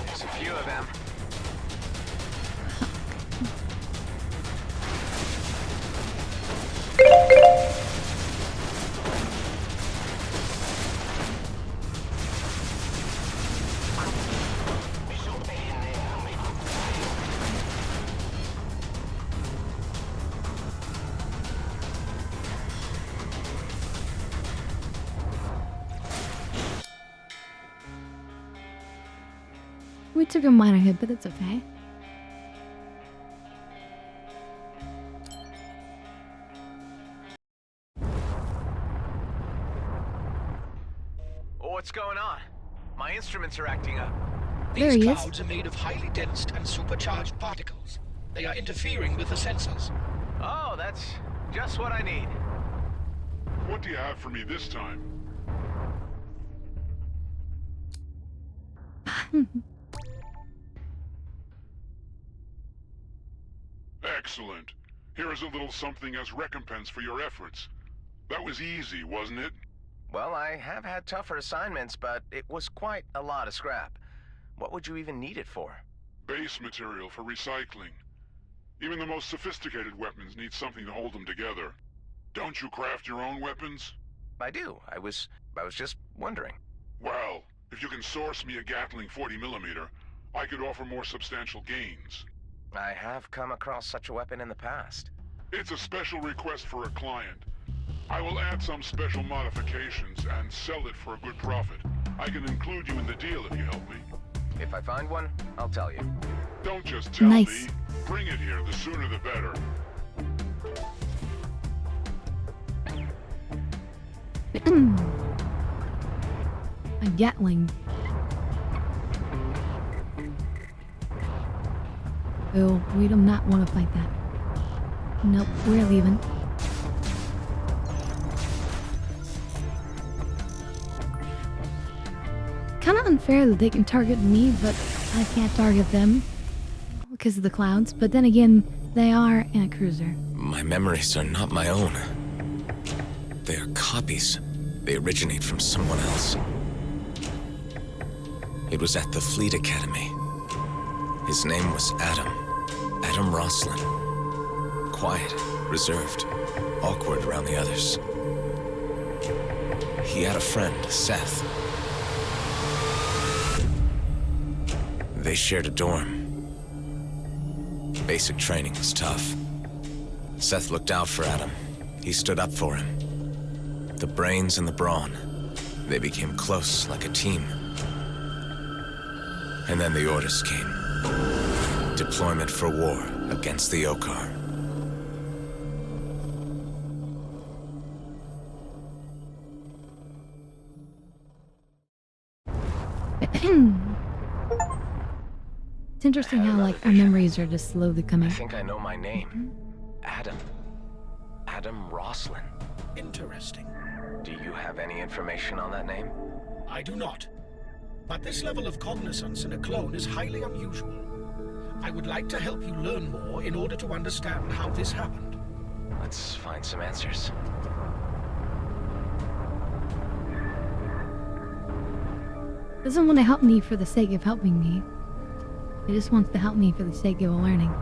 S9: There's a few of them.
S1: We took a minor hit, but it's okay.
S9: What's going on? My instruments are acting up.
S1: There
S8: These
S1: he is.
S8: clouds are made of highly dense and supercharged particles. They are interfering with the sensors.
S9: Oh, that's just what I need.
S4: What do you have for me this time? Excellent. Here is a little something as recompense for your efforts. That was easy, wasn't it?
S9: Well, I have had tougher assignments, but it was quite a lot of scrap. What would you even need it for?
S4: Base material for recycling. Even the most sophisticated weapons need something to hold them together. Don't you craft your own weapons?
S9: I do. I was just wondering.
S4: Well, if you can source me a Gatling 40mm, I could offer more substantial gains.
S9: I have come across such a weapon in the past.
S4: It's a special request for a client. I will add some special modifications and sell it for a good profit. I can include you in the deal if you help me.
S9: If I find one, I'll tell you.
S4: Don't just tell
S1: Nice.
S4: me. Bring it here, the sooner the better.
S1: A Gatling. Oh, we do not want to fight that. Nope, we're leaving. Kind of unfair that they can target me, but I can't target them because of the clouds. But then again, they are in a cruiser.
S10: My memories are not my own. They are copies. They originate from someone else. It was at the Fleet Academy. His name was Adam. Adam Roslin. Quiet, reserved, awkward around the others. He had a friend, Seth. They shared a dorm. Basic training was tough. Seth looked out for Adam. He stood up for him. The brains and the brawn. They became close, like a team. And then the orders came. Deployment for war against the Okar.
S1: It's interesting how, like, our memories are just slowly coming.
S9: I think I know my name. Adam. Adam Roslin.
S8: Interesting.
S9: Do you have any information on that name?
S8: I do not. But this level of cognizance in a clone is highly unusual. I would like to help you learn more in order to understand how this happened.
S9: Let's find some answers.
S1: Doesn't want to help me for the sake of helping me. It just wants to help me for the sake of learning.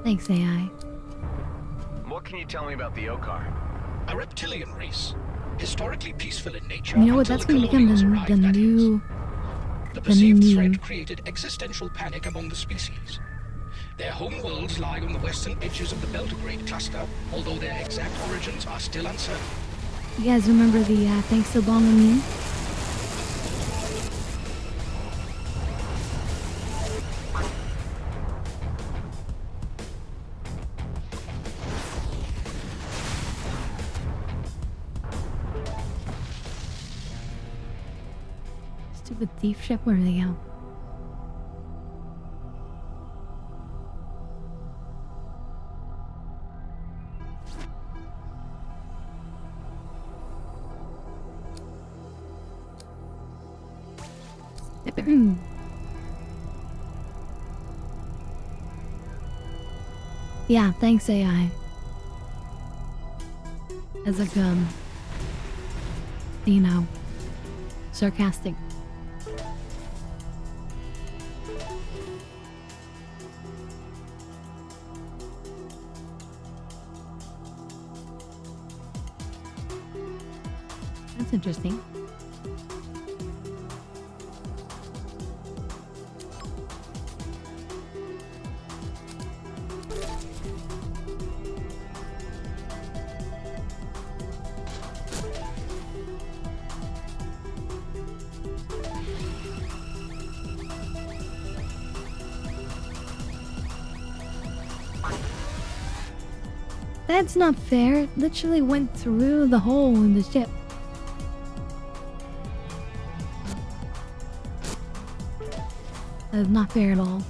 S1: Thanks, AI.
S9: What can you tell me about the Okar?
S8: A reptilian race. Historically peaceful in nature.
S1: You know what? That's going to become the new...
S8: The perceived
S1: meme.
S8: threat created existential panic among the species. Their home worlds lie on the western edges of the Belgrade cluster, although their exact origins are still uncertain.
S1: You guys remember the Thanks So Long meme? Stupid thief ship, where are they go? Yeah, thanks AI. As like you know, sarcastic. That's interesting. That's not fair. It literally went through the hole in the ship. That's not fair at all.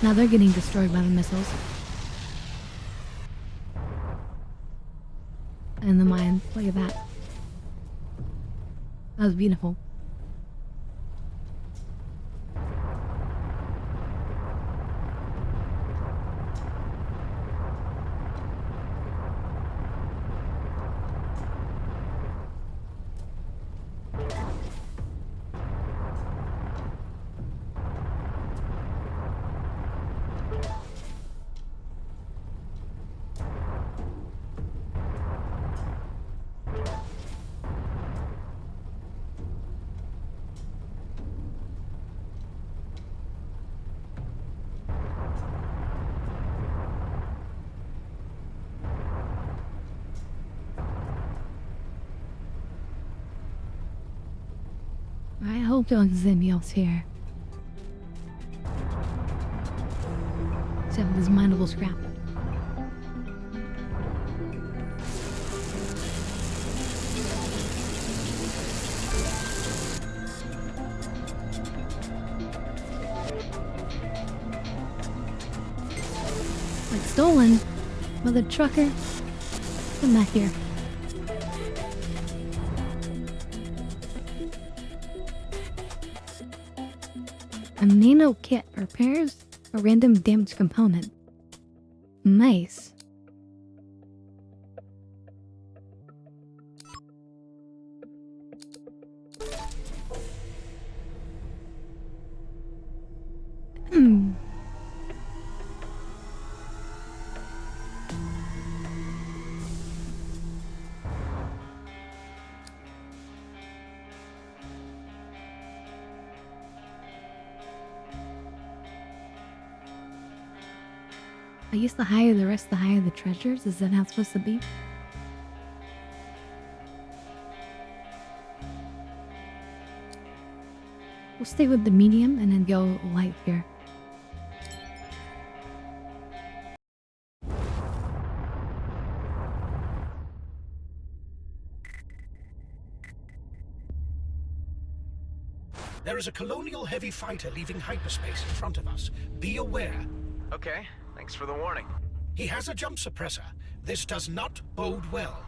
S1: Now they're getting destroyed by the missiles. And the mine. Look at that. That was beautiful. I hope there's anybody else here. accept this mineable scrap. Like stolen? Mother trucker? Come back here. A nano kit repairs a random damaged component. Nice. I guess the higher the rest, the higher the treasures. Is that how it's supposed to be? We'll stay with the medium and then go light here.
S8: There is a colonial heavy fighter leaving hyperspace in front of us. Be aware.
S9: Okay, thanks for the warning.
S8: He has a jump suppressor. This does not bode well.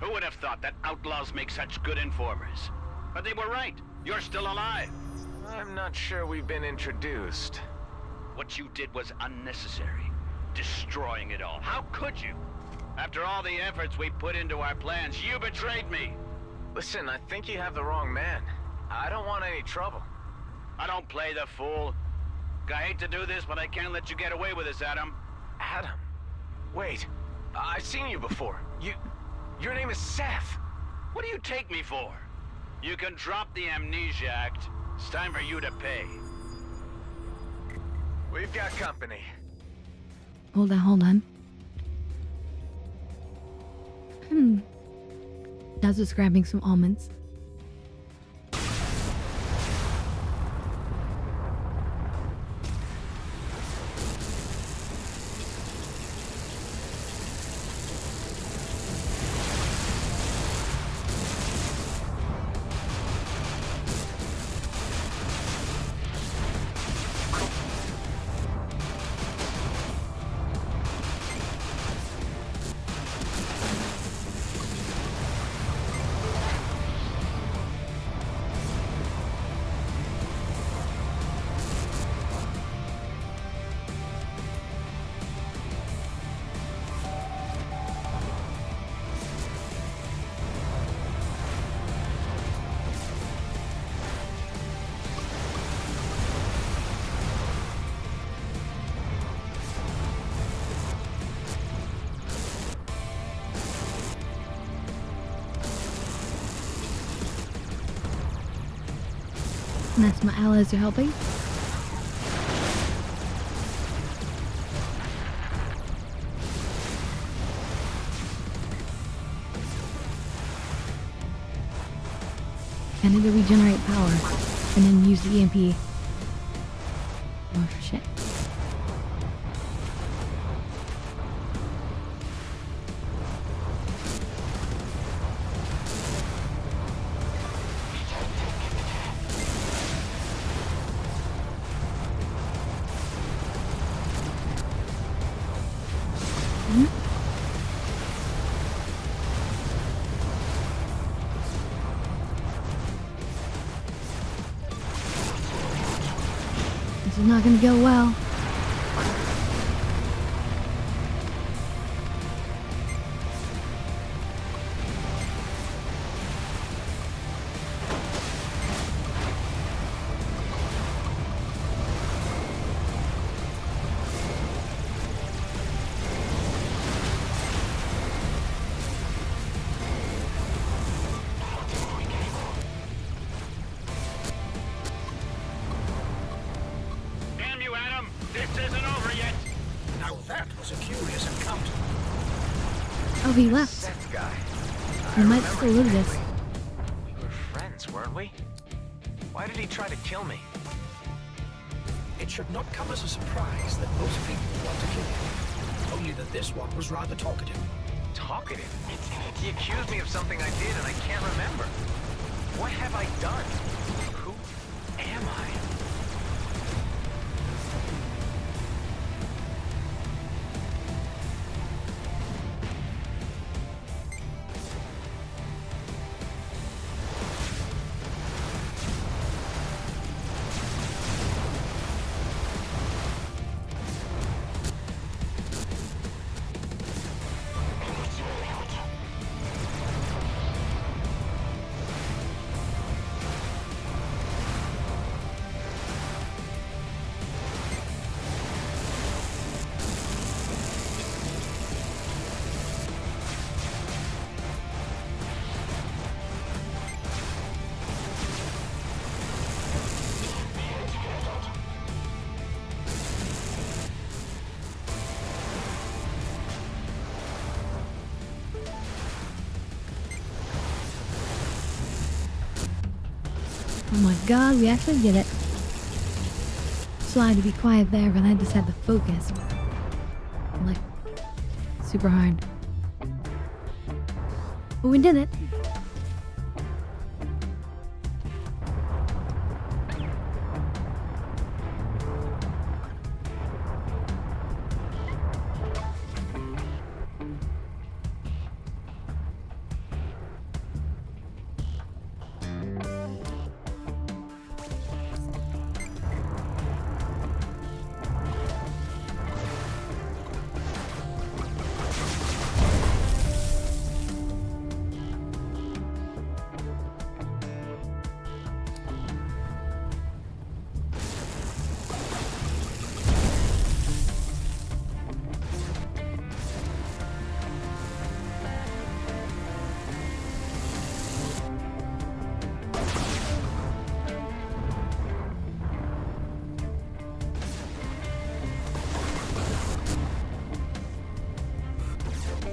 S11: Who would have thought that outlaws make such good informers? But they were right. You're still alive.
S9: I'm not sure we've been introduced.
S11: What you did was unnecessary. Destroying it all. How could you? After all the efforts we put into our plans, you betrayed me.
S9: Listen, I think you have the wrong man. I don't want any trouble.
S11: I don't play the fool. I hate to do this, but I can't let you get away with this, Adam.
S9: Adam? Wait, I've seen you before. Your name is Seth.
S11: What do you take me for? You can drop the Amnesia Act. It's time for you to pay.
S9: We've got company.
S1: Hold on. That's just grabbing some almonds. And that's my allies are helping. I need to regenerate power and then use the EMP. Oh shit. This is not gonna go well. Oh, he left.
S9: That guy.
S1: We might still live this.
S9: We were friends, weren't we? Why did he try to kill me?
S8: It should not come as a surprise that most people want to kill him. Only that this one was rather talkative.
S9: Talkative? He accused me of something I did and I can't remember. What have I done? Who am I?
S1: Oh my god, we actually did it. So I had to be quiet there, but I just had to focus. Like, super hard. But we did it.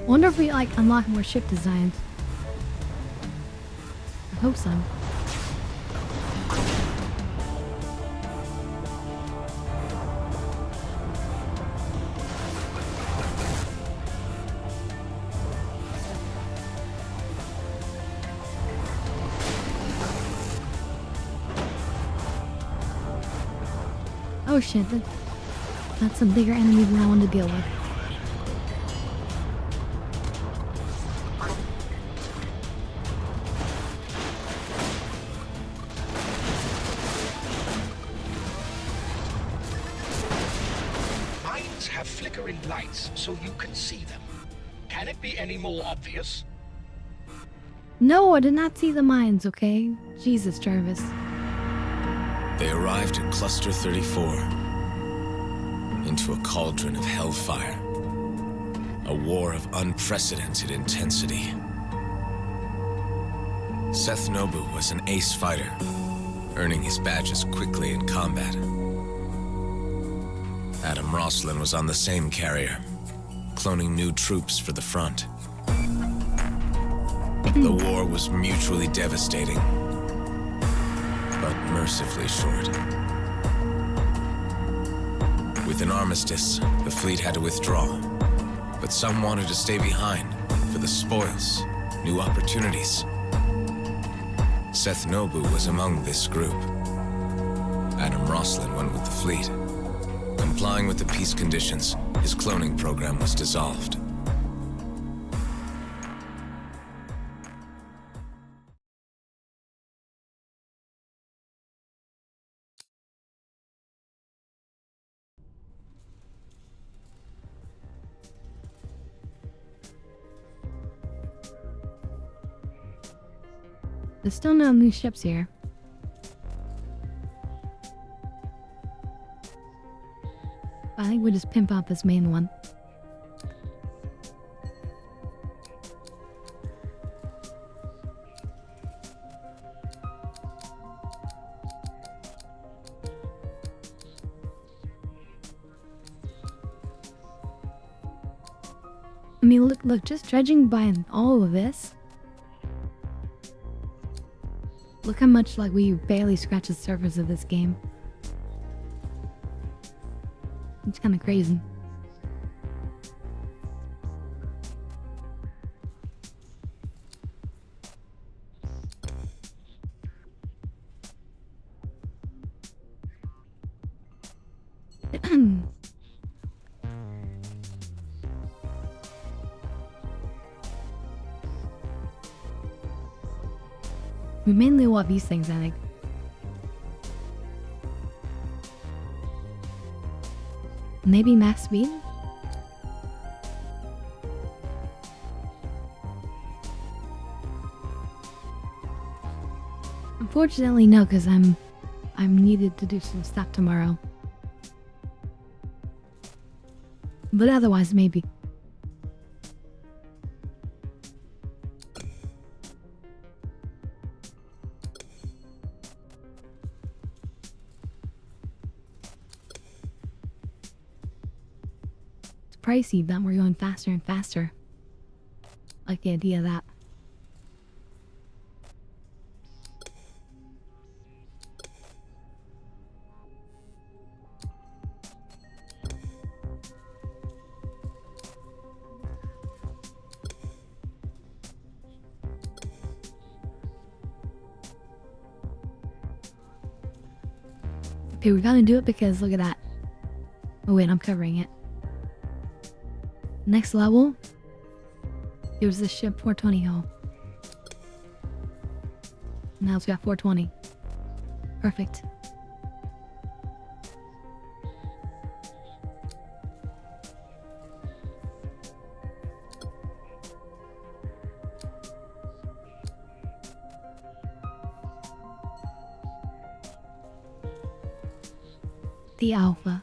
S1: Wonder if we like unlock more ship designs. I hope so. Oh shit, that's a bigger enemy than I wanted to deal with.
S8: Have flickering lights so you can see them. Can it be any more obvious?
S1: No, I did not see the mines, okay? Jesus, Jarvis.
S10: They arrived at Cluster 34, into a cauldron of hellfire. A war of unprecedented intensity. Seth Nobu was an ace fighter, earning his badges quickly in combat. Adam Roslin was on the same carrier, cloning new troops for the front. The war was mutually devastating, but mercifully short. With an armistice, the fleet had to withdraw, but some wanted to stay behind for the spoils, new opportunities. Seth Nobu was among this group. Adam Roslin went with the fleet. Complying with the peace conditions, his cloning program was dissolved.
S1: There's still no new ships here. I think we'll just pimp out this main one. I mean, look, just judging by all of this, look how much like we barely scratched the surface of this game. It's kind of crazy. We mainly want these things, I think. Maybe max speed? Unfortunately, no, because I'm needed to do some stuff tomorrow. But otherwise, maybe. It's pricey, but we're going faster and faster. I like the idea of that. Okay, we gotta do it because look at that. Oh wait, I'm covering it. Next level. It was the ship 420 hull. Now it's got 420. Perfect. The Alpha.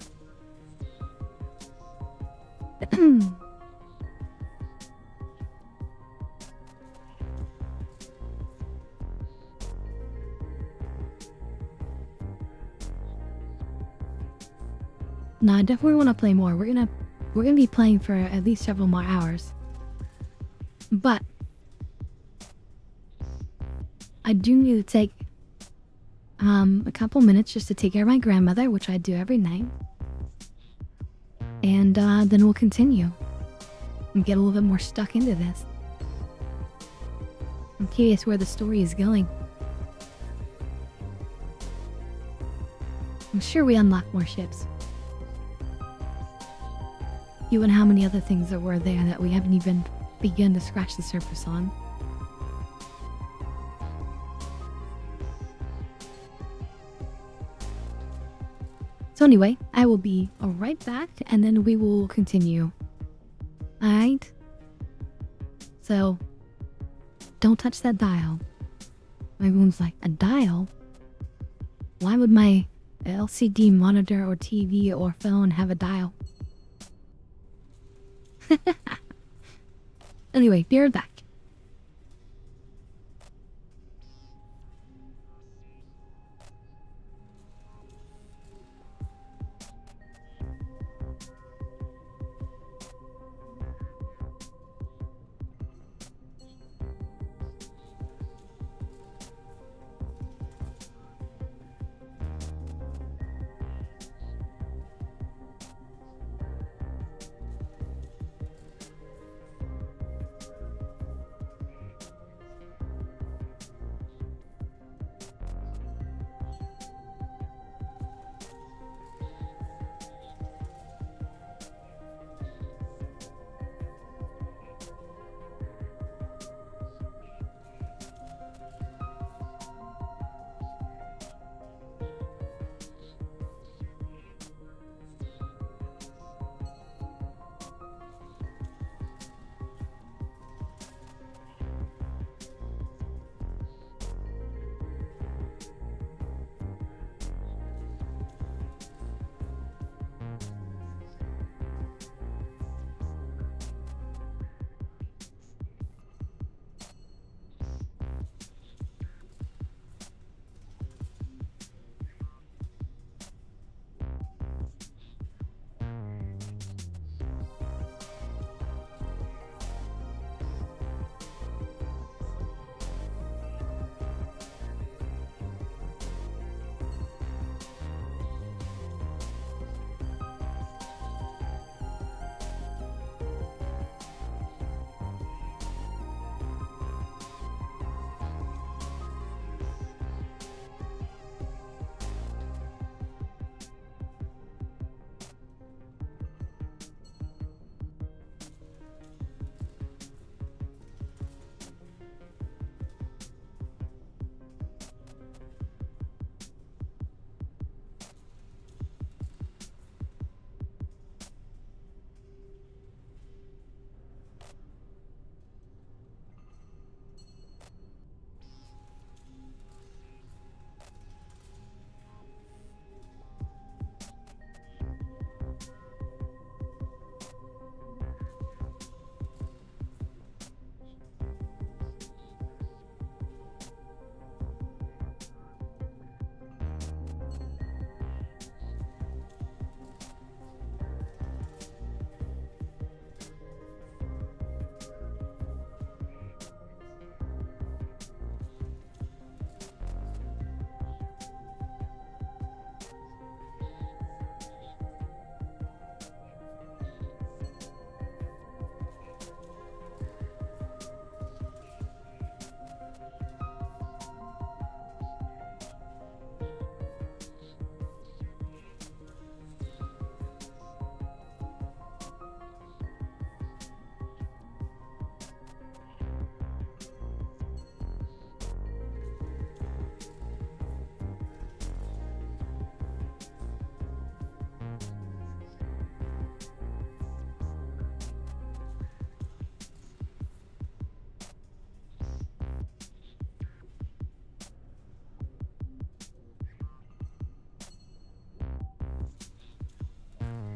S1: No, I definitely want to play more. We're gonna be playing for at least several more hours. But I do need to take a couple minutes just to take care of my grandmother, which I do every night. And then we'll continue and get a little bit more stuck into this. I'm curious where the story is going. I'm sure we unlock more ships. You and how many other things there were there that we haven't even begun to scratch the surface on. So anyway, I will be right back and then we will continue. Alright? So, don't touch that dial. My room's like, a dial? Why would my LCD monitor or TV or phone have a dial? Anyway, be right back.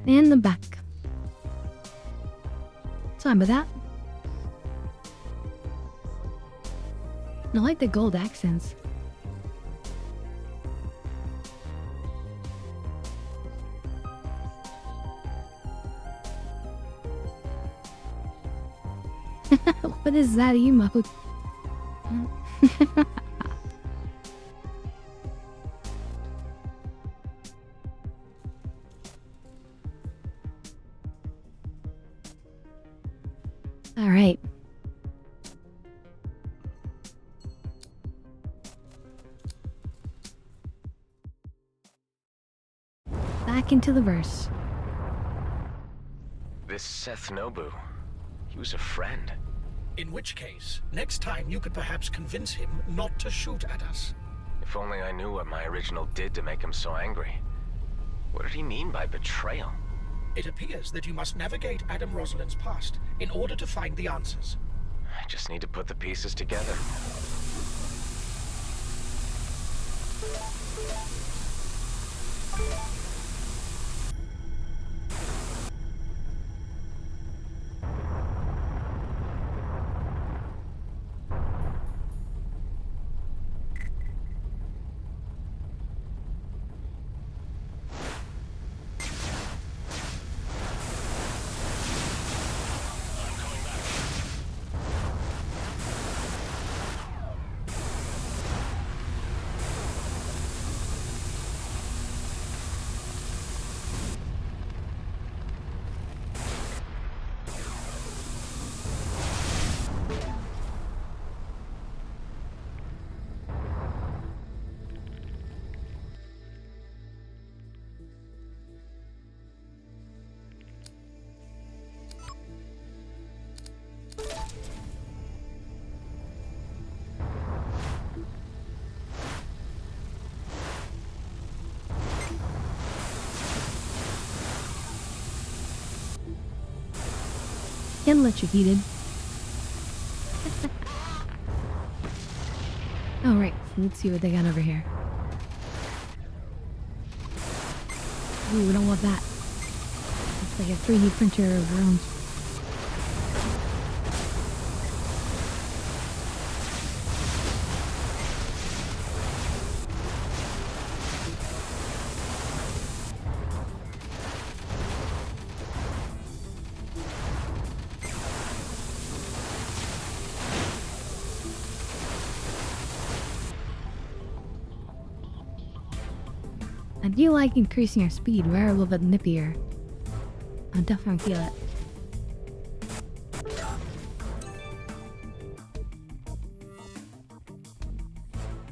S1: In the back. Sorry about that. I like the gold accents. What is that, Imafu? All right. Back into the verse.
S9: This Seth Nobu, he was a friend.
S8: In which case, next time you could perhaps convince him not to shoot at us.
S9: If only I knew what my original did to make him so angry. What did he mean by betrayal?
S8: It appears that you must navigate Adam Rosalind's past in order to find the answers.
S9: I just need to put the pieces together.
S1: Get electrocuted. Oh, right. Let's see what they got over here. Ooh, we don't want that. It's like a 3D printer of drones. I do like increasing our speed. We're a little bit nippier. I definitely feel it.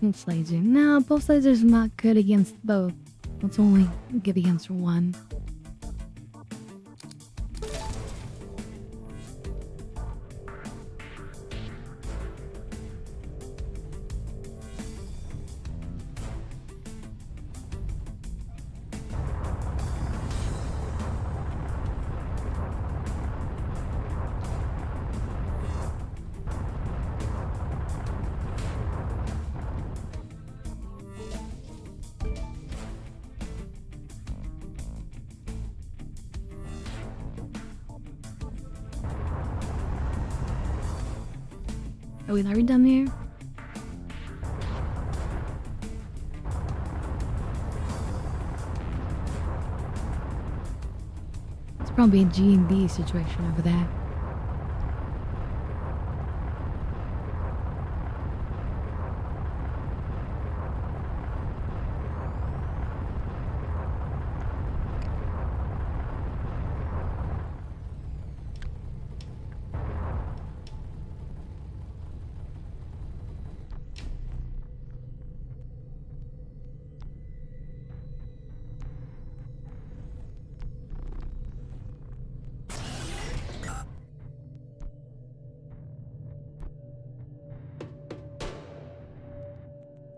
S1: Pulse laser. No, pulse laser's not good against both. It's only good against one. Are we already done there? It's probably a G&D situation over there.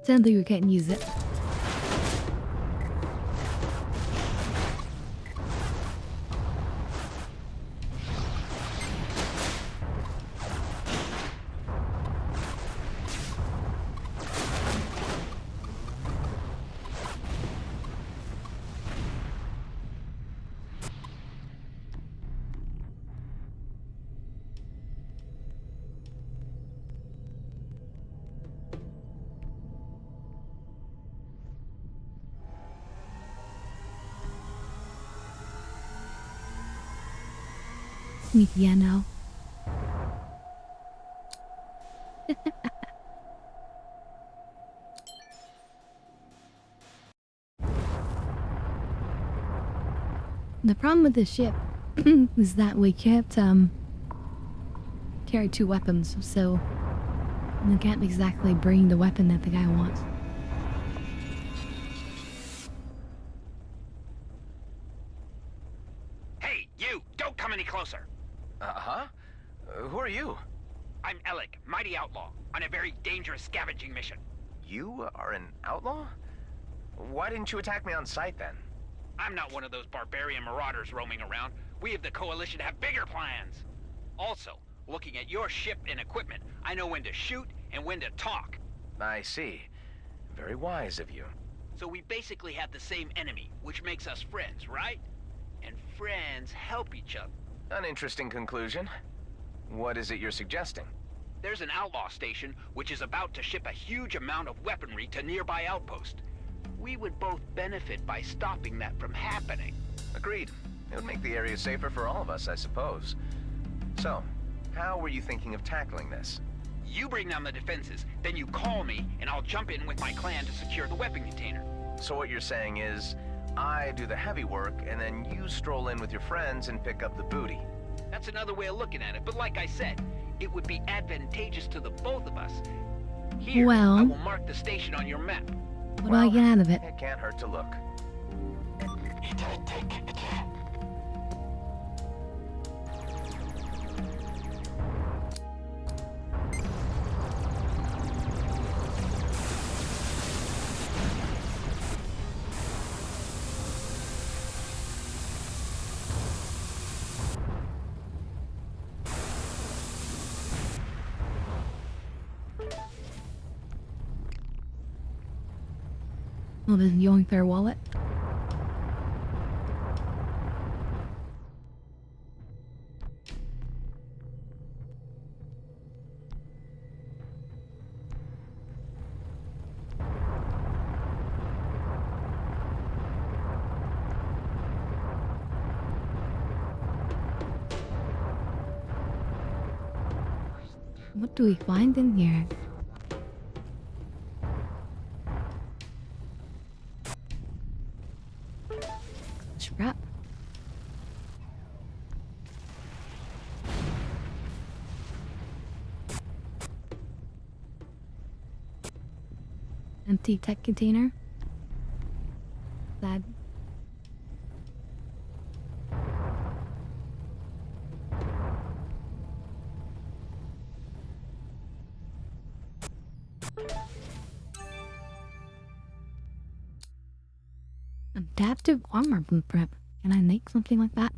S1: Sadly, we can't use it. Yeah, no. The problem with this ship is that we can't carry 2 weapons, so we can't exactly bring the weapon that the guy wants.
S11: Hey, you! Don't come any closer!
S9: Uh-huh? Who are you?
S11: I'm Alec, mighty outlaw, on a very dangerous scavenging mission.
S9: You are an outlaw? Why didn't you attack me on sight then?
S11: I'm not one of those barbarian marauders roaming around. We of the Coalition have bigger plans. Also, looking at your ship and equipment, I know when to shoot and when to talk.
S9: I see. Very wise of you.
S11: So we basically have the same enemy, which makes us friends, right? And friends help each other.
S9: An interesting conclusion. What is it you're suggesting?
S11: There's an outlaw station which is about to ship a huge amount of weaponry to nearby outpost. We would both benefit by stopping that from happening.
S9: Agreed. It would make the area safer for all of us, I suppose. So, how were you thinking of tackling this?
S11: You bring down the defenses, then you call me, and I'll jump in with my clan to secure the weapon container.
S9: So what you're saying is, I do the heavy work, and then you stroll in with your friends and pick up the booty.
S11: That's another way of looking at it, but like I said, it would be advantageous to the both of us. Here,
S1: well,
S11: I will mark the station on your map.
S1: What do I get out of it?
S9: It can't hurt to look.
S1: Well, this yoink their wallet. What do we find in here? Scrap. Empty tech container. Sad. Adaptive armor blueprint. Can I make something like that?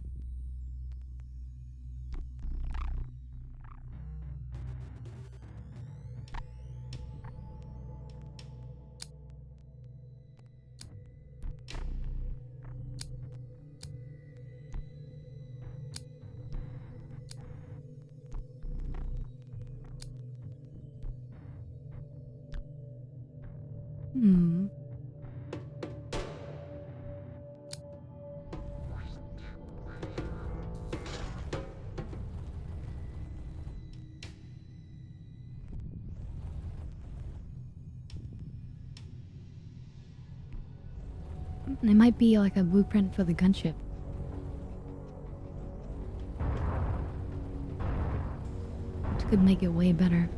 S1: It might be like a blueprint for the gunship. Which could make it way better.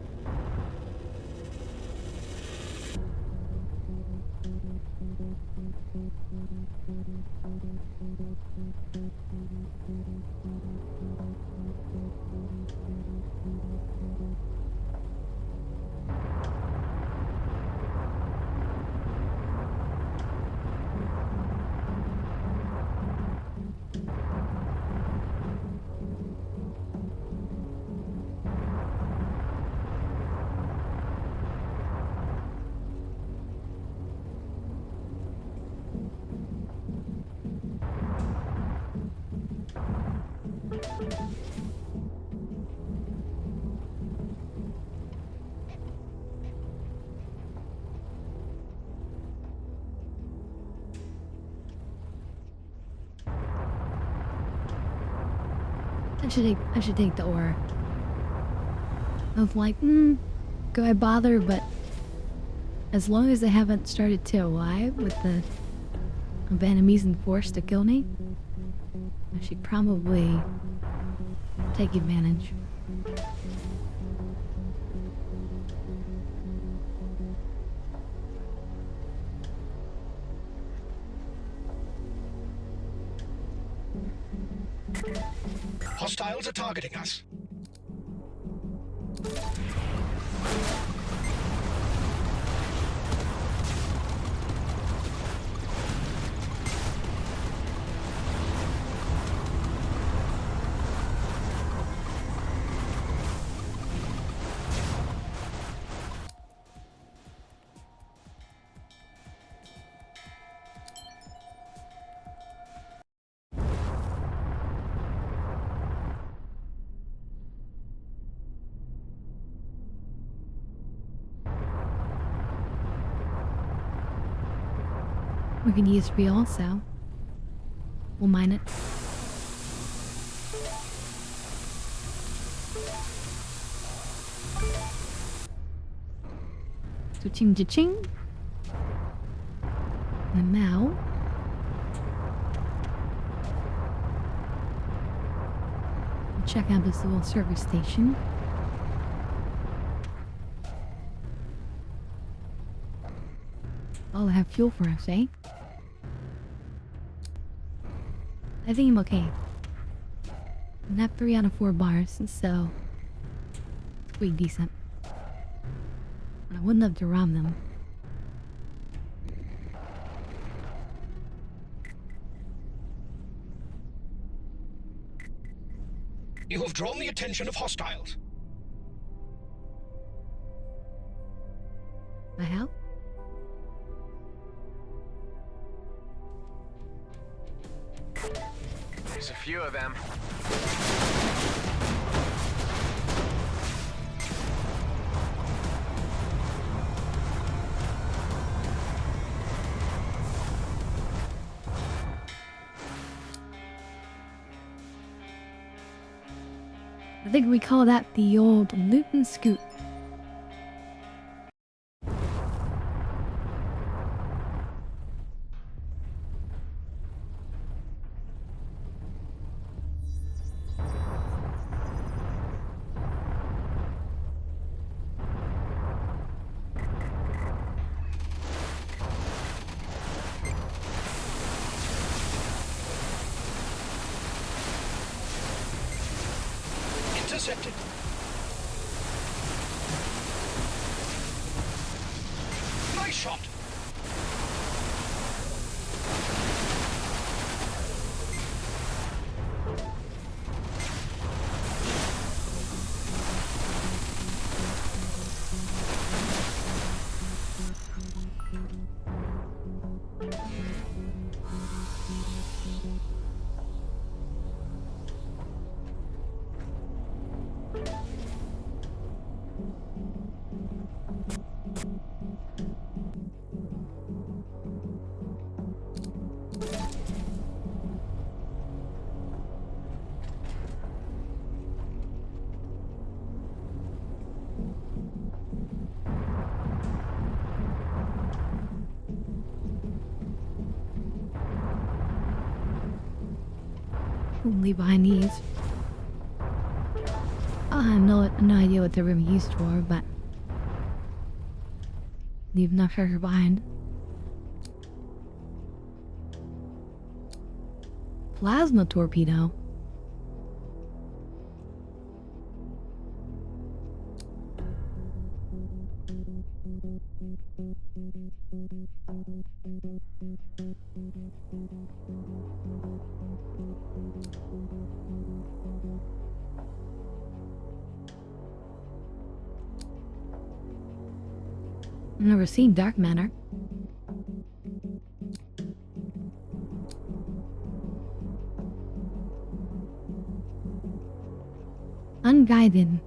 S1: I should take the ore. I was like, could I bother? But as long as they haven't started to arrive with the enemies and force to kill me, I should probably take advantage.
S8: Hostiles are targeting us.
S1: We can use free also. We'll mine it. Cha-ching, cha-ching. And now... we'll check out this little service station. Oh, they have fuel for us, eh? I think I'm okay. I have 3 out of 4 bars, so it's pretty decent. But I would love to rob them.
S8: You have drawn the attention of hostiles.
S1: I have?
S9: There's a few of them.
S1: I think we call that the old loot and scoot.
S8: Intercepted. Nice shot.
S1: We'll leave behind these. I have no idea what they're really used for, but leave enough treasure behind. Plasma torpedo. I've never seen dark matter. Unguided.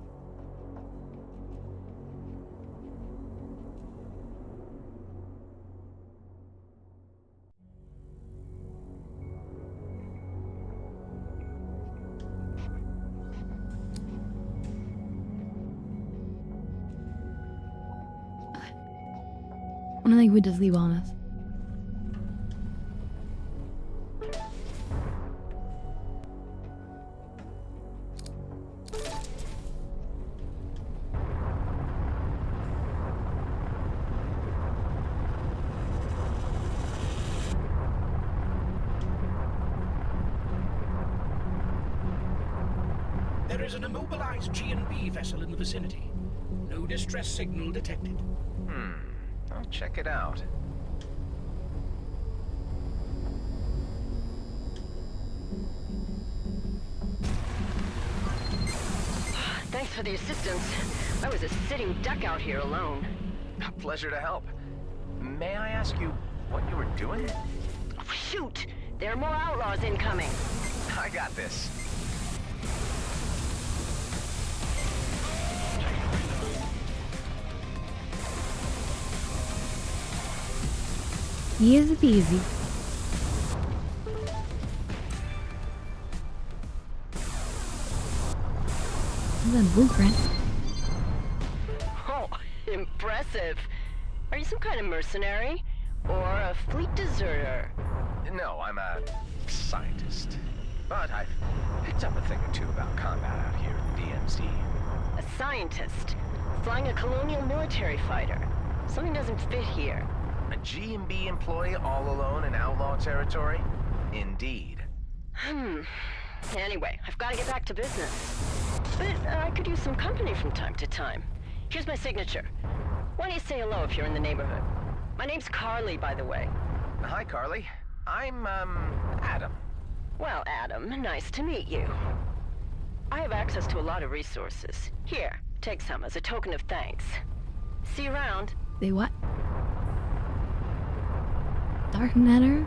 S1: I think we just leave on this.
S8: There is an immobilized G&B vessel in the vicinity. No distress signal detected.
S9: I'll check it out.
S12: Thanks for the assistance. I was a sitting duck out here alone.
S9: A pleasure to help. May I ask you what you were doing?
S12: Shoot! There are more outlaws incoming.
S9: I got this.
S1: Easy peasy. This is a blueprint.
S12: Oh, impressive. Are you some kind of mercenary? Or a fleet deserter?
S9: No, I'm a scientist. But I've picked up a thing or two about combat out here in the DMZ.
S12: A scientist, flying a colonial military fighter. Something doesn't fit here.
S9: A G&B employee all alone in outlaw territory? Indeed.
S12: Anyway, I've got to get back to business. But I could use some company from time to time. Here's my signature. Why don't you say hello if you're in the neighborhood? My name's Carly, by the way.
S9: Hi, Carly. I'm, Adam.
S12: Well, Adam, nice to meet you. I have access to a lot of resources. Here, take some as a token of thanks. See you around.
S1: Say what? Dark Matter?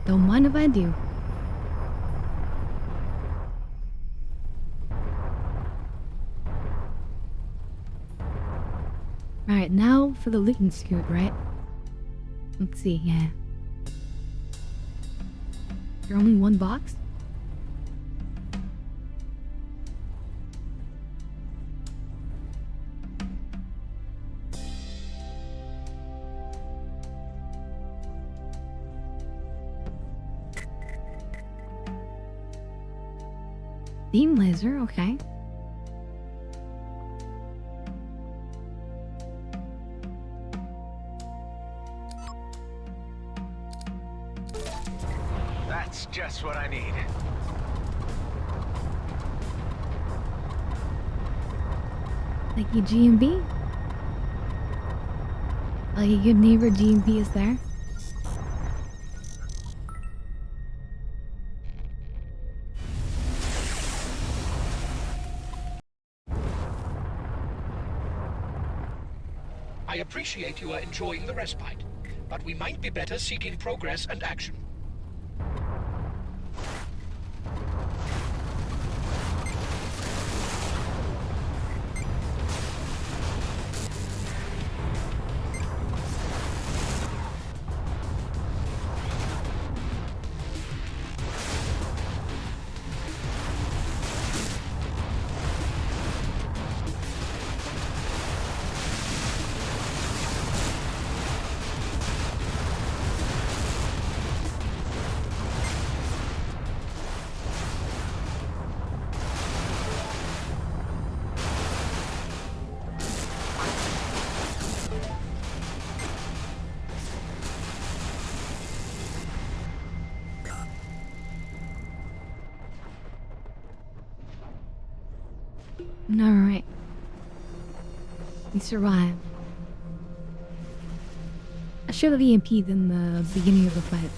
S1: Don't mind if I do. Alright, now for the looting scoot, right? Let's see, yeah. You're only one box? Beam laser, okay.
S9: That's just what I need.
S1: Like you G&B? Like a good neighbor G&B is there?
S8: I appreciate you are enjoying the respite, but we might be better seeking progress and action.
S1: Alright. We survived. I should have EMP'd in the beginning of the fight.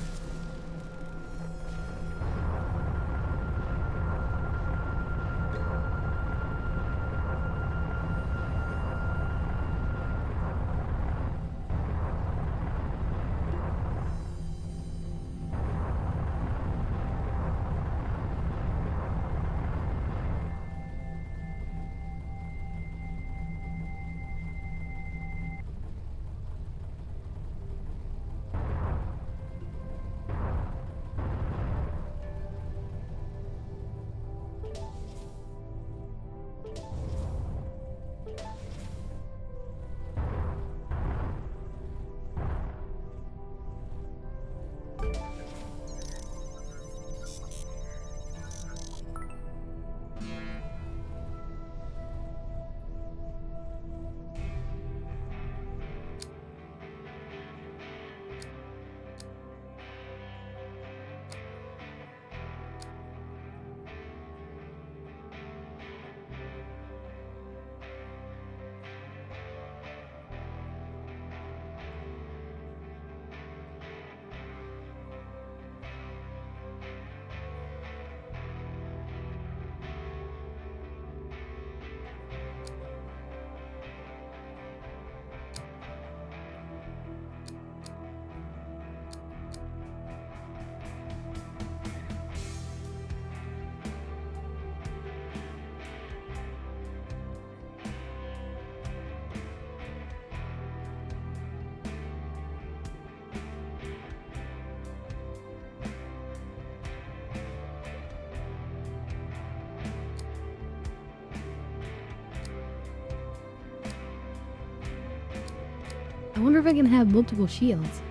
S1: I wonder if I can have multiple shields.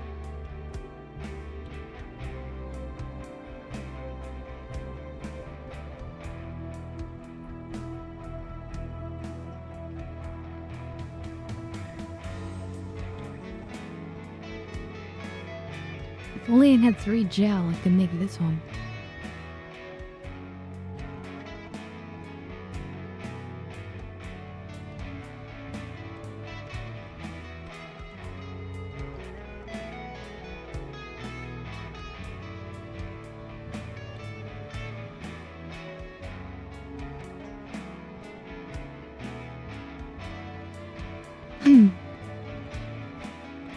S1: If only I had 3 gel, I could make this one.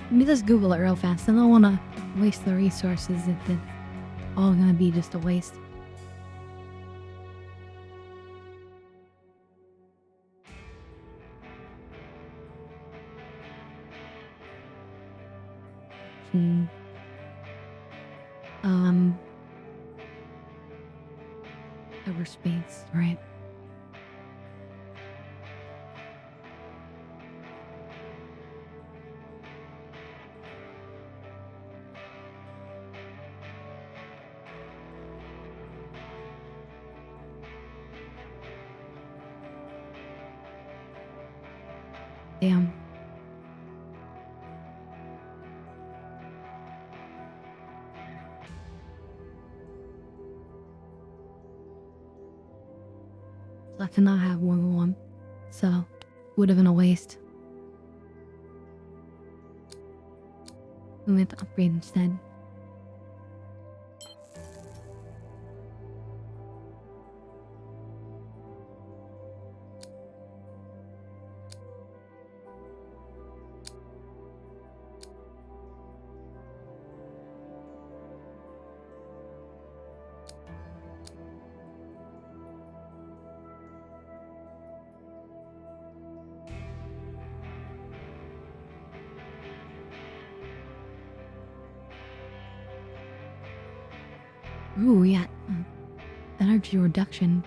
S1: Let me just Google it real fast. I don't want to waste the resources if it's all gonna be just a waste. Cyberspace, right? Damn. So I cannot have 1-1, so would have been a waste. We have to upgrade instead. Ooh, yeah. Energy reduction.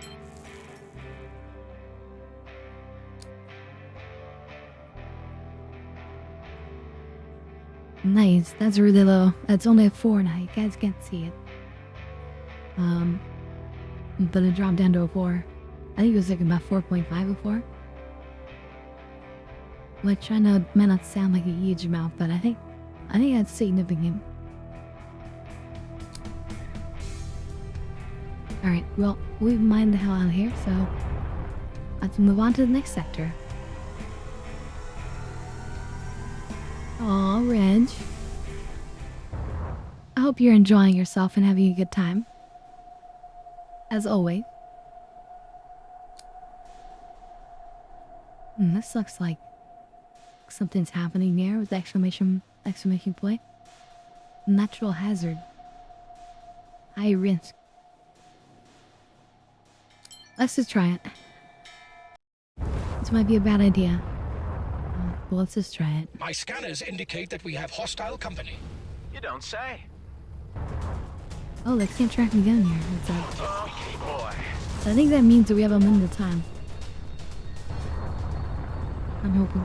S1: Nice. That's really low. That's only a 4 now. You guys can't see it. But it dropped down to a 4. I think it was like about 4.5 before. Which I know might not sound like a huge amount, but I think that's significant. Alright, well, we've mined the hell out of here, so let's move on to the next sector. Aw, Reg. I hope you're enjoying yourself and having a good time. As always. This looks like something's happening here with exclamation point. Natural hazard. High risk. Let's just try it. This might be a bad idea. But let's just try it.
S8: My scanners indicate that we have hostile company.
S9: You don't say.
S1: Oh, they can't track me down here. It's like,
S9: Oh, boy.
S1: so I think that means that we have a minute of time. I'm hoping.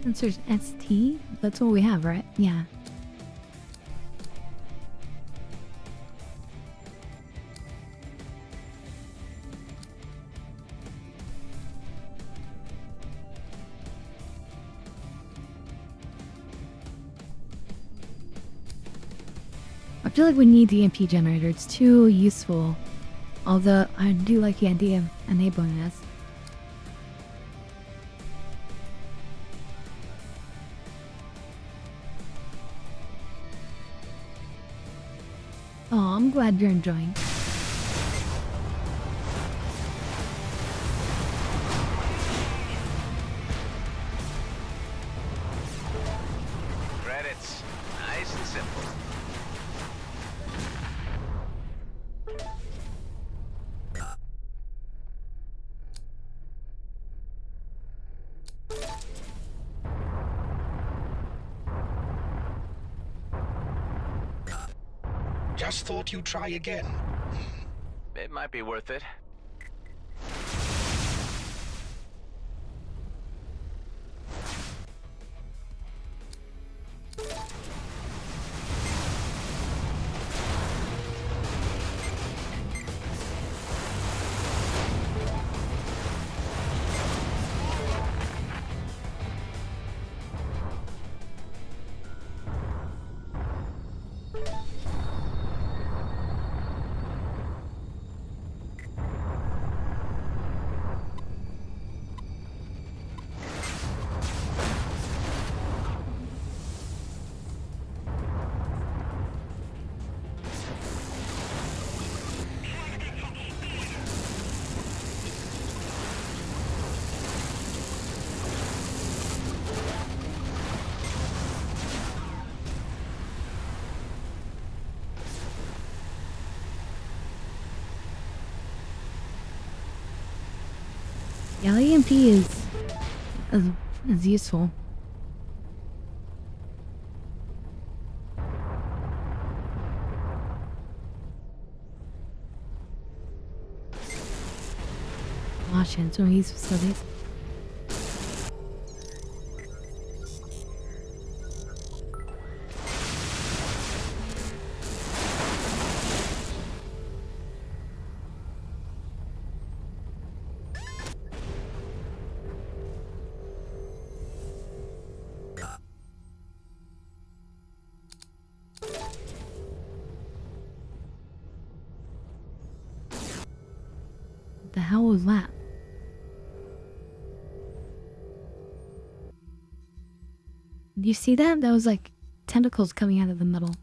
S1: Sensors ST? That's what we have, right? Yeah. I feel like we need the EMP generator. It's too useful. Although I do like the idea of enabling this. Oh, I'm glad you're enjoying.
S8: just thought you'd try again.
S9: It might be worth it.
S1: Yeah, the EMP is useful. Washington, so he's facilities. The hell was that? Do you see that? That was like tentacles coming out of the middle.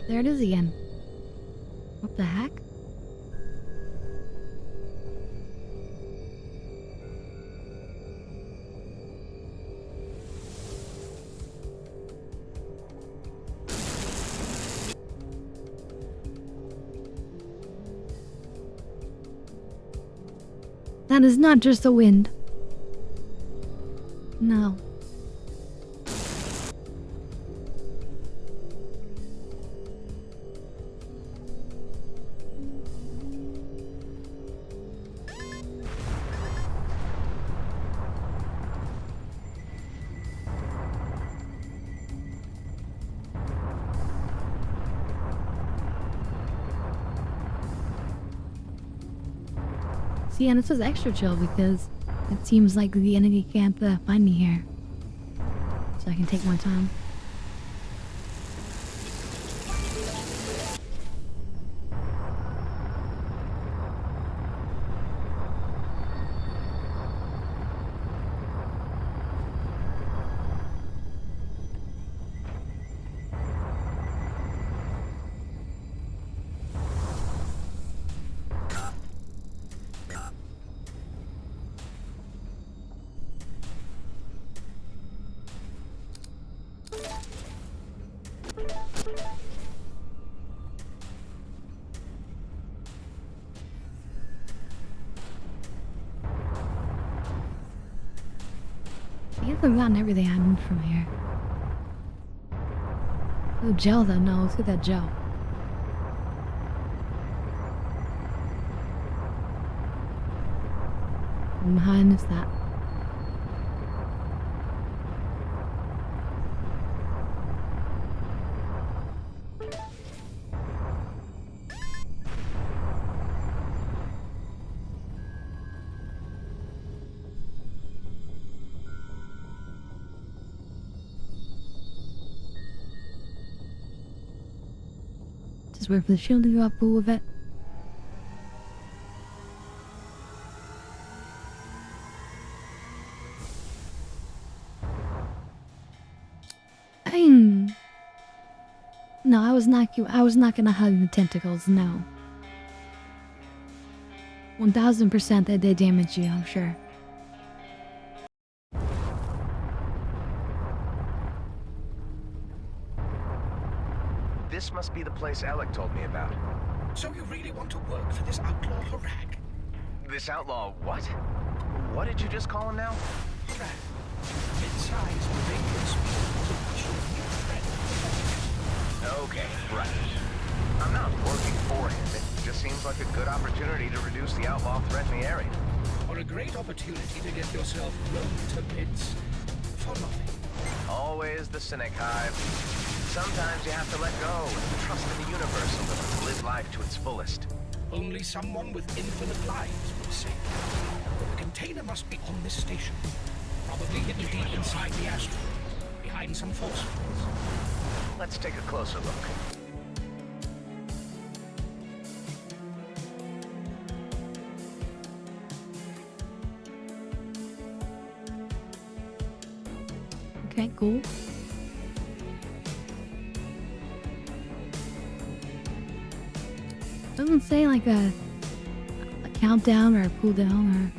S1: There it is again. What the heck? That is not just the wind. No. See, and this was extra chill because it seems like the enemy can't find me here. So I can take my time. I guess I've gotten everything I need from here. Oh, gel though. No, let's get that gel. And behind is that. Just wait for the shield to go up with it. No, I was not gonna hug the tentacles, no. 1000% that they damage you, I'm sure.
S9: This must be the place Alec told me about.
S8: So you really want to work for this outlaw Harak?
S9: This outlaw, what? What did you just call him now?
S8: Threat. Mid-sized, dangerous potential new threat.
S9: Okay, right. I'm not working for him. It just seems like a good opportunity to reduce the outlaw threat in the area.
S8: Or a great opportunity to get yourself blown to bits for nothing.
S9: Always the cynic, Hive. Sometimes you have to let go and trust in the universe a little to live life to its fullest.
S8: Only someone with infinite lives would say. The container must be on this station. Probably hidden deep inside the asteroid, behind some force fields.
S9: Let's take a closer look.
S1: Okay, cool. Doesn't say like a countdown or a cooldown or.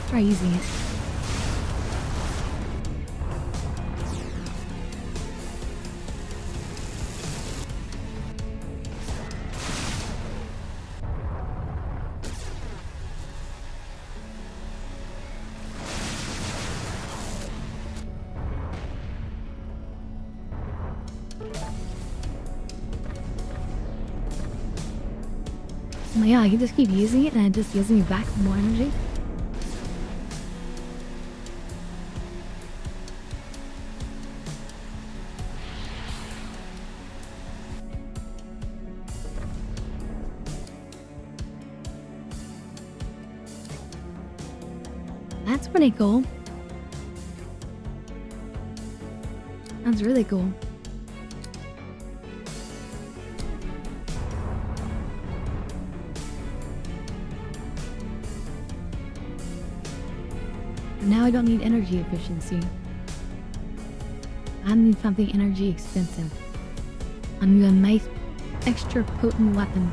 S1: Try using it. Oh yeah, I can just keep using it and it just gives me back more energy. That's pretty cool. That's really cool. And now I don't need energy efficiency. I need something energy expensive. I need a nice, extra potent weapon.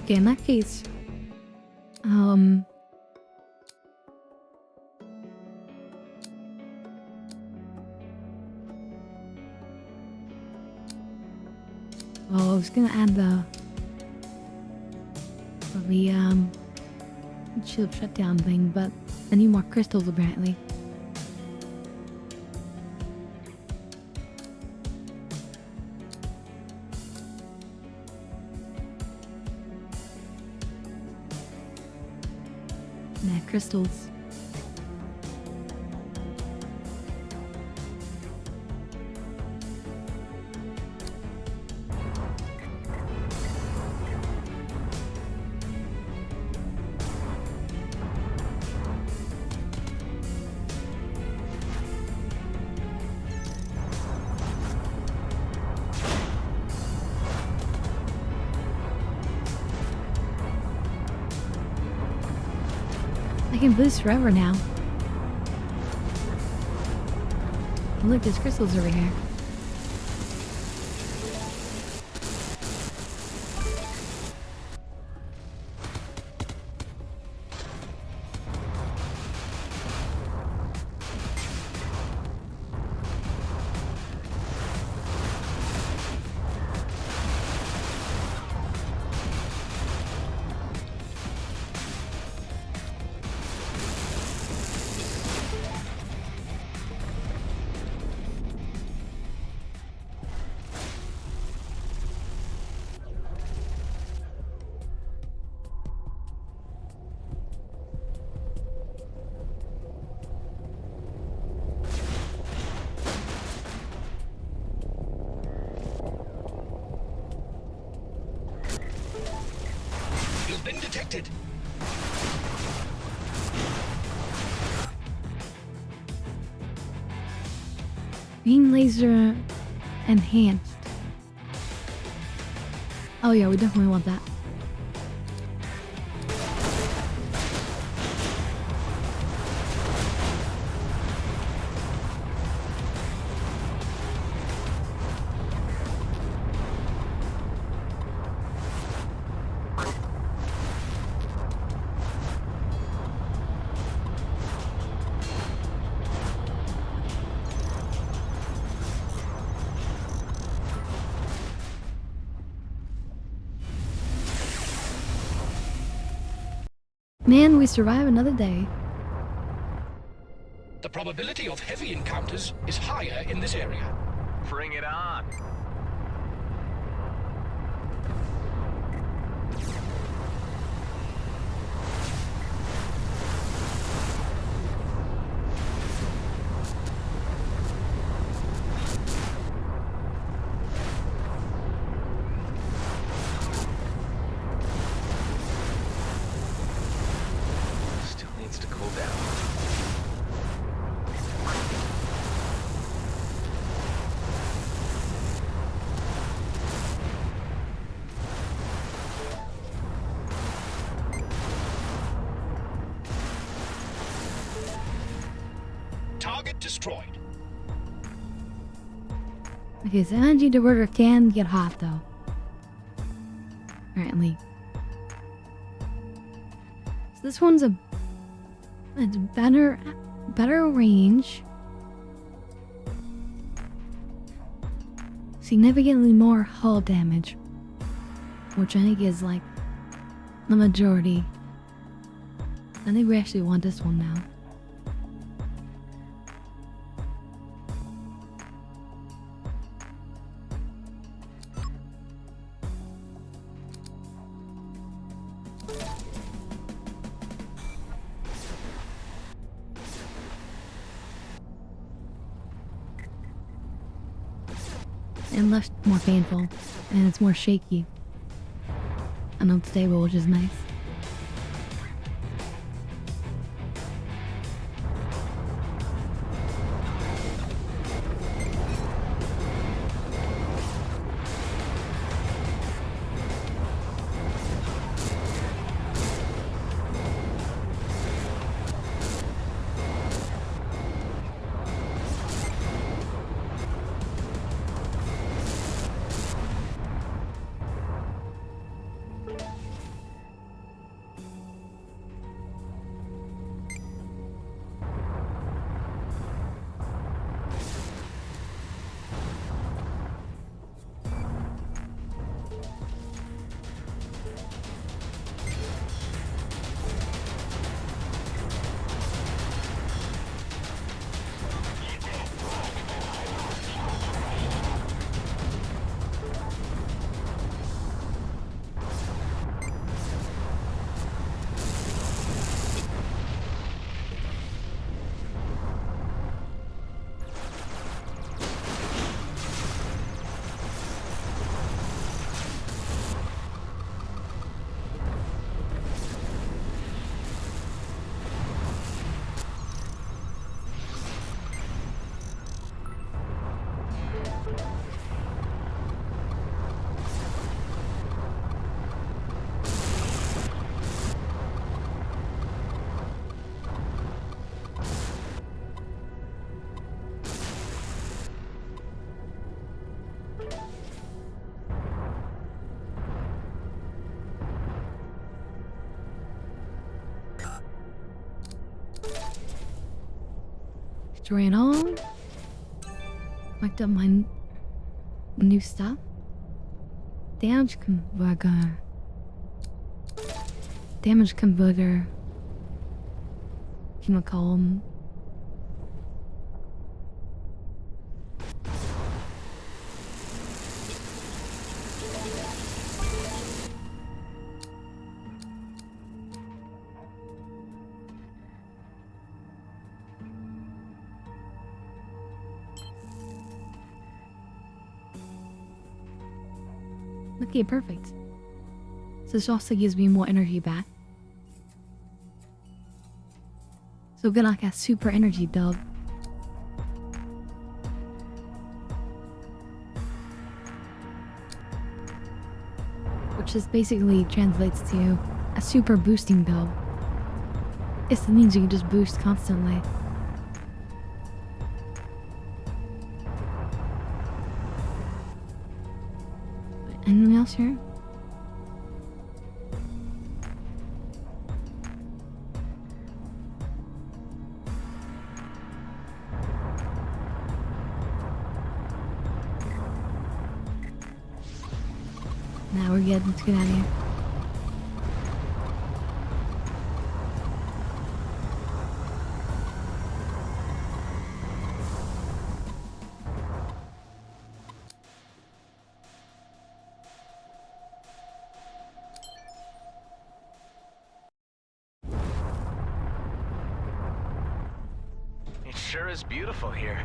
S1: Okay, in that case, well, I was gonna add the chip shutdown thing, but I need more crystals, apparently. Nah, crystals. I can boost forever now. Oh, look, there's crystals over here.
S8: You've been detected.
S1: Green laser enhanced. Oh yeah, we definitely want that. Man, we survive another day.
S8: The probability of heavy encounters is higher in this area.
S9: Bring it on. Still needs to cool down.
S8: Target destroyed.
S1: Okay, so energy diverter can get hot though. Apparently. So this one's it's better range. Significantly more hull damage. Which I think is like the majority. I think we actually want this one now. And less more painful, and it's more shaky and unstable, which is nice. inventory and all. Picked up my new stuff. Damage converter. Damage converter. Chemical. Okay, perfect. So this also gives me more energy back. So good like a super energy build. Which just basically translates to a super boosting build. This means you can just boost constantly. Anything else here? Nah, we're good. Let's get out of here.
S9: It sure is beautiful here.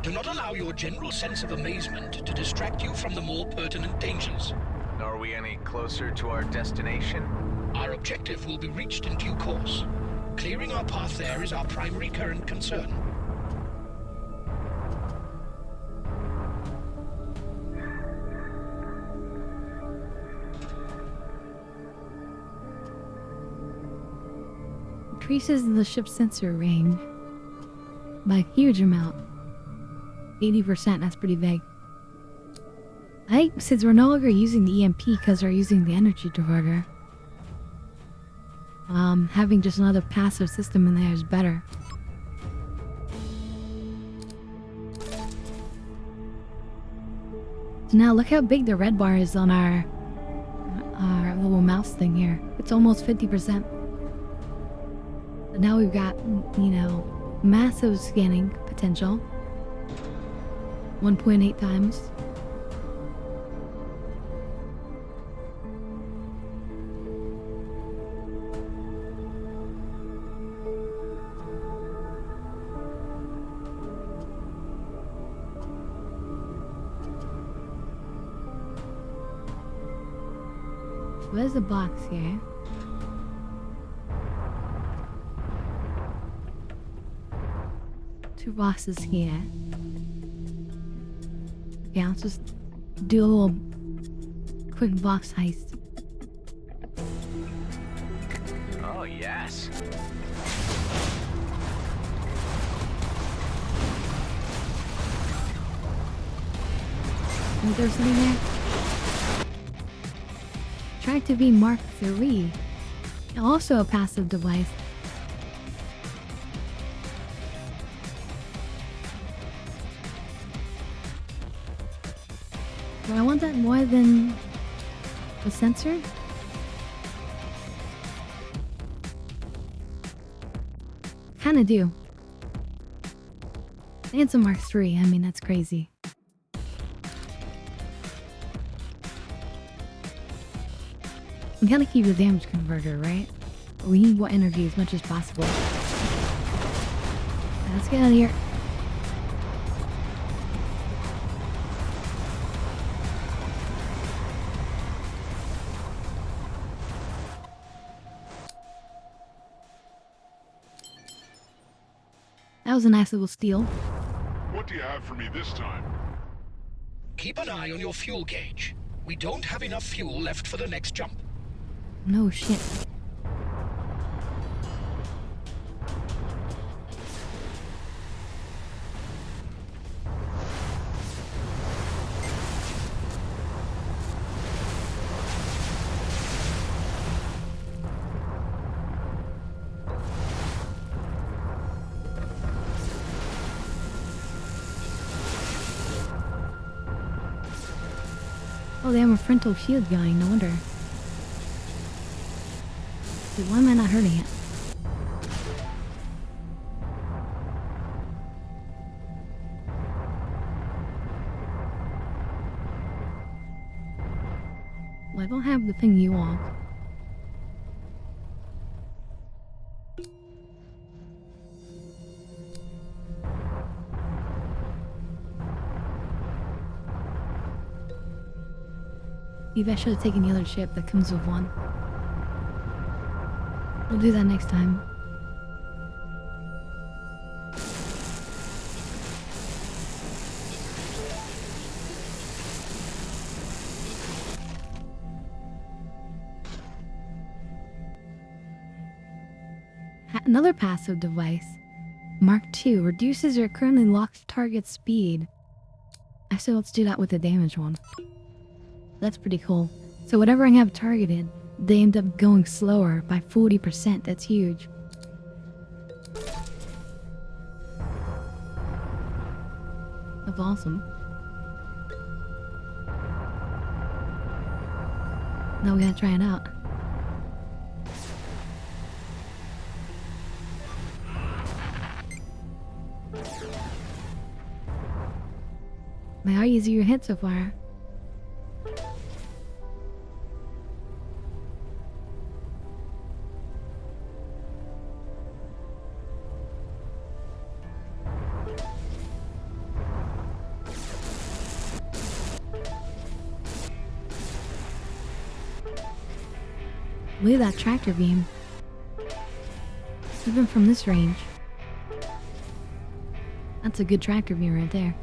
S8: Do not allow your general sense of amazement to distract you from the more pertinent dangers.
S9: Are we any closer to our destination?
S8: Our objective will be reached in due course. Clearing our path there is our primary current concern.
S1: Increases the ship's sensor range by a huge amount. 80%, that's pretty big. I think since we're no longer using the EMP because we're using the energy diverter, having just another passive system in there is better. So now look how big the red bar is on our little mouse thing here. It's almost 50%. But now we've got, you know, massive scanning potential. 1.8 times. There's a box here. Two boxes here. Yeah, let's just do a little quick box heist.
S9: Oh, yes.
S1: Is there something there? Track to be Mark III. Also a passive device. Do I want that more than the sensor? Kinda do. And it's a Mark III, I mean, that's crazy. We gotta keep the damage converter, right? We need more energy as much as possible. Let's get out of here. That was a nice little steal.
S4: What do you have for me this time?
S8: Keep an eye on your fuel gauge. We don't have enough fuel left for the next jump.
S1: No shit. Oh, they have a frontal shield going, no wonder. Dude, why am I not hurting it? Well, I don't have the thing you want. Maybe I should have taken the other ship that comes with one. We'll do that next time. Another passive device. Mark II reduces your currently locked target speed. I say let's do that with the damage one. That's pretty cool. So whatever I have targeted, they end up going slower by 40%. That's huge. That's awesome. Now we gotta try it out. How easy your hit so far? Look at that tractor beam. Even from this range. That's a good tractor beam right there.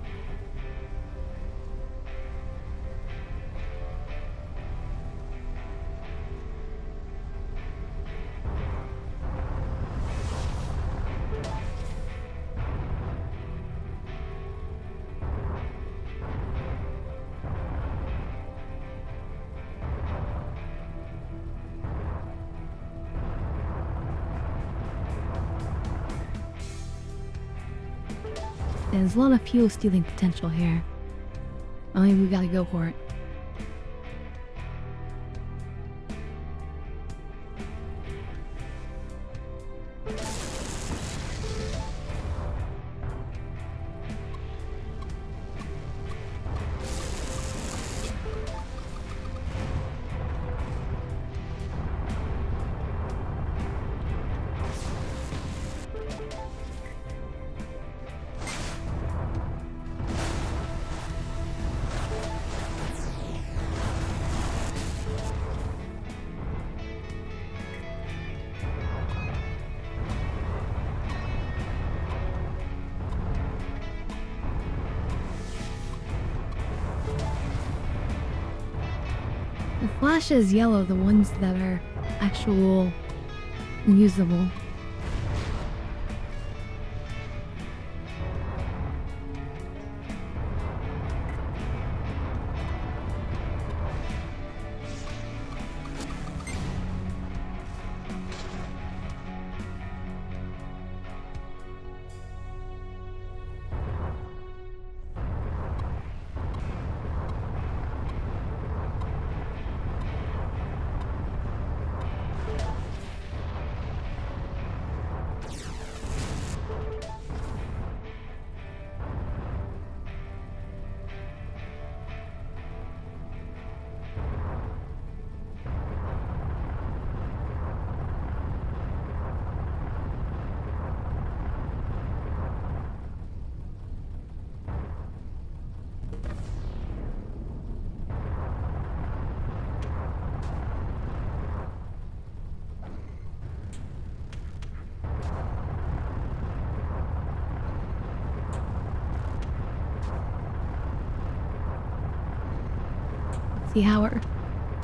S1: There's a lot of fuel stealing potential here. I mean, we gotta go for it. The flash is yellow, the ones that are actual usable.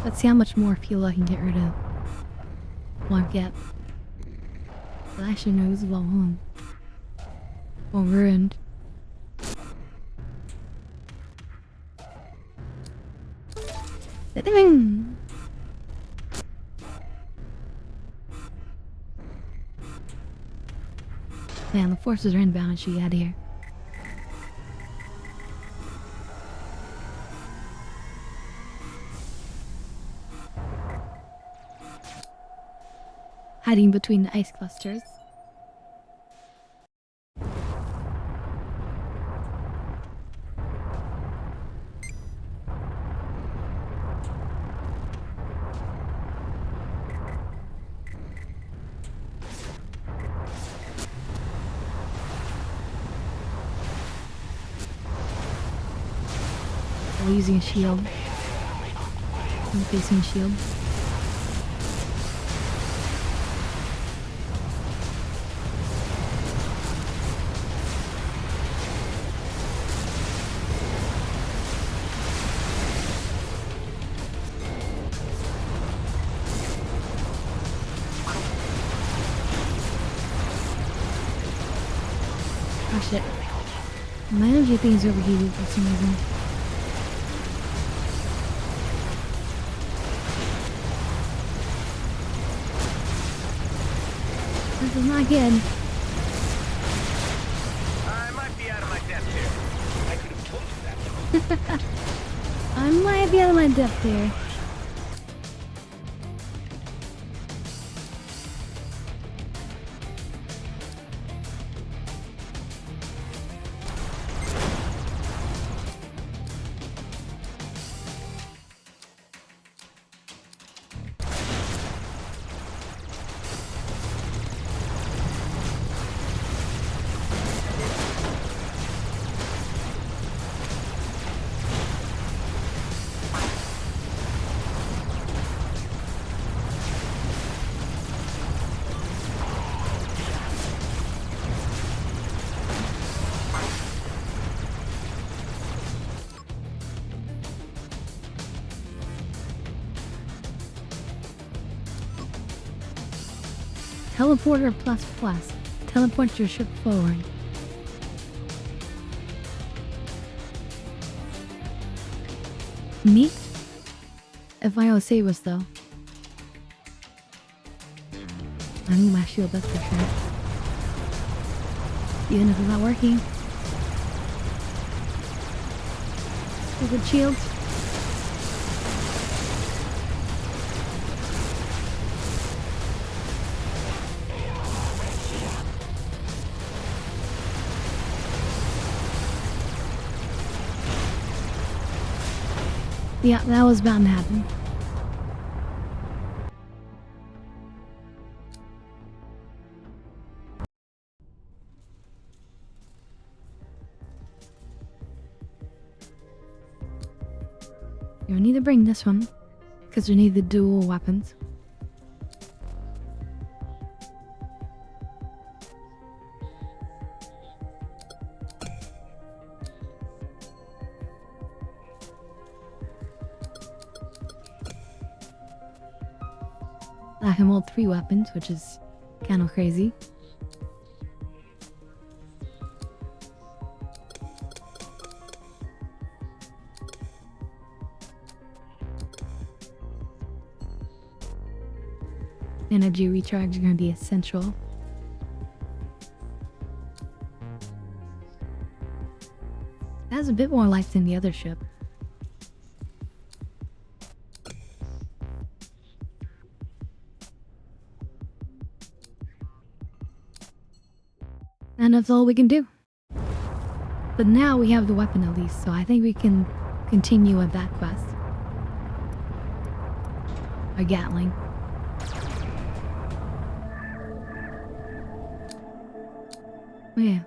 S1: Let's see how much more fuel I can get rid of. Well, I get. But actually, no, this is all on. Well, ruined. Man, the forces are inbound and should get out of here. hiding between the ice clusters. While using a shield. I'm facing a shield. Oh shit. My energy thing is overheated for some reason. This is not good.
S9: I might be out of my depth here. I could have told you that.
S1: I might be out of my depth here. Teleporter plus plus. Teleport your ship forward. Neat. If I save us though. I need my shield, that's for sure. Even if it's not working. Stupid shields. Yeah, that was bound to happen. You need to bring this one, because we need the dual weapons. I can hold 3 weapons, which is kind of crazy. Energy recharge is going to be essential. It has a bit more life than the other ship. And that's all we can do. But now we have the weapon at least, so I think we can continue with that quest. A Gatling. Yeah.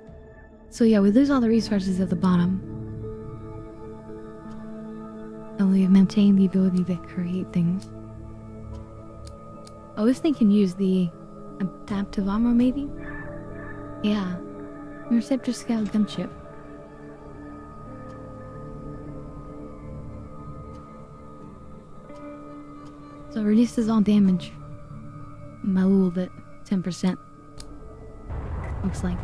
S1: So yeah, we lose all the resources at the bottom. And we maintain the ability to create things. Oh, this thing can use the adaptive armor maybe? Yeah. Interceptor Scout gunship. So it reduces all damage by a little bit. 10%. Looks like.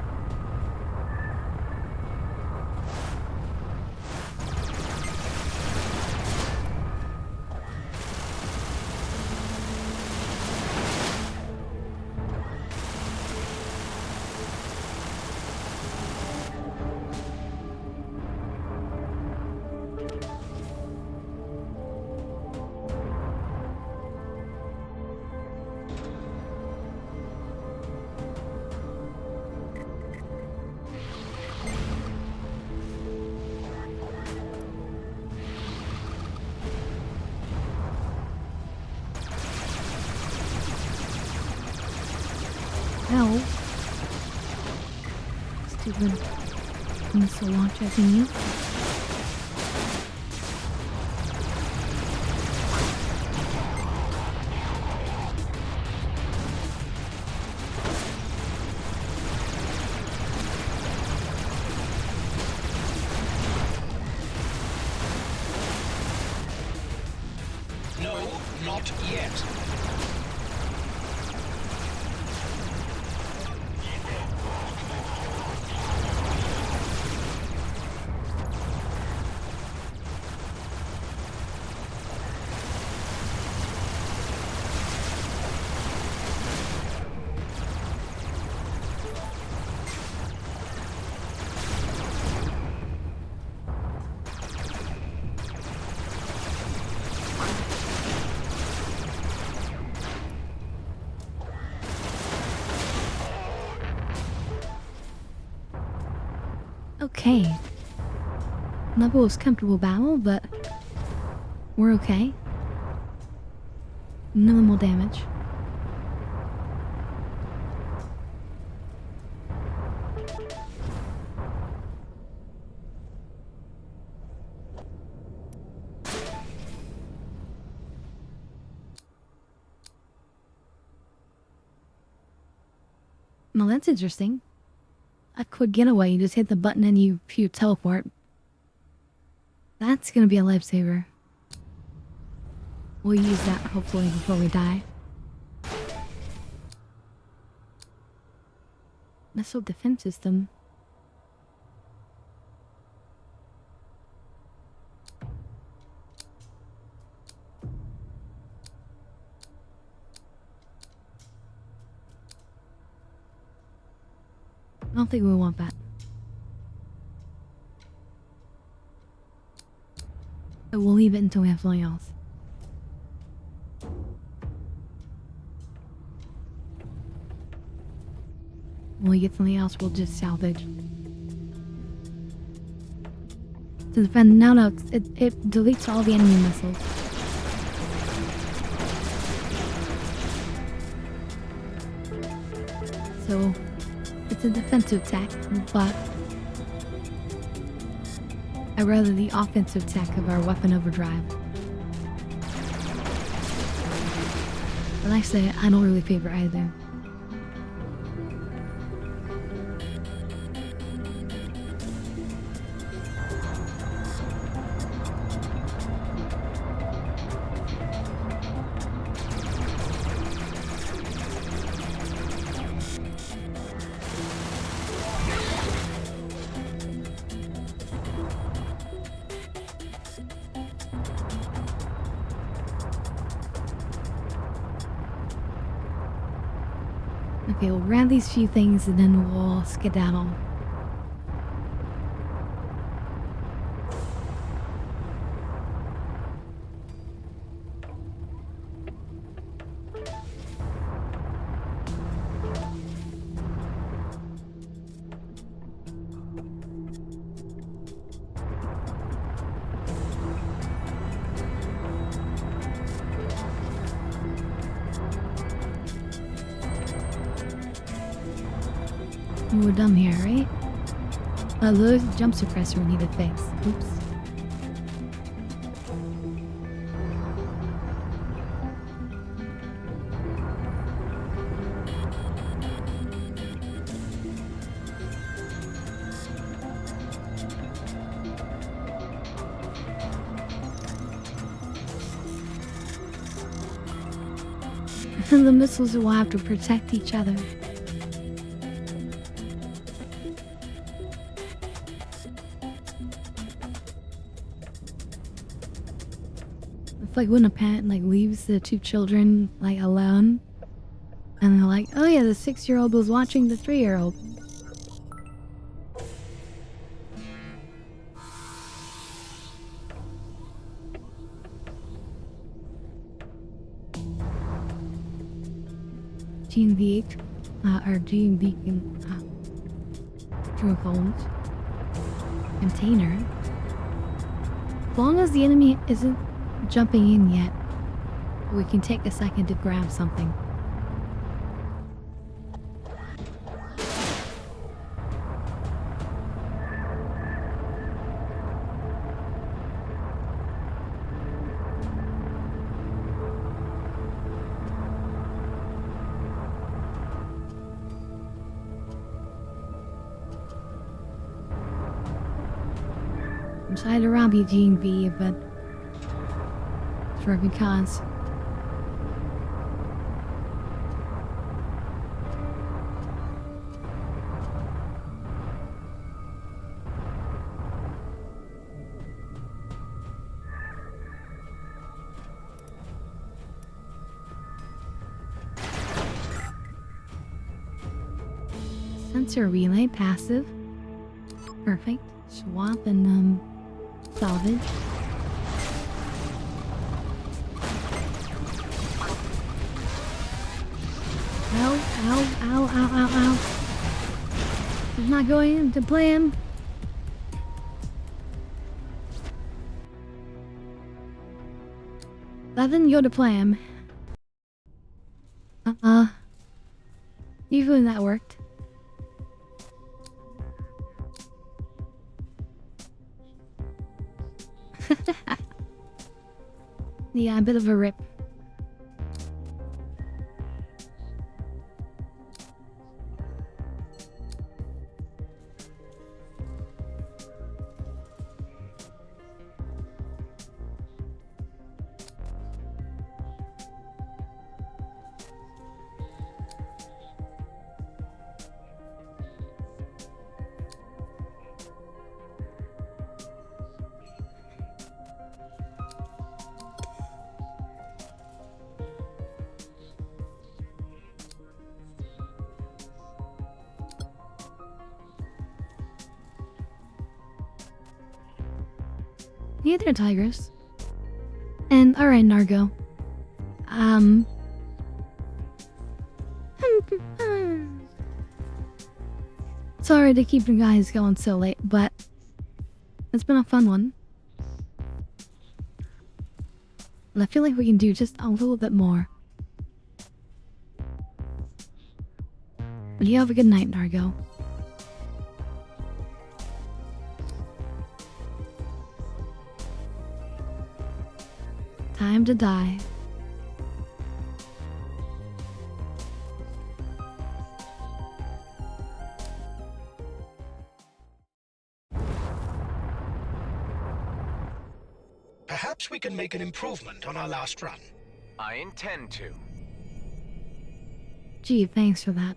S1: hell? Stupid missile launcher thingy.
S8: No, not yet.
S1: Okay. Not the most comfortable battle, but we're okay. Minimal damage. Well, that's interesting. A quick getaway, you just hit the button and you teleport. That's gonna be a lifesaver. We'll use that hopefully before we die. Missile defense system. I don't think we want that. But we'll leave it until we have something else. When we get something else, we'll just salvage. To defend, no, it deletes all the enemy missiles. So, it's a defensive attack, but I'd rather the offensive attack of our weapon overdrive. But like I say, I don't really favor either. Okay, we'll grab these few things and then we'll skedaddle. We're done here, right? The jump suppressor we need to fix. Oops. And the missiles will have to protect each other. It's like when a parent leaves the two children alone, and they're like, "Oh yeah, the 6-year-old was watching the 3-year-old." GMV, or GMV true phones container. As long as the enemy isn't jumping in yet, we can take a second to grab something. I'm sorry to rob you, G&B, but it's for a good cause. Sensor relay passive. Perfect. Swap and salvage. Ow, ow, ow, ow, ow, ow. He's not going into plan. That didn't go to plan. Usually that worked. Yeah, a bit of a rip. Hey there, Tigress. And alright, Nargo. Sorry to keep you guys going so late, but it's been a fun one. And I feel like we can do just a little bit more. But you have a good night, Nargo. Time to die.
S8: Perhaps we can make an improvement on our last run.
S9: I intend to.
S1: Gee, thanks for that.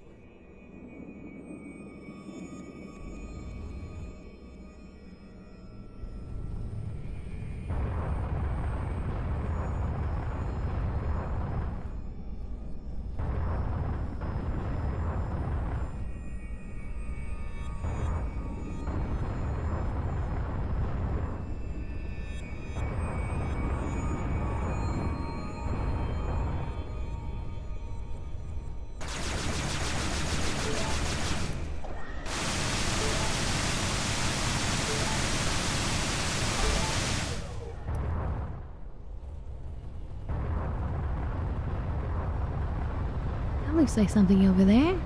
S1: Looks like something over there.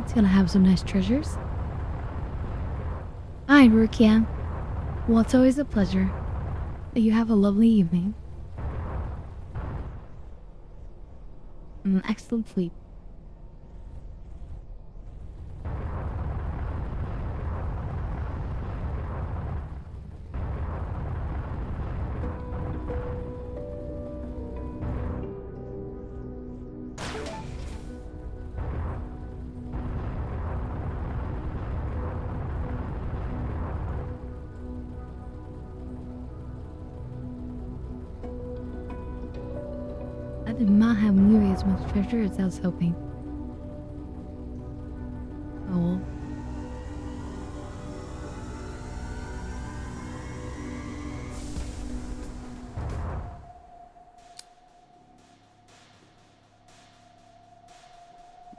S1: It's gonna have some nice treasures. Alright, Rukia. Well, it's always a pleasure. You have a lovely evening. An excellent sleep. I did not have nearly as much treasure as I was hoping. Oh well.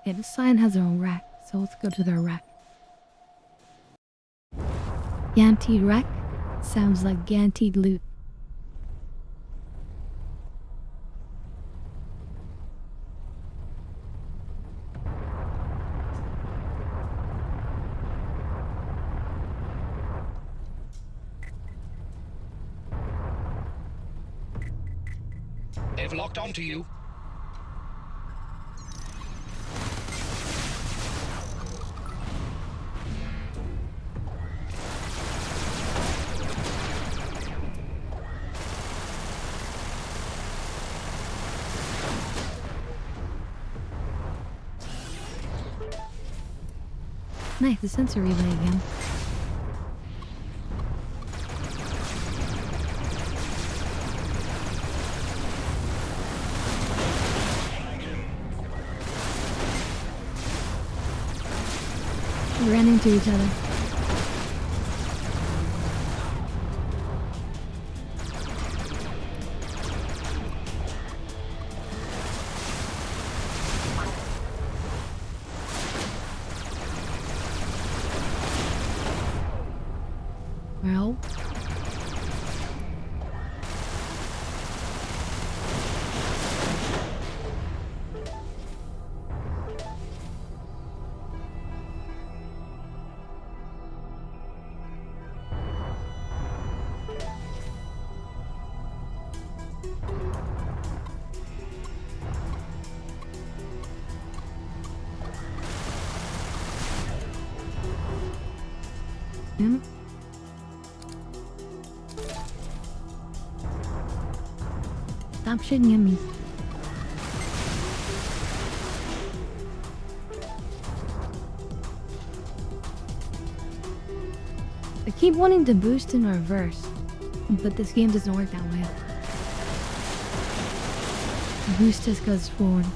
S1: Okay, this sign has their own rack, so let's go to their rack. Guaranteed rack? Sounds like guaranteed loot.
S8: They've locked onto you.
S1: Nice, the sensor relay again. We ran into each other. Well. Damn it. Stop shooting at me. I keep wanting to boost in reverse, but this game doesn't work that way. Boost just goes forward.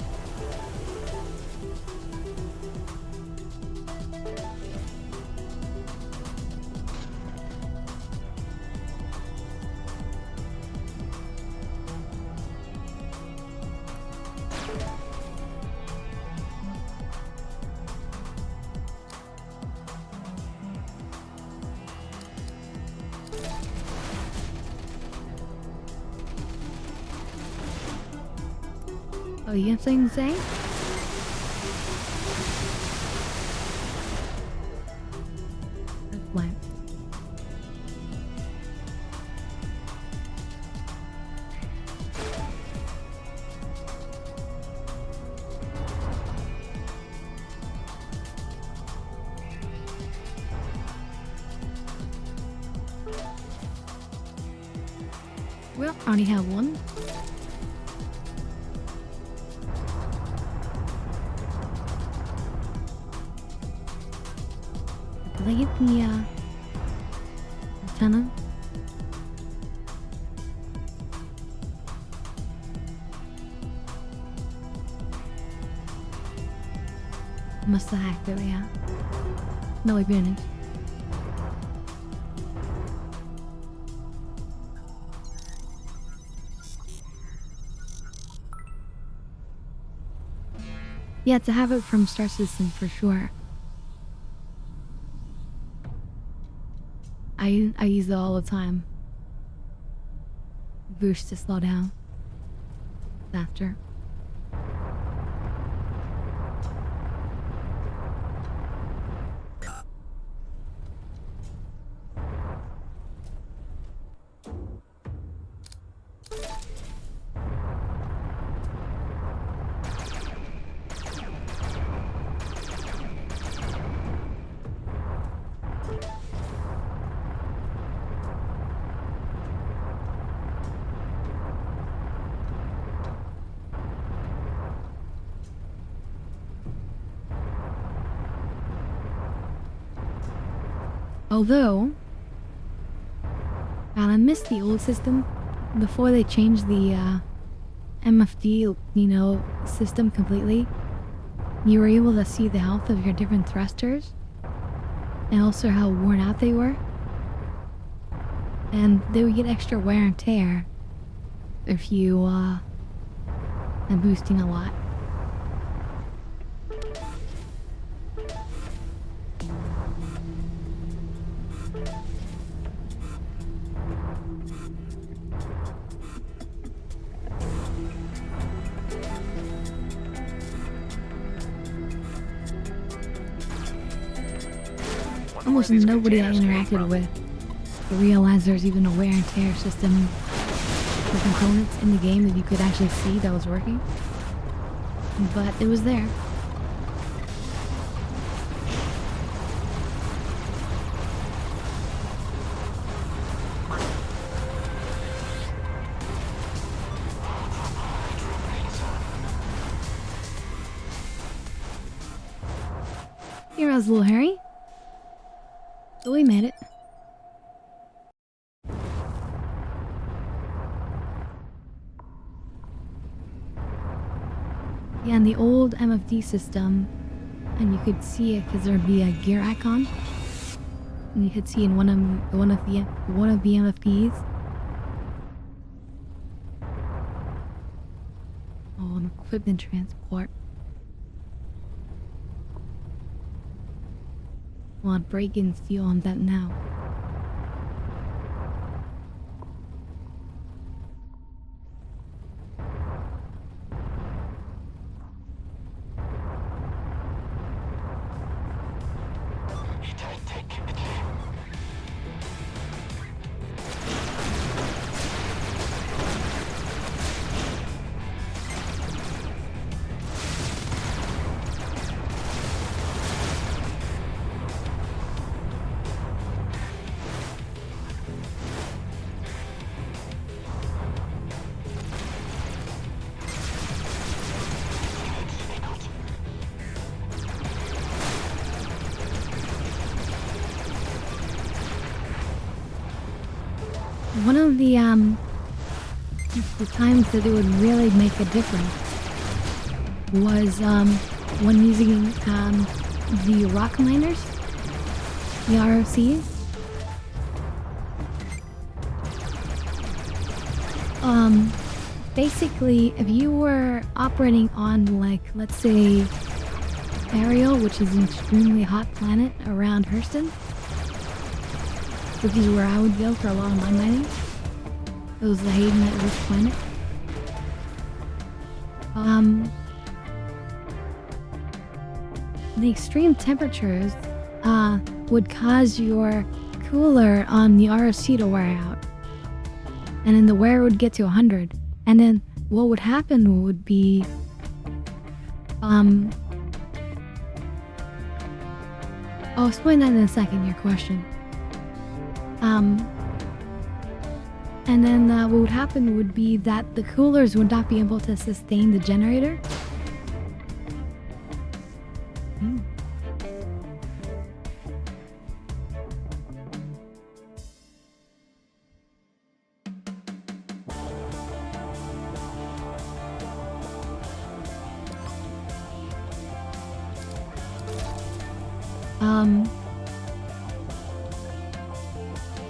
S1: Oh, you have something to say? That's blank. Well, I already have one. Did I get the antenna? Must have hacked it, yeah. No, we finished. Yeah, to have it from Star Citizen for sure. I use it all the time. Boost to slow down. After. Although, and I missed the old system before they changed the MFD, system completely. You were able to see the health of your different thrusters, and also how worn out they were. And they would get extra wear and tear if you are boosting a lot. Almost nobody I interacted with realized there's even a wear and tear system for components in the game that you could actually see that was working. But it was there. Here I was, little Harry. we made it. Yeah, in the old MFD system, and you could see it because there'd be a gear icon, and you could see in one of the MFDs. Oh, an equipment transport. Well, I'll break and steal on that now. One of the times that it would really make a difference was when using the rock miners, the ROCs. Basically, if you were operating on, like, let's say, Ariel, which is an extremely hot planet around Hurston, which is where I would go for a lot of my mining. It was the Hayden at Rich Planet. The extreme temperatures would cause your cooler on the ROC to wear out. And then the wear would get to 100. And then what would happen would be I'll explain that in a second, your question. And then what would happen would be that the coolers would not be able to sustain the generator.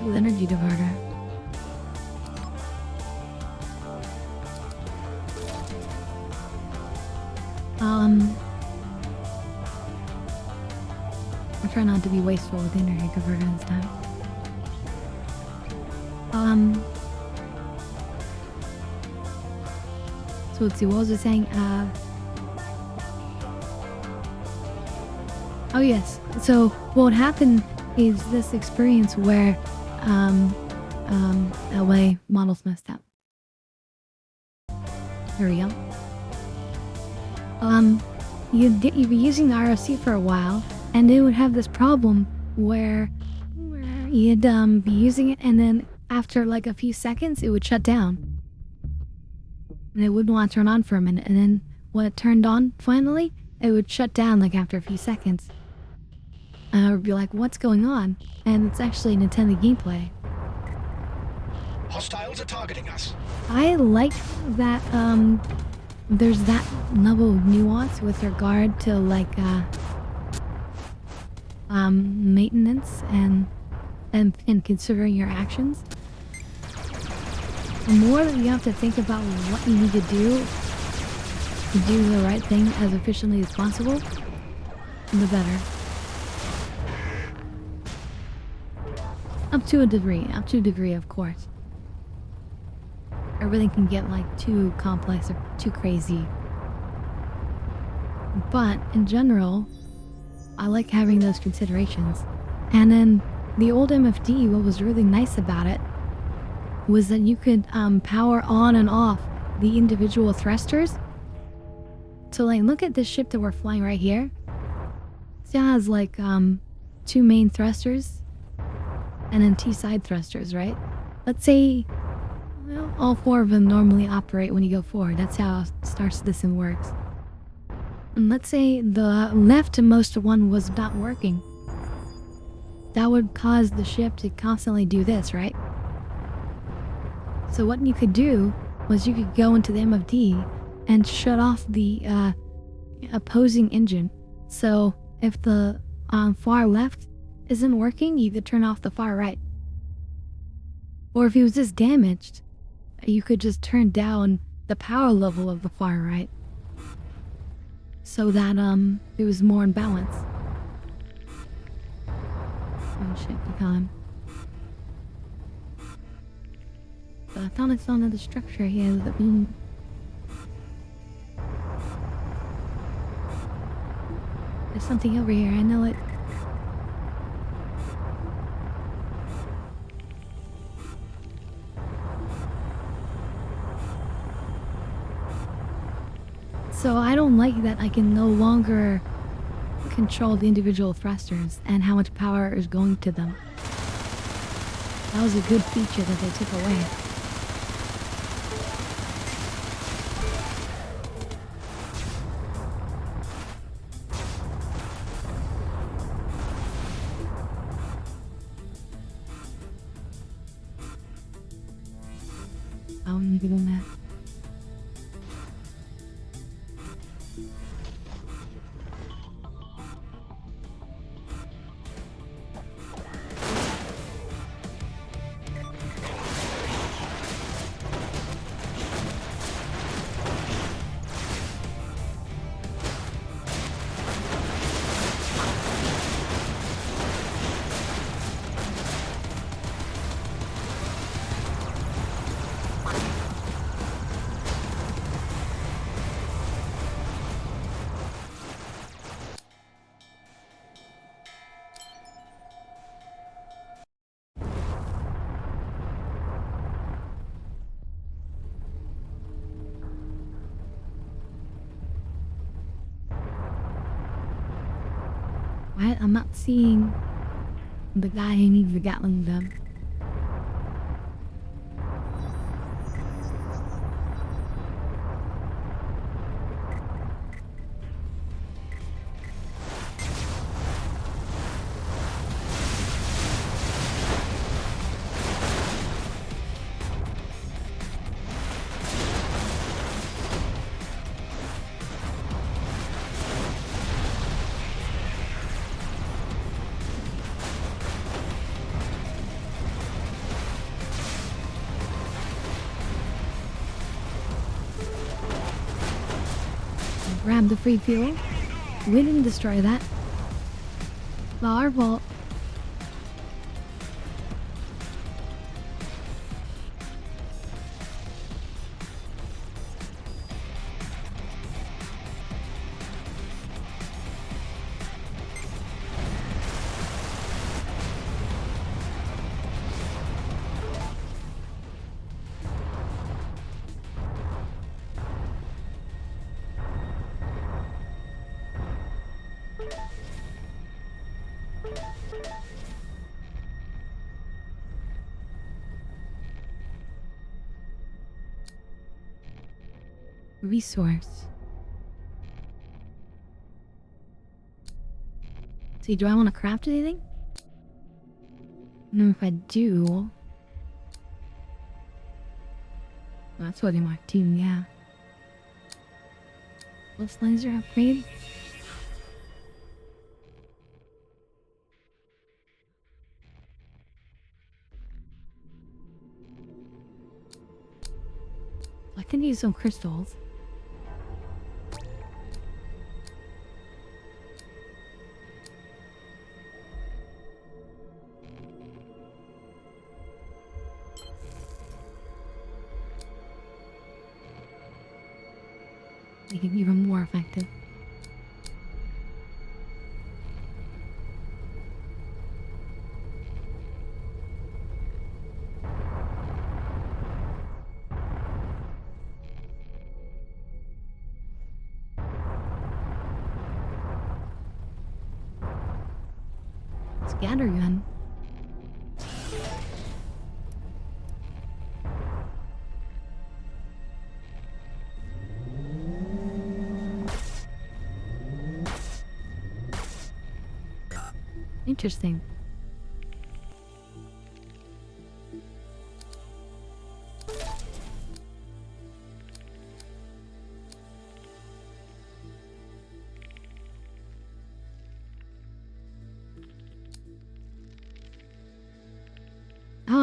S1: With energy diverter. I'll try not to be wasteful with the energy diverter this time. So let's see, what was I saying? Oh yes, so what would happen is this experience where LA models messed up. There we go. You'd be using the ROC for a while, and it would have this problem where you'd be using it, and then after like a few seconds, it would shut down. And it wouldn't want to turn on for a minute, and then when it turned on finally, it would shut down like after a few seconds. I would be like, what's going on? And it's actually Nintendo gameplay.
S8: Hostiles are targeting us.
S1: I like that there's that level of nuance with regard to like maintenance and considering your actions. The more that you have to think about what you need to do the right thing as efficiently as possible, the better. Up to a degree, of course. Everything can get like too complex or too crazy. But in general, I like having those considerations. And then the old MFD, what was really nice about it was that you could power on and off the individual thrusters. So like, look at this ship that we're flying right here. It has like 2 main thrusters and then 2 side thrusters, right? Let's say all 4 of them normally operate when you go forward. That's how Star Citizen works. And let's say the leftmost one was not working. that would cause the ship to constantly do this, right? So what you could do was you could go into the MFD and shut off the opposing engine. So if the far left isn't working, you could turn off the far right. Or if it was just damaged, you could just turn down the power level of the far right, so that it was more in balance. Oh shit, you can. But I thought I saw another structure here that beam. There's something over here, I know it. So I don't like that I can no longer control the individual thrusters and how much power is going to them. That was a good feature that they took away. I'm doing that. What? I'm not seeing the guy who needs the Gatling gun. Grab the free fuel. We didn't destroy that. Well, our fault. Resource. See, do I want to craft anything? No, if I do... That's what marked too, yeah. Pulse laser upgrade? I can use some crystals. Make it even more effective. Scatter gun. Interesting.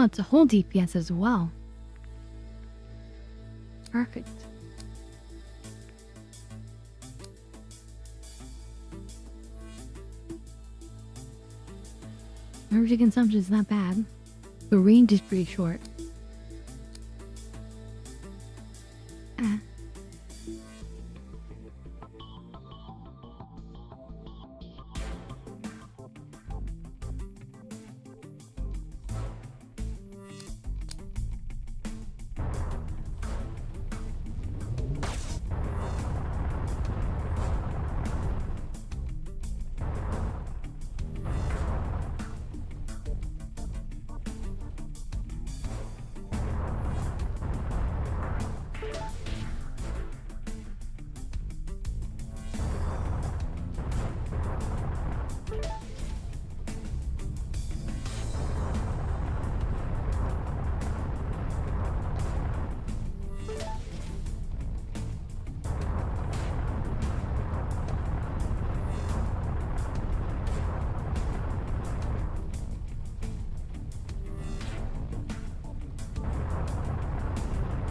S1: it's a whole DPS as well. Perfect. Energy consumption is not bad. The range is pretty short.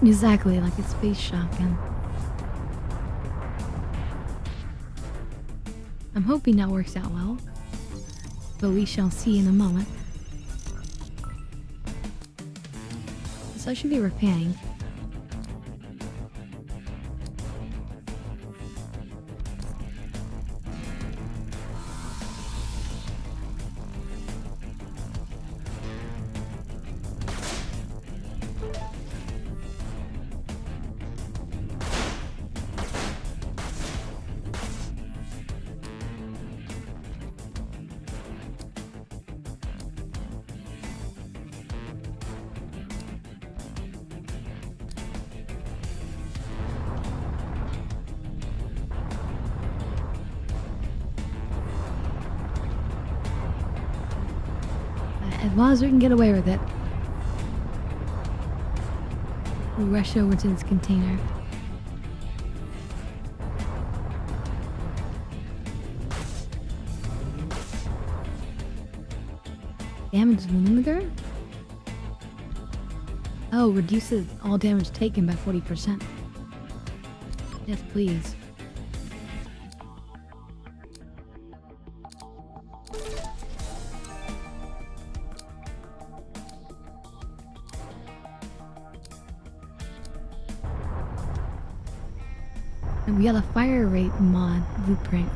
S1: Exactly like a space shotgun. I'm hoping that works out well, but we shall see in a moment. So I should be repairing. As long as we can get away with it, we'll rush over to this container. Damage vinegar? Oh, reduces all damage taken by 40%. Yes, please. And we got a fire rate mod blueprint.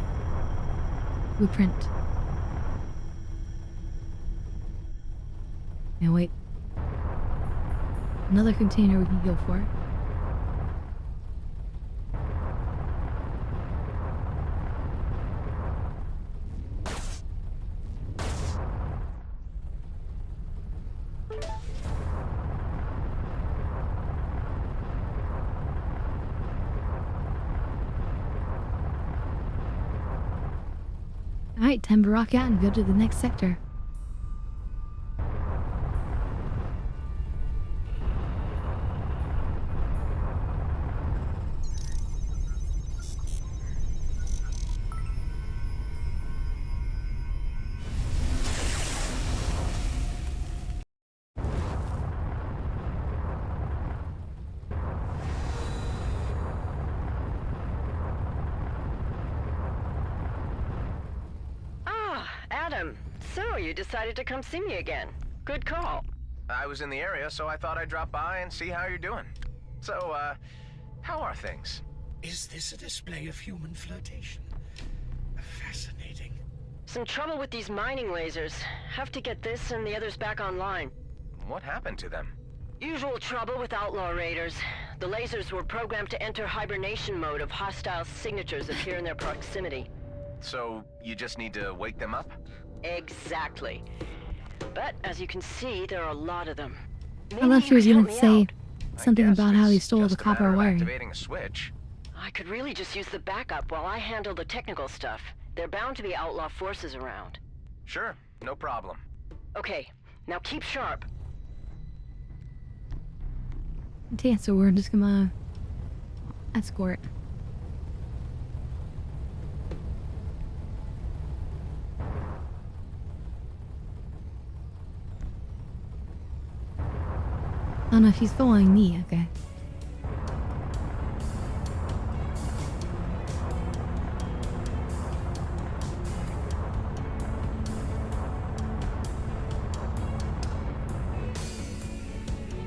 S1: Now wait. Another container we can go for. Alright, time to rock out and go to the next sector.
S12: Adam, so you decided to come see me again. Good call.
S9: I was in the area, so I thought I'd drop by and see how you're doing. So, how are things?
S8: Is this a display of human flirtation? Fascinating.
S12: Some trouble with these mining lasers. Have to get this and the others back online.
S9: What happened to them?
S12: Usual trouble with outlaw raiders. The lasers were programmed to enter hibernation mode if hostile signatures appear in their proximity.
S9: So, you just need to wake them up?
S12: Exactly. But, as you can see, there are a lot of them.
S1: I thought she was gonna say something about how he stole the copper wiring.
S9: Activating a switch.
S12: I could really just use the backup while I handle the technical stuff. There are bound to be outlaw forces around.
S9: Sure, no problem.
S12: Okay, now keep sharp.
S1: Okay, so we're just gonna escort. Oh no, she's following me, okay.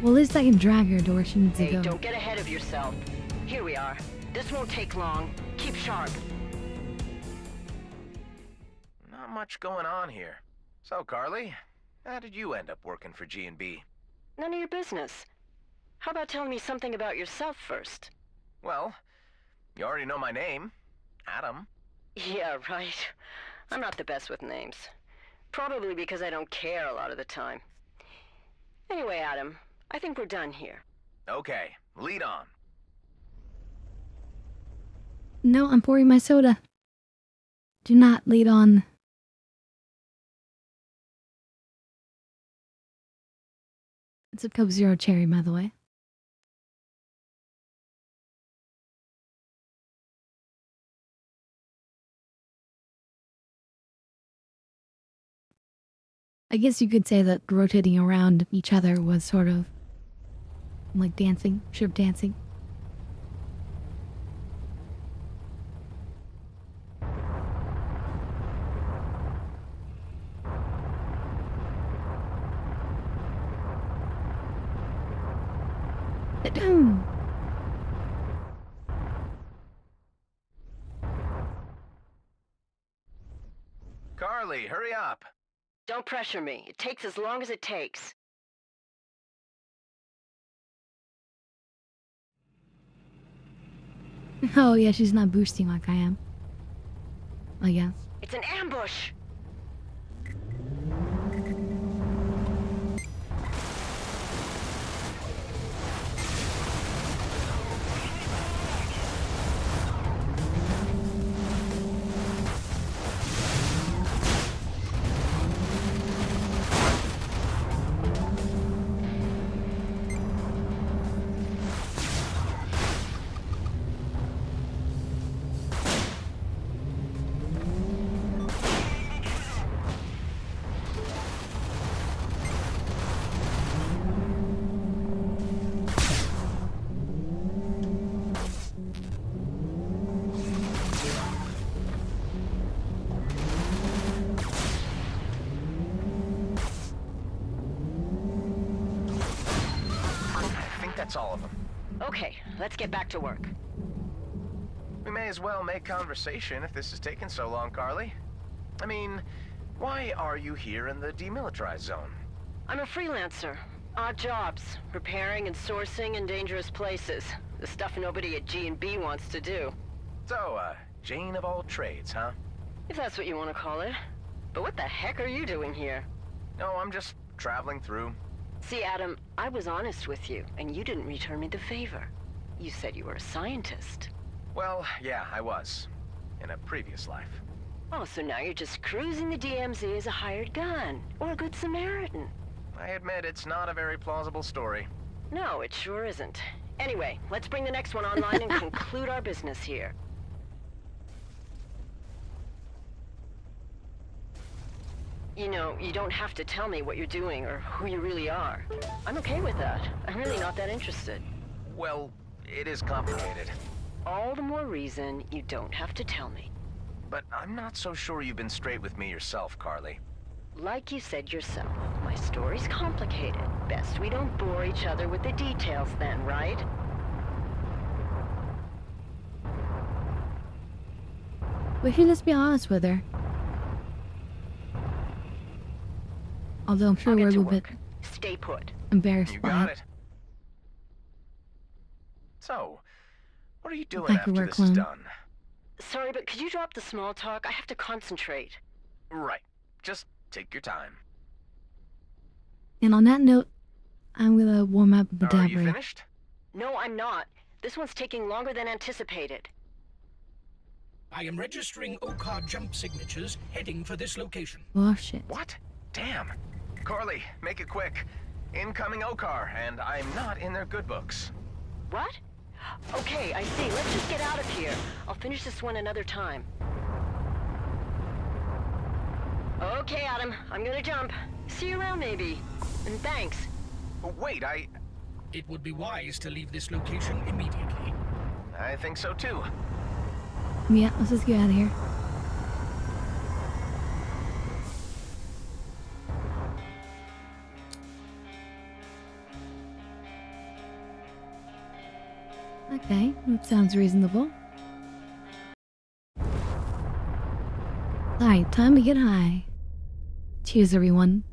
S1: Well, at least I can drag her to where she needs to go.
S12: Hey, don't get ahead of yourself. Here we are. This won't take long. Keep sharp.
S9: Not much going on here. So, Carly, how did you end up working for G&B?
S12: None of your business. How about telling me something about yourself first?
S9: Well, you already know my name. Adam.
S12: Yeah, right. I'm not the best with names. Probably because I don't care a lot of the time. Anyway, Adam, I think we're done here.
S9: Okay, lead on.
S1: No, I'm pouring my soda. Do not lead on. It's a Coke Zero Cherry, by the way. I guess you could say that rotating around each other was sort of like dancing, ship dancing.
S9: Carly, hurry up.
S12: Don't pressure me. It takes as long as it takes.
S1: Oh yeah, she's not boosting like I am. I guess.
S12: It's an ambush!
S9: That's all of them.
S12: Okay, let's get back to work.
S9: We may as well make conversation if this is taking so long, Carly. I mean, why are you here in the demilitarized zone?
S12: I'm a freelancer. Odd jobs. Repairing and sourcing in dangerous places. The stuff nobody at G&B wants to do.
S9: So, Jane of all trades, huh?
S12: If that's what you want to call it. But what the heck are you doing here?
S9: No, I'm just traveling through.
S12: See, Adam, I was honest with you, and you didn't return me the favor. You said you were a scientist.
S9: Well, yeah, I was. In a previous life.
S12: Oh, so now you're just cruising the DMZ as a hired gun, or a good Samaritan.
S9: I admit it's not a very plausible story.
S12: No, it sure isn't. Anyway, let's bring the next one online and conclude our business here. You know, you don't have to tell me what you're doing or who you really are. I'm okay with that. I'm really not that interested.
S9: Well, it is complicated.
S12: All the more reason you don't have to tell me.
S9: But I'm not so sure you've been straight with me yourself, Carly.
S12: Like you said yourself, my story's complicated. Best we don't bore each other with the details then, right?
S1: We should just be honest with her. Although I'm sure we're a little bit
S12: Stay put.
S1: embarrassed
S9: You
S1: by
S9: got
S1: it.
S9: it. So, what are you doing
S1: Like a
S9: after
S1: work
S9: this is
S1: clone.
S9: done?
S12: Sorry, but could you drop the small talk? I have to concentrate.
S9: Right. Just take your time.
S1: And on that note, I'm gonna warm up the
S9: Are you
S1: debris.
S9: finished?
S12: No, I'm not. This one's taking longer than anticipated.
S8: I am registering OCAR jump signatures heading for this location.
S1: Oh shit.
S9: What? Damn. Carly, make it quick. Incoming OCAR, and I'm not in their good books.
S12: What? Okay, I see. Let's just get out of here. I'll finish this one another time. Okay, Adam. I'm gonna jump. See you around, maybe. And thanks.
S9: Wait,
S8: It would be wise to leave this location immediately.
S9: I think so too.
S1: Yeah, let's just get out of here. Okay, that sounds reasonable. Alright, time to get high. Cheers, everyone.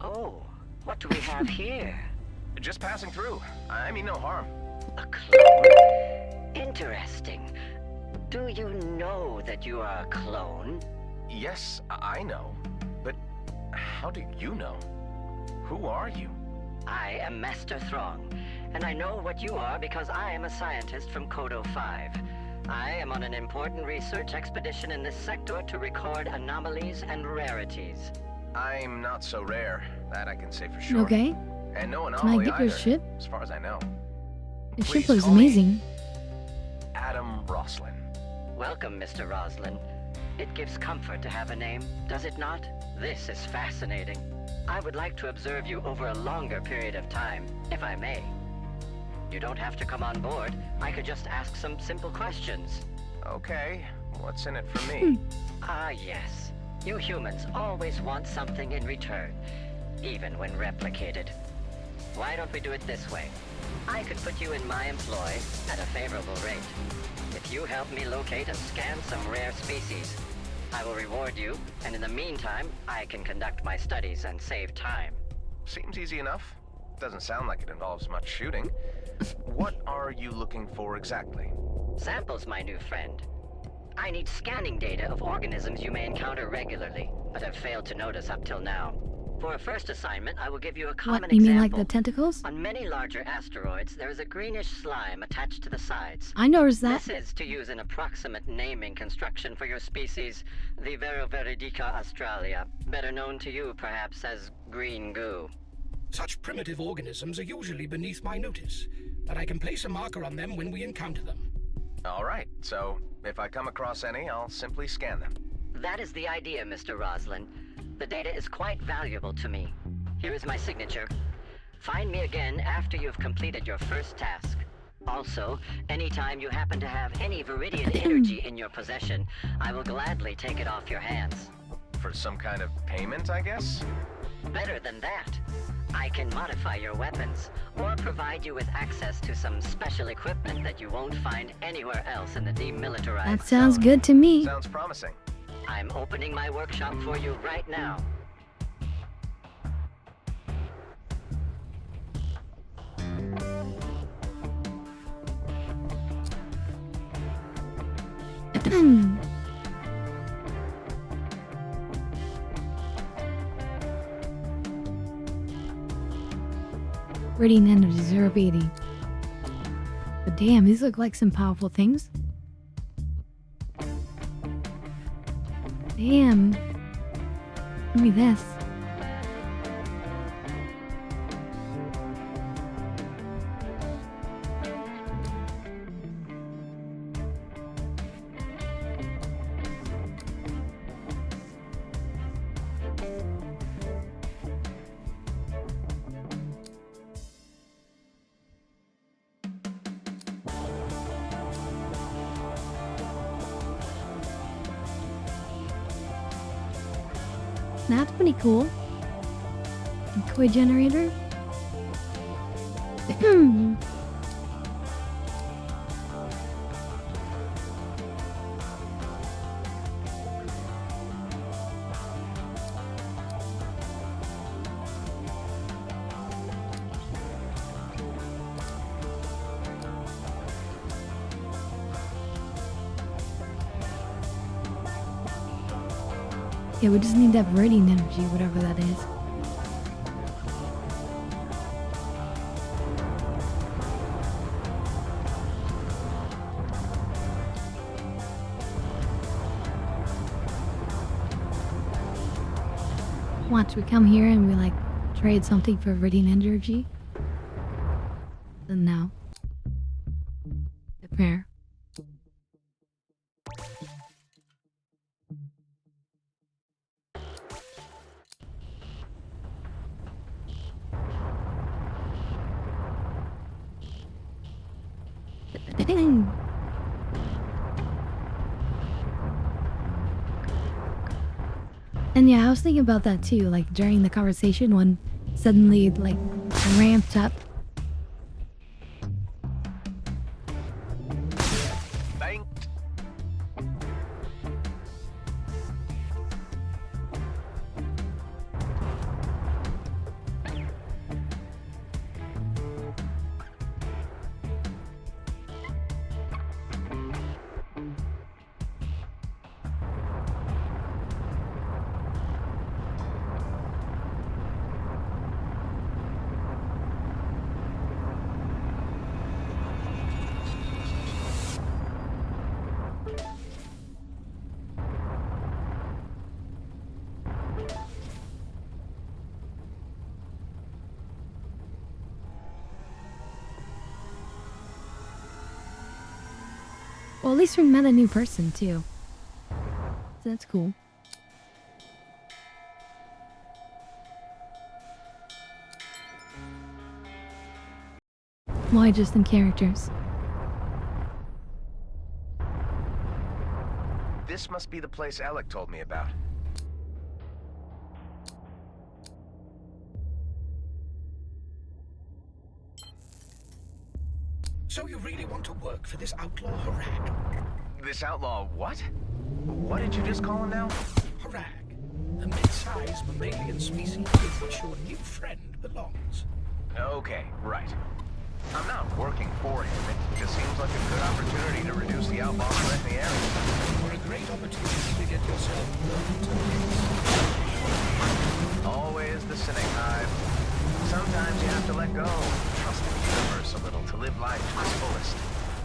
S12: Oh, what do we have here?
S9: Just passing through. I mean no harm.
S12: A clone? Interesting. Do you know that you are a clone?
S9: Yes, I know. But how do you know? Who are you?
S12: I am Master Throng, and I know what you are because I am a scientist from Kodo 5. I am on an important research expedition in this sector to record anomalies and rarities.
S9: I'm not so rare. That I can say for sure.
S1: Okay.
S9: And no
S1: Can I
S9: anomaly
S1: get
S9: either,
S1: your ship?
S9: as far as I know.
S1: Your
S9: Please
S1: ship looks
S9: call me
S1: amazing.
S9: Adam Roslin.
S12: Welcome, Mr. Roslin. It gives comfort to have a name, does it not? This is fascinating. I would like to observe you over a longer period of time, if I may. You don't have to come on board. I could just ask some simple questions.
S9: Okay, what's in it for me?
S12: Ah, yes. You humans always want something in return, even when replicated. Why don't we do it this way? I could put you in my employ at a favorable rate. If you help me locate and scan some rare species, I will reward you, and in the meantime, I can conduct my studies and save time.
S9: Seems easy enough. Doesn't sound like it involves much shooting. What are you looking for exactly?
S12: Samples, my new friend. I need scanning data of organisms you may encounter regularly, but have failed to notice up till now. For a first assignment, I will give you a common
S1: What, you
S12: example.
S1: mean like the tentacles?
S12: On many larger asteroids, there is a greenish slime attached to the sides.
S1: I noticed that.
S12: This is, to use an approximate naming construction for your species, the Veroveridica australia, better known to you perhaps as green goo.
S8: Such primitive organisms are usually beneath my notice, but I can place a marker on them when we encounter them.
S9: All right, so if I come across any, I'll simply scan them.
S12: That is the idea, Mr. Roslin. The data is quite valuable to me. Here is my signature. Find me again after you've completed your first task. Also, anytime you happen to have any Viridian energy in your possession, I will gladly take it off your hands.
S9: For some kind of payment, I guess?
S12: Better than that. I can modify your weapons, or provide you with access to some special equipment that you won't find anywhere else in the demilitarized
S1: That sounds
S12: zone.
S1: good to me.
S9: Sounds promising.
S12: I'm opening my workshop for you right now.
S1: Radiant energy 080. But damn, these look like some powerful things. Damn. Give me this. That's pretty cool. Decoy generator. Yeah, we just need that radiant energy, whatever that is. Watch, we come here and we like trade something for radiant energy. Then now. Prepare. And yeah, I was thinking about that too, like during the conversation when suddenly it like ramped up. Well, at least we met a new person, too. So that's cool. Why just in characters?
S9: This must be the place Alec told me about.
S8: So you really want to work for this outlaw Harag?
S9: This outlaw what? What did you just call him now?
S8: Harag, a mid-sized mammalian species with which your new friend belongs.
S9: Okay, right. I'm not working for him. It just seems like a good opportunity to reduce the outlaw threat in the area.
S8: Or a great opportunity to get yourself learned to
S9: Always the cynic, Hive. Sometimes you have to let go. Trust in the universe a little to live life to its fullest.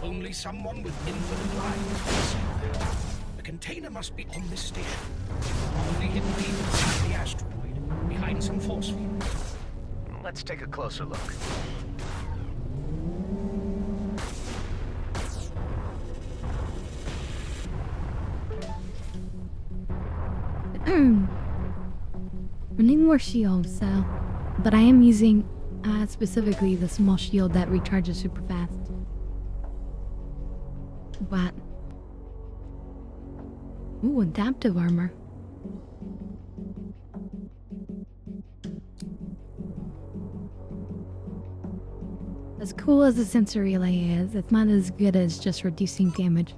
S8: Only someone with infinite lives will see that. The container must be on this station. Only hidden deep inside the asteroid, behind some force field.
S9: Let's take a closer look.
S1: We need more shields, so... But I am using, specifically the small shield that recharges super fast. But... Ooh, adaptive armor. As cool as the sensor relay is, it's not as good as just reducing damage.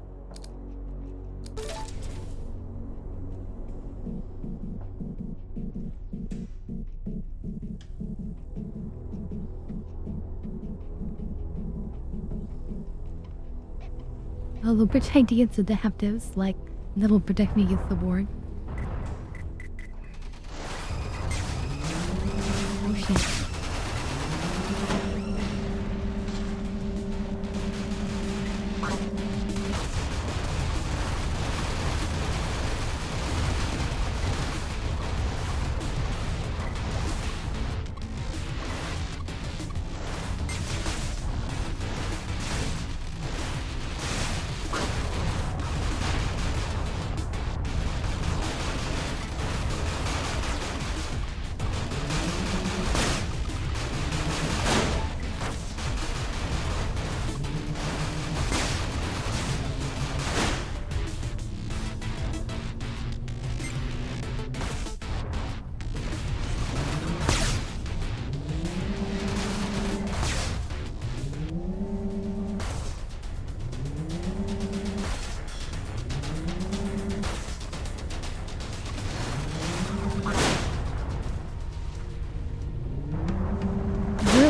S1: Although protect against adaptives, like, that'll protect me against the board. Oh shit.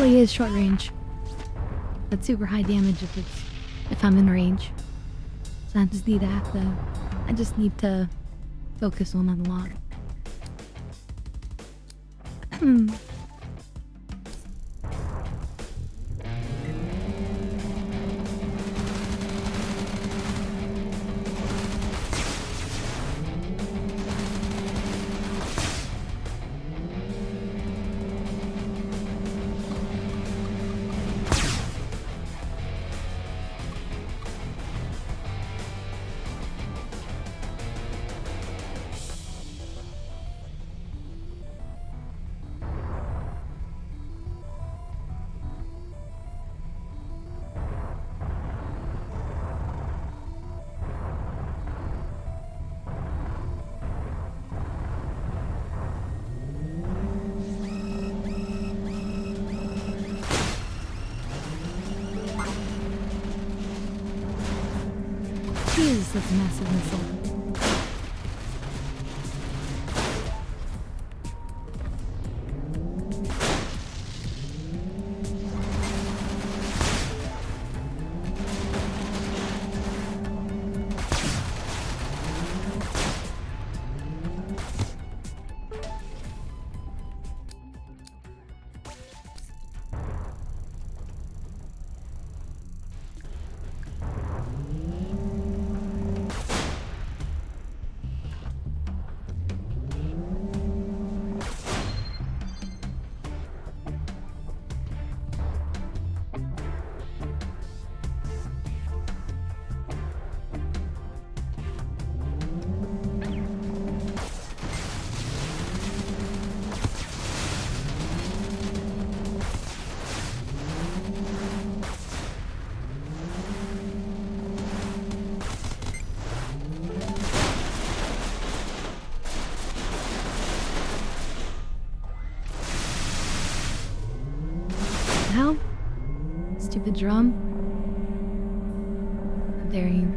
S1: Is short range, but super high damage if I'm in range. So I just need to focus on that a lot. Jesus, that's a massive missile. How? Stupid drum. How dare you?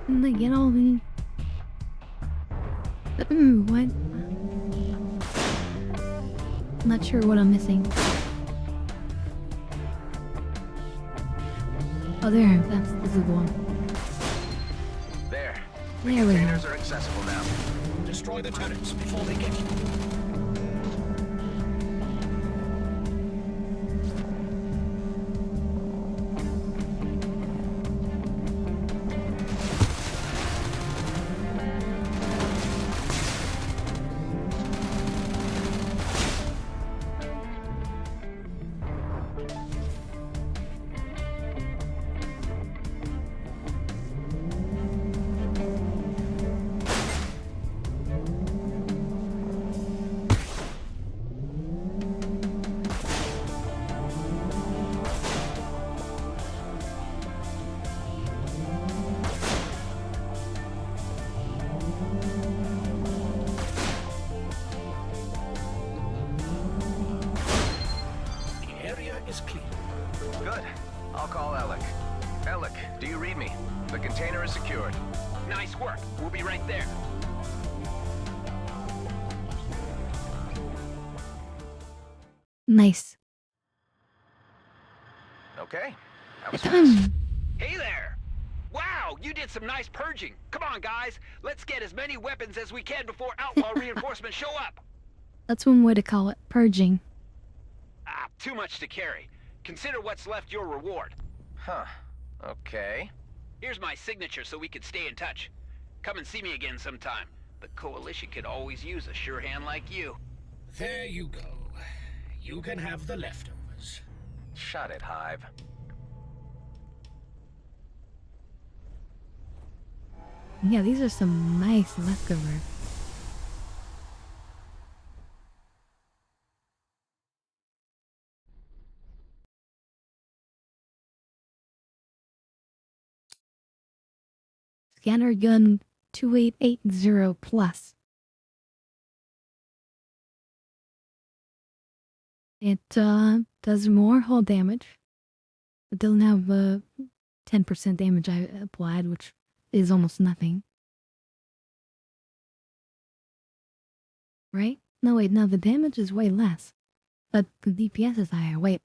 S1: And they get all the... what? I'm not sure what I'm missing. Oh, there. This is the one.
S9: There.
S1: There we go.
S9: Containers are accessible now.
S8: Destroy the turrets before they get you. Is clear.
S9: Good. I'll call Alec. Alec, do you read me? The container is secured.
S11: Nice work. We'll be right there.
S1: Nice.
S9: Okay. That was
S1: Done.
S9: fast.
S11: Hey there! Wow, you did some nice purging. Come on, guys. Let's get as many weapons as we can before outlaw reinforcements show up.
S1: That's one way to call it. Purging.
S11: Ah, too much to carry. Consider what's left your reward.
S9: Huh. Okay.
S11: Here's my signature so we can stay in touch. Come and see me again sometime. The Coalition could always use a sure hand like you.
S8: There you go. You can have the leftovers.
S9: Shut it, Hive.
S1: Yeah, these are some nice leftovers. Scanner gun 2880 plus. It does more hull damage. It doesn't have 10% damage I applied, which is almost nothing. Right? No, wait, no, the damage is way less. But the DPS is higher. Wait.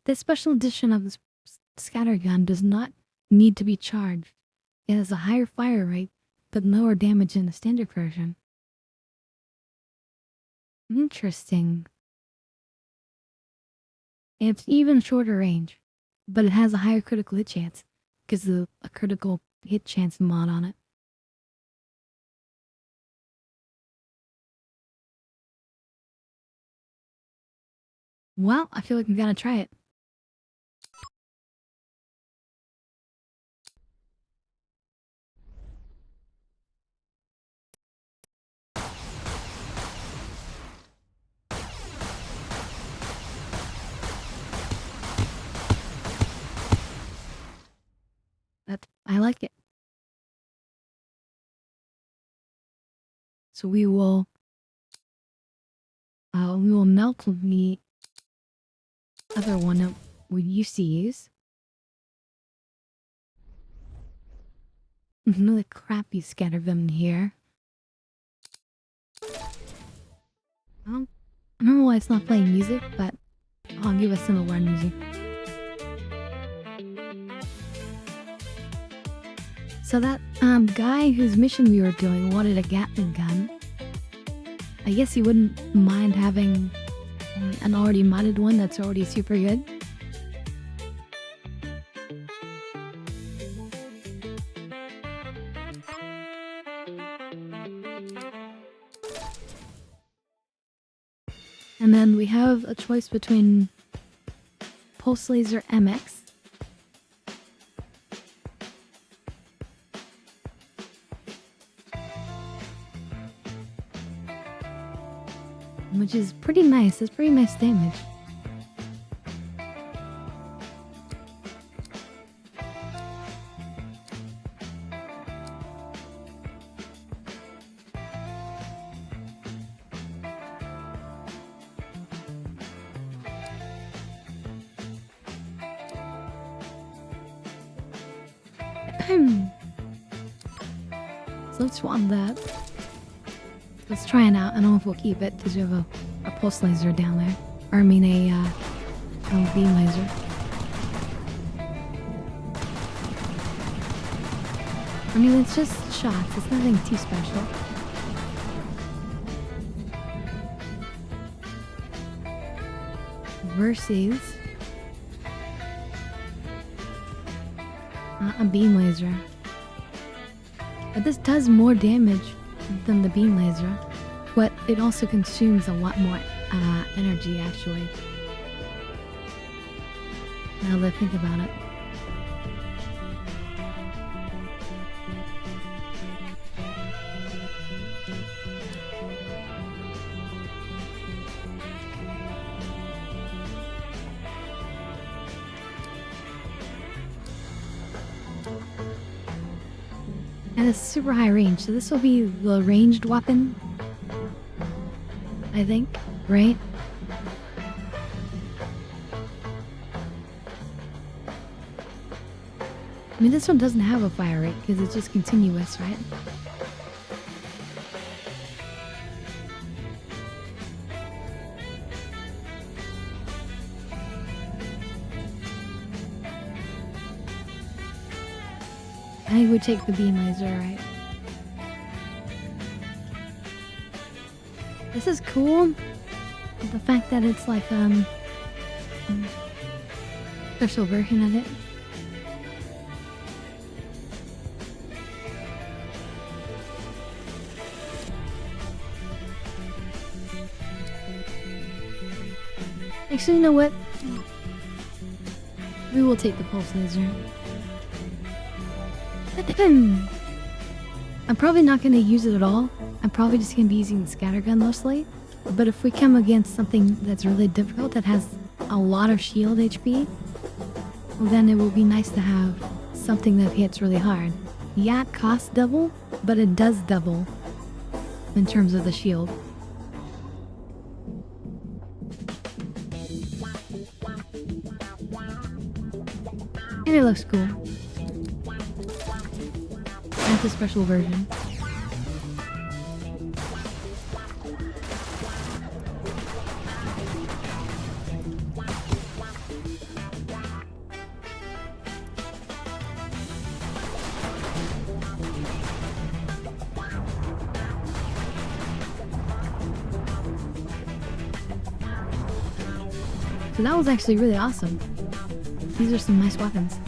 S1: This special edition of this scattergun does not need to be charged. It has a higher fire rate, but lower damage in the standard version. Interesting. And it's even shorter range, but it has a higher critical hit chance, because of a critical hit chance mod on it. Well, I feel like we gotta try it. I like it. So we will melt the other one that we used to use. Another crappy scattergun here. I don't know why it's not playing music, but I'll give us some award music. So that guy whose mission we were doing wanted a Gatling gun. I guess he wouldn't mind having an already modded one that's already super good. And then we have a choice between Pulse Laser MX which is pretty nice. It's pretty nice damage. So let's swap that. Let's try it out. I don't know if we'll keep it because we have a pulse laser down there. Or I mean a beam laser. I mean, it's just shots. It's nothing too special. Versus a beam laser. But this does more damage than the beam laser, but it also consumes a lot more energy, actually. Now that I think about it. And it's super high range, so this will be the ranged weapon, I think, right? I mean, this one doesn't have a fire rate because it's just continuous, right? I think we take the beam laser, right? This is cool. The fact that it's like special version of it. Actually, you know what? We will take the pulse laser. I'm probably not going to use it at all. I'm probably just going to be using the scattergun mostly. But if we come against something that's really difficult, that has a lot of shield HP, then it will be nice to have something that hits really hard. Yeah, it costs double, but it does double in terms of the shield. And it looks cool. not the special version. So that was actually really awesome. These are some nice weapons.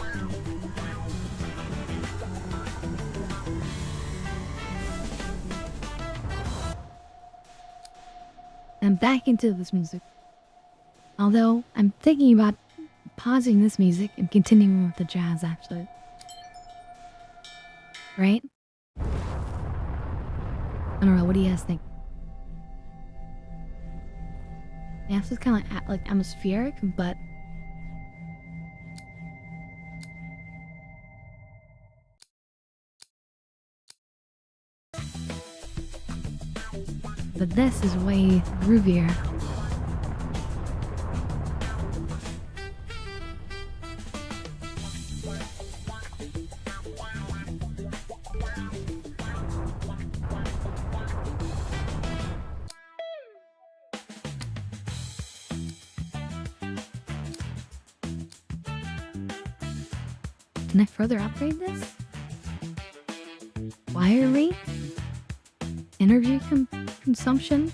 S1: And back into this music. Although, I'm thinking about pausing this music and continuing with the jazz, actually. Right? I don't know, what do you guys think? Yeah, this is kind of like atmospheric, but... But this is way groovier. Can I further upgrade this? Wire rate? Energy consumption?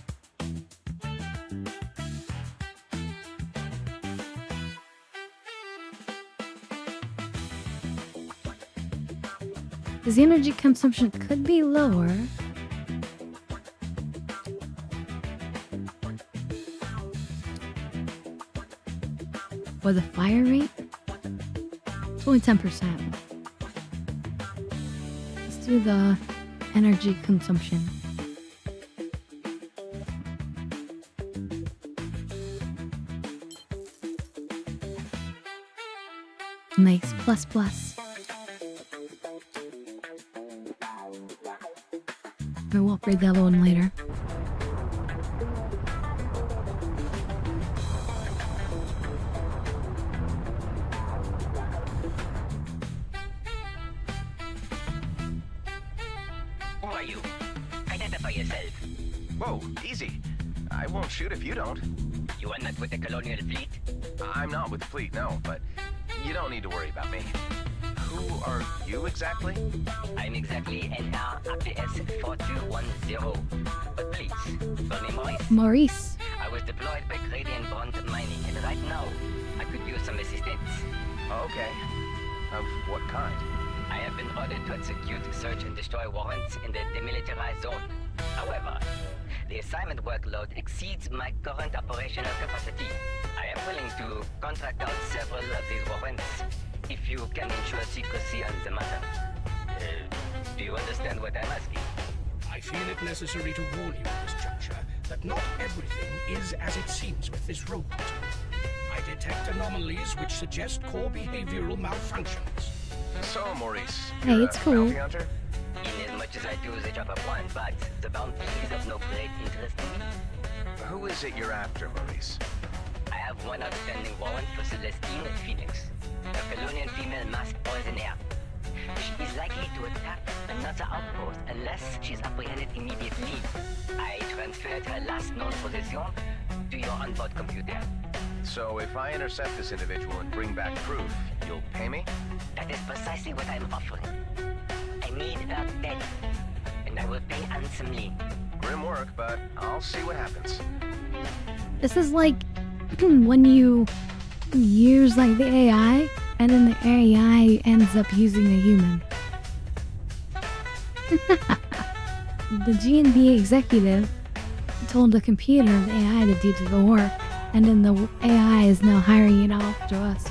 S1: Because the energy consumption could be lower. Or the fire rate? It's only 10%. Let's do the energy consumption. Nice, plus plus. I will upgrade the other one later.
S9: Who are you? Identify yourself. Whoa, easy. I won't shoot if you don't. You are not with the Colonial Fleet? I'm not with the fleet, no, but you don't need to worry about me. Who are you exactly? I'm exactly NR APS 4210. But please, call me Maurice.
S1: Maurice.
S12: I was deployed by Gradient Bond Mining, and right now, I could use some assistance.
S9: Okay. Of what kind?
S12: I have been ordered to execute search and destroy warrants in the demilitarized zone. However, the assignment workload exceeds my current operational capacity. I am willing to contract out several of these warrants if you can ensure secrecy on the matter. Do you understand what I'm asking?
S8: I feel it necessary to warn you at this juncture that not everything is as it seems with this robot. I detect anomalies which suggest core behavioral malfunctions.
S9: So, Maurice,
S1: Hey,
S9: you're
S1: it's
S9: a
S1: cool.
S9: bounty hunter?
S12: In as much as I do the job of one, but the bounty is of no great interest to me.
S9: Who is it you're after, Maurice?
S12: I have one outstanding warrant for Celestine Phoenix, a Colonial female masked poisonaire. She is likely to attack another outpost unless she's apprehended immediately. I transferred her last known position to your onboard computer.
S9: So if I intercept this individual and bring back proof, you'll pay me?
S12: That is precisely what I'm offering. I need her dead, and I will pay handsomely.
S9: Grim work, but I'll see what happens.
S1: This is like when you use like the AI and then the AI ends up using a human. The G&B executive told the computer the AI to do the work, and then the AI is now hiring it off to us.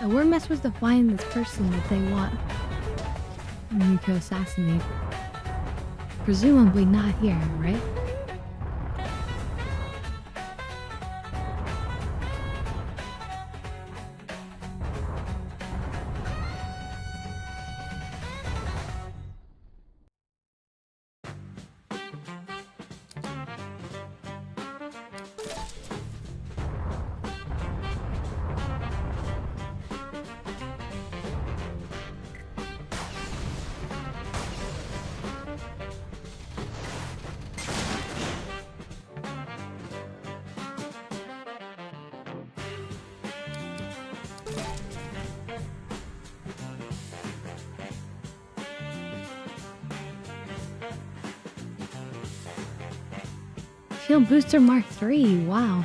S1: We're not supposed to find this person that they want me to assassinate. Presumably not here, right? Shield Booster Mark III, wow.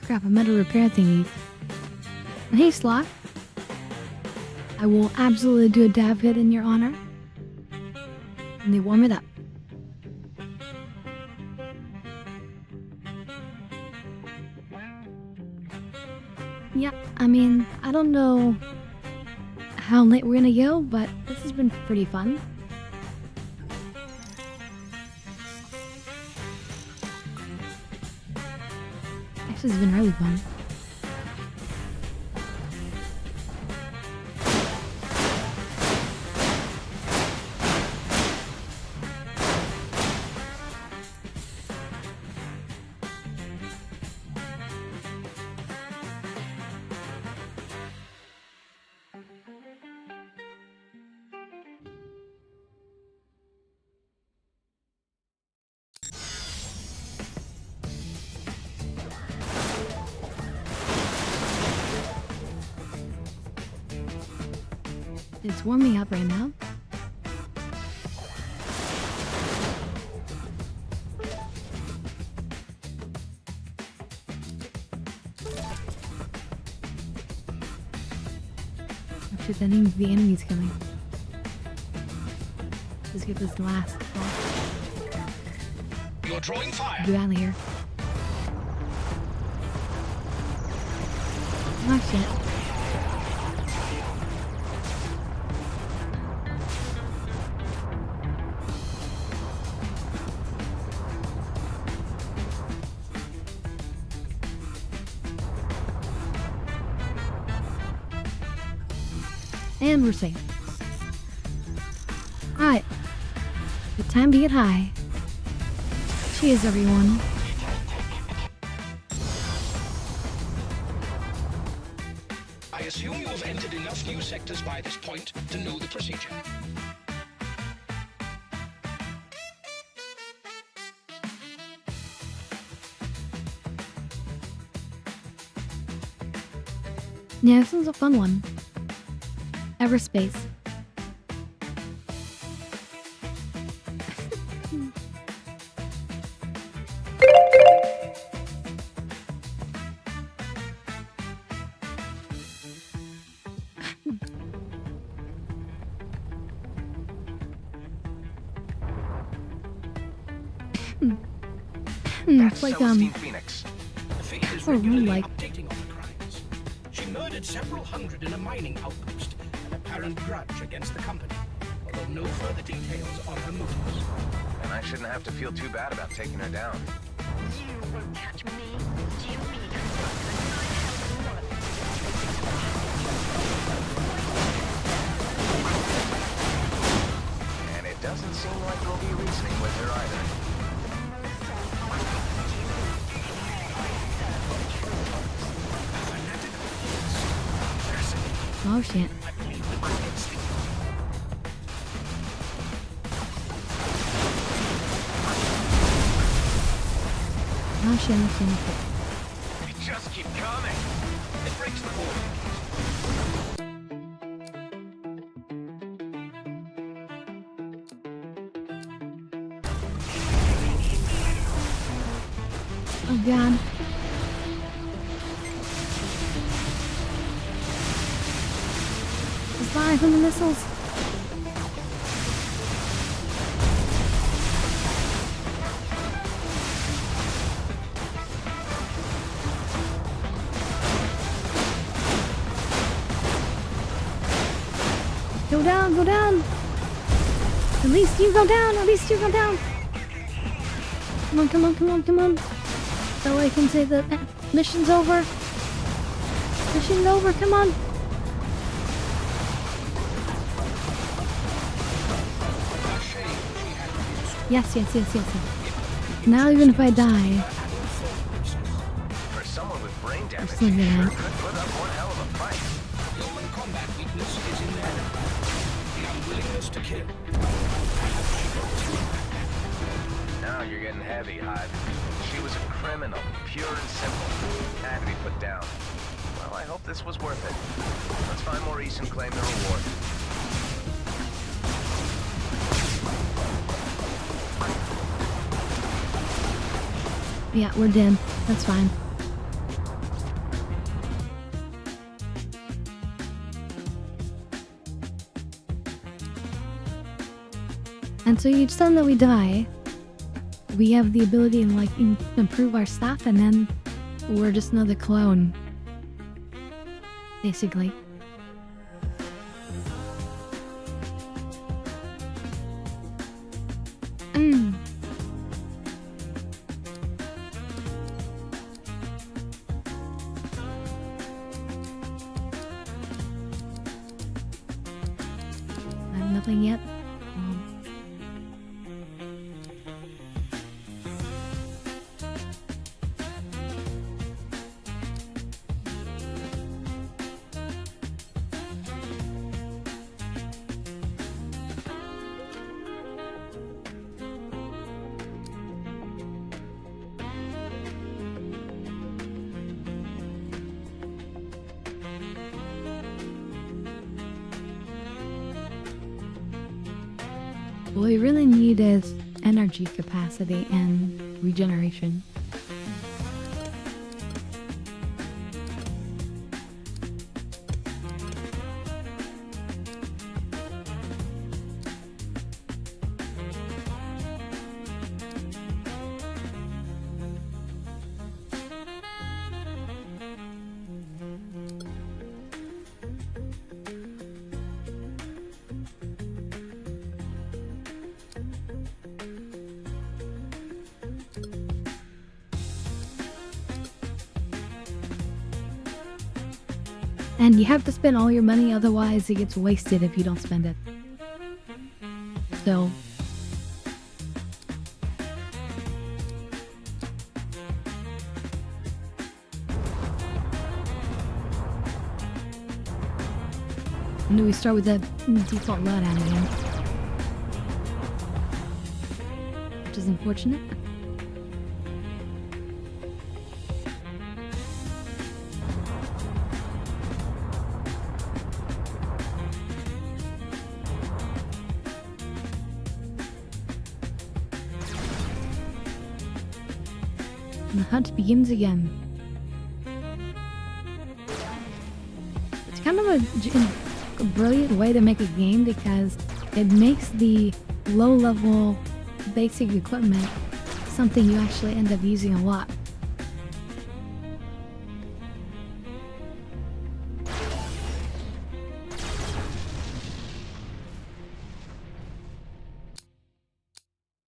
S1: Crap, I meant to repair thingies. Hey, Slot. I will absolutely do a dab hit in your honor. And they warm it up. Yeah, I mean, I don't know how late we're gonna go, but this has been pretty fun. This has been really fun. It's warming up right now. Oh shit, that means the enemy's coming. Let's get this last ball.
S8: You're drawing fire.
S1: Get out of here. Oh shit. And we're safe. Alright. Good time to get high. Cheers, everyone.
S8: I assume you have entered enough new sectors by this point to know the procedure.
S1: Yeah, this one's a fun one. Everspace. It's like
S8: Phoenix. The Fate is
S1: or
S8: regularly
S1: like
S8: updating on the crimes. She murdered several hundred in a mining outpost, an apparent grudge against the company, although no further details on her motives.
S9: And I shouldn't have to feel too bad about taking her down.
S12: You won't catch me. Do you mean
S9: And it doesn't seem like we'll be reasoning with her either.
S1: oh shit. Oh shit, oh shit, oh shit.
S9: They just keep coming. It breaks the board.
S1: Oh god. Fly from the missiles. Go down, go down. At least you go down, at least you go down. Come on, come on, come on, come on. That way I can say the mission's over. Mission's over, come on. Yes, yes, yes, yes, yes. Now even if I die,
S9: For someone with brain damage,
S1: still
S9: you
S1: gonna-
S9: sure could put up one hell of a fight.
S8: The only combat weakness is in their the unwillingness to kill.
S9: Now you're getting heavy, Hive. She was a criminal, pure and simple. Had to be put down. Well, I hope this was worth it. Let's find Maurice and claim the reward.
S1: yeah, we're dead. That's fine. And so each time that we die, we have the ability to like improve our stuff, and then we're just another clone. Basically. I have nothing yet. What we really need is energy capacity and regeneration. And you have to spend all your money, otherwise it gets wasted if you don't spend it. So... And do we start with the default loadout again? Which is unfortunate. And the hunt begins again. It's kind of a brilliant way to make a game because it makes the low-level basic equipment something you actually end up using a lot.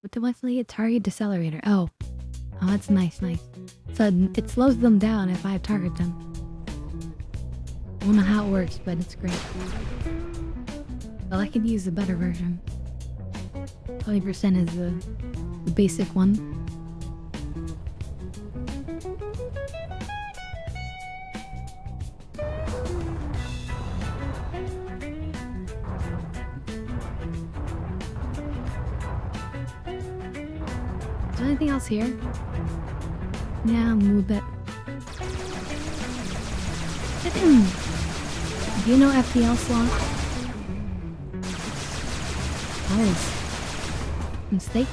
S1: But definitely a target decelerator. Oh, that's nice. So it slows them down if I target them. I don't know how it works, but it's great. Well, I could use a better version. 20% is the basic one. Is there anything else here? Yeah, move it. Do you know FTL slot? Oh, mistake.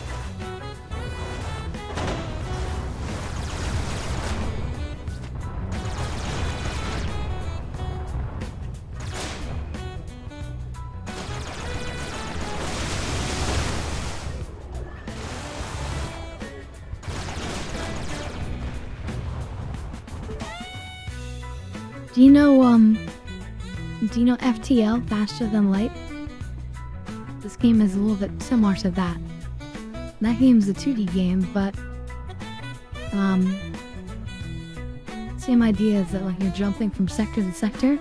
S1: Do you know FTL, Faster Than Light? This game is a little bit similar to that. That game's a 2D game, but same idea is that like you're jumping from sector to sector,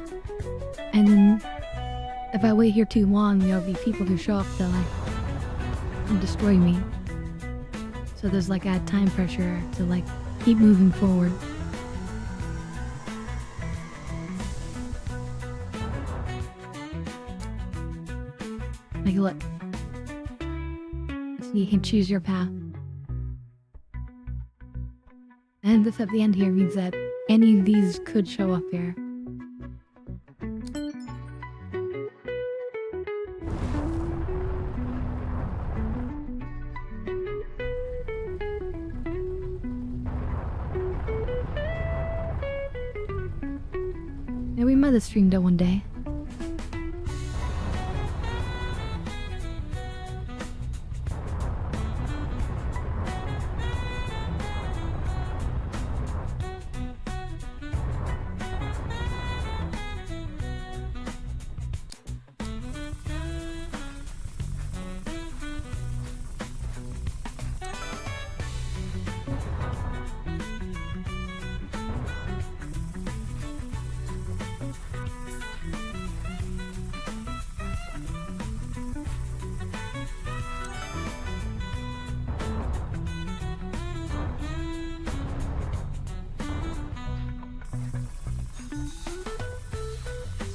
S1: and then if I wait here too long, there'll be people who show up to like destroy me. So there's like a time pressure to like keep moving forward. Like look, so you can choose your path. And this at the end here means that any of these could show up here. Yeah, we might have streamed it one day.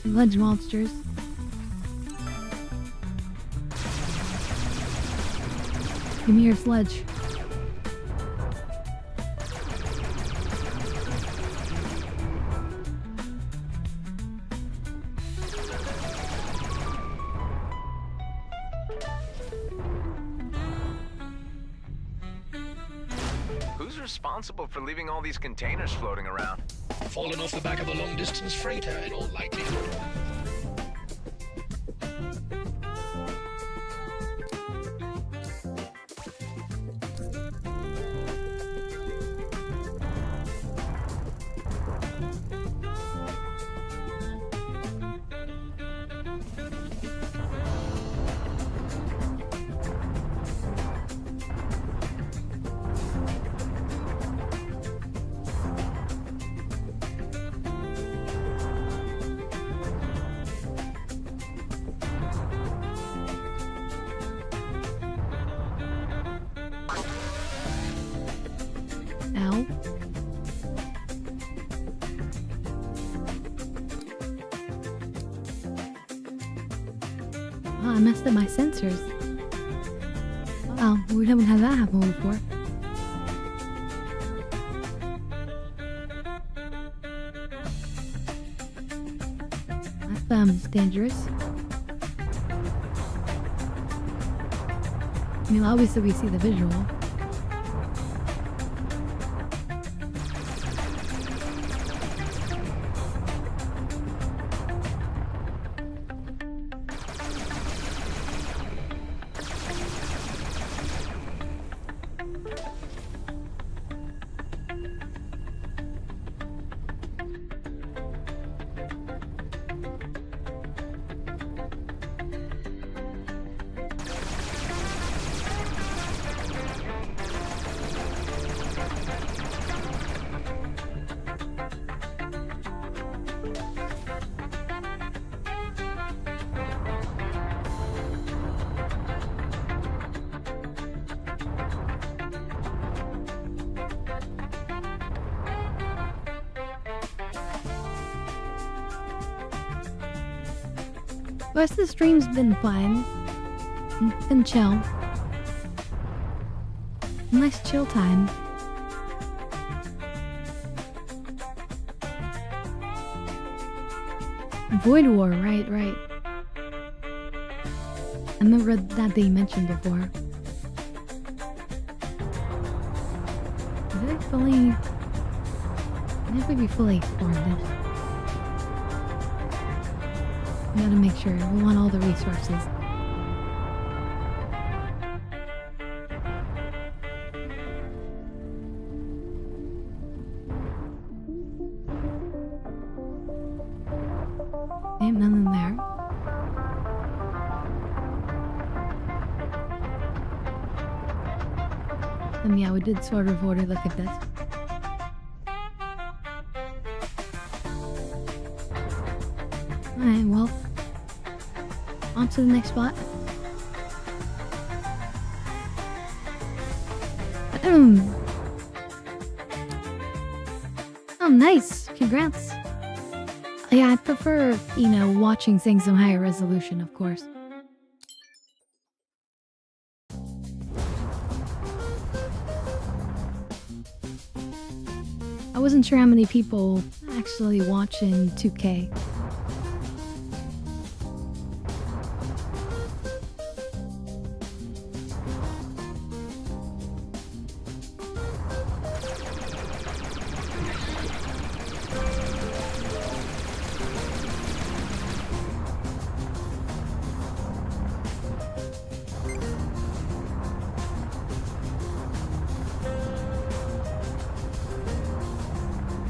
S1: Ledge monsters. Give me your sledge.
S9: Who's responsible for leaving all these containers floating around?
S8: Fallen off the back of a long-distance freighter, in all likelihood.
S1: Ow. Oh, I messed up my sensors. Oh, we haven't had that happen before. That's dangerous. I mean, obviously we see the visual. The rest of the stream's been fine. It's been chill. Nice chill time. Void War, right. I remember that they mentioned before. Did I fully... I think we'd be fully explored this. We gotta make sure we want all the resources. Ain't nothing there. Yeah, we did sort of order look at this. Alright, well, on to the next spot. Oh, nice! Congrats! Yeah, I prefer, you know, watching things in higher resolution, of course. I wasn't sure how many people actually watch in 2K.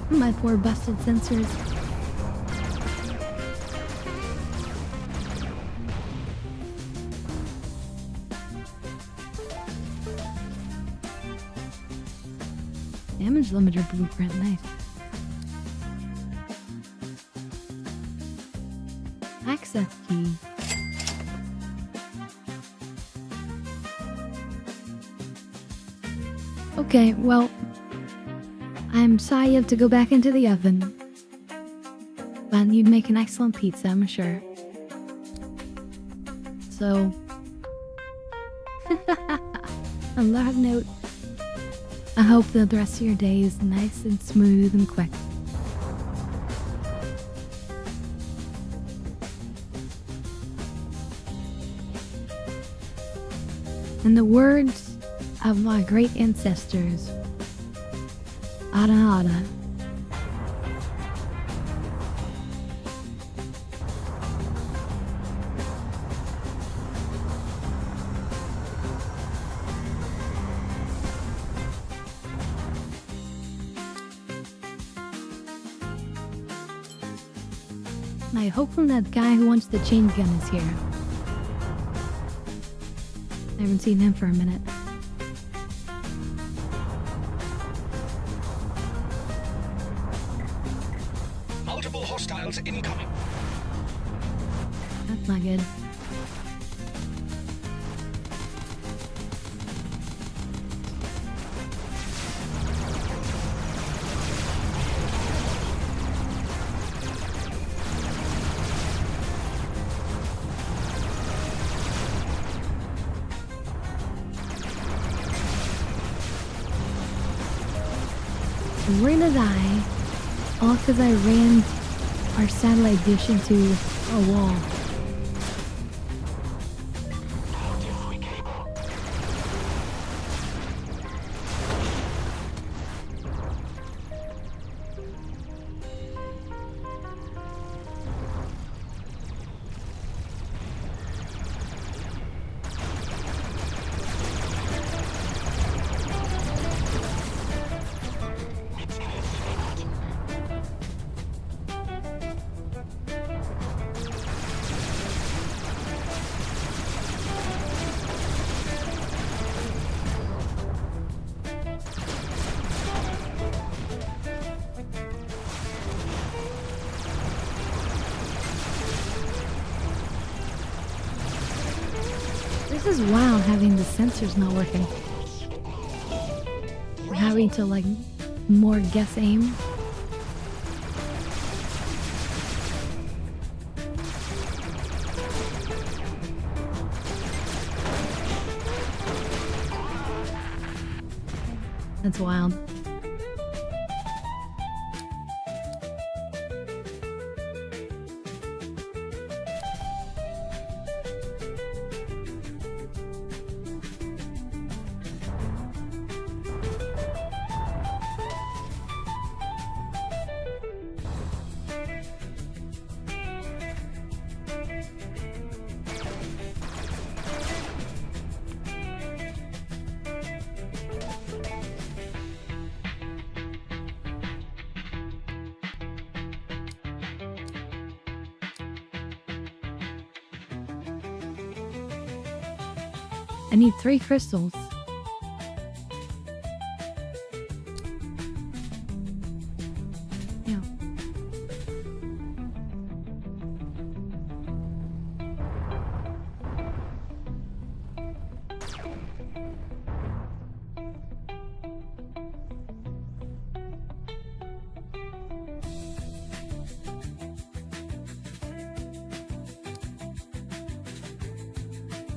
S1: My poor busted sensors. Damage limiter blueprint, nice. Access key. Okay, well, I'm sorry you have to go back into the oven. But you'd make an excellent pizza, I'm sure. So... on that note, I hope that the rest of your day is nice and smooth and quick. In the words of my great ancestors, Ada Ada. I hope from that guy who wants the chain gun is here. I haven't seen him for a minute.
S8: Multiple hostiles incoming.
S1: That's not good. We're gonna die, all because I ran our satellite dish into a wall. This is wild having the sensors not working. We're having to like more guess aim. That's wild. I need 3 crystals. Yeah.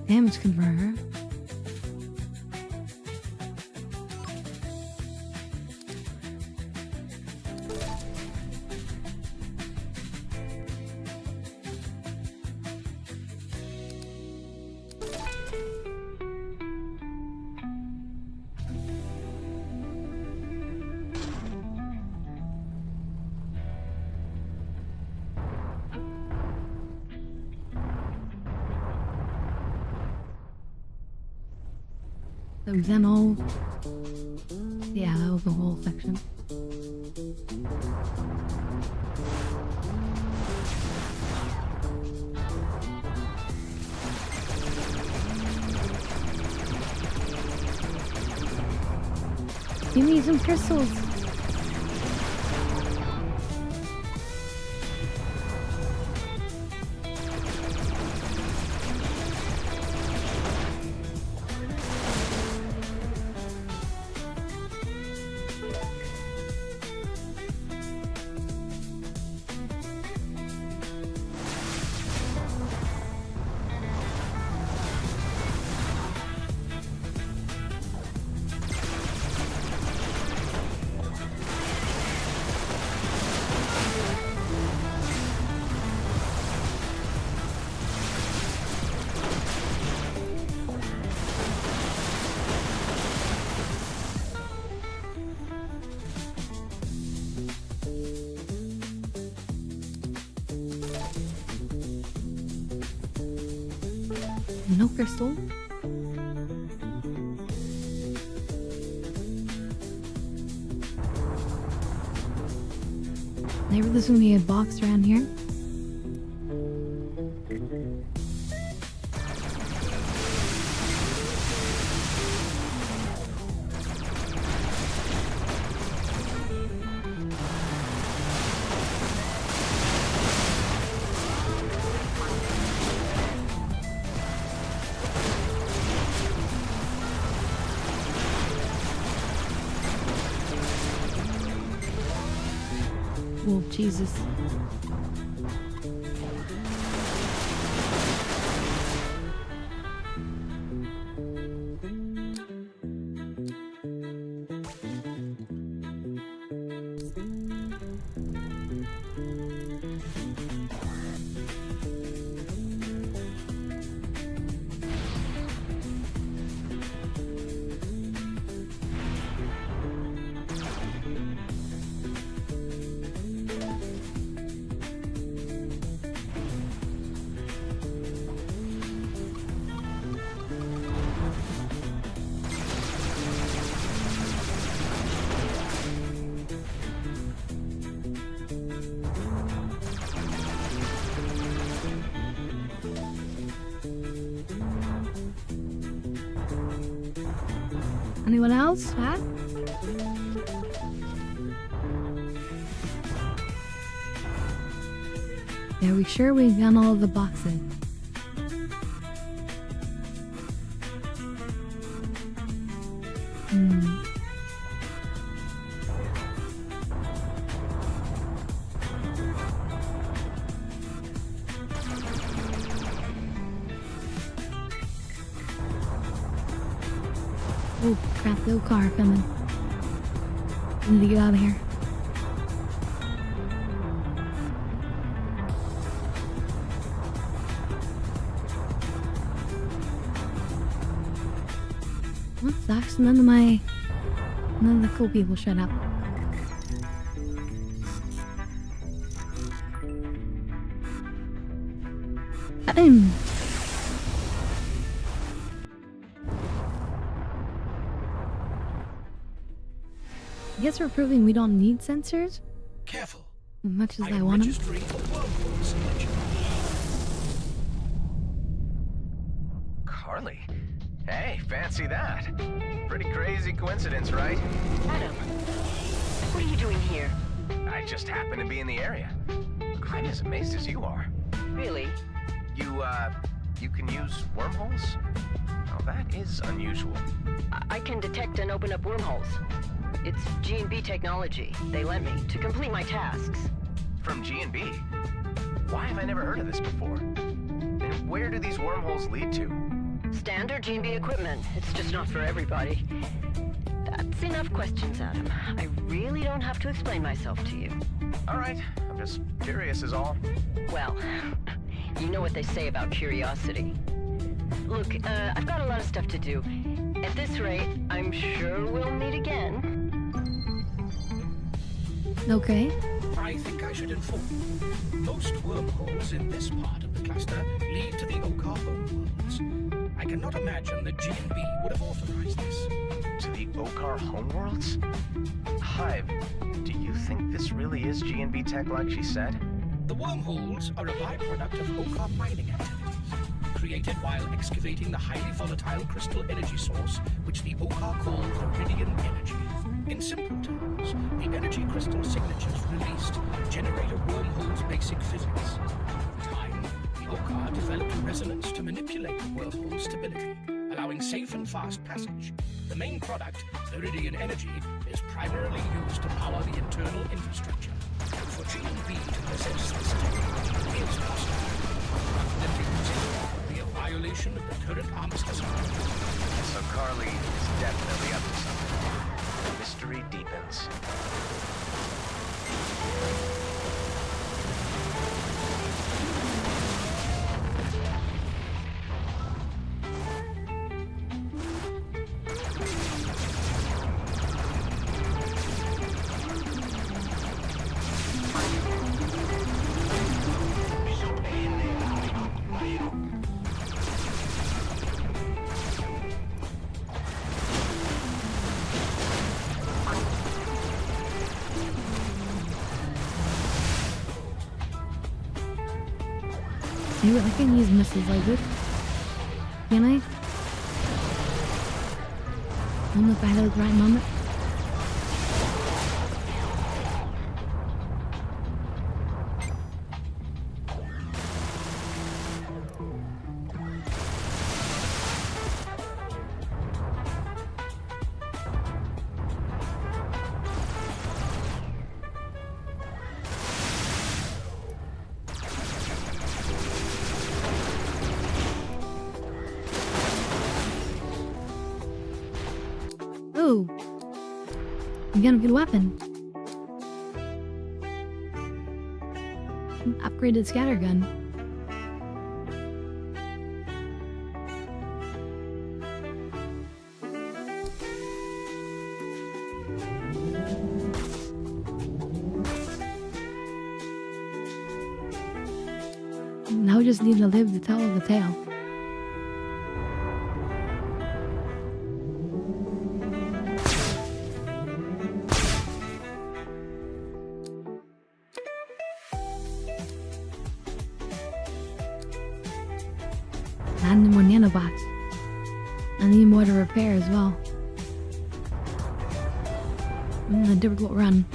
S1: Damage converter. The Xeno. Yeah, that was the whole section. Give me some crystals. No crystal. Maybe there's gonna be a box around here. Oh, Jesus. Anyone else? Huh? Are we sure we've done all of the boxes? Oh crap, little car coming. need to get out of here. What sucks? None of the cool people shut up. I guess we're proving we don't need sensors.
S8: Careful.
S1: As much as I want them.
S9: Carly. Hey, fancy that. Pretty crazy coincidence, right?
S12: Adam, what are you doing here?
S9: I just happen to be in the area. I'm as amazed as you are.
S12: Really?
S9: You can use wormholes? Now that is unusual.
S12: I can detect and open up wormholes. It's G&B technology they lent me to complete my tasks.
S9: From G&B? Why have I never heard of this before? And where do these wormholes lead to?
S12: Standard G&B equipment. It's just not for everybody. That's enough questions, Adam. I really don't have to explain myself to you.
S9: All right. I'm just curious is all.
S12: Well, you know what they say about curiosity. Look, I've got a lot of stuff to do. At this rate, I'm sure we'll meet again.
S1: Okay.
S8: I think I should inform you. Most wormholes in this part of the cluster lead to the Okar homeworlds. I cannot imagine that G&B would have authorized this.
S9: To the Okar homeworlds? Hive, do you think this really is G&B tech like she said?
S8: The wormholes are a byproduct of Okar mining activities, created while excavating the highly volatile crystal energy source, which the Okar call Viridian energy. In simple terms, the energy crystal signatures released generate a wormhole's basic physics. Over time, the Okar developed a resonance to manipulate the wormhole's stability, allowing safe and fast passage. The main product, Viridian energy, is primarily used to power the internal infrastructure. For G&B to possess this technology is possible. Let me use it would be a violation of the current armistice.
S9: So Carly is definitely up to something. The mystery deepens.
S1: Dude, I can use missiles like this. Can I? I don't know if I had the right moment. Ooh. You got a good weapon. Upgraded scattergun. Now we just need to live to tell the tale. I need more nanobots. I need more to repair as well. A difficult run.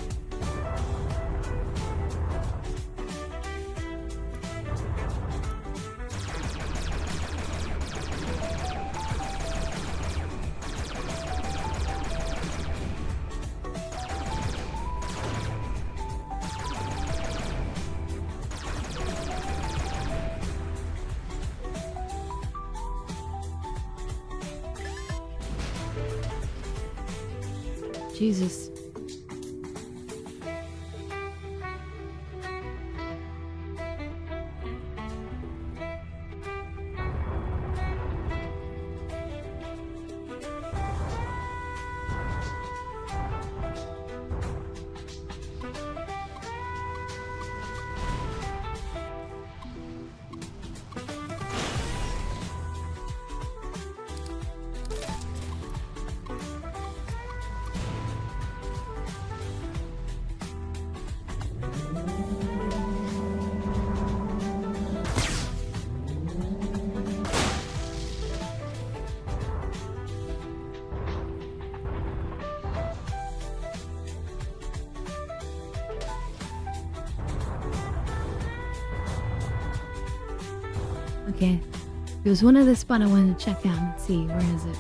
S1: Jesus. Okay. It was one of the spot I wanted to check out. Let's see, where is it?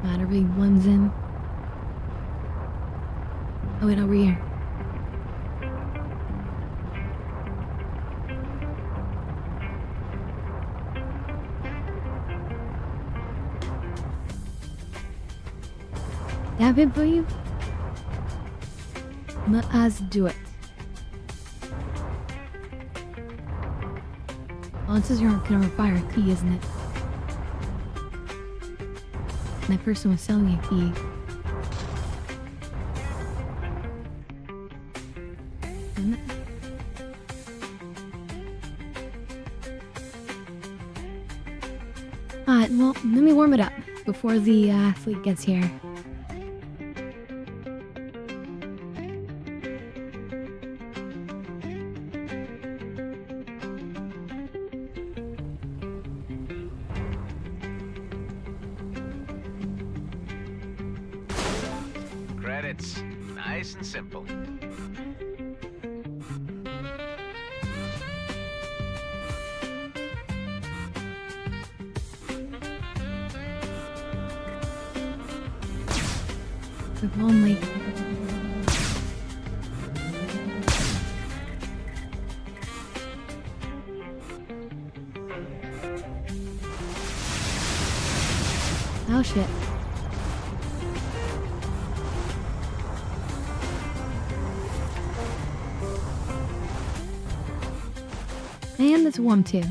S1: Battery one's in. Oh wait, over here. That it for you? Let us do it. Oh, it says you're gonna require a key, isn't it? That person was selling a key. Isn't it? Alright, well, let me warm it up before the fleet gets here.
S9: Credits. Nice and simple.
S1: If only. Oh shit. And it's warm too.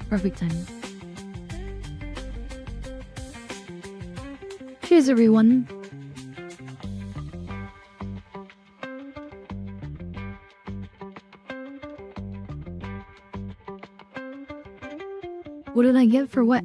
S1: Perfect timing. Cheers everyone. What did I get for what?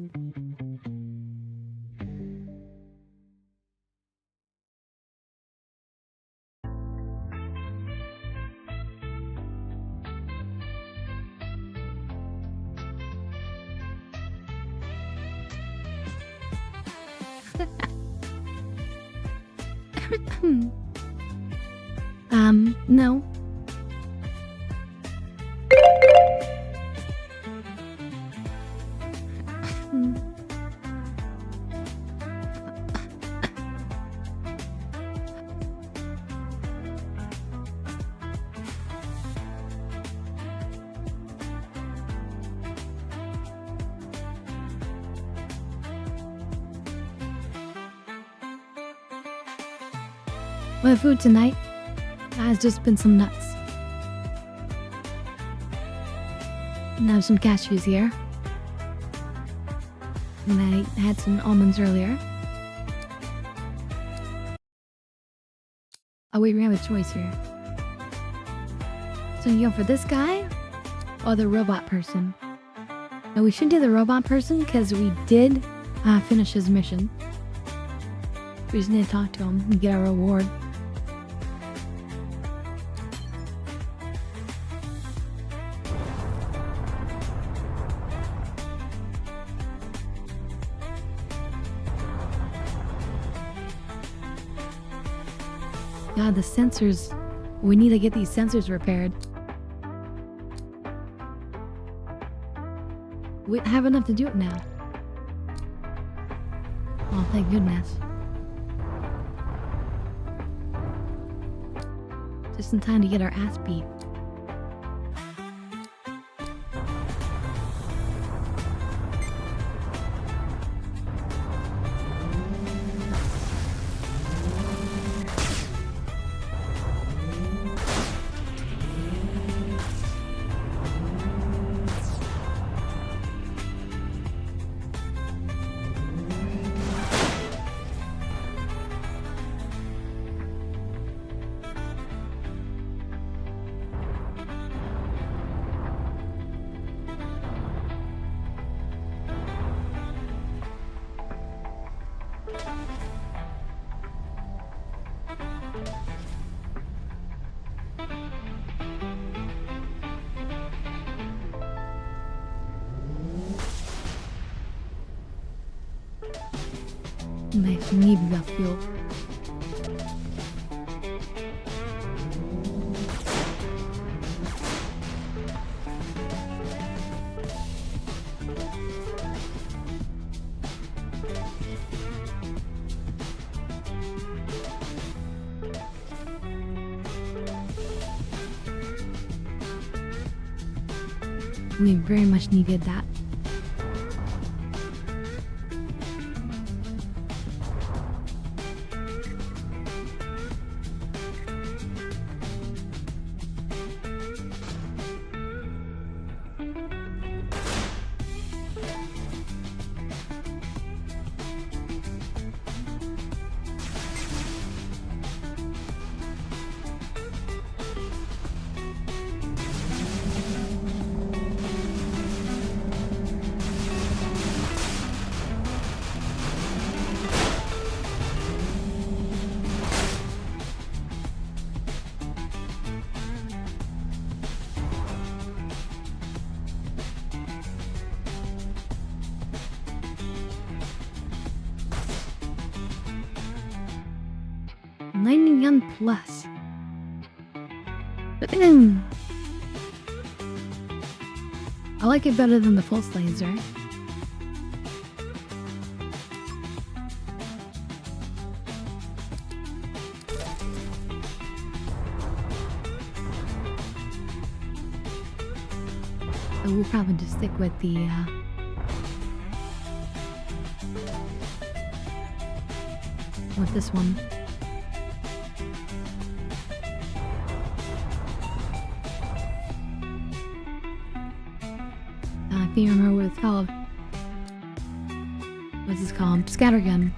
S1: No. My food tonight has just been some nuts. And I have some cashews here. And I had some almonds earlier. Oh wait, we have a choice here. So you go for this guy or the robot person? Now we should do the robot person because we did finish his mission. We just need to talk to him and get our reward. God, the sensors. We need to get these sensors repaired. We have enough to do it now. Oh, thank goodness. Just in time to get our ass beat. I need that fuel. We very much needed that. Lightning gun plus. But I like it better than the pulse laser. So we'll probably just stick with the with this one. I can't remember what it's called. What's this called? Scattergun.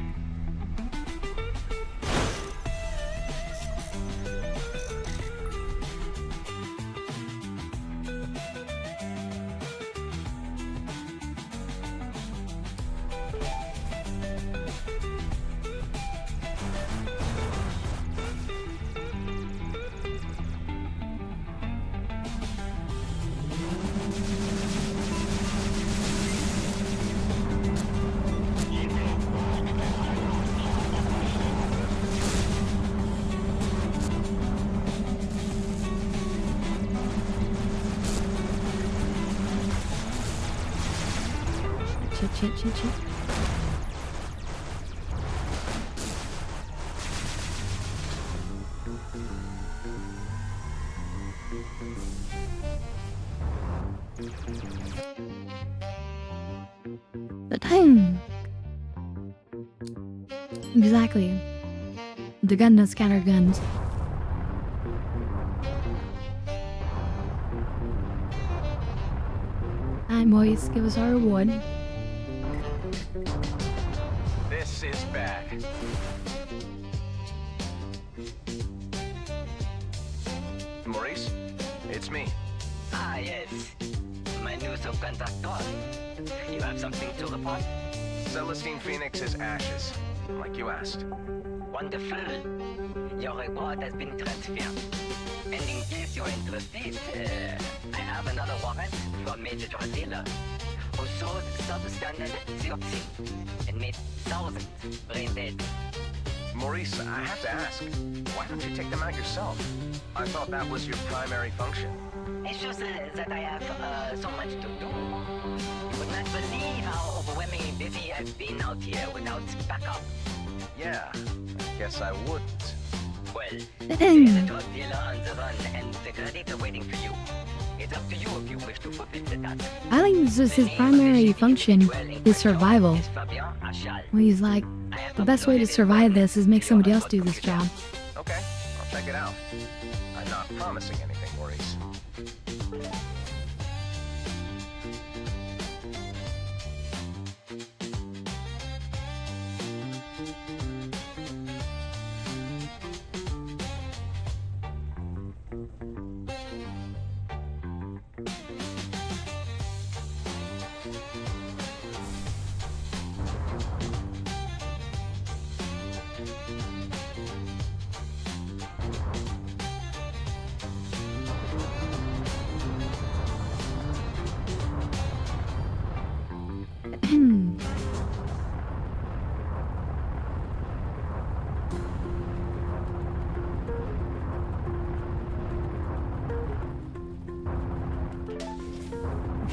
S1: Shit. The time. Exactly. The gun does scatter guns. Alright, boys, give us our reward.
S9: This is bad. Maurice, it's me.
S12: Ah, yes. My new subcontractor. You have something to report?
S9: Celestine Phoenix's ashes, like you asked.
S12: Wonderful. Your reward has been transferred. And in case you're interested, I have another warrant for Major Dealer, who sold substandard dioxin and made thousands brain dead.
S9: Maurice, I have to ask, why don't you take them out yourself? I thought that was your primary function.
S12: It's just that I have so much to do. You would not believe how overwhelmingly busy I've been out here without backup.
S9: Yeah, I guess I wouldn't.
S12: Well, there's a drug dealer on the run and the credits are waiting for you. It's up to you if you wish to fulfill the task.
S1: I think this is his primary function, is survival. When he's like, the best way to survive this is make somebody else do this job.
S9: Okay, I'll check it out. I'm not promising anything, Maurice.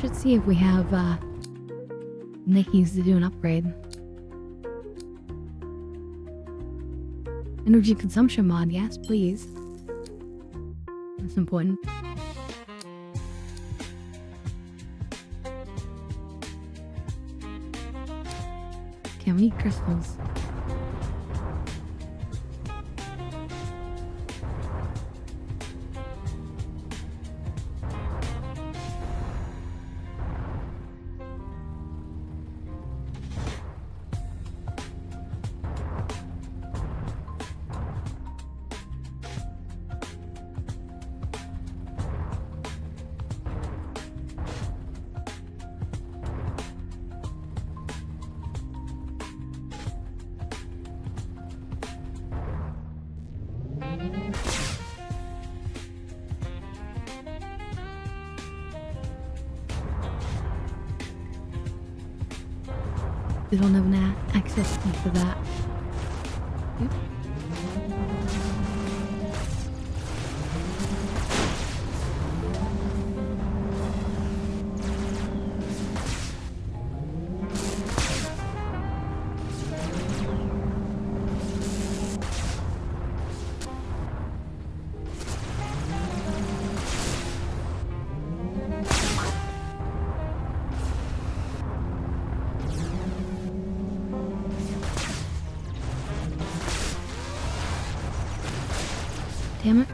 S1: Should see if we have Nikki's to do an upgrade. Energy consumption mod, yes, please. That's important. Damn, we need crystals. They don't have an access key for that. Yep. Damn it.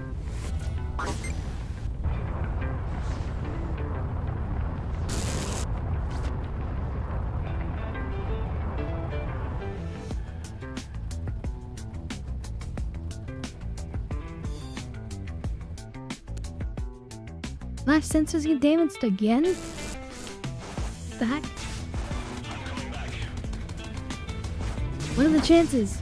S1: Life sensors get damaged again? What the heck? What are the chances?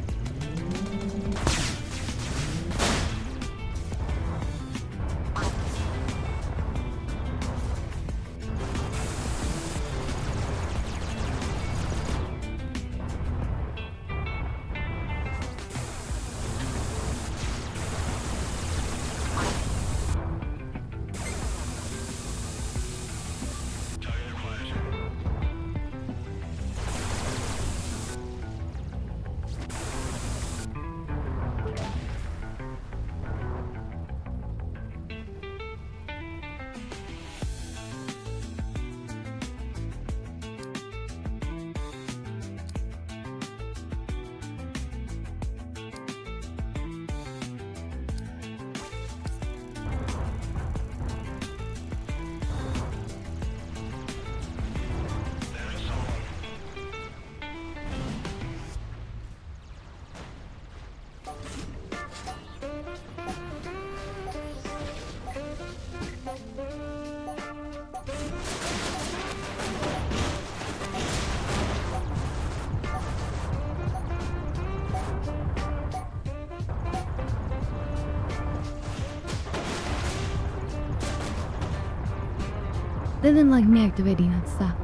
S1: They didn't like me activating that stuff.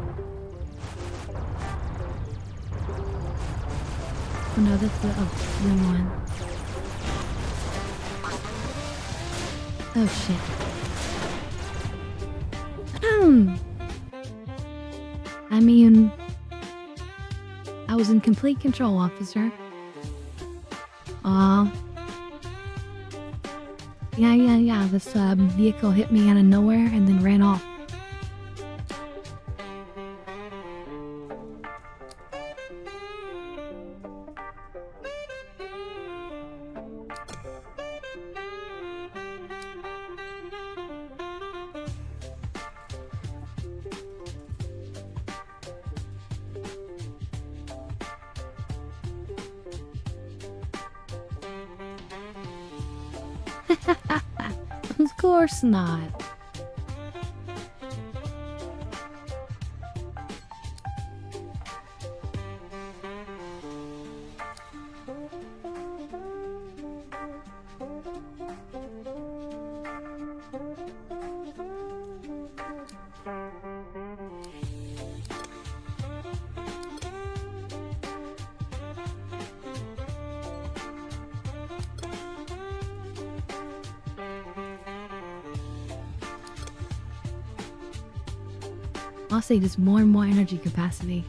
S1: Oh no, that's the green one. Oh shit. I mean, I was in complete control, officer. Yeah. This vehicle hit me out of nowhere and then ran off. Of course not. I'll say just more and more energy capacity.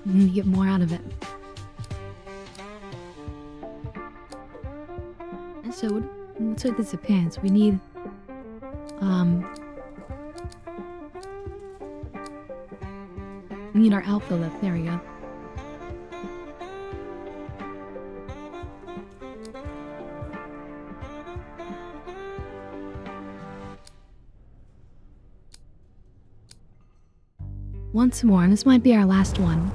S1: You need to get more out of it. And so, what's with this appearance? We need, we need our alpha lift. There we go. once more, and this might be our last one.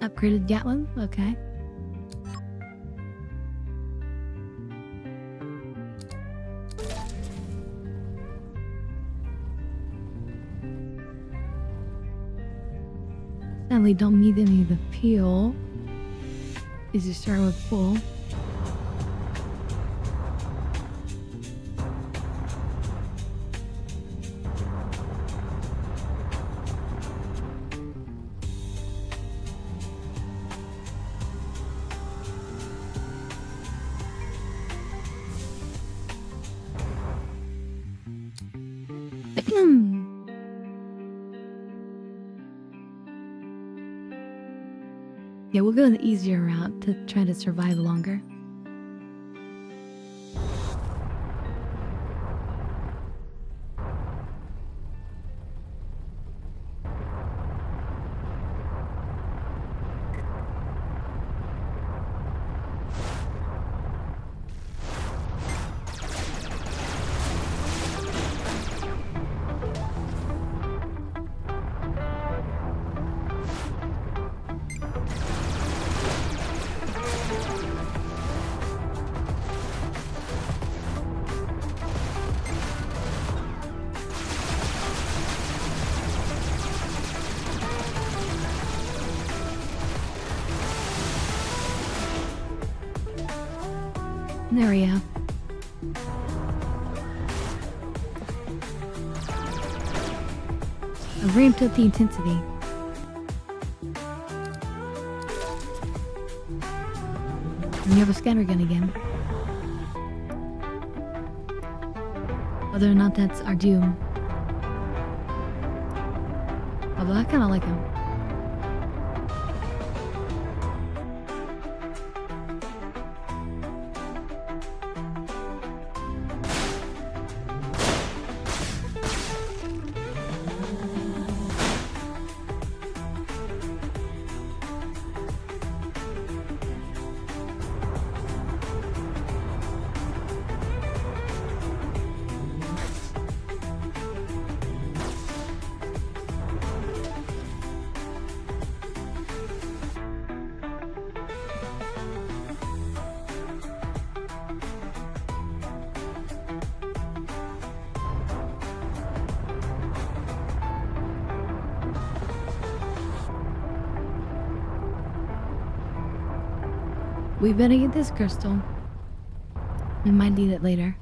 S1: Upgraded Gatling? Okay. Sadly, don't need any of the peel. Is to start with full. Yeah, we'll go the easier route to try to survive longer. There we go. I've ramped up the intensity. And you have a scatter gun again. Whether or not that's our doom. Although I kinda like him. We better get this crystal. We might need it later.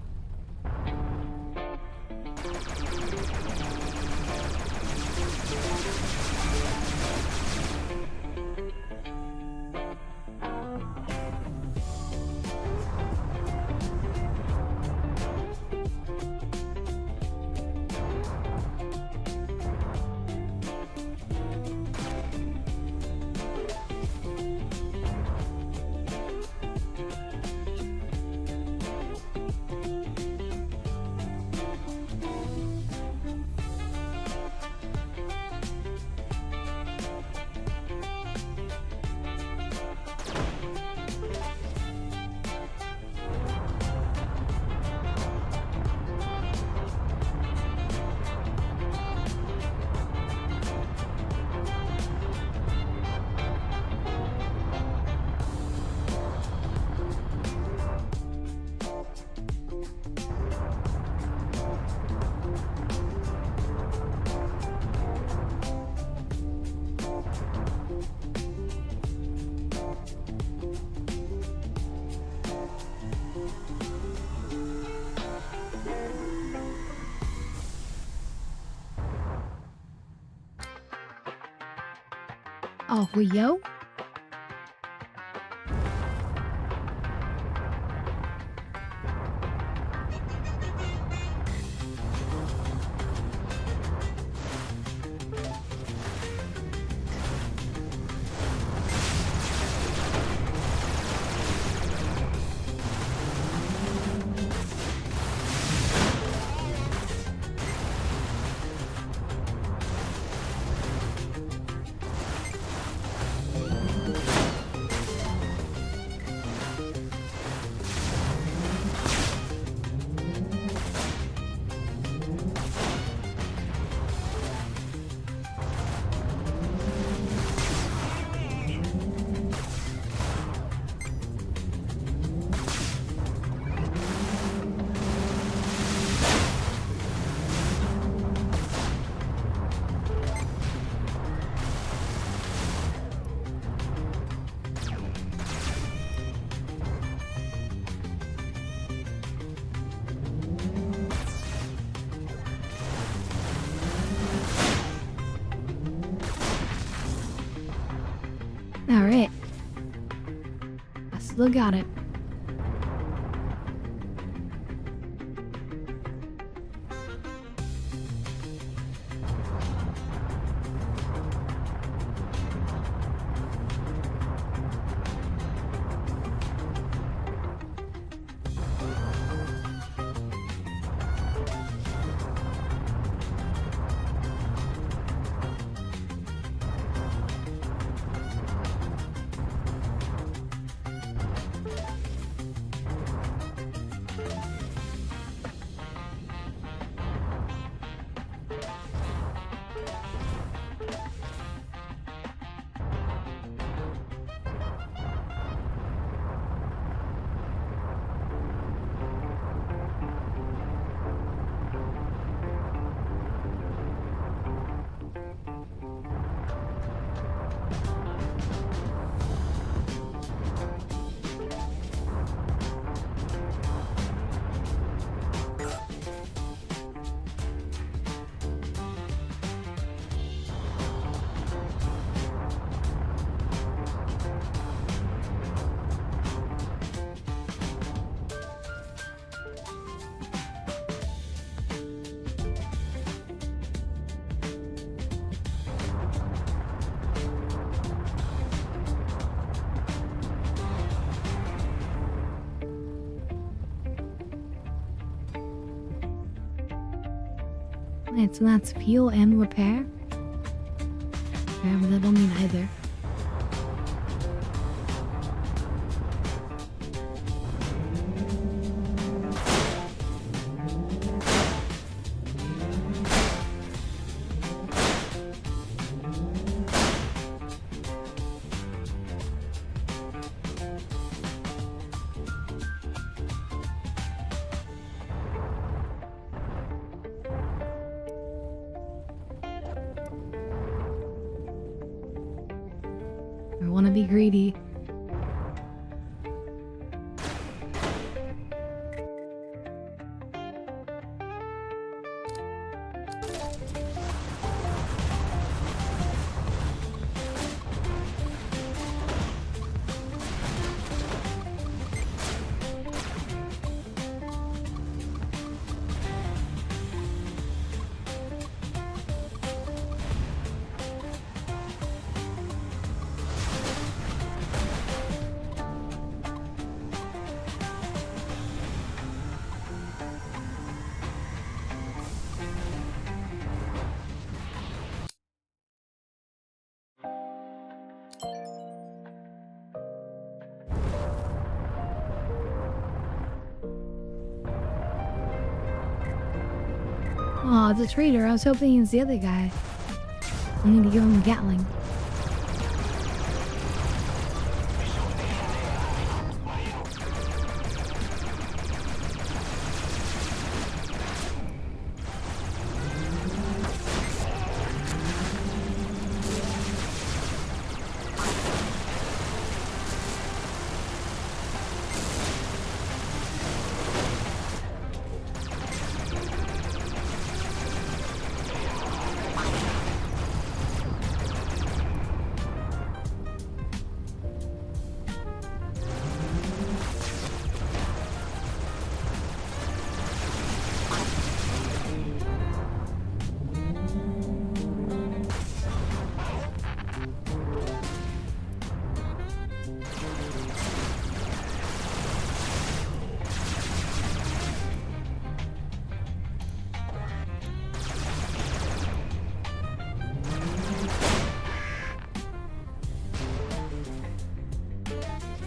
S1: off we yo. Alright. I still got it. Right, so that's fuel and repair. Okay, but that don't mean either. I want to be greedy. Oh, it's a traitor. I was hoping it's the other guy. I need to give him a Gatling.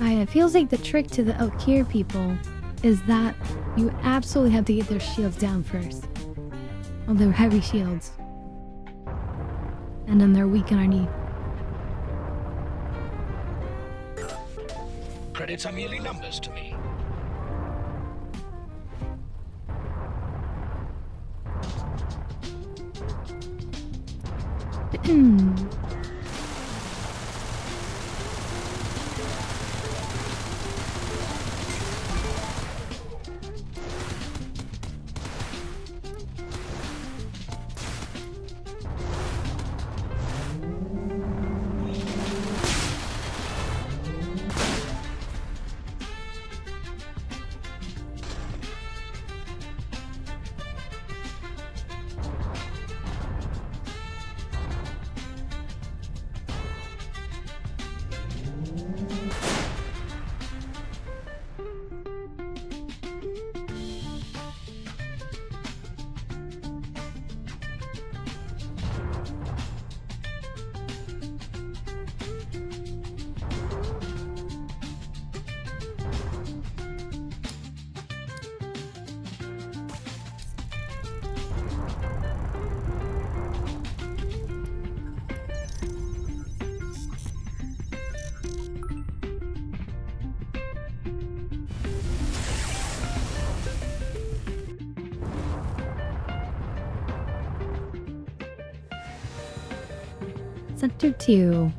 S1: Right, it feels like the trick to the Okir people is that you absolutely have to get their shields down first. Well, they're heavy shields. And then they're weak underneath.
S8: Credits are merely numbers to me.
S1: Sector 2.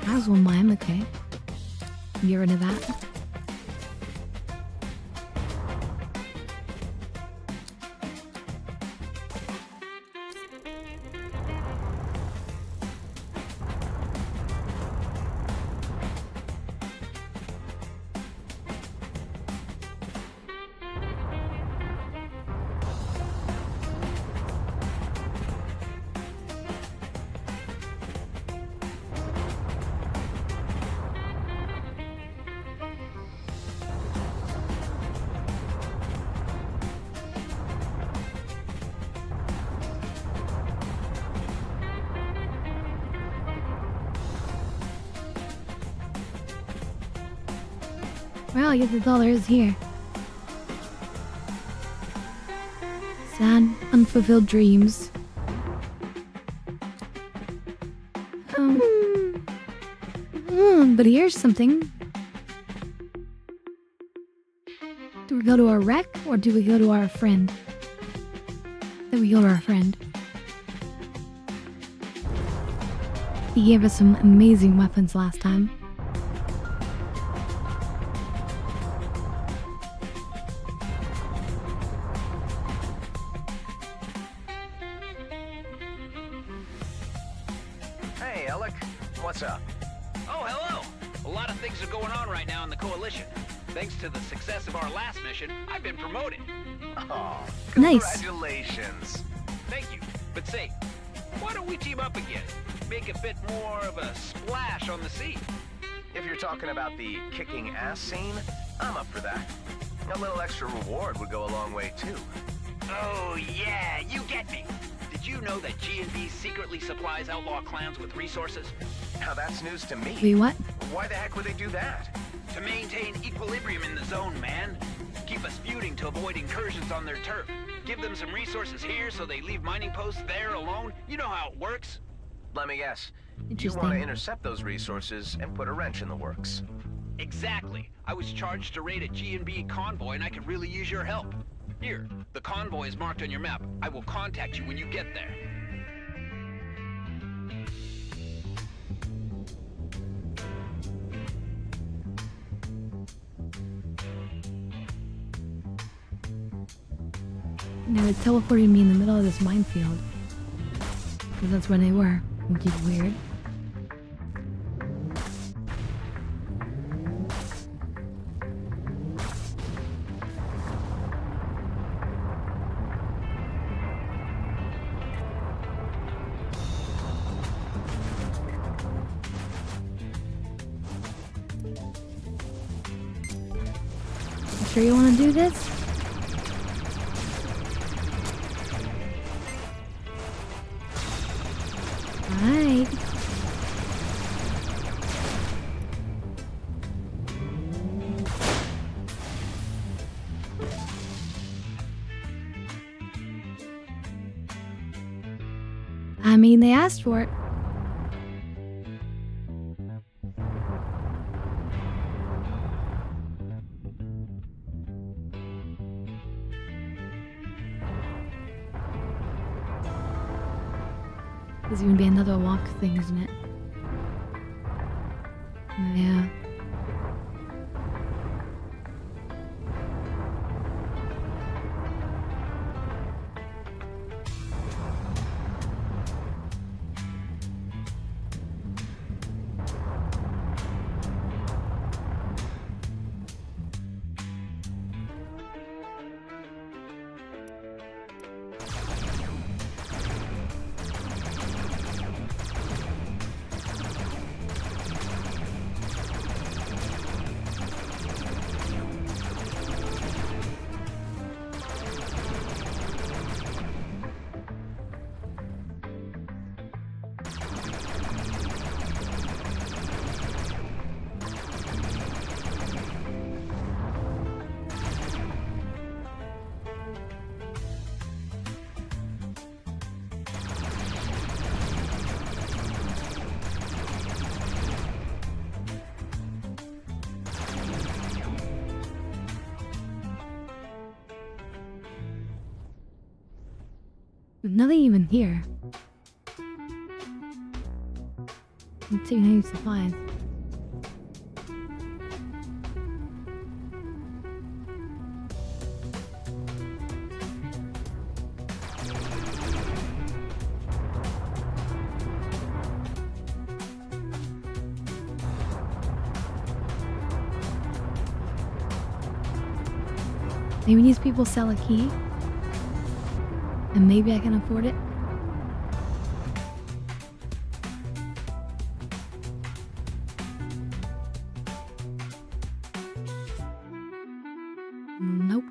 S1: As will mine, okay. Get rid of that. Well, I guess that's all there is here. Sad, unfulfilled dreams. But here's something. Do we go to our wreck, or do we go to our friend? Then we go to our friend. He gave us some amazing weapons last time.
S9: Hey, Alec. What's up?
S11: Oh, hello! A lot of things are going on right now in the Coalition. Thanks to the success of our last mission, I've been promoted.
S9: Oh,
S1: nice.
S9: Congratulations.
S11: Thank you. But say, why don't we team up again? Make a bit more of a splash on the scene.
S9: If you're talking about the kicking ass scene, I'm up for that. A little extra reward would go a long way, too.
S11: Oh, yeah, you get me. Did you know that G&B secretly supplies outlaw clans with resources?
S9: Now that's news to me.
S1: Wait, what?
S9: Why the heck would they do that?
S11: To maintain equilibrium in the zone, man. Keep us feuding to avoid incursions on their turf. Give them some resources here so they leave mining posts there alone. You know how it works.
S9: Let me guess. You
S1: Interesting.
S9: want to intercept those resources and put a wrench in the works.
S11: Exactly. I was charged to raid a G&B convoy and I could really use your help. Here, the convoy is marked on your map. I will contact you when you get there.
S1: Now it teleported me in the middle of this minefield. Because that's where they were, which is weird. You sure you want to do this? Alright. I mean, they asked for it. There's gonna be another walk thing, isn't it? Yeah. Nothing even here. I'm taking any supplies. Maybe these people sell a key? And maybe I can afford it? Nope.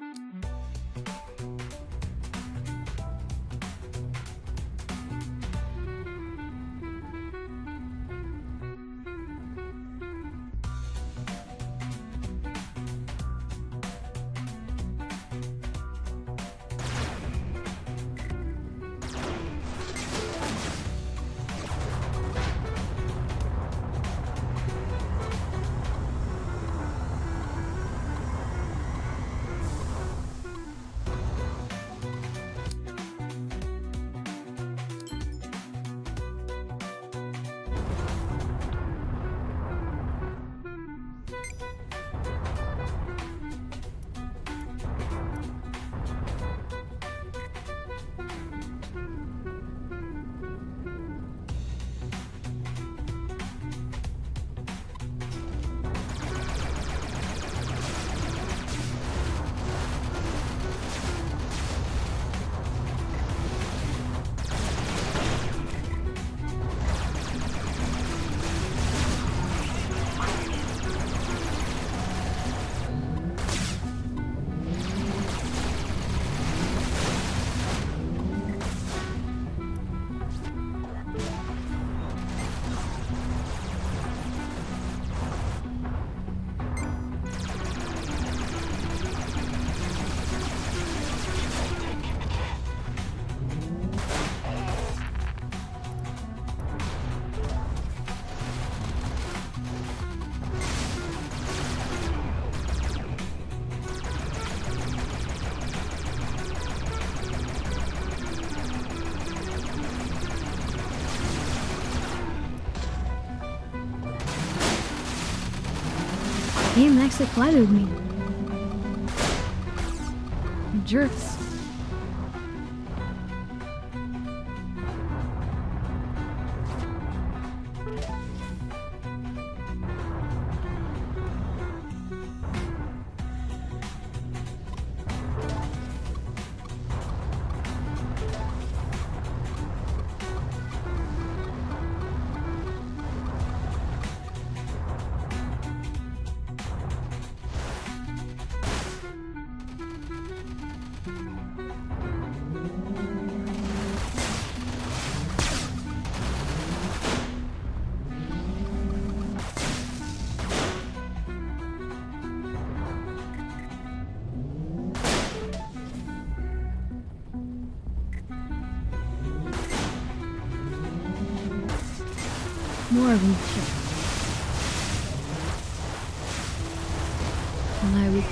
S1: Game actually collided with me. Jerks. More of them shit. And I weak.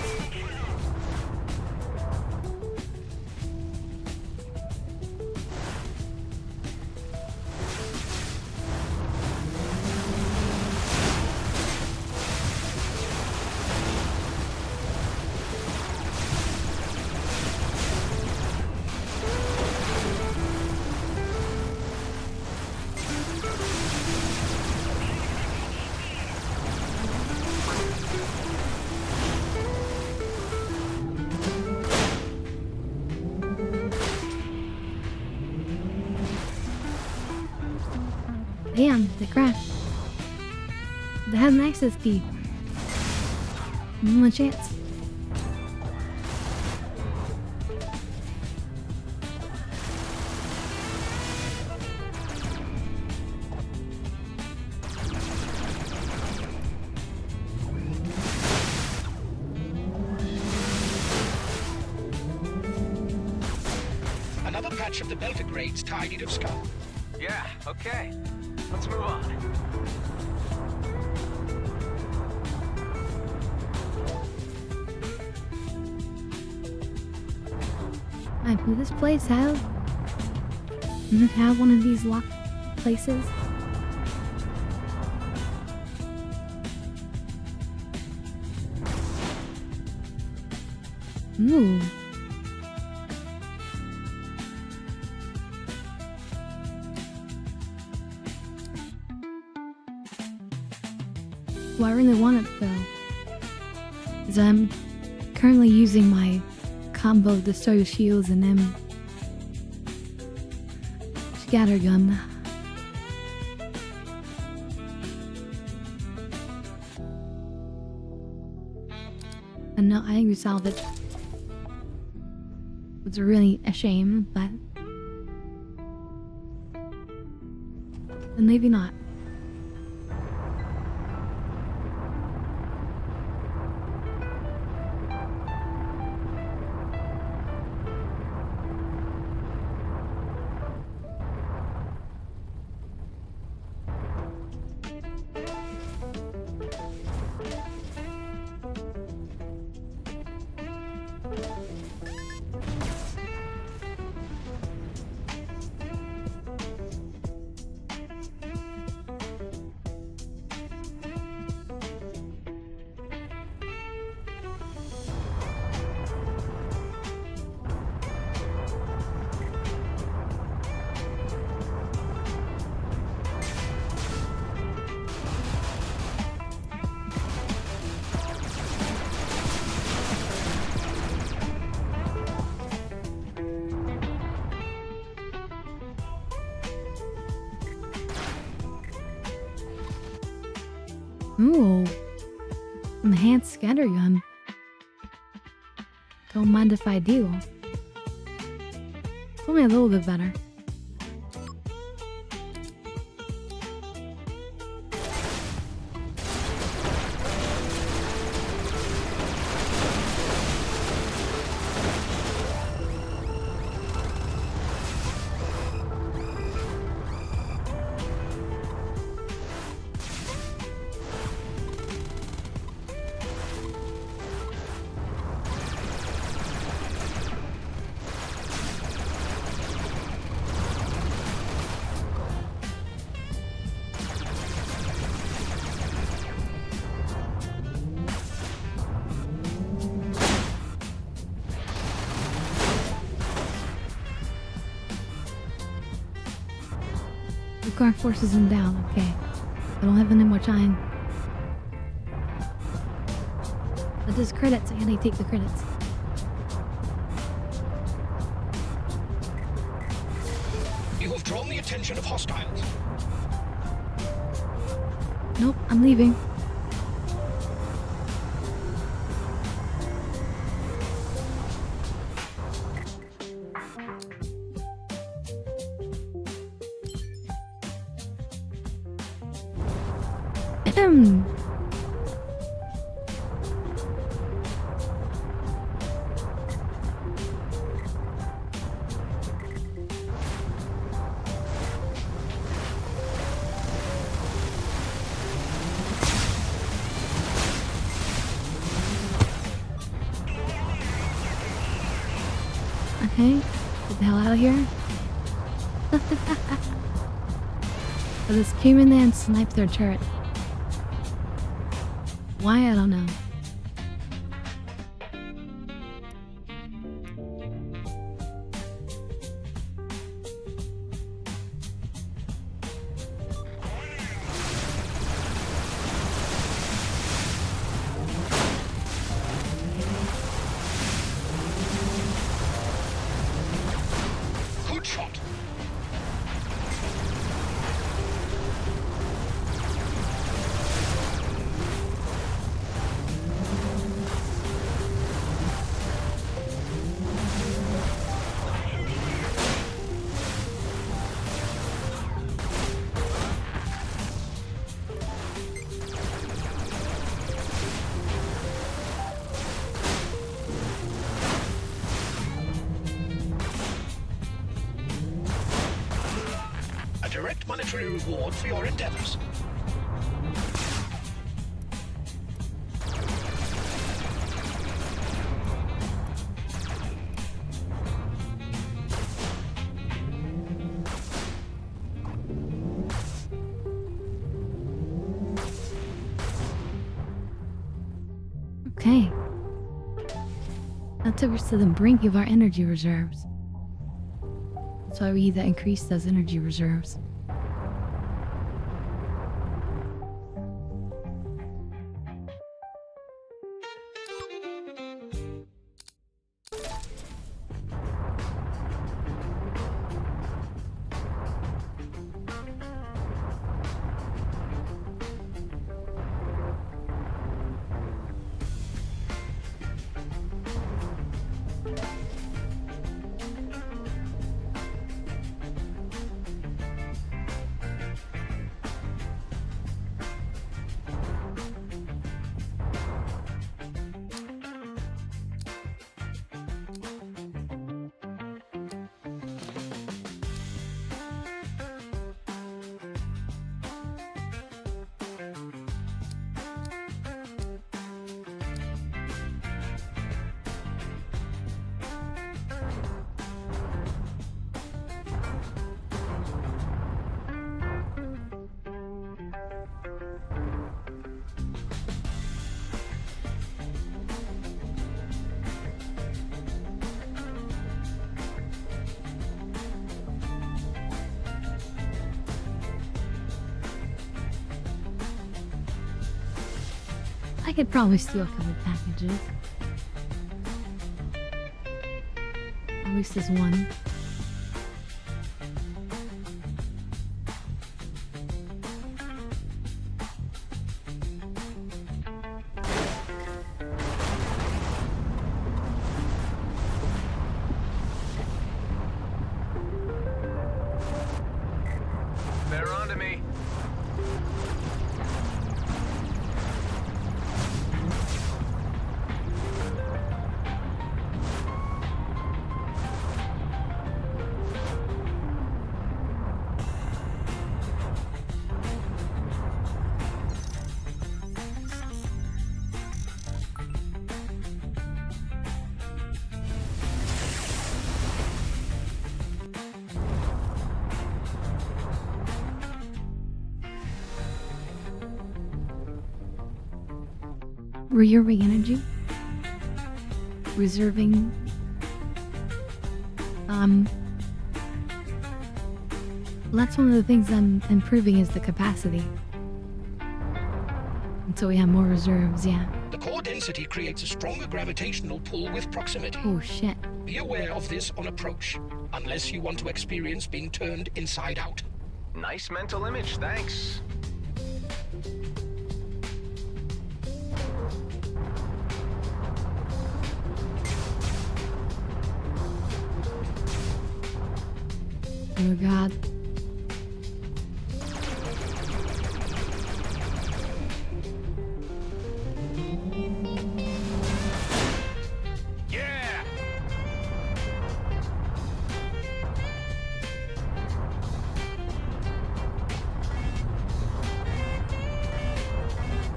S1: Damn, they crashed. They had an access key. No chance.
S8: Another patch of the Belgrades tidied of scum.
S9: Yeah, okay. Let's move on.
S1: Alright, will this place have one of these locked places? Ooh. Well, I really want it though, because I'm currently using my combo to destroy shields and then scattergun. And no, I think we solved it. It's really a shame, but and maybe not. Ooh, enhanced scattergun. Don't mind if I do. It's only a little bit better. Car forces him down. Okay. I don't have any more time. That does credits. I gotta take the credits.
S8: You have drawn the attention of hostiles.
S1: Nope, I'm leaving. Okay, get the hell out of here. So this came in there and sniped their turret. Why, I don't know.
S8: Good shot. A direct monetary reward for your endeavors.
S1: Okay. That took us to the brink of our energy reserves. So we need to increase those energy reserves. I could probably steal a couple packages. At least this one.
S9: They're onto me.
S1: Reserving energy. Reserving. That's one of the things I'm improving is the capacity. Until we have more reserves, yeah.
S8: The core density creates a stronger gravitational pull with proximity.
S1: Oh shit.
S8: Be aware of this on approach, unless you want to experience being turned inside out.
S9: Nice mental image, thanks.
S1: Oh god.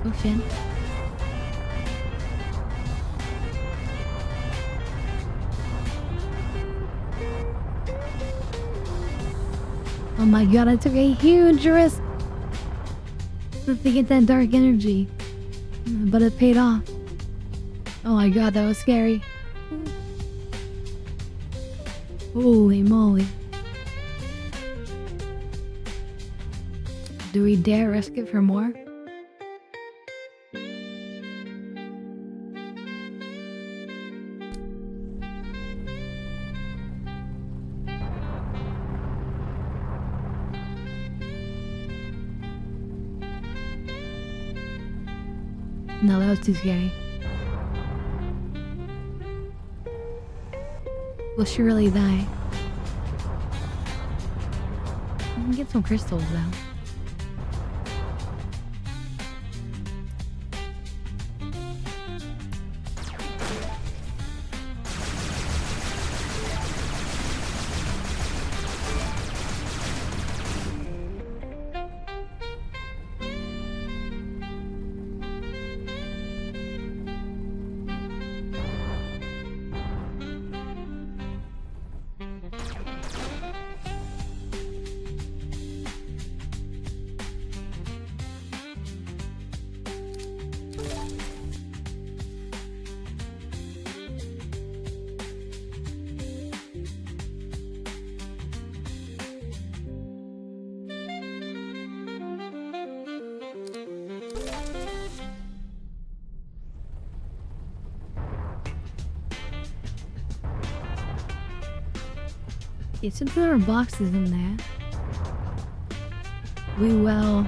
S1: Oh shit. Oh my god, I took a huge risk to get that dark energy. But it paid off. Oh my god, that was scary. Holy moly. Do we dare risk it for more? No, that was too scary. We'll surely die. We can get some crystals though. Yeah, since there are boxes in there, we will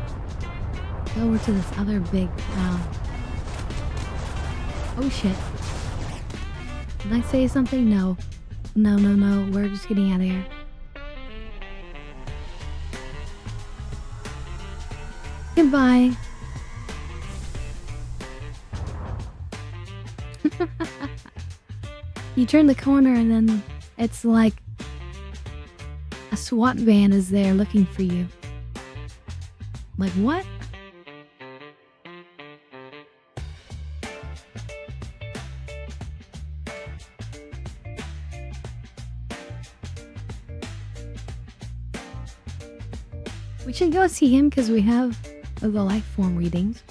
S1: go over to this other big oh shit. Did I say something? No. No. We're just getting out of here. Goodbye. You turn the corner and then it's like a SWAT van is there looking for you. Like what? We should go see him because we have the life form readings.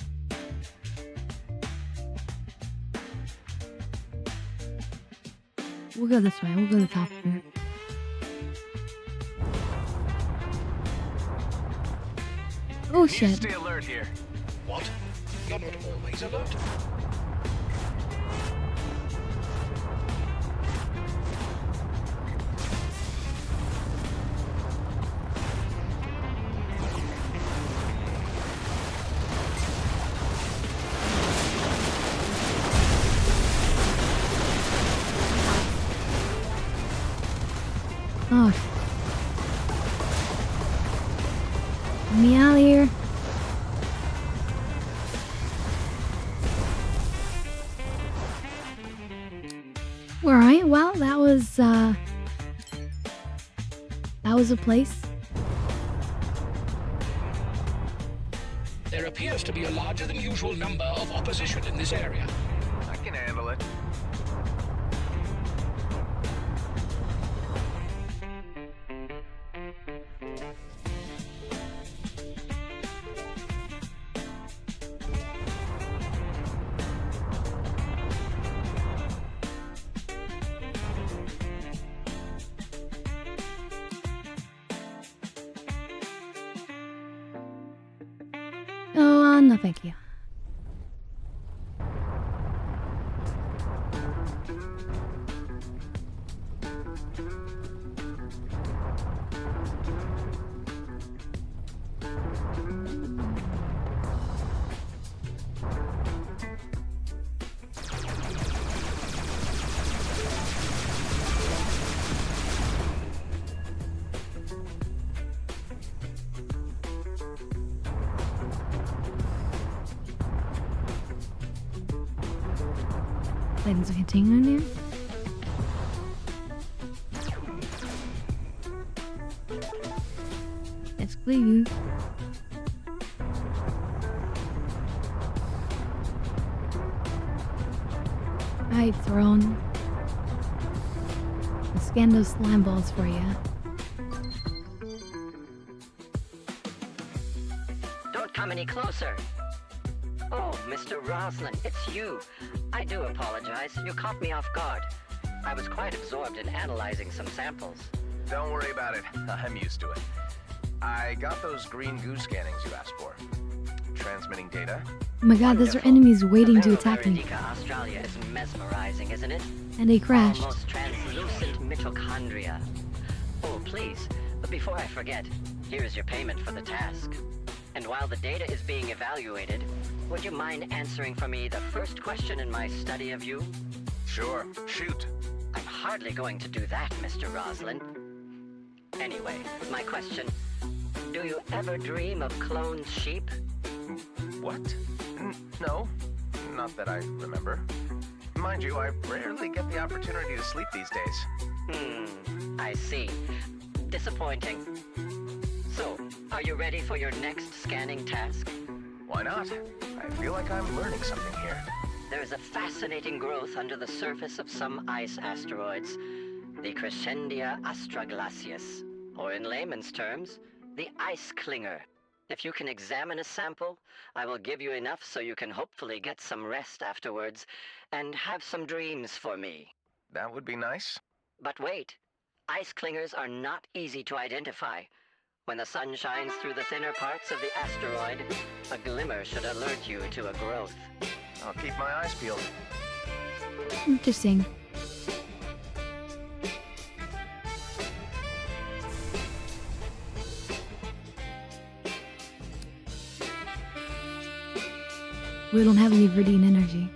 S1: We'll go this way. We'll go to the top here. Oh shit.
S9: Stay alert here.
S8: What? You're not always alert.
S1: Oh. Get me out of here. Alright, well, that was a place.
S8: There appears to be a larger than usual number of opposition in this area.
S9: I can handle it.
S1: No thank you. Things we continue here. Let's please. Alright, Throne. I'll scan those slime balls for you.
S12: Don't come any closer. Oh, Mr. Roslin, it's you. I do apologize. You caught me off guard. I was quite absorbed in analyzing some samples.
S9: Don't worry about it. I'm used to it. I got those green goo scannings you asked for. Transmitting data.
S1: Oh my god, those are enemies waiting to attack me.
S12: Australia is mesmerizing, isn't it?
S1: And they crashed.
S12: Almost translucent mitochondria. Oh, please, but before I forget, here is your payment for the task. And while the data is being evaluated, would you mind answering for me the first question in my study of you?
S9: Sure, shoot.
S12: I'm hardly going to do that, Mr. Roslin. Anyway, my question. Do you ever dream of cloned sheep?
S9: What? No, not that I remember. Mind you, I rarely get the opportunity to sleep these days.
S12: I see. Disappointing. So, are you ready for your next scanning task?
S9: Why not? I feel like I'm learning something here.
S12: There is a fascinating growth under the surface of some ice asteroids, the Crescendia astraglacius, or in layman's terms, the ice clinger. If you can examine a sample, I will give you enough so you can hopefully get some rest afterwards and have some dreams for me.
S9: That would be nice.
S12: But wait, ice clingers are not easy to identify. When the sun shines through the thinner parts of the asteroid, a glimmer should alert you to a growth.
S9: I'll keep my eyes peeled.
S1: Interesting. We don't have any Viridian energy.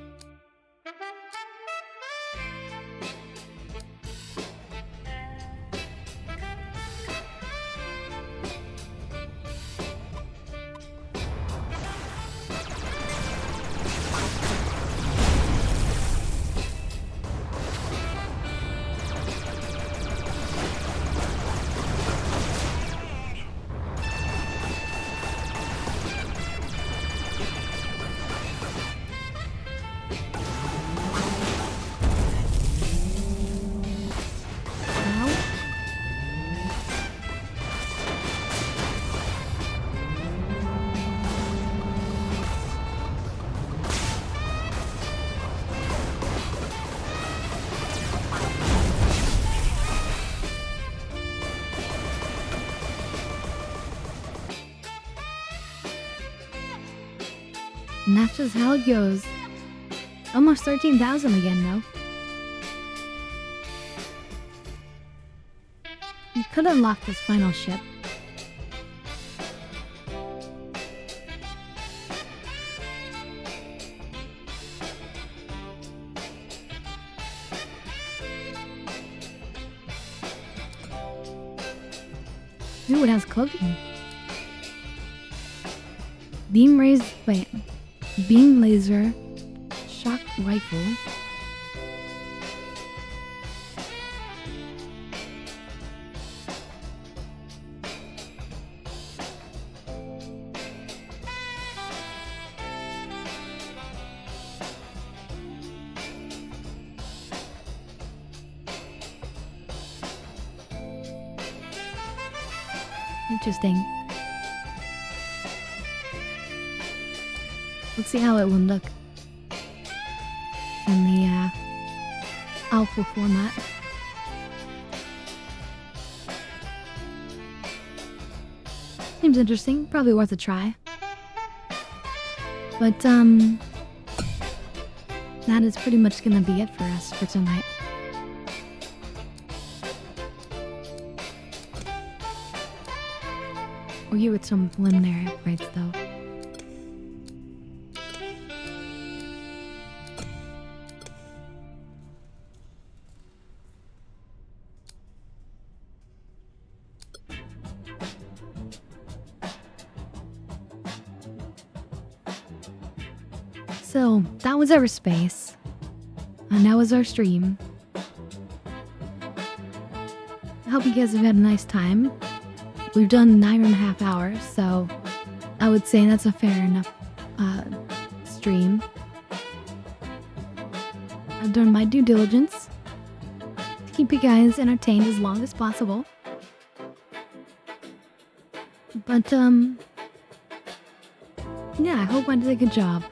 S1: And that's just how it goes. Almost 13,000 again, though. You could unlock this final ship. Ooh, it has cloaking. Beam laser, shock rifle. Interesting. Let's see how it would look in the alpha format. Seems interesting, probably worth a try. But, that is pretty much gonna be it for us for tonight. We'll give it some preliminary upgrades, though. So, that was our space. And that was our stream. I hope you guys have had a nice time. We've done 9.5 hours, so I would say that's a fair enough stream. I've done my due diligence to keep you guys entertained as long as possible. But, yeah, I hope I did a good job.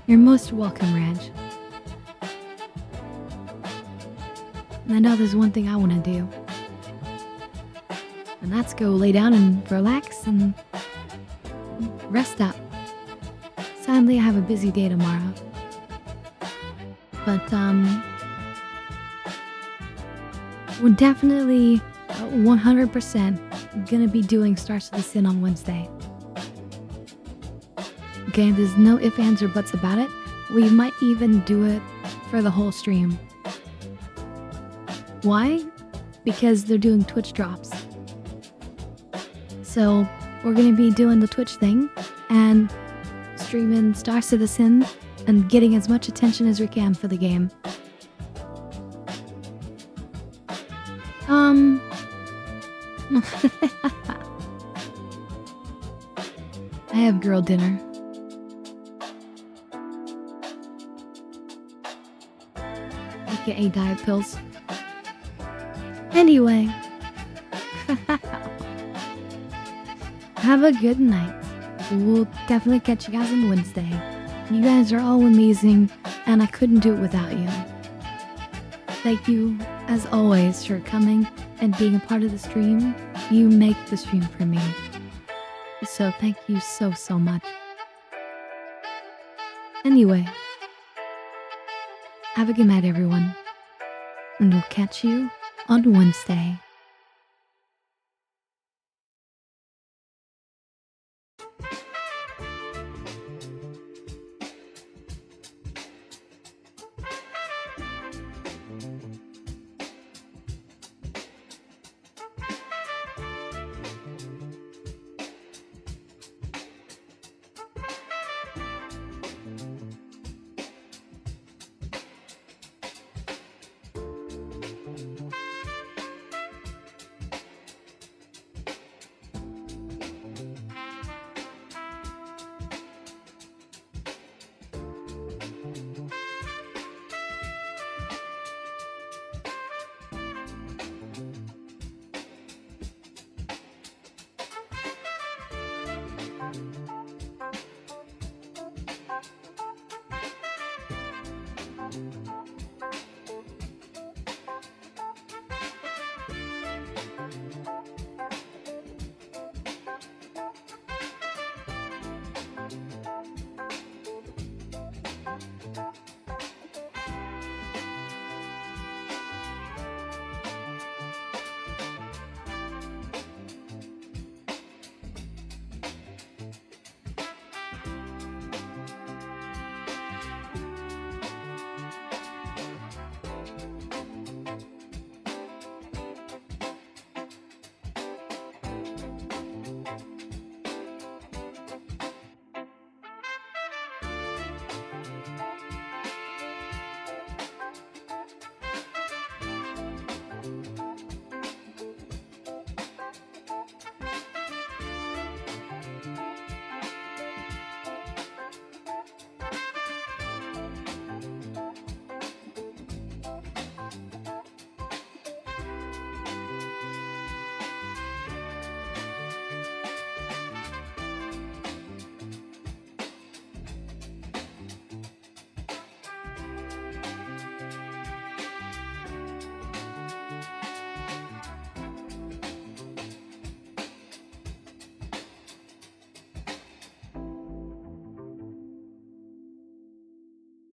S1: You're most welcome, Raj. And I know there's one thing I want to do. And that's go lay down and relax and rest up. Sadly, I have a busy day tomorrow. But, we're definitely 100% gonna be doing Stars to the Sin on Wednesday. Okay, there's no ifs, ands, or buts about it. We might even do it for the whole stream. Why? Because they're doing Twitch drops. So, we're gonna be doing the Twitch thing and streaming Stars to the Sin and getting as much attention as we can for the game. I have girl dinner. AKA diet pills. Anyway. Have a good night. We'll definitely catch you guys on Wednesday. You guys are all amazing, and I couldn't do it without you. Thank you, as always, for coming and being a part of the stream. You make the stream for me. So thank you so, so much. Anyway. Have a good night, everyone. And we'll catch you on Wednesday.